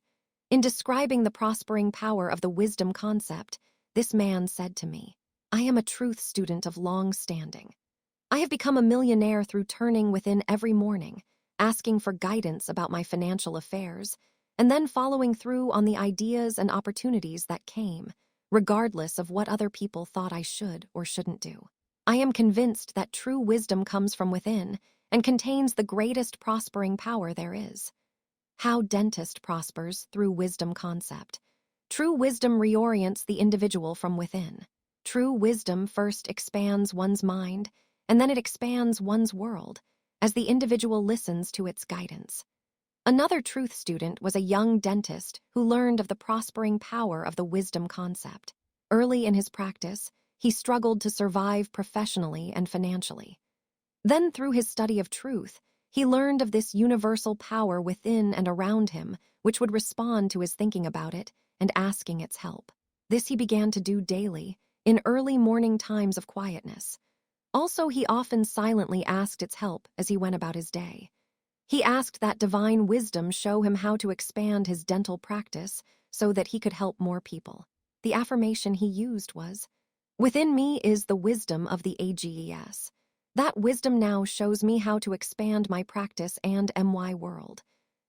In describing the prospering power of the wisdom concept, this man said to me, "I am a truth student of long standing. I have become a millionaire through turning within every morning, asking for guidance about my financial affairs, and then following through on the ideas and opportunities that came, regardless of what other people thought I should or shouldn't do. I am convinced that true wisdom comes from within and contains the greatest prospering power there is." How dentist prospers through wisdom concept. True wisdom reorients the individual from within. True wisdom first expands one's mind, and then it expands one's world as the individual listens to its guidance. Another truth student was a young dentist who learned of the prospering power of the wisdom concept. Early in his practice, he struggled to survive professionally and financially. Then, through his study of truth, he learned of this universal power within and around him, which would respond to his thinking about it and asking its help. This he began to do daily, in early morning times of quietness. Also, he often silently asked its help as he went about his day. He asked that divine wisdom show him how to expand his dental practice so that he could help more people. The affirmation he used was, "Within me is the wisdom of the AGES. That wisdom now shows me how to expand my practice and my world.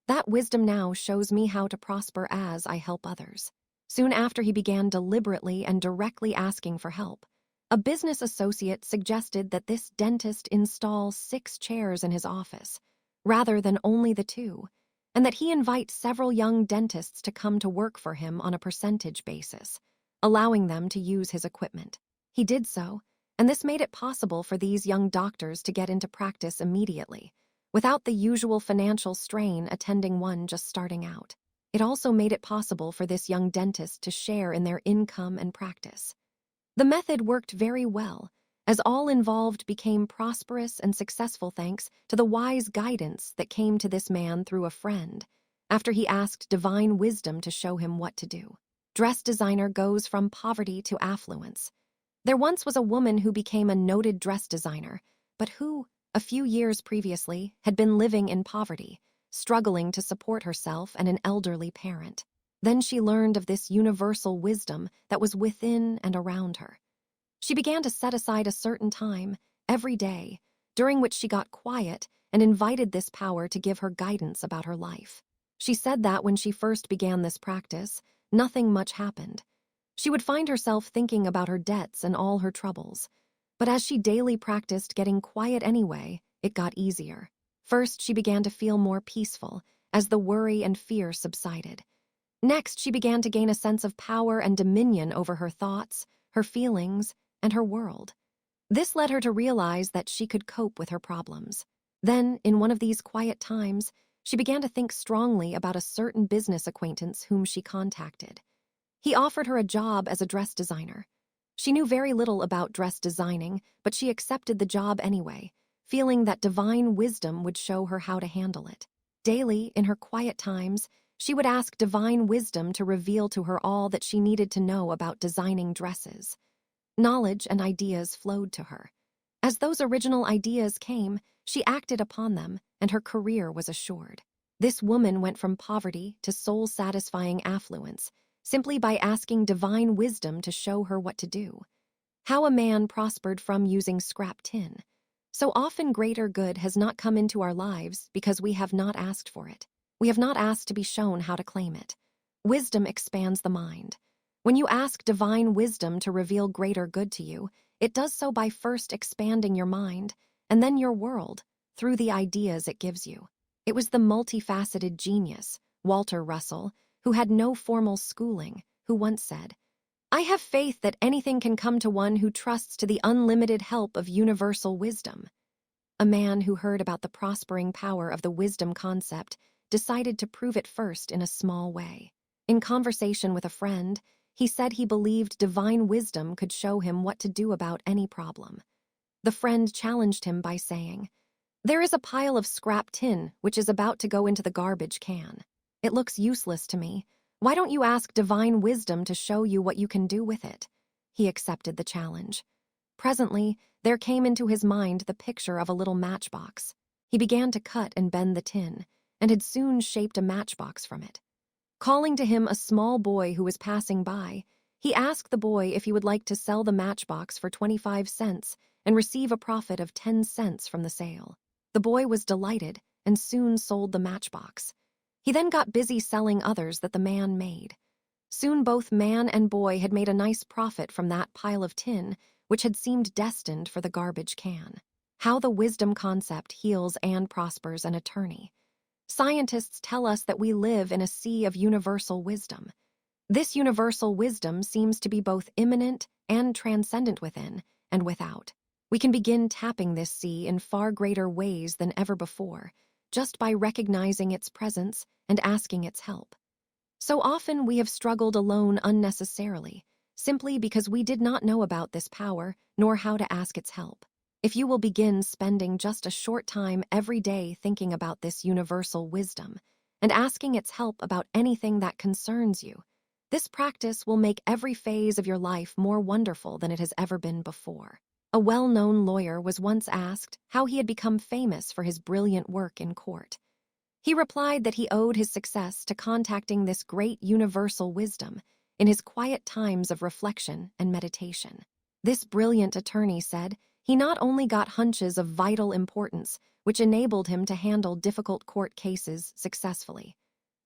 That wisdom now shows me how to prosper as I help others." Soon after he began deliberately and directly asking for help, a business associate suggested that this dentist install 6 chairs in his office, rather than only the 2, and that he invite several young dentists to come to work for him on a percentage basis, allowing them to use his equipment. He did so, and this made it possible for these young doctors to get into practice immediately, without the usual financial strain attending one just starting out. It also made it possible for this young dentist to share in their income and practice. The method worked very well, as all involved became prosperous and successful thanks to the wise guidance that came to this man through a friend, after he asked divine wisdom to show him what to do. Dress designer goes from poverty to affluence. There once was a woman who became a noted dress designer, but who, a few years previously, had been living in poverty, struggling to support herself and an elderly parent. Then she learned of this universal wisdom that was within and around her. She began to set aside a certain time, every day, during which she got quiet and invited this power to give her guidance about her life. She said that when she first began this practice, nothing much happened. She would find herself thinking about her debts and all her troubles. But as she daily practiced getting quiet anyway, it got easier. First, she began to feel more peaceful as the worry and fear subsided. Next, she began to gain a sense of power and dominion over her thoughts, her feelings, and her world. This led her to realize that she could cope with her problems. Then, in one of these quiet times, she began to think strongly about a certain business acquaintance whom she contacted. He offered her a job as a dress designer. She knew very little about dress designing, but she accepted the job anyway, feeling that divine wisdom would show her how to handle it. Daily, in her quiet times, she would ask divine wisdom to reveal to her all that she needed to know about designing dresses. Knowledge and ideas flowed to her. As those original ideas came, she acted upon them, and her career was assured. This woman went from poverty to soul-satisfying affluence, simply by asking divine wisdom to show her what to do. How a man prospered from using scrap tin. So often greater good has not come into our lives because we have not asked for it. We have not asked to be shown how to claim it. Wisdom expands the mind. When you ask divine wisdom to reveal greater good to you, it does so by first expanding your mind, and then your world, through the ideas it gives you. It was the multifaceted genius, Walter Russell, who had no formal schooling, who once said, "I have faith that anything can come to one who trusts to the unlimited help of universal wisdom." A man who heard about the prospering power of the wisdom concept decided to prove it first in a small way. In conversation with a friend, he said he believed divine wisdom could show him what to do about any problem. The friend challenged him by saying, "There is a pile of scrap tin which is about to go into the garbage can. It looks useless to me. Why don't you ask divine wisdom to show you what you can do with it?" He accepted the challenge. Presently, there came into his mind the picture of a little matchbox. He began to cut and bend the tin, and had soon shaped a matchbox from it. Calling to him a small boy who was passing by, he asked the boy if he would like to sell the matchbox for 25 cents and receive a profit of 10 cents from the sale. The boy was delighted and soon sold the matchbox. He then got busy selling others that the man made. Soon both man and boy had made a nice profit from that pile of tin, which had seemed destined for the garbage can. How the wisdom concept heals and prospers an attorney. Scientists tell us that we live in a sea of universal wisdom. This universal wisdom seems to be both immanent and transcendent within and without. We can begin tapping this sea in far greater ways than ever before, just by recognizing its presence and asking its help. So often we have struggled alone unnecessarily, simply because we did not know about this power nor how to ask its help. If you will begin spending just a short time every day thinking about this universal wisdom and asking its help about anything that concerns you, this practice will make every phase of your life more wonderful than it has ever been before. A well-known lawyer was once asked how he had become famous for his brilliant work in court. He replied that he owed his success to contacting this great universal wisdom in his quiet times of reflection and meditation. This brilliant attorney said he not only got hunches of vital importance, which enabled him to handle difficult court cases successfully,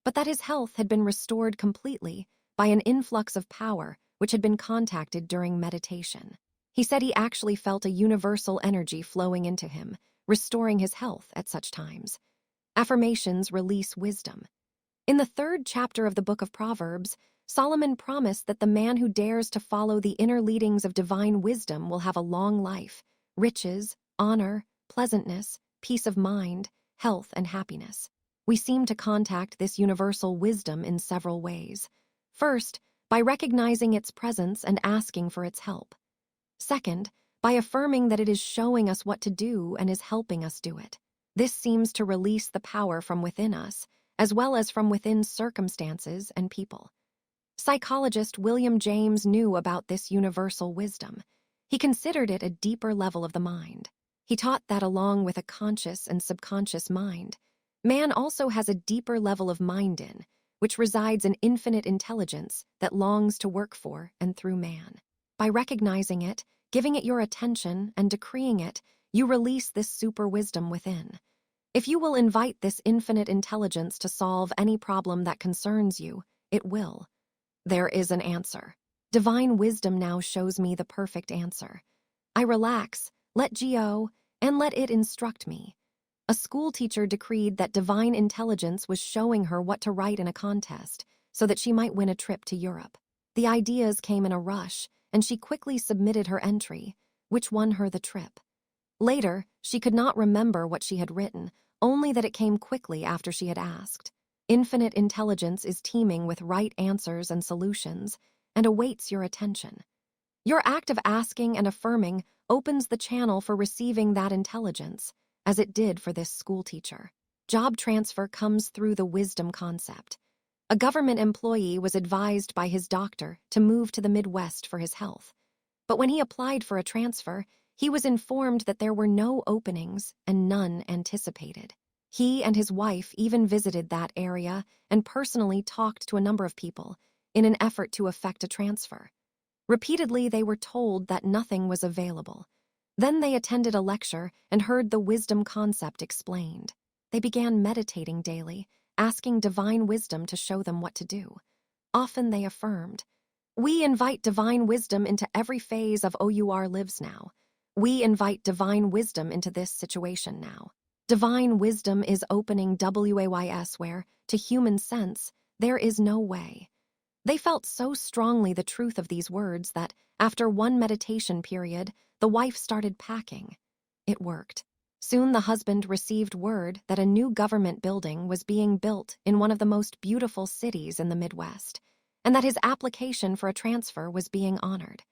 but that his health had been restored completely by an influx of power which had been contacted during meditation. He said he actually felt a universal energy flowing into him, restoring his health at such times. Affirmations release wisdom. In the 3rd chapter of the book of Proverbs, Solomon promised that the man who dares to follow the inner leadings of divine wisdom will have a long life, riches, honor, pleasantness, peace of mind, health, and happiness. We seem to contact this universal wisdom in several ways. First, by recognizing its presence and asking for its help. Second, by affirming that it is showing us what to do and is helping us do it. This seems to release the power from within us, as well as from within circumstances and people. Psychologist William James knew about this universal wisdom. He considered it a deeper level of the mind. He taught that along with a conscious and subconscious mind, man also has a deeper level of mind in, which resides in infinite intelligence that longs to work for and through man. By recognizing it, giving it your attention, and decreeing it, you release this super wisdom within. If you will invite this infinite intelligence to solve any problem that concerns you, it will. There is an answer. Divine wisdom now shows me the perfect answer. I relax, let go, and let it instruct me. A school teacher decreed that divine intelligence was showing her what to write in a contest so that she might win a trip to Europe. The ideas came in a rush, and she quickly submitted her entry, which won her the trip. Later, she could not remember what she had written, only that it came quickly after she had asked. Infinite intelligence is teeming with right answers and solutions, and awaits your attention. Your act of asking and affirming opens the channel for receiving that intelligence, as it did for this schoolteacher. Job transfer comes through the wisdom concept. A government employee was advised by his doctor to move to the Midwest for his health. But when he applied for a transfer, he was informed that there were no openings and none anticipated. He and his wife even visited that area and personally talked to a number of people in an effort to effect a transfer. Repeatedly, they were told that nothing was available. Then they attended a lecture and heard the wisdom concept explained. They began meditating daily, asking divine wisdom to show them what to do. Often they affirmed, "We invite divine wisdom into every phase of OUR lives now. We invite divine wisdom into this situation now. Divine wisdom is opening WAYS where, to human sense, there is no way." They felt so strongly the truth of these words that, after one meditation period, the wife started packing. It worked. Soon the husband received word that a new government building was being built in one of the most beautiful cities in the Midwest, and that his application for a transfer was being honored.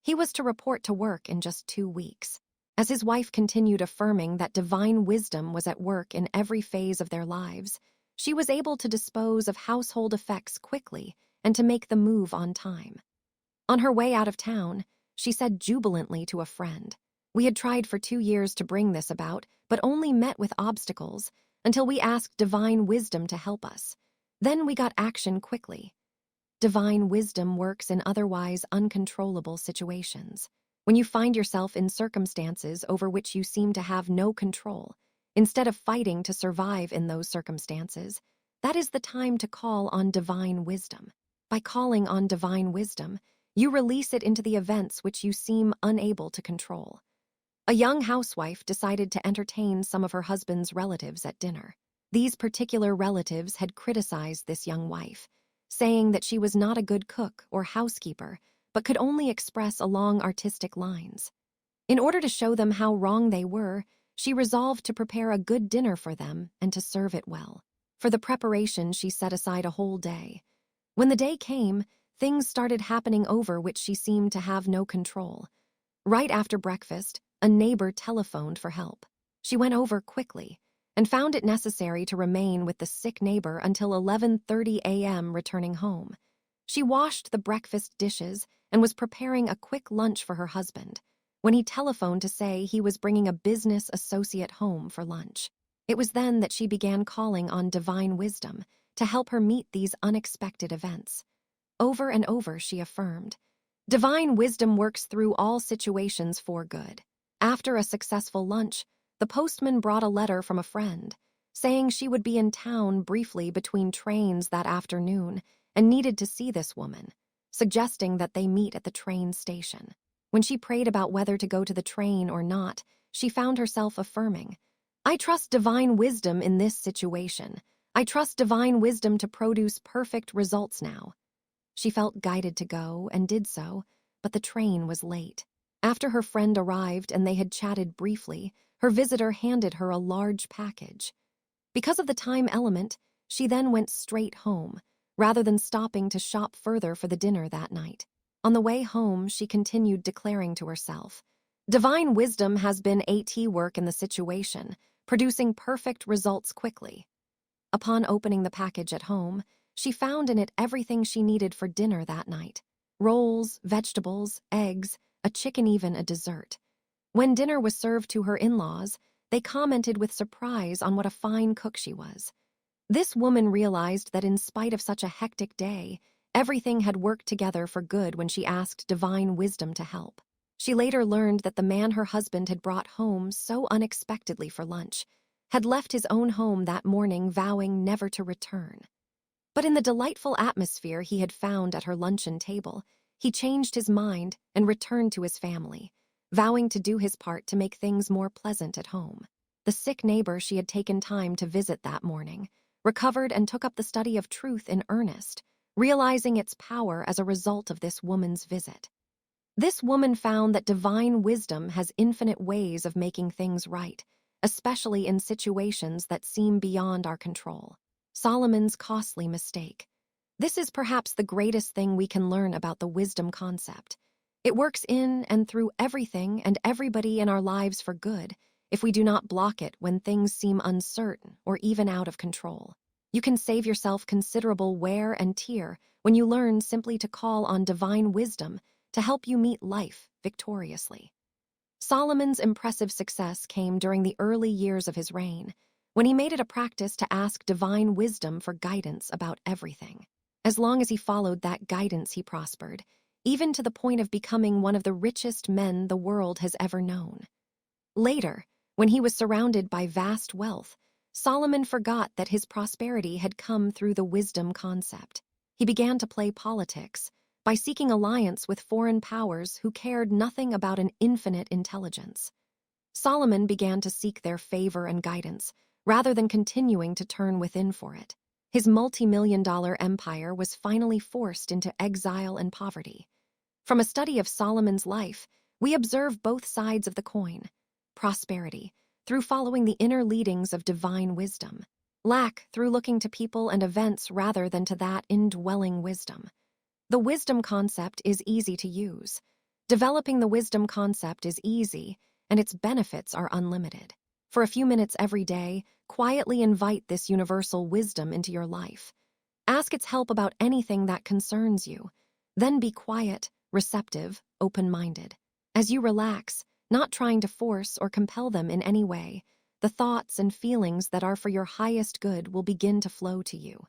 He was to report to work in just 2 weeks. As his wife continued affirming that divine wisdom was at work in every phase of their lives, she was able to dispose of household effects quickly and to make the move on time. On her way out of town, she said jubilantly to a friend, "We had tried for 2 years to bring this about, but only met with obstacles until we asked divine wisdom to help us. Then we got action quickly." Divine wisdom works in otherwise uncontrollable situations. When you find yourself in circumstances over which you seem to have no control, instead of fighting to survive in those circumstances, that is the time to call on divine wisdom. By calling on divine wisdom, you release it into the events which you seem unable to control. A young housewife decided to entertain some of her husband's relatives at dinner. These particular relatives had criticized this young wife, saying that she was not a good cook or housekeeper, but could only express along artistic lines. In order to show them how wrong they were, she resolved to prepare a good dinner for them and to serve it well. For the preparation, she set aside a whole day. When the day came, things started happening over which she seemed to have no control. Right after breakfast, a neighbor telephoned for help. She went over quickly and found it necessary to remain with the sick neighbor until 11:30 a.m. returning home. She washed the breakfast dishes and was preparing a quick lunch for her husband when he telephoned to say he was bringing a business associate home for lunch. It was then that she began calling on divine wisdom to help her meet these unexpected events. Over and over, she affirmed, "Divine wisdom works through all situations for good." After a successful lunch, the postman brought a letter from a friend, saying she would be in town briefly between trains that afternoon and needed to see this woman, suggesting that they meet at the train station. When she prayed about whether to go to the train or not, she found herself affirming, "I trust divine wisdom in this situation. I trust divine wisdom to produce perfect results now." She felt guided to go and did so, but the train was late. After her friend arrived and they had chatted briefly, her visitor handed her a large package. Because of the time element, she then went straight home, rather than stopping to shop further for the dinner that night. On the way home, she continued declaring to herself, "Divine wisdom has been at work in the situation, producing perfect results quickly." Upon opening the package at home, she found in it everything she needed for dinner that night: rolls, vegetables, eggs, a chicken, even a dessert. When dinner was served to her in-laws, they commented with surprise on what a fine cook she was. This woman realized that in spite of such a hectic day, everything had worked together for good when she asked divine wisdom to help. She later learned that the man her husband had brought home so unexpectedly for lunch had left his own home that morning, vowing never to return. But in the delightful atmosphere he had found at her luncheon table, he changed his mind and returned to his family, vowing to do his part to make things more pleasant at home. The sick neighbor she had taken time to visit that morning recovered and took up the study of truth in earnest, realizing its power as a result of this woman's visit. This woman found that divine wisdom has infinite ways of making things right, especially in situations that seem beyond our control. Solomon's costly mistake. This is perhaps the greatest thing we can learn about the wisdom concept. It works in and through everything and everybody in our lives for good, if we do not block it when things seem uncertain or even out of control. You can save yourself considerable wear and tear when you learn simply to call on divine wisdom to help you meet life victoriously. Solomon's impressive success came during the early years of his reign, when he made it a practice to ask divine wisdom for guidance about everything. As long as he followed that guidance, he prospered, even to the point of becoming one of the richest men the world has ever known. Later, when he was surrounded by vast wealth, Solomon forgot that his prosperity had come through the wisdom concept. He began to play politics by seeking alliance with foreign powers who cared nothing about an infinite intelligence. Solomon began to seek their favor and guidance, rather than continuing to turn within for it. His multi-million-dollar empire was finally forced into exile and poverty. From a study of Solomon's life, we observe both sides of the coin: prosperity, through following the inner leadings of divine wisdom; lack, through looking to people and events rather than to that indwelling wisdom. The wisdom concept is easy to use. Developing the wisdom concept is easy, and its benefits are unlimited. For a few minutes every day, quietly invite this universal wisdom into your life. Ask its help about anything that concerns you. Then be quiet, receptive, open-minded. As you relax, not trying to force or compel them in any way, the thoughts and feelings that are for your highest good will begin to flow to you.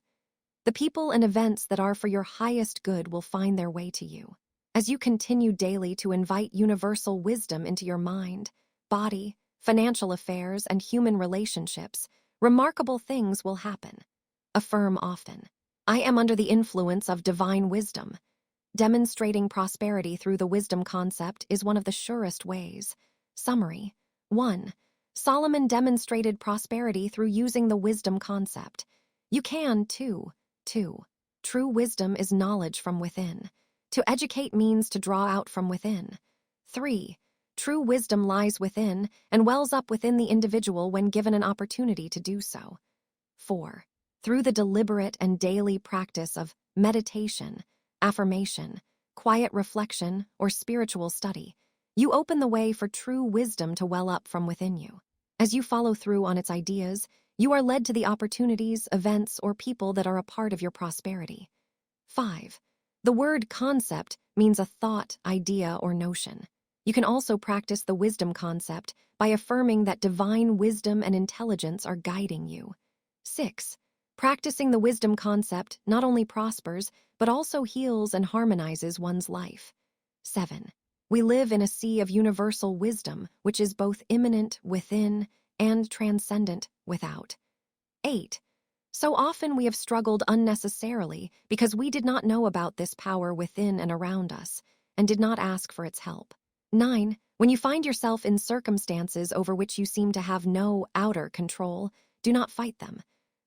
The people and events that are for your highest good will find their way to you. As you continue daily to invite universal wisdom into your mind, body, financial affairs, and human relationships, remarkable things will happen. Affirm often, I am under the influence of divine wisdom. Demonstrating prosperity through the wisdom concept is one of the surest ways. Summary: 1. Solomon demonstrated prosperity through using the wisdom concept. You can, too. 2. True wisdom is knowledge from within. To educate means to draw out from within. 3. True wisdom lies within and wells up within the individual when given an opportunity to do so. 4. Through the deliberate and daily practice of meditation, affirmation, quiet reflection, or spiritual study, you open the way for true wisdom to well up from within you. As you follow through on its ideas, you are led to the opportunities, events, or people that are a part of your prosperity. 5. The word concept means a thought, idea, or notion. You can also practice the wisdom concept by affirming that divine wisdom and intelligence are guiding you. 6. Practicing the wisdom concept not only prospers, but also heals and harmonizes one's life. 7. We live in a sea of universal wisdom, which is both immanent within and transcendent without. 8. So often we have struggled unnecessarily because we did not know about this power within and around us, and did not ask for its help. 9. When you find yourself in circumstances over which you seem to have no outer control, do not fight them.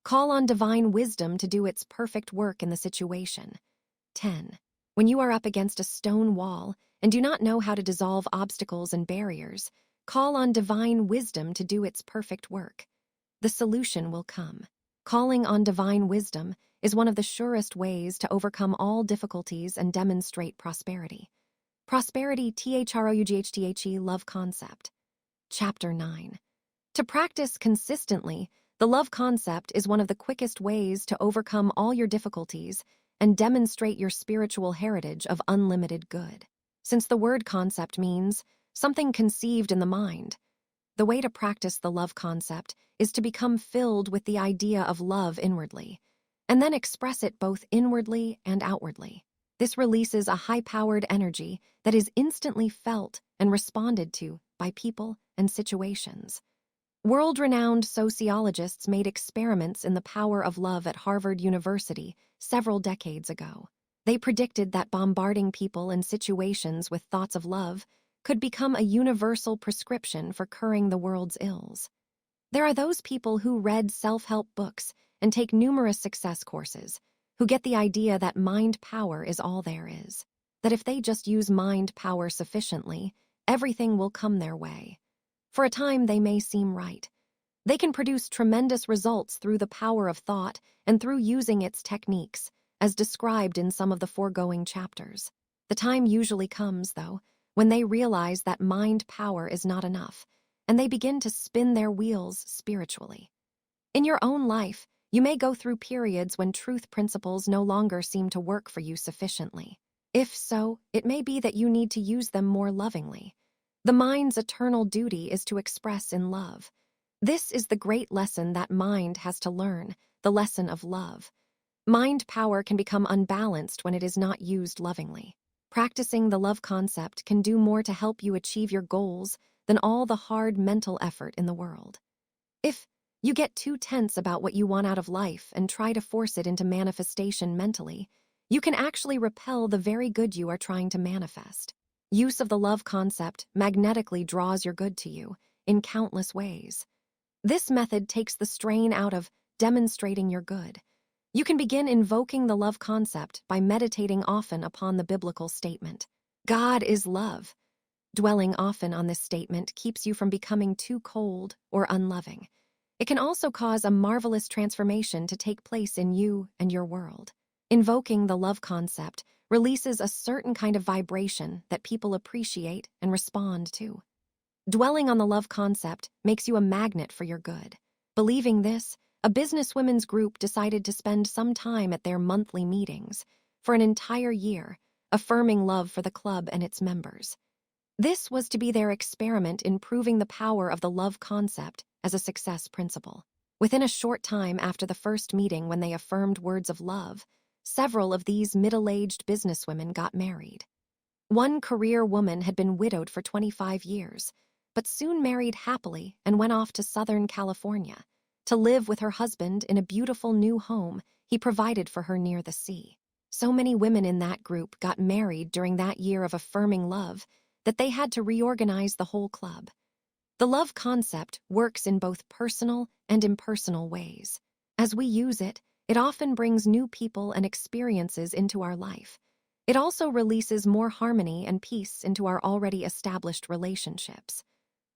Call on divine wisdom to do its perfect work in the situation. 10. When you are up against a stone wall and do not know how to dissolve obstacles and barriers, call on divine wisdom to do its perfect work. The solution will come. Calling on divine wisdom is one of the surest ways to overcome all difficulties and demonstrate prosperity. Prosperity THROUGHTHE Love Concept. Chapter 9. To practice consistently, the love concept is one of the quickest ways to overcome all your difficulties and demonstrate your spiritual heritage of unlimited good. Since the word concept means something conceived in the mind, the way to practice the love concept is to become filled with the idea of love inwardly, and then express it both inwardly and outwardly. This releases a high-powered energy that is instantly felt and responded to by people and situations. World-renowned sociologists made experiments in the power of love at Harvard University several decades ago. They predicted that bombarding people and situations with thoughts of love could become a universal prescription for curing the world's ills. There are those people who read self-help books and take numerous success courses, who get the idea that mind power is all there is, that if they just use mind power sufficiently, everything will come their way. For a time, they may seem right. They can produce tremendous results through the power of thought and through using its techniques, as described in some of the foregoing chapters. The time usually comes, though, when they realize that mind power is not enough, and they begin to spin their wheels spiritually. In your own life, you may go through periods when truth principles no longer seem to work for you sufficiently. If so, it may be that you need to use them more lovingly. The mind's eternal duty is to express in love. This is the great lesson that mind has to learn, the lesson of love. Mind power can become unbalanced when it is not used lovingly. Practicing the love concept can do more to help you achieve your goals than all the hard mental effort in the world. If you get too tense about what you want out of life and try to force it into manifestation mentally, you can actually repel the very good you are trying to manifest. Use of the love concept magnetically draws your good to you in countless ways. This method takes the strain out of demonstrating your good. You can begin invoking the love concept by meditating often upon the biblical statement, God is love. Dwelling often on this statement keeps you from becoming too cold or unloving. It can also cause a marvelous transformation to take place in you and your world. Invoking the love concept releases a certain kind of vibration that people appreciate and respond to. Dwelling on the love concept makes you a magnet for your good. Believing this, a businesswomen's group decided to spend some time at their monthly meetings for an entire year, affirming love for the club and its members. This was to be their experiment in proving the power of the love concept as a success principle. Within a short time after the first meeting, when they affirmed words of love, several of these middle-aged businesswomen got married. One career woman had been widowed for 25 years, but soon married happily and went off to Southern California to live with her husband in a beautiful new home he provided for her near the sea. So many women in that group got married during that year of affirming love that they had to reorganize the whole club. The love concept works in both personal and impersonal ways. As we use it, it often brings new people and experiences into our life. It also releases more harmony and peace into our already established relationships.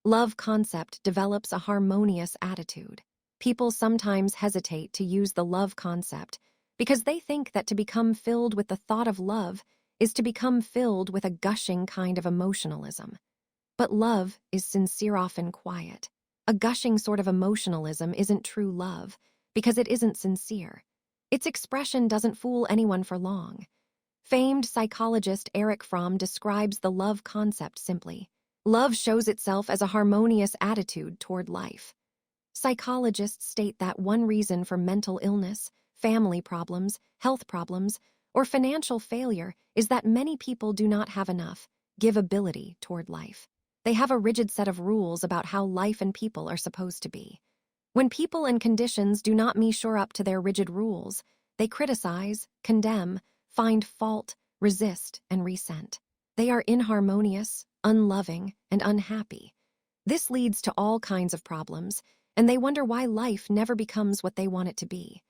Love concept develops a harmonious attitude. People sometimes hesitate to use the love concept because they think that to become filled with the thought of love is to become filled with a gushing kind of emotionalism. But love is sincere, often quiet. A gushing sort of emotionalism isn't true love because it isn't sincere. Its expression doesn't fool anyone for long. Famed psychologist Erich Fromm describes the love concept simply. Love shows itself as a harmonious attitude toward life. Psychologists state that one reason for mental illness, family problems, health problems, or financial failure is that many people do not have enough give-ability toward life. They have a rigid set of rules about how life and people are supposed to be. When people and conditions do not measure up to their rigid rules, they criticize, condemn, find fault, resist, and resent. They are inharmonious, unloving, and unhappy. This leads to all kinds of problems, and they wonder why life never becomes what they want it to be.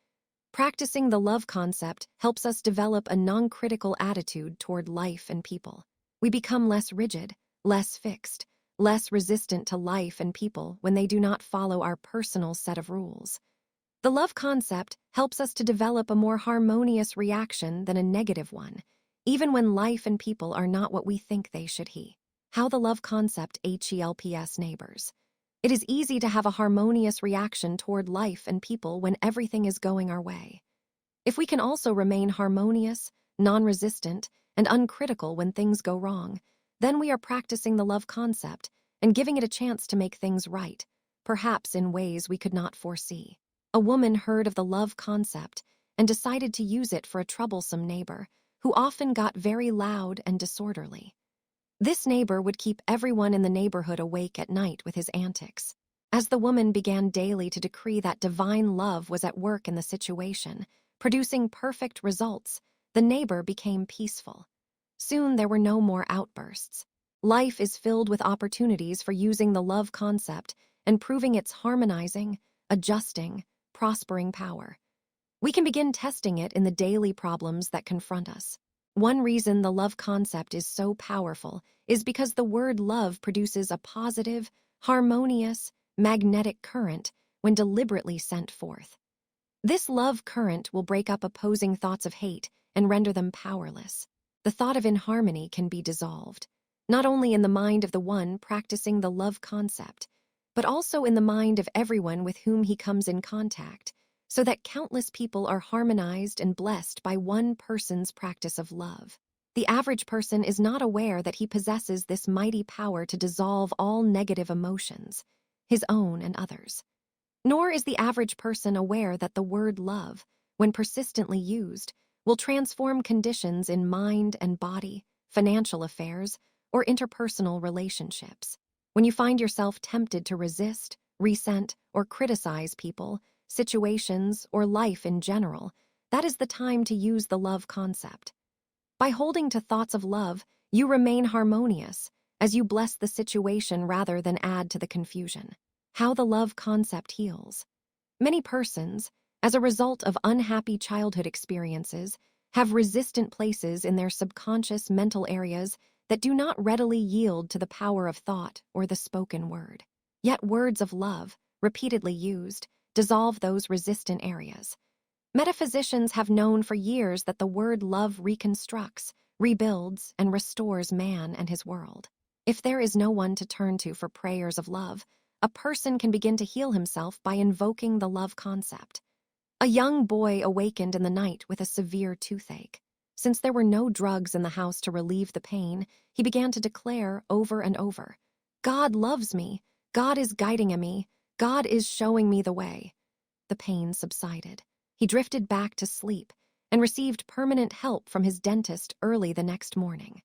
Practicing the love concept helps us develop a non-critical attitude toward life and people. We become less rigid, less fixed, less resistant to life and people when they do not follow our personal set of rules. The love concept helps us to develop a more harmonious reaction than a negative one, even when life and people are not what we think they should be. How the love concept helps neighbors. It is easy to have a harmonious reaction toward life and people when everything is going our way. If we can also remain harmonious, non-resistant, and uncritical when things go wrong, then we are practicing the love concept and giving it a chance to make things right, perhaps in ways we could not foresee. A woman heard of the love concept and decided to use it for a troublesome neighbor who often got very loud and disorderly. This neighbor would keep everyone in the neighborhood awake at night with his antics. As the woman began daily to decree that divine love was at work in the situation, producing perfect results, the neighbor became peaceful. Soon there were no more outbursts. Life is filled with opportunities for using the love concept and proving its harmonizing, adjusting, prospering power. We can begin testing it in the daily problems that confront us. One reason the love concept is so powerful is because the word love produces a positive, harmonious, magnetic current when deliberately sent forth. This love current will break up opposing thoughts of hate and render them powerless. The thought of inharmony can be dissolved, not only in the mind of the one practicing the love concept, but also in the mind of everyone with whom he comes in contact, so that countless people are harmonized and blessed by one person's practice of love. The average person is not aware that he possesses this mighty power to dissolve all negative emotions, his own and others. Nor is the average person aware that the word love, when persistently used, will transform conditions in mind and body, financial affairs, or interpersonal relationships. When you find yourself tempted to resist, resent, or criticize people, situations, or life in general, that is the time to use the love concept. By holding to thoughts of love, you remain harmonious as you bless the situation rather than add to the confusion. How the love concept heals. Many persons, as a result of unhappy childhood experiences, have resistant places in their subconscious mental areas that do not readily yield to the power of thought or the spoken word. Yet words of love, repeatedly used, dissolve those resistant areas. Metaphysicians have known for years that the word love reconstructs, rebuilds, and restores man and his world. If there is no one to turn to for prayers of love, a person can begin to heal himself by invoking the love concept. A young boy awakened in the night with a severe toothache. Since there were no drugs in the house to relieve the pain, he began to declare over and over, "God loves me. God is guiding me. God is showing me the way." The pain subsided. He drifted back to sleep and received permanent help from his dentist early the next morning.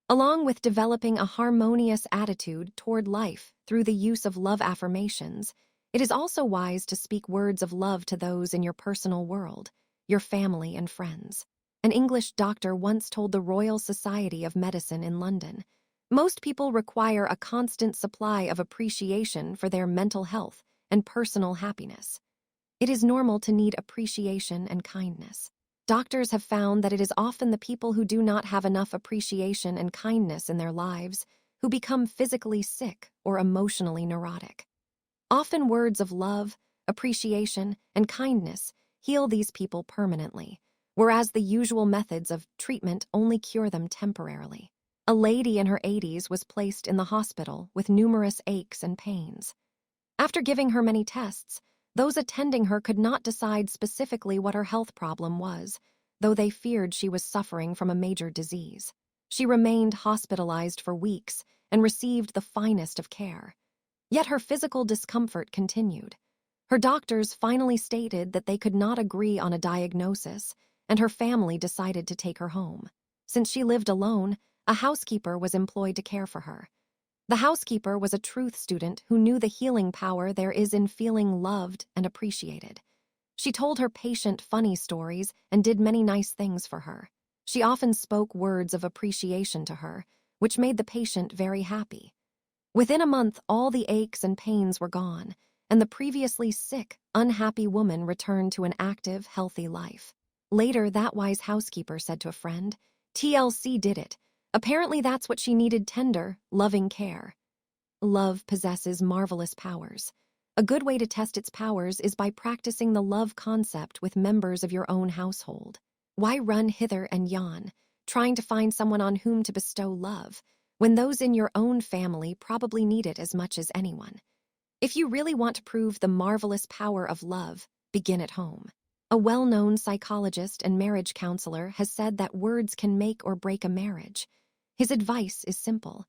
Along with developing a harmonious attitude toward life through the use of love affirmations, it is also wise to speak words of love to those in your personal world, your family and friends. An English doctor once told the Royal Society of Medicine in London, "Most people require a constant supply of appreciation for their mental health and personal happiness. It is normal to need appreciation and kindness." Doctors have found that it is often the people who do not have enough appreciation and kindness in their lives who become physically sick or emotionally neurotic. Often words of love, appreciation, and kindness heal these people permanently, whereas the usual methods of treatment only cure them temporarily. A lady in her 80s was placed in the hospital with numerous aches and pains. After giving her many tests, those attending her could not decide specifically what her health problem was, though they feared she was suffering from a major disease. She remained hospitalized for weeks and received the finest of care. Yet her physical discomfort continued. Her doctors finally stated that they could not agree on a diagnosis, and her family decided to take her home. Since she lived alone, a housekeeper was employed to care for her. The housekeeper was a truth student who knew the healing power there is in feeling loved and appreciated. She told her patient funny stories and did many nice things for her. She often spoke words of appreciation to her, which made the patient very happy. Within a month, all the aches and pains were gone, and the previously sick, unhappy woman returned to an active, healthy life. Later, that wise housekeeper said to a friend, "TLC did it. Apparently that's what she needed, tender, loving care." Love possesses marvelous powers. A good way to test its powers is by practicing the love concept with members of your own household. Why run hither and yon, trying to find someone on whom to bestow love, when those in your own family probably need it as much as anyone? If you really want to prove the marvelous power of love, begin at home. A well-known psychologist and marriage counselor has said that words can make or break a marriage. His advice is simple.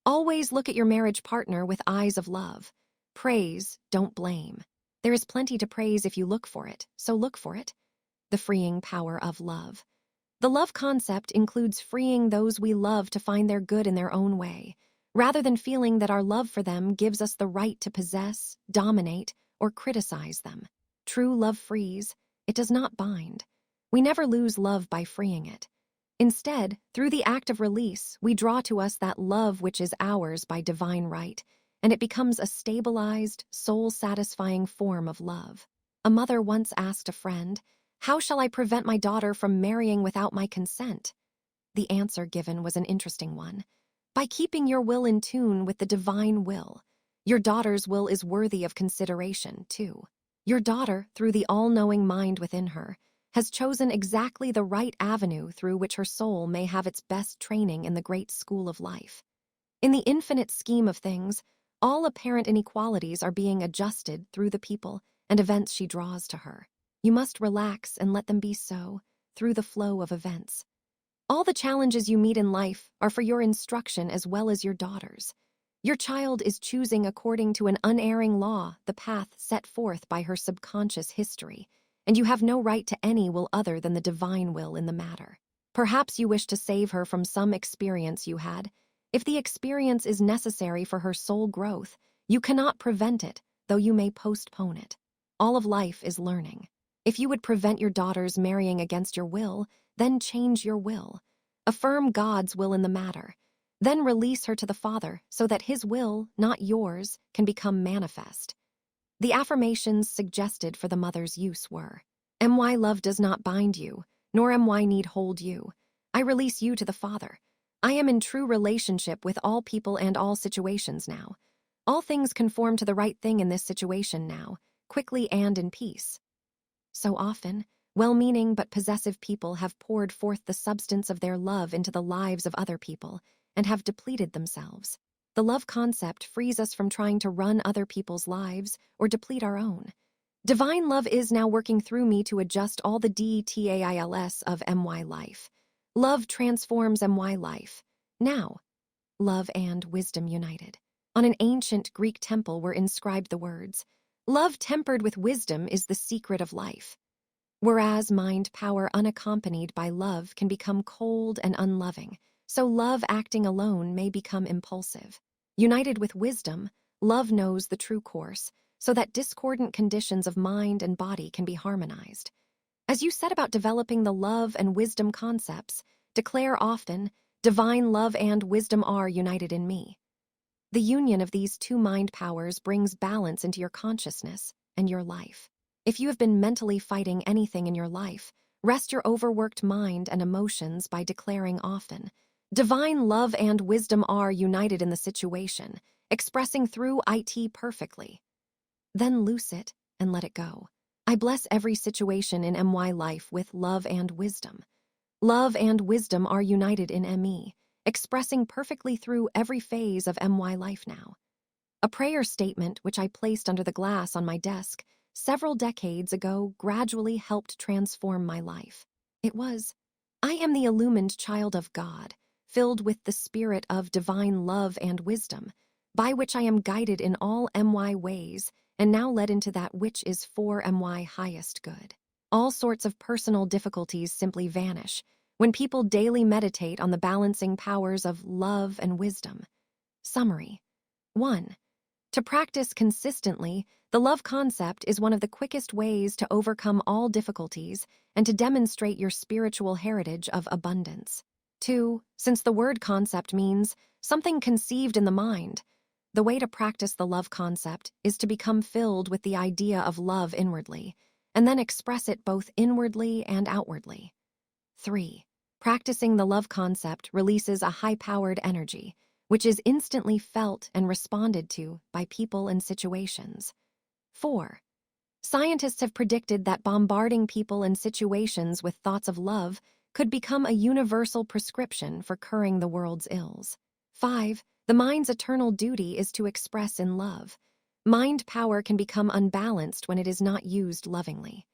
Always look at your marriage partner with eyes of love. Praise, don't blame. There is plenty to praise if you look for it, so look for it. The freeing power of love. The love concept includes freeing those we love to find their good in their own way, rather than feeling that our love for them gives us the right to possess, dominate, or criticize them. True love frees, it does not bind. We never lose love by freeing it. Instead, through the act of release, we draw to us that love which is ours by divine right, and it becomes a stabilized, soul-satisfying form of love. A mother once asked a friend, "How shall I prevent my daughter from marrying without my consent?" The answer given was an interesting one. By keeping your will in tune with the divine will. Your daughter's will is worthy of consideration, too. Your daughter, through the all-knowing mind within her, has chosen exactly the right avenue through which her soul may have its best training in the great school of life. In the infinite scheme of things, all apparent inequalities are being adjusted through the people and events she draws to her. You must relax and let them be so, through the flow of events. All the challenges you meet in life are for your instruction as well as your daughter's. Your child is choosing according to an unerring law the path set forth by her subconscious history, and you have no right to any will other than the divine will in the matter. Perhaps you wish to save her from some experience you had. If the experience is necessary for her soul growth, you cannot prevent it, though you may postpone it. All of life is learning. If you would prevent your daughter's marrying against your will, then change your will. Affirm God's will in the matter. Then release her to the Father so that His will, not yours, can become manifest. The affirmations suggested for the mother's use were, "My love does not bind you, nor my need hold you. I release you to the Father. I am in true relationship with all people and all situations now. All things conform to the right thing in this situation now, quickly and in peace." So often, well-meaning but possessive people have poured forth the substance of their love into the lives of other people and have depleted themselves. the love concept frees us from trying to run other people's lives or deplete our own. Divine love is now working through me to adjust all the details of my life. Love transforms my life. Now, love and wisdom united. On an ancient Greek temple were inscribed the words, "Love tempered with wisdom is the secret of life." Whereas mind power unaccompanied by love can become cold and unloving, so love acting alone may become impulsive. United with wisdom, love knows the true course, so that discordant conditions of mind and body can be harmonized. As you set about developing the love and wisdom concepts, declare often, "Divine love and wisdom are united in me." The union of these two mind powers brings balance into your consciousness and your life. If you have been mentally fighting anything in your life, rest your overworked mind and emotions by declaring often, "Divine love and wisdom are united in the situation," expressing through it perfectly. Then loose it and let it go. I bless every situation in my life with love and wisdom. Love and wisdom are united in me, expressing perfectly through every phase of my life now. A prayer statement which I placed under the glass on my desk several decades ago gradually helped transform my life. It was, "I am the illumined child of God, filled with the spirit of divine love and wisdom, by which I am guided in all my ways, and now led into that which is for my highest good." All sorts of personal difficulties simply vanish when people daily meditate on the balancing powers of love and wisdom. Summary. 1. To practice consistently, the love concept is one of the quickest ways to overcome all difficulties and to demonstrate your spiritual heritage of abundance. 2. Since the word concept means something conceived in the mind, the way to practice the love concept is to become filled with the idea of love inwardly, and then express it both inwardly and outwardly. 3. Practicing the love concept releases a high-powered energy, which is instantly felt and responded to by people and situations. 4. Scientists have predicted that bombarding people and situations with thoughts of love could become a universal prescription for curing the world's ills. 5. The mind's eternal duty is to express in love. Mind power can become unbalanced when it is not used lovingly.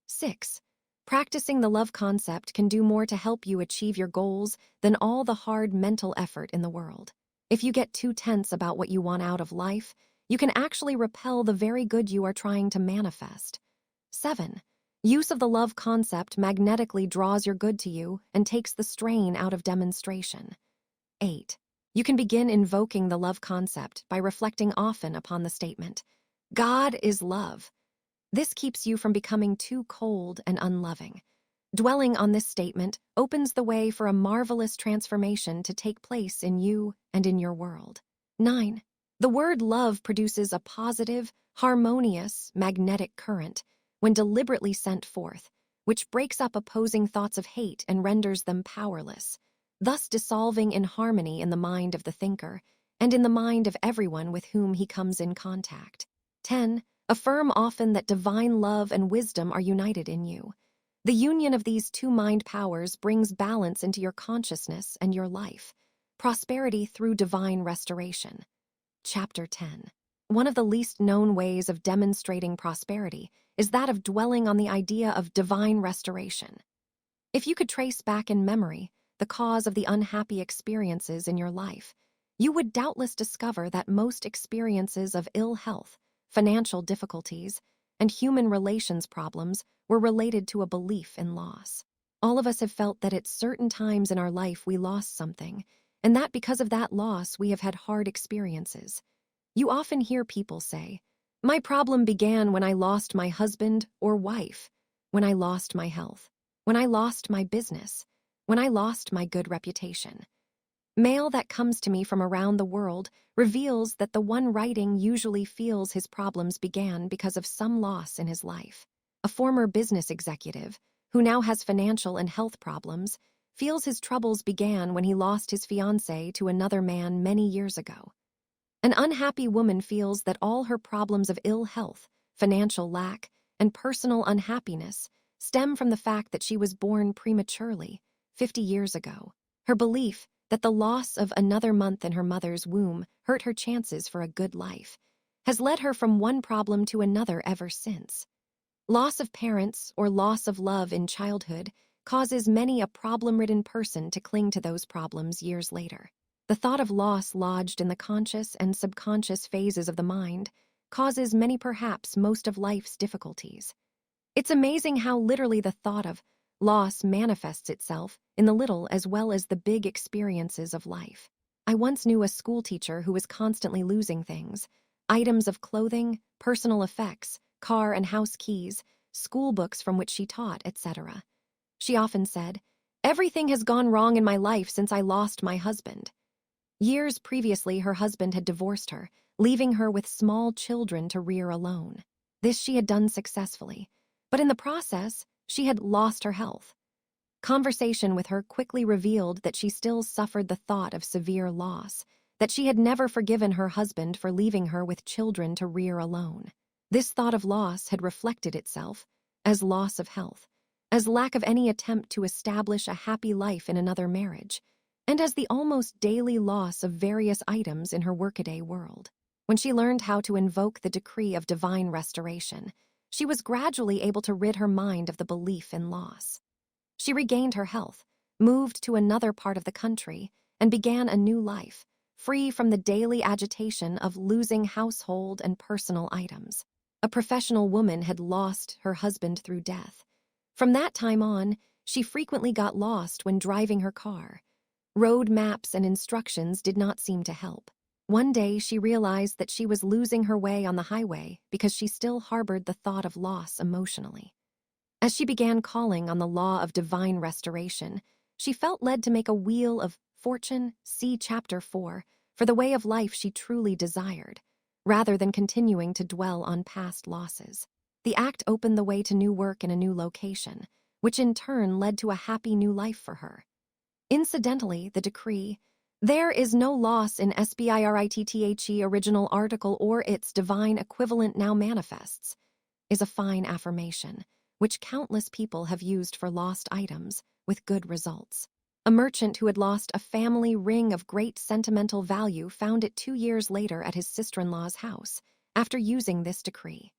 6. Practicing the love concept can do more to help you achieve your goals than all the hard mental effort in the world. If you get too tense about what you want out of life, you can actually repel the very good you are trying to manifest. 7. Use of the love concept magnetically draws your good to you and takes the strain out of demonstration. 8. You can begin invoking the love concept by reflecting often upon the statement, "God is love." This keeps you from becoming too cold and unloving. Dwelling on this statement opens the way for a marvelous transformation to take place in you and in your world. 9. The word love produces a positive, harmonious, magnetic current when deliberately sent forth, which breaks up opposing thoughts of hate and renders them powerless, thus dissolving in harmony in the mind of the thinker and in the mind of everyone with whom he comes in contact. 10. Affirm often that divine love and wisdom are united in you. The union of these two mind powers brings balance into your consciousness and your life. Prosperity through divine restoration. Chapter 10. One of the least known ways of demonstrating prosperity is that of dwelling on the idea of divine restoration. If you could trace back in memory the cause of the unhappy experiences in your life, you would doubtless discover that most experiences of ill health, financial difficulties, and human relations problems were related to a belief in loss. All of us have felt that at certain times in our life we lost something, and that because of that loss we have had hard experiences. You often hear people say, "My problem began when I lost my husband or wife, when I lost my health, when I lost my business, when I lost my good reputation." Mail that comes to me from around the world reveals that the one writing usually feels his problems began because of some loss in his life. A former business executive, who now has financial and health problems, feels his troubles began when he lost his fiancée to another man many years ago. An unhappy woman feels that all her problems of ill health, financial lack, and personal unhappiness stem from the fact that she was born prematurely, 50 years ago. Her belief that the loss of another month in her mother's womb hurt her chances for a good life, has led her from one problem to another ever since. Loss of parents or loss of love in childhood causes many a problem-ridden person to cling to those problems years later. The thought of loss lodged in the conscious and subconscious phases of the mind causes many, perhaps most of life's difficulties. It's amazing how literally the thought of loss manifests itself in the little as well as the big experiences of life. I once knew a school teacher who was constantly losing things: items of clothing, personal effects, car and house keys, school books from which she taught, etc. She often said, "Everything has gone wrong in my life since I lost my husband." Years previously, her husband had divorced her, leaving her with small children to rear alone. This she had done successfully, but in the process, she had lost her health. Conversation with her quickly revealed that she still suffered the thought of severe loss, that she had never forgiven her husband for leaving her with children to rear alone. This thought of loss had reflected itself as loss of health, as lack of any attempt to establish a happy life in another marriage, and as the almost daily loss of various items in her workaday world. When she learned how to invoke the decree of divine restoration, she was gradually able to rid her mind of the belief in loss. She regained her health, moved to another part of the country, and began a new life, free from the daily agitation of losing household and personal items. A professional woman had lost her husband through death. From that time on, she frequently got lost when driving her car. Road maps and instructions did not seem to help. One day, she realized that she was losing her way on the highway because she still harbored the thought of loss emotionally. As she began calling on the law of divine restoration, she felt led to make a wheel of fortune, see Chapter 4, for the way of life she truly desired, rather than continuing to dwell on past losses. The act opened the way to new work in a new location, which in turn led to a happy new life for her. Incidentally, the decree, "There is no loss in SBIRITTHE original article or its divine equivalent now manifests," is a fine affirmation, which countless people have used for lost items, with good results. A merchant who had lost a family ring of great sentimental value found it 2 years later at his sister-in-law's house, after using this decree.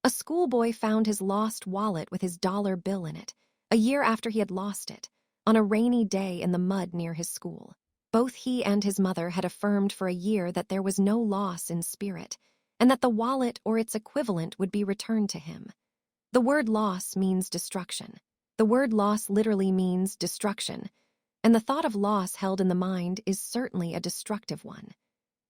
A schoolboy found his lost wallet with his dollar bill in it, a year after he had lost it, on a rainy day in the mud near his school. Both he and his mother had affirmed for a year that there was no loss in spirit, and that the wallet or its equivalent would be returned to him. The word loss means destruction. The word loss literally means destruction, and the thought of loss held in the mind is certainly a destructive one.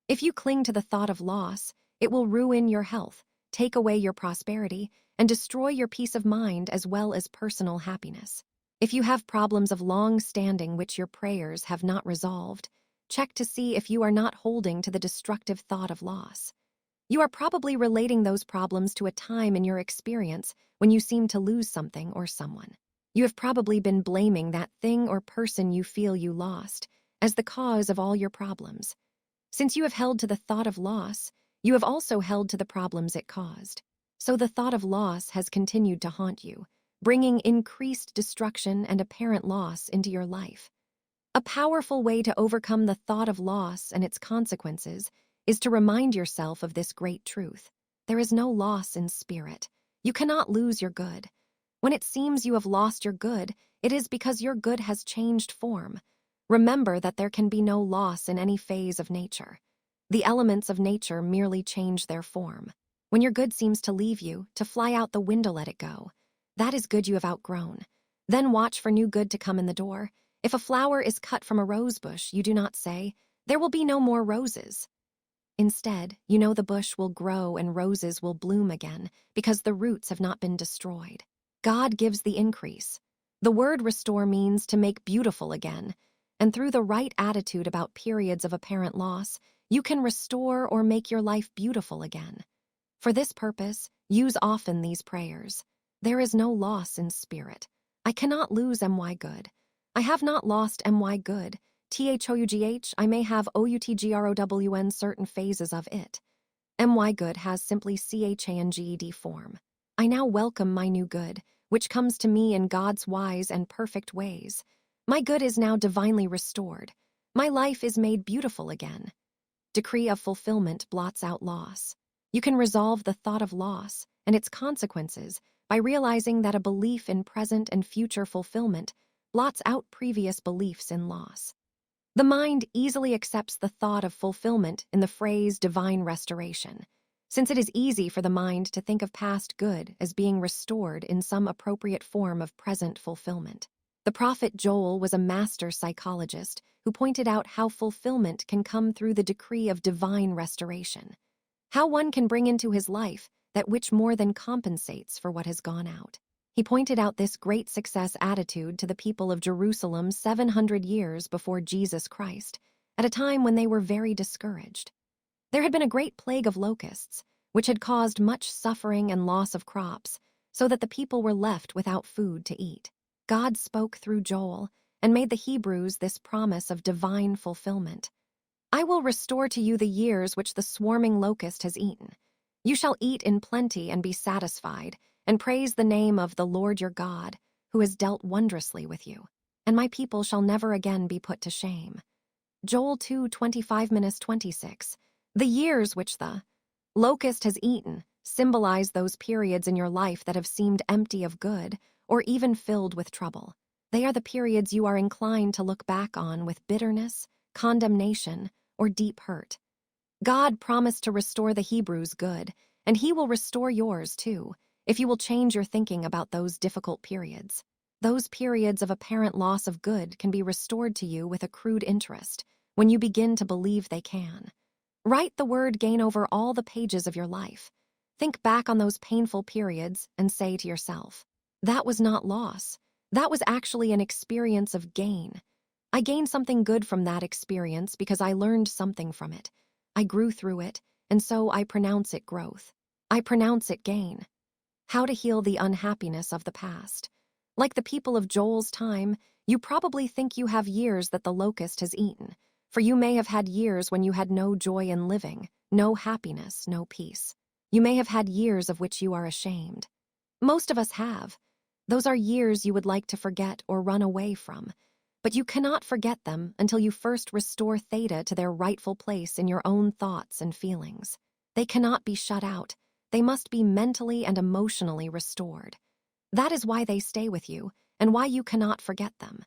If you cling to the thought of loss, it will ruin your health, take away your prosperity, and destroy your peace of mind as well as personal happiness. If you have problems of long standing which your prayers have not resolved, check to see if you are not holding to the destructive thought of loss. You are probably relating those problems to a time in your experience when you seem to lose something or someone. You have probably been blaming that thing or person you feel you lost as the cause of all your problems. Since you have held to the thought of loss, you have also held to the problems it caused. So the thought of loss has continued to haunt you, bringing increased destruction and apparent loss into your life. A powerful way to overcome the thought of loss and its consequences is to remind yourself of this great truth. There is no loss in spirit. You cannot lose your good. When it seems you have lost your good, it is because your good has changed form. Remember that there can be no loss in any phase of nature. The elements of nature merely change their form. When your good seems to leave you, to fly out the window, let it go. That is good you have outgrown. Then watch for new good to come in the door. If a flower is cut from a rose bush, you do not say, "There will be no more roses." Instead, you know the bush will grow and roses will bloom again because the roots have not been destroyed. God gives the increase. The word restore means to make beautiful again, and through the right attitude about periods of apparent loss, you can restore or make your life beautiful again. For this purpose, use often these prayers. There is no loss in spirit. I cannot lose my good. I have not lost my good. THOUGH, I may have OUTGROWN certain phases of it. My good has simply CHANGED form. I now welcome my new good, which comes to me in God's wise and perfect ways. My good is now divinely restored. My life is made beautiful again. Decree of fulfillment blots out loss. You can resolve the thought of loss and its consequences by realizing that a belief in present and future fulfillment blots out previous beliefs in loss. The mind easily accepts the thought of fulfillment in the phrase divine restoration, since it is easy for the mind to think of past good as being restored in some appropriate form of present fulfillment. The prophet Joel was a master psychologist who pointed out how fulfillment can come through the decree of divine restoration, how one can bring into his life that which more than compensates for what has gone out. He pointed out this great success attitude to the people of Jerusalem 700 years before Jesus Christ, at a time when they were very discouraged. There had been a great plague of locusts, which had caused much suffering and loss of crops, so that the people were left without food to eat. God spoke through Joel and made the Hebrews this promise of divine fulfillment. I will restore to you the years which the swarming locust has eaten. You shall eat in plenty and be satisfied, and praise the name of the Lord your God, who has dealt wondrously with you. And my people shall never again be put to shame. Joel 2:25-26. The years which the locust has eaten symbolize those periods in your life that have seemed empty of good or even filled with trouble. They are the periods you are inclined to look back on with bitterness, condemnation, or deep hurt. God promised to restore the Hebrews' good, and He will restore yours too, if you will change your thinking about those difficult periods. Those periods of apparent loss of good can be restored to you with accrued interest when you begin to believe they can. Write the word gain over all the pages of your life. Think back on those painful periods and say to yourself, that was not loss. That was actually an experience of gain. I gained something good from that experience because I learned something from it. I grew through it, and so I pronounce it growth. I pronounce it gain. How to heal the unhappiness of the past. Like the people of Joel's time, you probably think you have years that the locust has eaten, for you may have had years when you had no joy in living, no happiness, no peace. You may have had years of which you are ashamed. Most of us have. Those are years you would like to forget or run away from, but you cannot forget them until you first restore theta to their rightful place in your own thoughts and feelings. They cannot be shut out. They must be mentally and emotionally restored. That is why they stay with you and why you cannot forget them.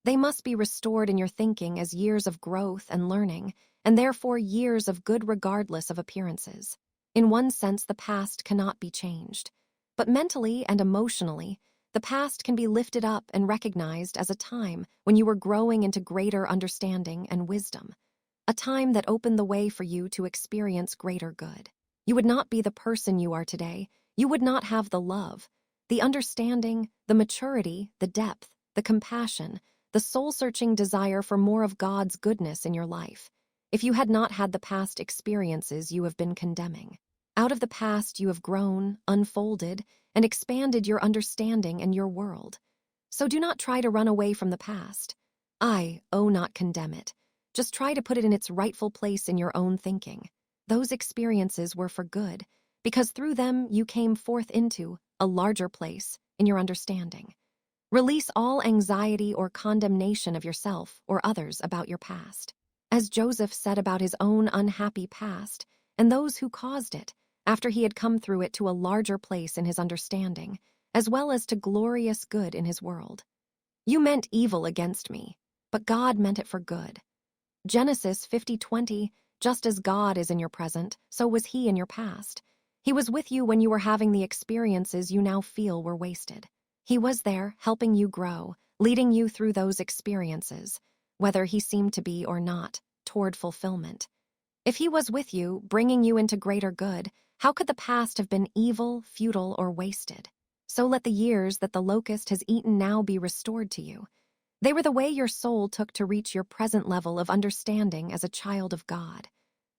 They must be restored in your thinking as years of growth and learning, and therefore years of good regardless of appearances. In one sense, the past cannot be changed, but mentally and emotionally, the past can be lifted up and recognized as a time when you were growing into greater understanding and wisdom, a time that opened the way for you to experience greater good. You would not be the person you are today. You would not have the love, the understanding, the maturity, the depth, the compassion, the soul-searching desire for more of God's goodness in your life, if you had not had the past experiences you have been condemning. Out of the past you have grown, unfolded, and expanded your understanding and your world. So do not try to run away from the past. Not condemn it. Just try to put it in its rightful place in your own thinking. Those experiences were for good, because through them you came forth into a larger place in your understanding. Release all anxiety or condemnation of yourself or others about your past. As Joseph said about his own unhappy past and those who caused it, after he had come through it to a larger place in his understanding, as well as to glorious good in his world. You meant evil against me, but God meant it for good. Genesis 50:20, just as God is in your present, so was He in your past. He was with you when you were having the experiences you now feel were wasted. He was there, helping you grow, leading you through those experiences, whether He seemed to be or not, toward fulfillment. If He was with you, bringing you into greater good, how could the past have been evil, futile, or wasted? So let the years that the locust has eaten now be restored to you. They were the way your soul took to reach your present level of understanding as a child of God.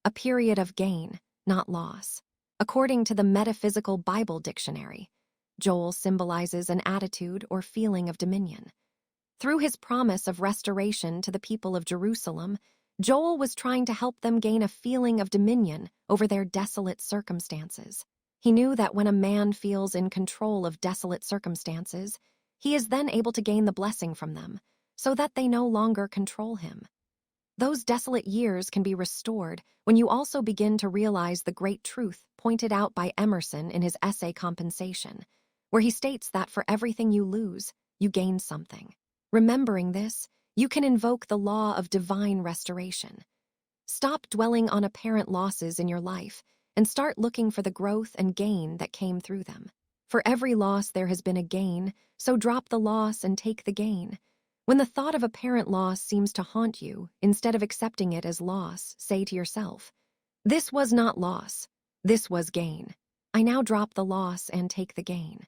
A period of gain, not loss. According to the Metaphysical Bible Dictionary, Joel symbolizes an attitude or feeling of dominion. Through his promise of restoration to the people of Jerusalem, Joel was trying to help them gain a feeling of dominion over their desolate circumstances. He knew that when a man feels in control of desolate circumstances, he is then able to gain the blessing from them, so that they no longer control him. Those desolate years can be restored when you also begin to realize the great truth pointed out by Emerson in his essay Compensation, where he states that for everything you lose, you gain something. Remembering this, you can invoke the law of divine restoration. Stop dwelling on apparent losses in your life and start looking for the growth and gain that came through them. For every loss there has been a gain, so drop the loss and take the gain. When the thought of apparent loss seems to haunt you, instead of accepting it as loss, say to yourself, "This was not loss. This was gain. I now drop the loss and take the gain."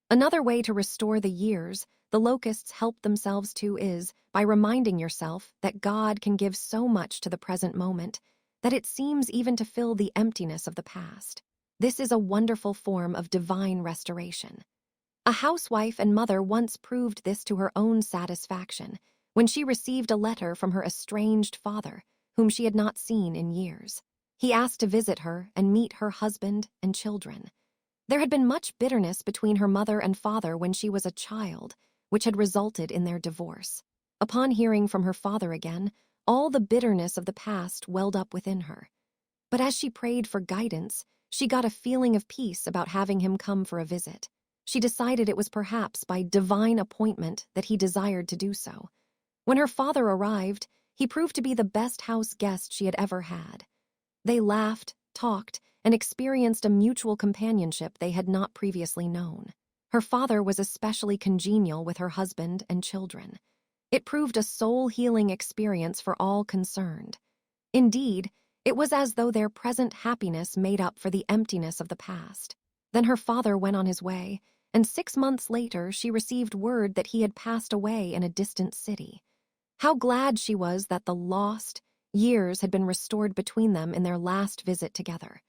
Another way to restore the years the locusts help themselves to is by reminding yourself that God can give so much to the present moment that it seems even to fill the emptiness of the past. This is a wonderful form of divine restoration. A housewife and mother once proved this to her own satisfaction when she received a letter from her estranged father, whom she had not seen in years. He asked to visit her and meet her husband and children. There had been much bitterness between her mother and father when she was a child, which had resulted in their divorce. Upon hearing from her father again, all the bitterness of the past welled up within her. But as she prayed for guidance, she got a feeling of peace about having him come for a visit. She decided it was perhaps by divine appointment that he desired to do so. When her father arrived, he proved to be the best house guest she had ever had. They laughed, talked, and experienced a mutual companionship they had not previously known. Her father was especially congenial with her husband and children. It proved a soul-healing experience for all concerned. Indeed, it was as though their present happiness made up for the emptiness of the past. Then her father went on his way, and 6 months later she received word that he had passed away in a distant city. How glad she was that the lost years had been restored between them in their last visit together.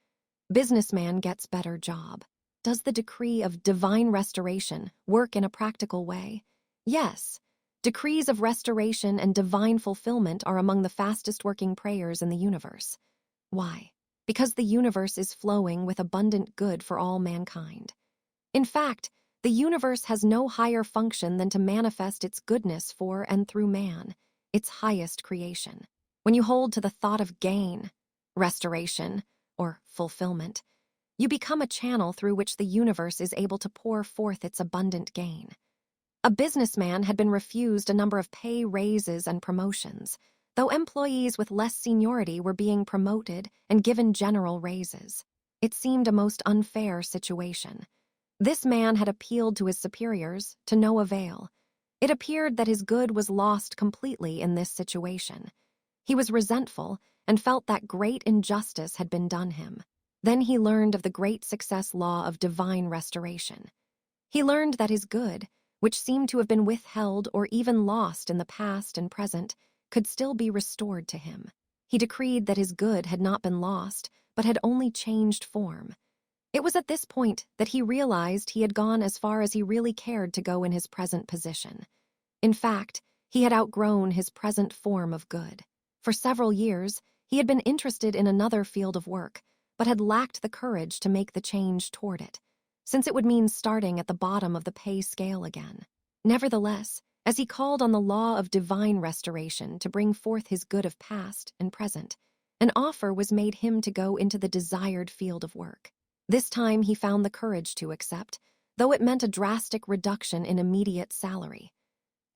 Businessman gets better job. Does the decree of divine restoration work in a practical way? Yes. Decrees of restoration and divine fulfillment are among the fastest-working prayers in the universe. Why? Because the universe is flowing with abundant good for all mankind. In fact, the universe has no higher function than to manifest its goodness for and through man, its highest creation. When you hold to the thought of gain, restoration, or fulfillment, you become a channel through which the universe is able to pour forth its abundant gain. A businessman had been refused a number of pay raises and promotions, though employees with less seniority were being promoted and given general raises. It seemed a most unfair situation. This man had appealed to his superiors to no avail. It appeared that his good was lost completely in this situation. He was resentful and felt that great injustice had been done him. Then he learned of the great success law of divine restoration. He learned that his good, which seemed to have been withheld or even lost in the past and present, could still be restored to him. He decreed that his good had not been lost, but had only changed form. It was at this point that he realized he had gone as far as he really cared to go in his present position. In fact, he had outgrown his present form of good. For several years, he had been interested in another field of work, but had lacked the courage to make the change toward it, since it would mean starting at the bottom of the pay scale again. Nevertheless, as he called on the law of divine restoration to bring forth his good of past and present, an offer was made him to go into the desired field of work. This time he found the courage to accept, though it meant a drastic reduction in immediate salary.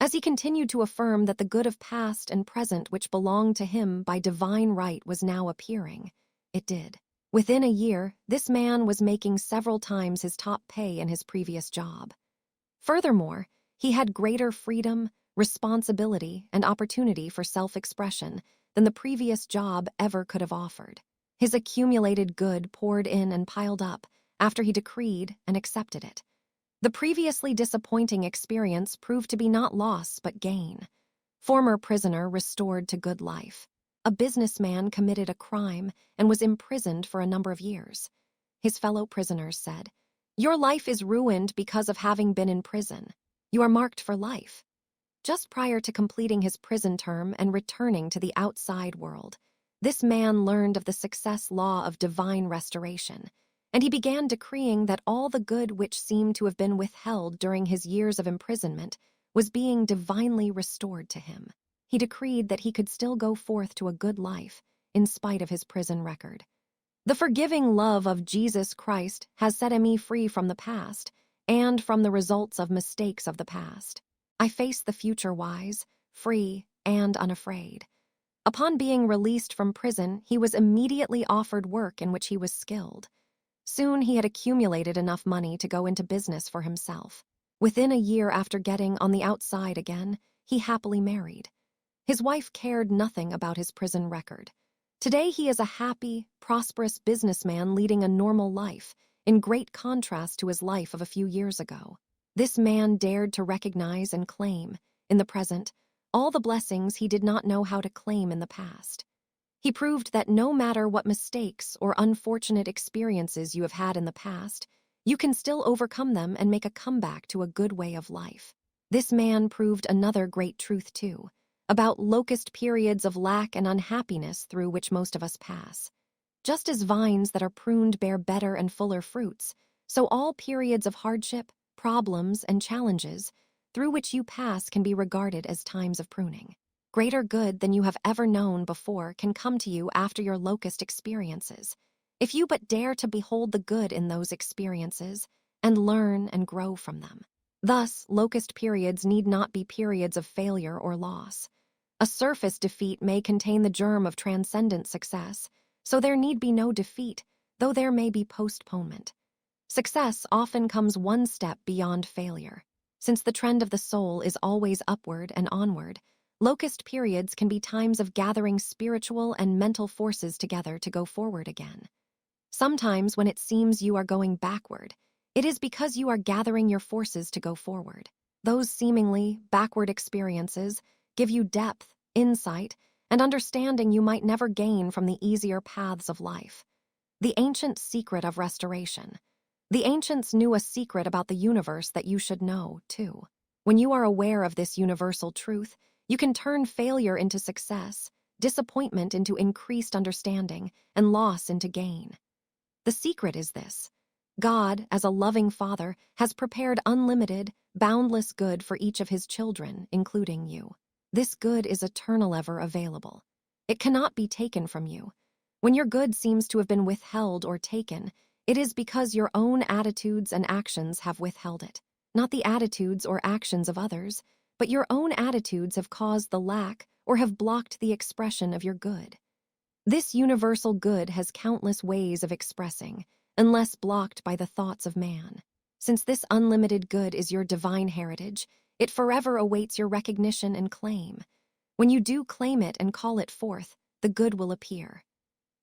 As he continued to affirm that the good of past and present which belonged to him by divine right was now appearing, it did. Within a year, this man was making several times his top pay in his previous job. Furthermore, he had greater freedom, responsibility, and opportunity for self-expression than the previous job ever could have offered. His accumulated good poured in and piled up after he decreed and accepted it. The previously disappointing experience proved to be not loss but gain. Former prisoner restored to good life. A businessman committed a crime and was imprisoned for a number of years. His fellow prisoners said, "Your life is ruined because of having been in prison. You are marked for life." Just prior to completing his prison term and returning to the outside world, this man learned of the success law of divine restoration, and he began decreeing that all the good which seemed to have been withheld during his years of imprisonment was being divinely restored to him. he decreed that he could still go forth to a good life in spite of his prison record. The forgiving love of Jesus Christ has set me free from the past and from the results of mistakes of the past. I face the future wise, free, and unafraid. Upon being released from prison, he was immediately offered work in which he was skilled. Soon he had accumulated enough money to go into business for himself. Within a year after getting on the outside again, he happily married. His wife cared nothing about his prison record. Today he is a happy, prosperous businessman leading a normal life, in great contrast to his life of a few years ago. This man dared to recognize and claim, in the present, all the blessings he did not know how to claim in the past. He proved that no matter what mistakes or unfortunate experiences you have had in the past, you can still overcome them and make a comeback to a good way of life. This man proved another great truth too, about locust periods of lack and unhappiness through which most of us pass. Just as vines that are pruned bear better and fuller fruits, so all periods of hardship, problems, and challenges through which you pass can be regarded as times of pruning. Greater good than you have ever known before can come to you after your locust experiences, if you but dare to behold the good in those experiences and learn and grow from them. Thus, locust periods need not be periods of failure or loss. A surface defeat may contain the germ of transcendent success, so there need be no defeat, though there may be postponement. Success often comes one step beyond failure. Since the trend of the soul is always upward and onward, locust periods can be times of gathering spiritual and mental forces together to go forward again. Sometimes when it seems you are going backward, it is because you are gathering your forces to go forward. Those seemingly backward experiences give you depth, insight, and understanding you might never gain from the easier paths of life. The ancient secret of restoration. The ancients knew a secret about the universe that you should know, too. When you are aware of this universal truth, you can turn failure into success, disappointment into increased understanding, and loss into gain. The secret is this: God, as a loving Father, has prepared unlimited, boundless good for each of his children, including you. This good is eternal, ever available. It cannot be taken from you. When your good seems to have been withheld or taken, it is because your own attitudes and actions have withheld it. Not the attitudes or actions of others, but your own attitudes have caused the lack or have blocked the expression of your good. This universal good has countless ways of expressing, unless blocked by the thoughts of man. Since this unlimited good is your divine heritage, it forever awaits your recognition and claim. When you do claim it and call it forth, the good will appear.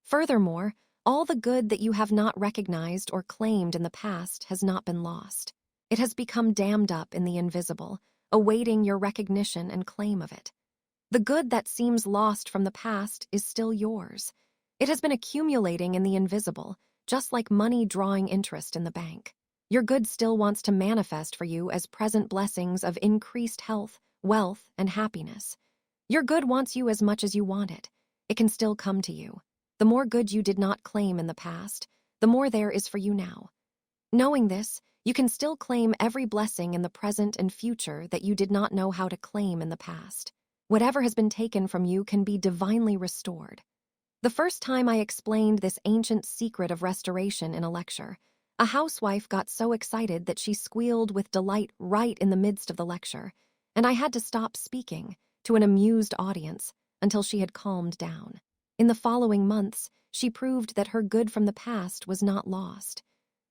Furthermore, all the good that you have not recognized or claimed in the past has not been lost. It has become dammed up in the invisible, awaiting your recognition and claim of it. The good that seems lost from the past is still yours. It has been accumulating in the invisible, just like money drawing interest in the bank. Your good still wants to manifest for you as present blessings of increased health, wealth, and happiness. Your good wants you as much as you want it. It can still come to you. The more good you did not claim in the past, the more there is for you now. Knowing this, you can still claim every blessing in the present and future that you did not know how to claim in the past. Whatever has been taken from you can be divinely restored. The first time I explained this ancient secret of restoration in a lecture, a housewife got so excited that she squealed with delight right in the midst of the lecture, and I had to stop speaking to an amused audience until she had calmed down. In the following months, she proved that her good from the past was not lost.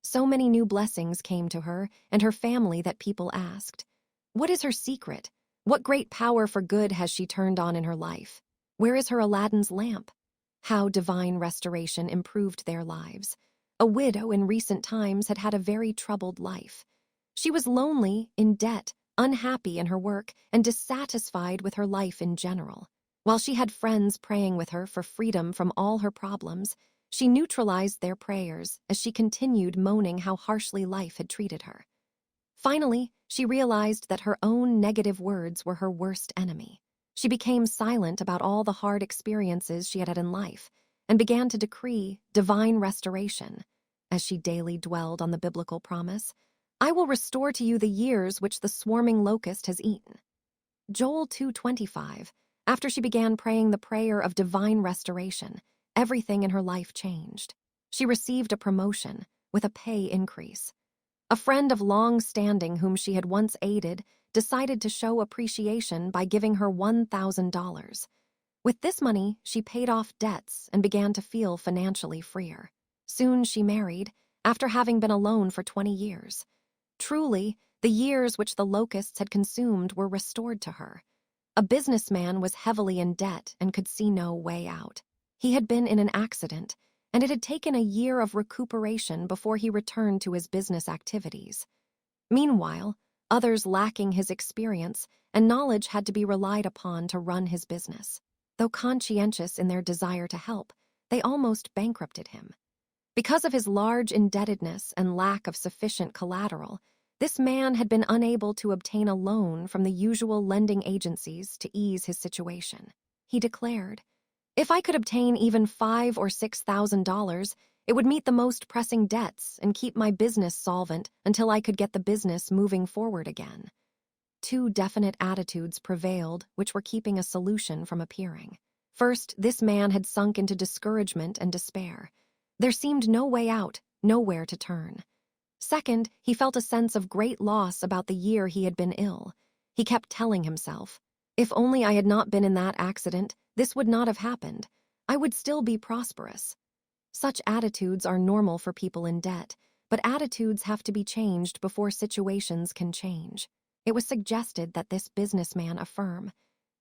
So many new blessings came to her and her family that people asked, "What is her secret? What great power for good has she turned on in her life? Where is her Aladdin's lamp?" How divine restoration improved their lives. A widow in recent times had had a very troubled life. She was lonely, in debt, unhappy in her work, and dissatisfied with her life in general. While she had friends praying with her for freedom from all her problems, she neutralized their prayers as she continued moaning how harshly life had treated her. Finally, she realized that her own negative words were her worst enemy. She became silent about all the hard experiences she had had in life and began to decree divine restoration. As she daily dwelled on the biblical promise, "I will restore to you the years which the swarming locust has eaten." Joel 2:25, After she began praying the prayer of divine restoration, everything in her life changed. She received a promotion with a pay increase. A friend of long standing whom she had once aided decided to show appreciation by giving her $1,000. With this money, she paid off debts and began to feel financially freer. Soon she married, after having been alone for 20 years. Truly, the years which the locusts had consumed were restored to her. A businessman was heavily in debt and could see no way out. He had been in an accident, and it had taken a year of recuperation before he returned to his business activities. Meanwhile, others lacking his experience and knowledge had to be relied upon to run his business. Though conscientious in their desire to help, they almost bankrupted him. Because of his large indebtedness and lack of sufficient collateral, this man had been unable to obtain a loan from the usual lending agencies to ease his situation. He declared, "If I could obtain even $5,000 or $6,000, it would meet the most pressing debts and keep my business solvent until I could get the business moving forward again." Two definite attitudes prevailed which were keeping a solution from appearing. First, this man had sunk into discouragement and despair. There seemed no way out, nowhere to turn. Second, he felt a sense of great loss about the year he had been ill. He kept telling himself, "If only I had not been in that accident, this would not have happened. I would still be prosperous." Such attitudes are normal for people in debt, but attitudes have to be changed before situations can change. It was suggested that this businessman affirm,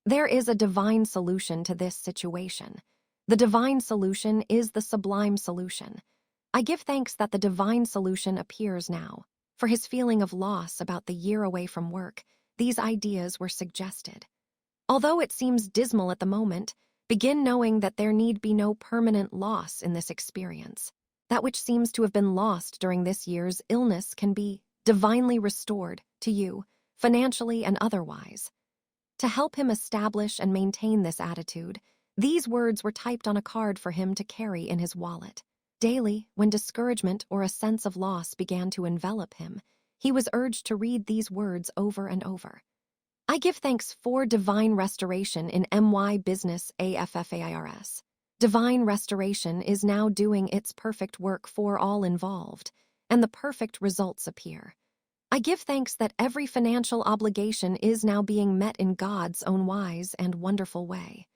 "There is a divine solution to this situation. The divine solution is the sublime solution. I give thanks that the divine solution appears now." For his feeling of loss about the year away from work, these ideas were suggested. Although it seems dismal at the moment, begin knowing that there need be no permanent loss in this experience. That which seems to have been lost during this year's illness can be divinely restored to you, financially and otherwise. To help him establish and maintain this attitude, these words were typed on a card for him to carry in his wallet. Daily, when discouragement or a sense of loss began to envelop him, he was urged to read these words over and over. I give thanks for divine restoration in my business AFFAIRS. Divine restoration is now doing its perfect work for all involved, and the perfect results appear. I give thanks that every financial obligation is now being met in God's own wise and wonderful way.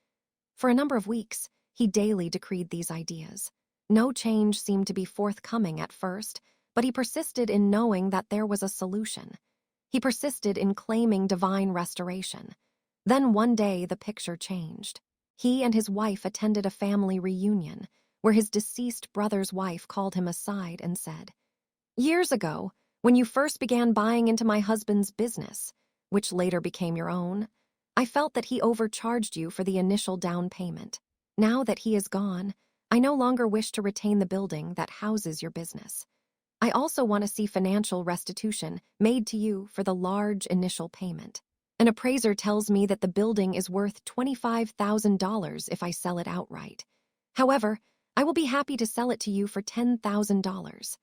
For a number of weeks, he daily decreed these ideas. No change seemed to be forthcoming at first, but he persisted in knowing that there was a solution. He persisted in claiming divine restoration. Then one day the picture changed. He and his wife attended a family reunion, where his deceased brother's wife called him aside and said, "Years ago, when you first began buying into my husband's business, which later became your own, I felt that he overcharged you for the initial down payment. Now that he is gone, I no longer wish to retain the building that houses your business. I also want to see financial restitution made to you for the large initial payment. An appraiser tells me that the building is worth $25,000 if I sell it outright. However, I will be happy to sell it to you for $10,000.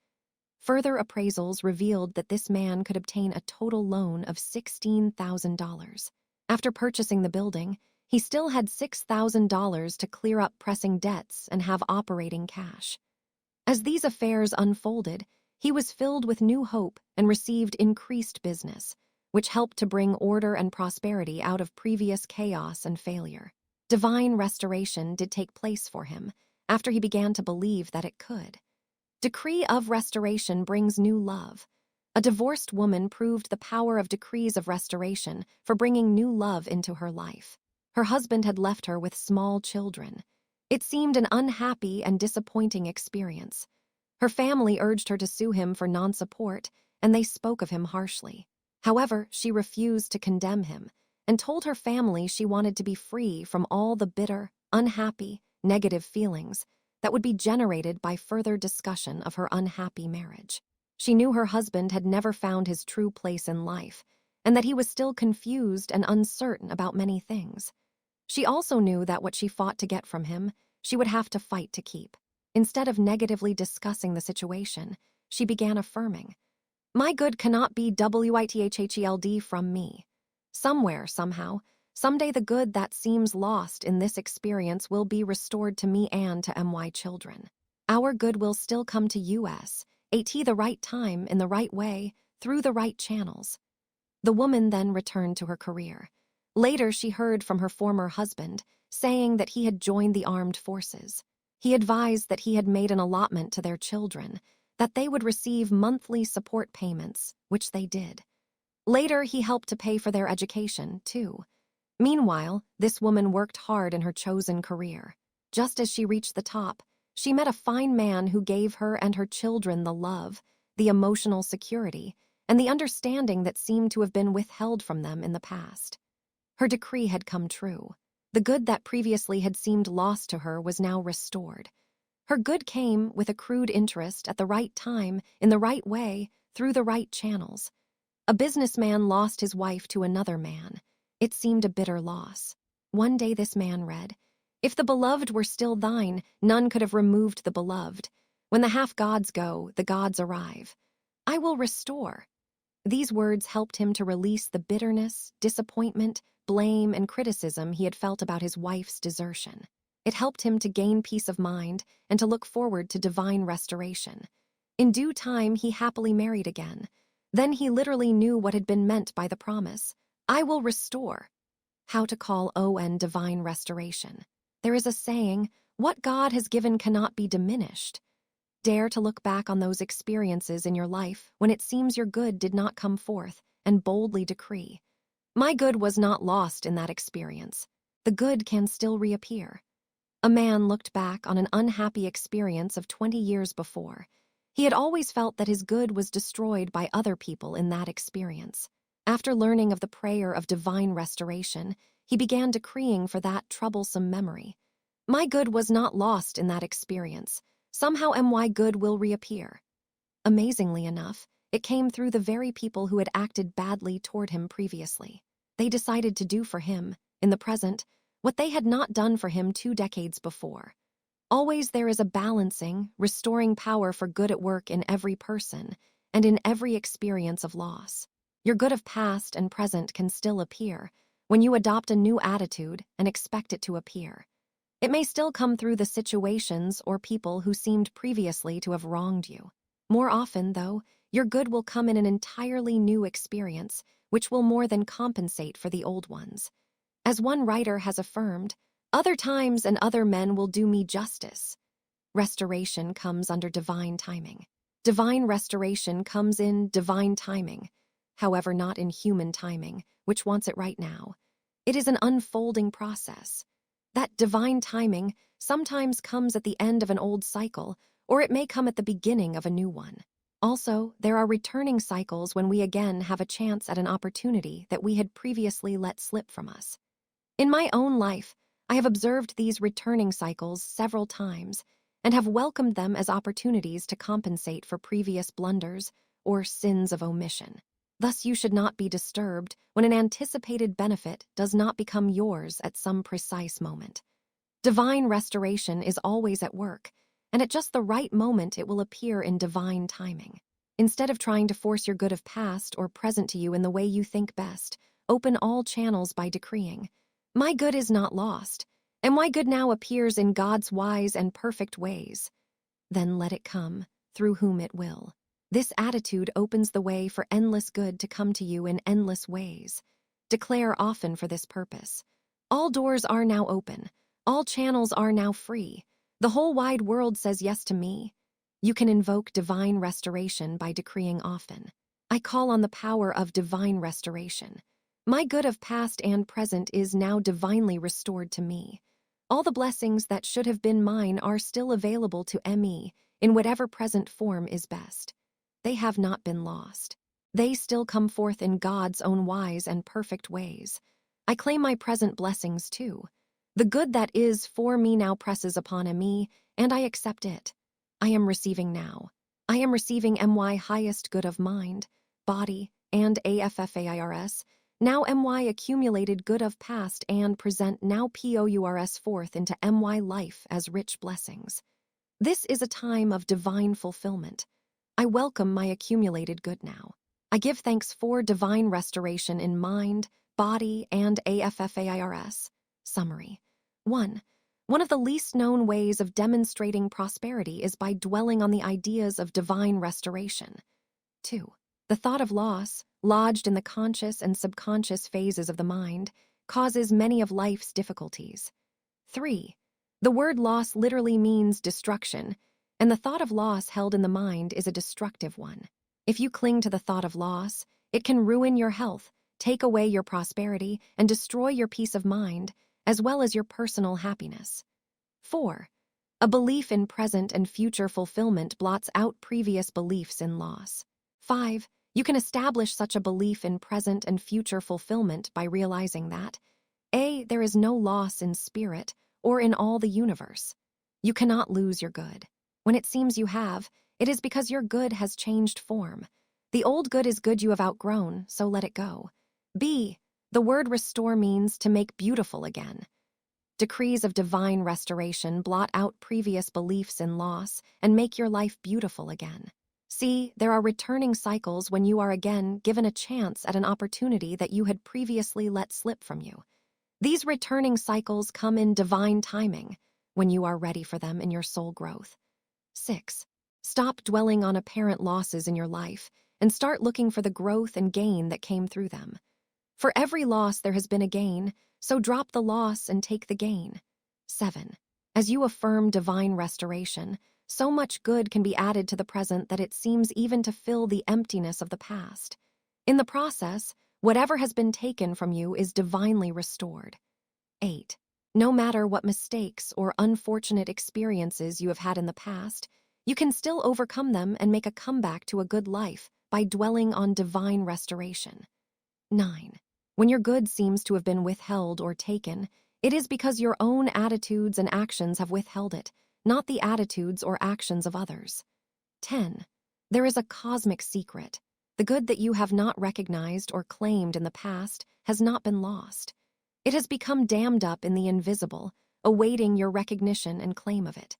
Further appraisals revealed that this man could obtain a total loan of $16,000. After purchasing the building, he still had $6,000 to clear up pressing debts and have operating cash. As these affairs unfolded, he was filled with new hope and received increased business, which helped to bring order and prosperity out of previous chaos and failure. Divine restoration did take place for him after he began to believe that it could. Decree of restoration brings new love. A divorced woman proved the power of decrees of restoration for bringing new love into her life. Her husband had left her with small children. It seemed an unhappy and disappointing experience. Her family urged her to sue him for non-support, and they spoke of him harshly. However, she refused to condemn him and told her family she wanted to be free from all the bitter, unhappy, negative feelings that would be generated by further discussion of her unhappy marriage. She knew her husband had never found his true place in life, and that he was still confused and uncertain about many things. She also knew that what she fought to get from him, she would have to fight to keep. Instead of negatively discussing the situation, she began affirming, "My good cannot be withheld from me. Somewhere, somehow, Someday the good that seems lost in this experience will be restored to me and to my children. Our good will still come to us, at the right time, in the right way, through the right channels. The woman then returned to her career. Later, she heard from her former husband, saying that he had joined the armed forces. He advised that he had made an allotment to their children, that they would receive monthly support payments, which they did. Later, he helped to pay for their education, too. Meanwhile, this woman worked hard in her chosen career. Just as she reached the top, she met a fine man who gave her and her children the love, the emotional security, and the understanding that seemed to have been withheld from them in the past. Her decree had come true. The good that previously had seemed lost to her was now restored. Her good came with accrued interest at the right time, in the right way, through the right channels. A businessman lost his wife to another man. It seemed a bitter loss. One day this man read, "If the beloved were still thine, none could have removed the beloved. When the half-gods go, the gods arrive. I will restore." These words helped him to release the bitterness, disappointment, blame, and criticism he had felt about his wife's desertion. It helped him to gain peace of mind and to look forward to divine restoration. In due time, he happily married again. Then he literally knew what had been meant by the promise, "I will restore." How to call on divine restoration. There is a saying, "What God has given cannot be diminished." Dare to look back on those experiences in your life when it seems your good did not come forth, and boldly decree, "My good was not lost in that experience. The good can still reappear." A man looked back on an unhappy experience of 20 years before. He had always felt that his good was destroyed by other people in that experience. After learning of the prayer of divine restoration, he began decreeing for that troublesome memory. "My good was not lost in that experience. Somehow my good will reappear." Amazingly enough, it came through the very people who had acted badly toward him previously. They decided to do for him, in the present, what they had not done for him 2 decades before. Always there is a balancing, restoring power for good at work in every person and in every experience of loss. Your good of past and present can still appear when you adopt a new attitude and expect it to appear. It may still come through the situations or people who seemed previously to have wronged you. More often, though, your good will come in an entirely new experience, which will more than compensate for the old ones. As one writer has affirmed, "Other times and other men will do me justice." Restoration comes under divine timing. Divine restoration comes in divine timing, however not in human timing, which wants it right now. It is an unfolding process. That divine timing sometimes comes at the end of an old cycle, or it may come at the beginning of a new one. Also, there are returning cycles when we again have a chance at an opportunity that we had previously let slip from us. In my own life, I have observed these returning cycles several times and have welcomed them as opportunities to compensate for previous blunders or sins of omission. Thus, you should not be disturbed when an anticipated benefit does not become yours at some precise moment. Divine restoration is always at work, and at just the right moment it will appear in divine timing. Instead of trying to force your good of past or present to you in the way you think best, open all channels by decreeing, "My good is not lost, and my good now appears in God's wise and perfect ways." Then let it come, through whom it will. This attitude opens the way for endless good to come to you in endless ways. Declare often for this purpose. All doors are now open. All channels are now free. The whole wide world says yes to me. You can invoke divine restoration by decreeing often. I call on the power of divine restoration. My good of past and present is now divinely restored to me. All the blessings that should have been mine are still available to me in whatever present form is best. They have not been lost. They still come forth in God's own wise and perfect ways. I claim my present blessings too. The good that is for me now presses upon me, and I accept it. I am receiving now. I am receiving my highest good of mind, body, and AFFAIRS, now my accumulated good of past and present now POURS forth into my life as rich blessings. This is a time of divine fulfillment. I welcome my accumulated good now. I give thanks for divine restoration in mind, body, and AFFAIRS. Summary. 1. One of the least known ways of demonstrating prosperity is by dwelling on the ideas of divine restoration. 2. The thought of loss, lodged in the conscious and subconscious phases of the mind, causes many of life's difficulties. 3. The word loss literally means destruction, and the thought of loss held in the mind is a destructive one. If you cling to the thought of loss, it can ruin your health, take away your prosperity, and destroy your peace of mind, as well as your personal happiness. 4. A belief in present and future fulfillment blots out previous beliefs in loss. 5. You can establish such a belief in present and future fulfillment by realizing that A. There is no loss in spirit or in all the universe. You cannot lose your good. When it seems you have, it is because your good has changed form. The old good is good you have outgrown, so let it go. B. The word restore means to make beautiful again. Decrees of divine restoration blot out previous beliefs in loss and make your life beautiful again. C. There are returning cycles when you are again given a chance at an opportunity that you had previously let slip from you. These returning cycles come in divine timing when you are ready for them in your soul growth. 6. Stop dwelling on apparent losses in your life and start looking for the growth and gain that came through them. For every loss there has been a gain, so drop the loss and take the gain. 7. As you affirm divine restoration, so much good can be added to the present that it seems even to fill the emptiness of the past. In the process, whatever has been taken from you is divinely restored. 8. No matter what mistakes or unfortunate experiences you have had in the past, you can still overcome them and make a comeback to a good life by dwelling on divine restoration. 9. When your good seems to have been withheld or taken, it is because your own attitudes and actions have withheld it, not the attitudes or actions of others. 10. There is a cosmic secret. The good that you have not recognized or claimed in the past has not been lost. It has become dammed up in the invisible, awaiting your recognition and claim of it.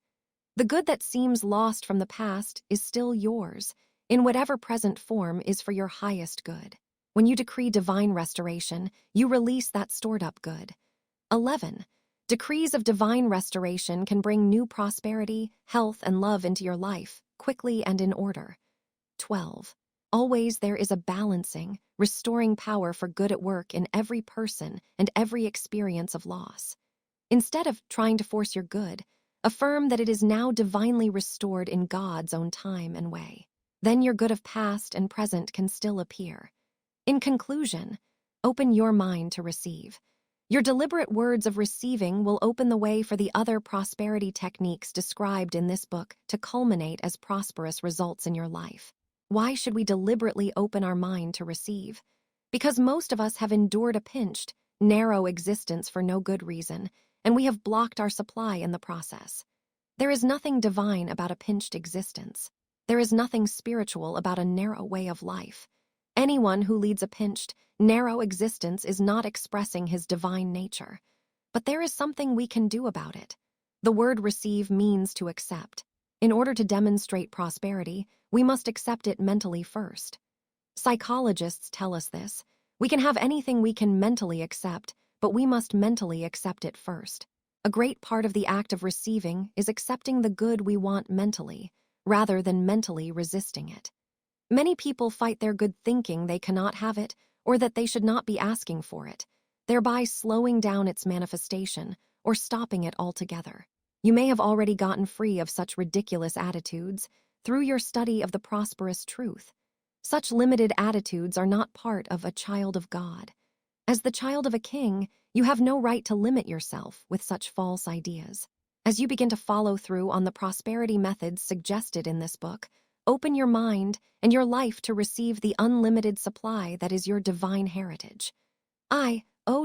The good that seems lost from the past is still yours, in whatever present form is for your highest good. When you decree divine restoration, you release that stored-up good. 11. Decrees of divine restoration can bring new prosperity, health, and love into your life, quickly and in order. 12. Always there is a balancing, restoring power for good at work in every person and every experience of loss. Instead of trying to force your good, affirm that it is now divinely restored in God's own time and way. Then your good of past and present can still appear. In conclusion, open your mind to receive. Your deliberate words of receiving will open the way for the other prosperity techniques described in this book to culminate as prosperous results in your life. Why should we deliberately open our mind to receive? Because most of us have endured a pinched, narrow existence for no good reason, and we have blocked our supply in the process. There is nothing divine about a pinched existence. There is nothing spiritual about a narrow way of life. Anyone who leads a pinched, narrow existence is not expressing his divine nature. But there is something we can do about it. The word receive means to accept. In order to demonstrate prosperity, we must accept it mentally first. Psychologists tell us this. We can have anything we can mentally accept, but we must mentally accept it first. A great part of the act of receiving is accepting the good we want mentally, rather than mentally resisting it. Many people fight their good thinking they cannot have it, or that they should not be asking for it, thereby slowing down its manifestation or stopping it altogether. You may have already gotten free of such ridiculous attitudes through your study of the prosperous truth. Such limited attitudes are not part of a child of God. As the child of a king, you have no right to limit yourself with such false ideas. As you begin to follow through on the prosperity methods suggested in this book, open your mind and your life to receive the unlimited supply that is your divine heritage.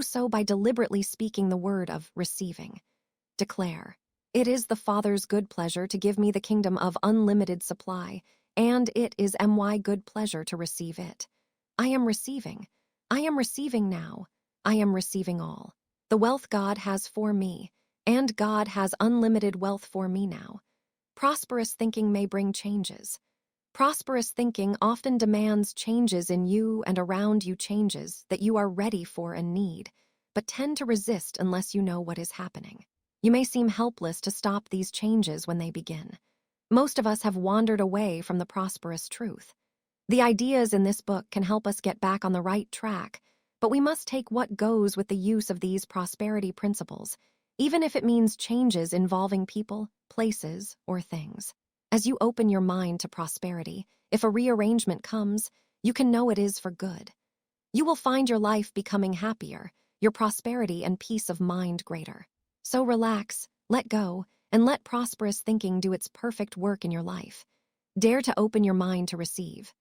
So by deliberately speaking the word of receiving. Declare, it is the Father's good pleasure to give me the kingdom of unlimited supply, and it is my good pleasure to receive it. I am receiving. I am receiving now. I am receiving all. The wealth God has for me, and God has unlimited wealth for me now. Prosperous thinking may bring changes. Prosperous thinking often demands changes in you and around you, changes that you are ready for and need, but tend to resist unless you know what is happening. You may seem helpless to stop these changes when they begin. Most of us have wandered away from the prosperous truth. The ideas in this book can help us get back on the right track, but we must take what goes with the use of these prosperity principles, even if it means changes involving people, places, or things. As you open your mind to prosperity, if a rearrangement comes, you can know it is for good. You will find your life becoming happier, your prosperity and peace of mind greater. So relax, let go, and let prosperous thinking do its perfect work in your life. Dare to open your mind to receive.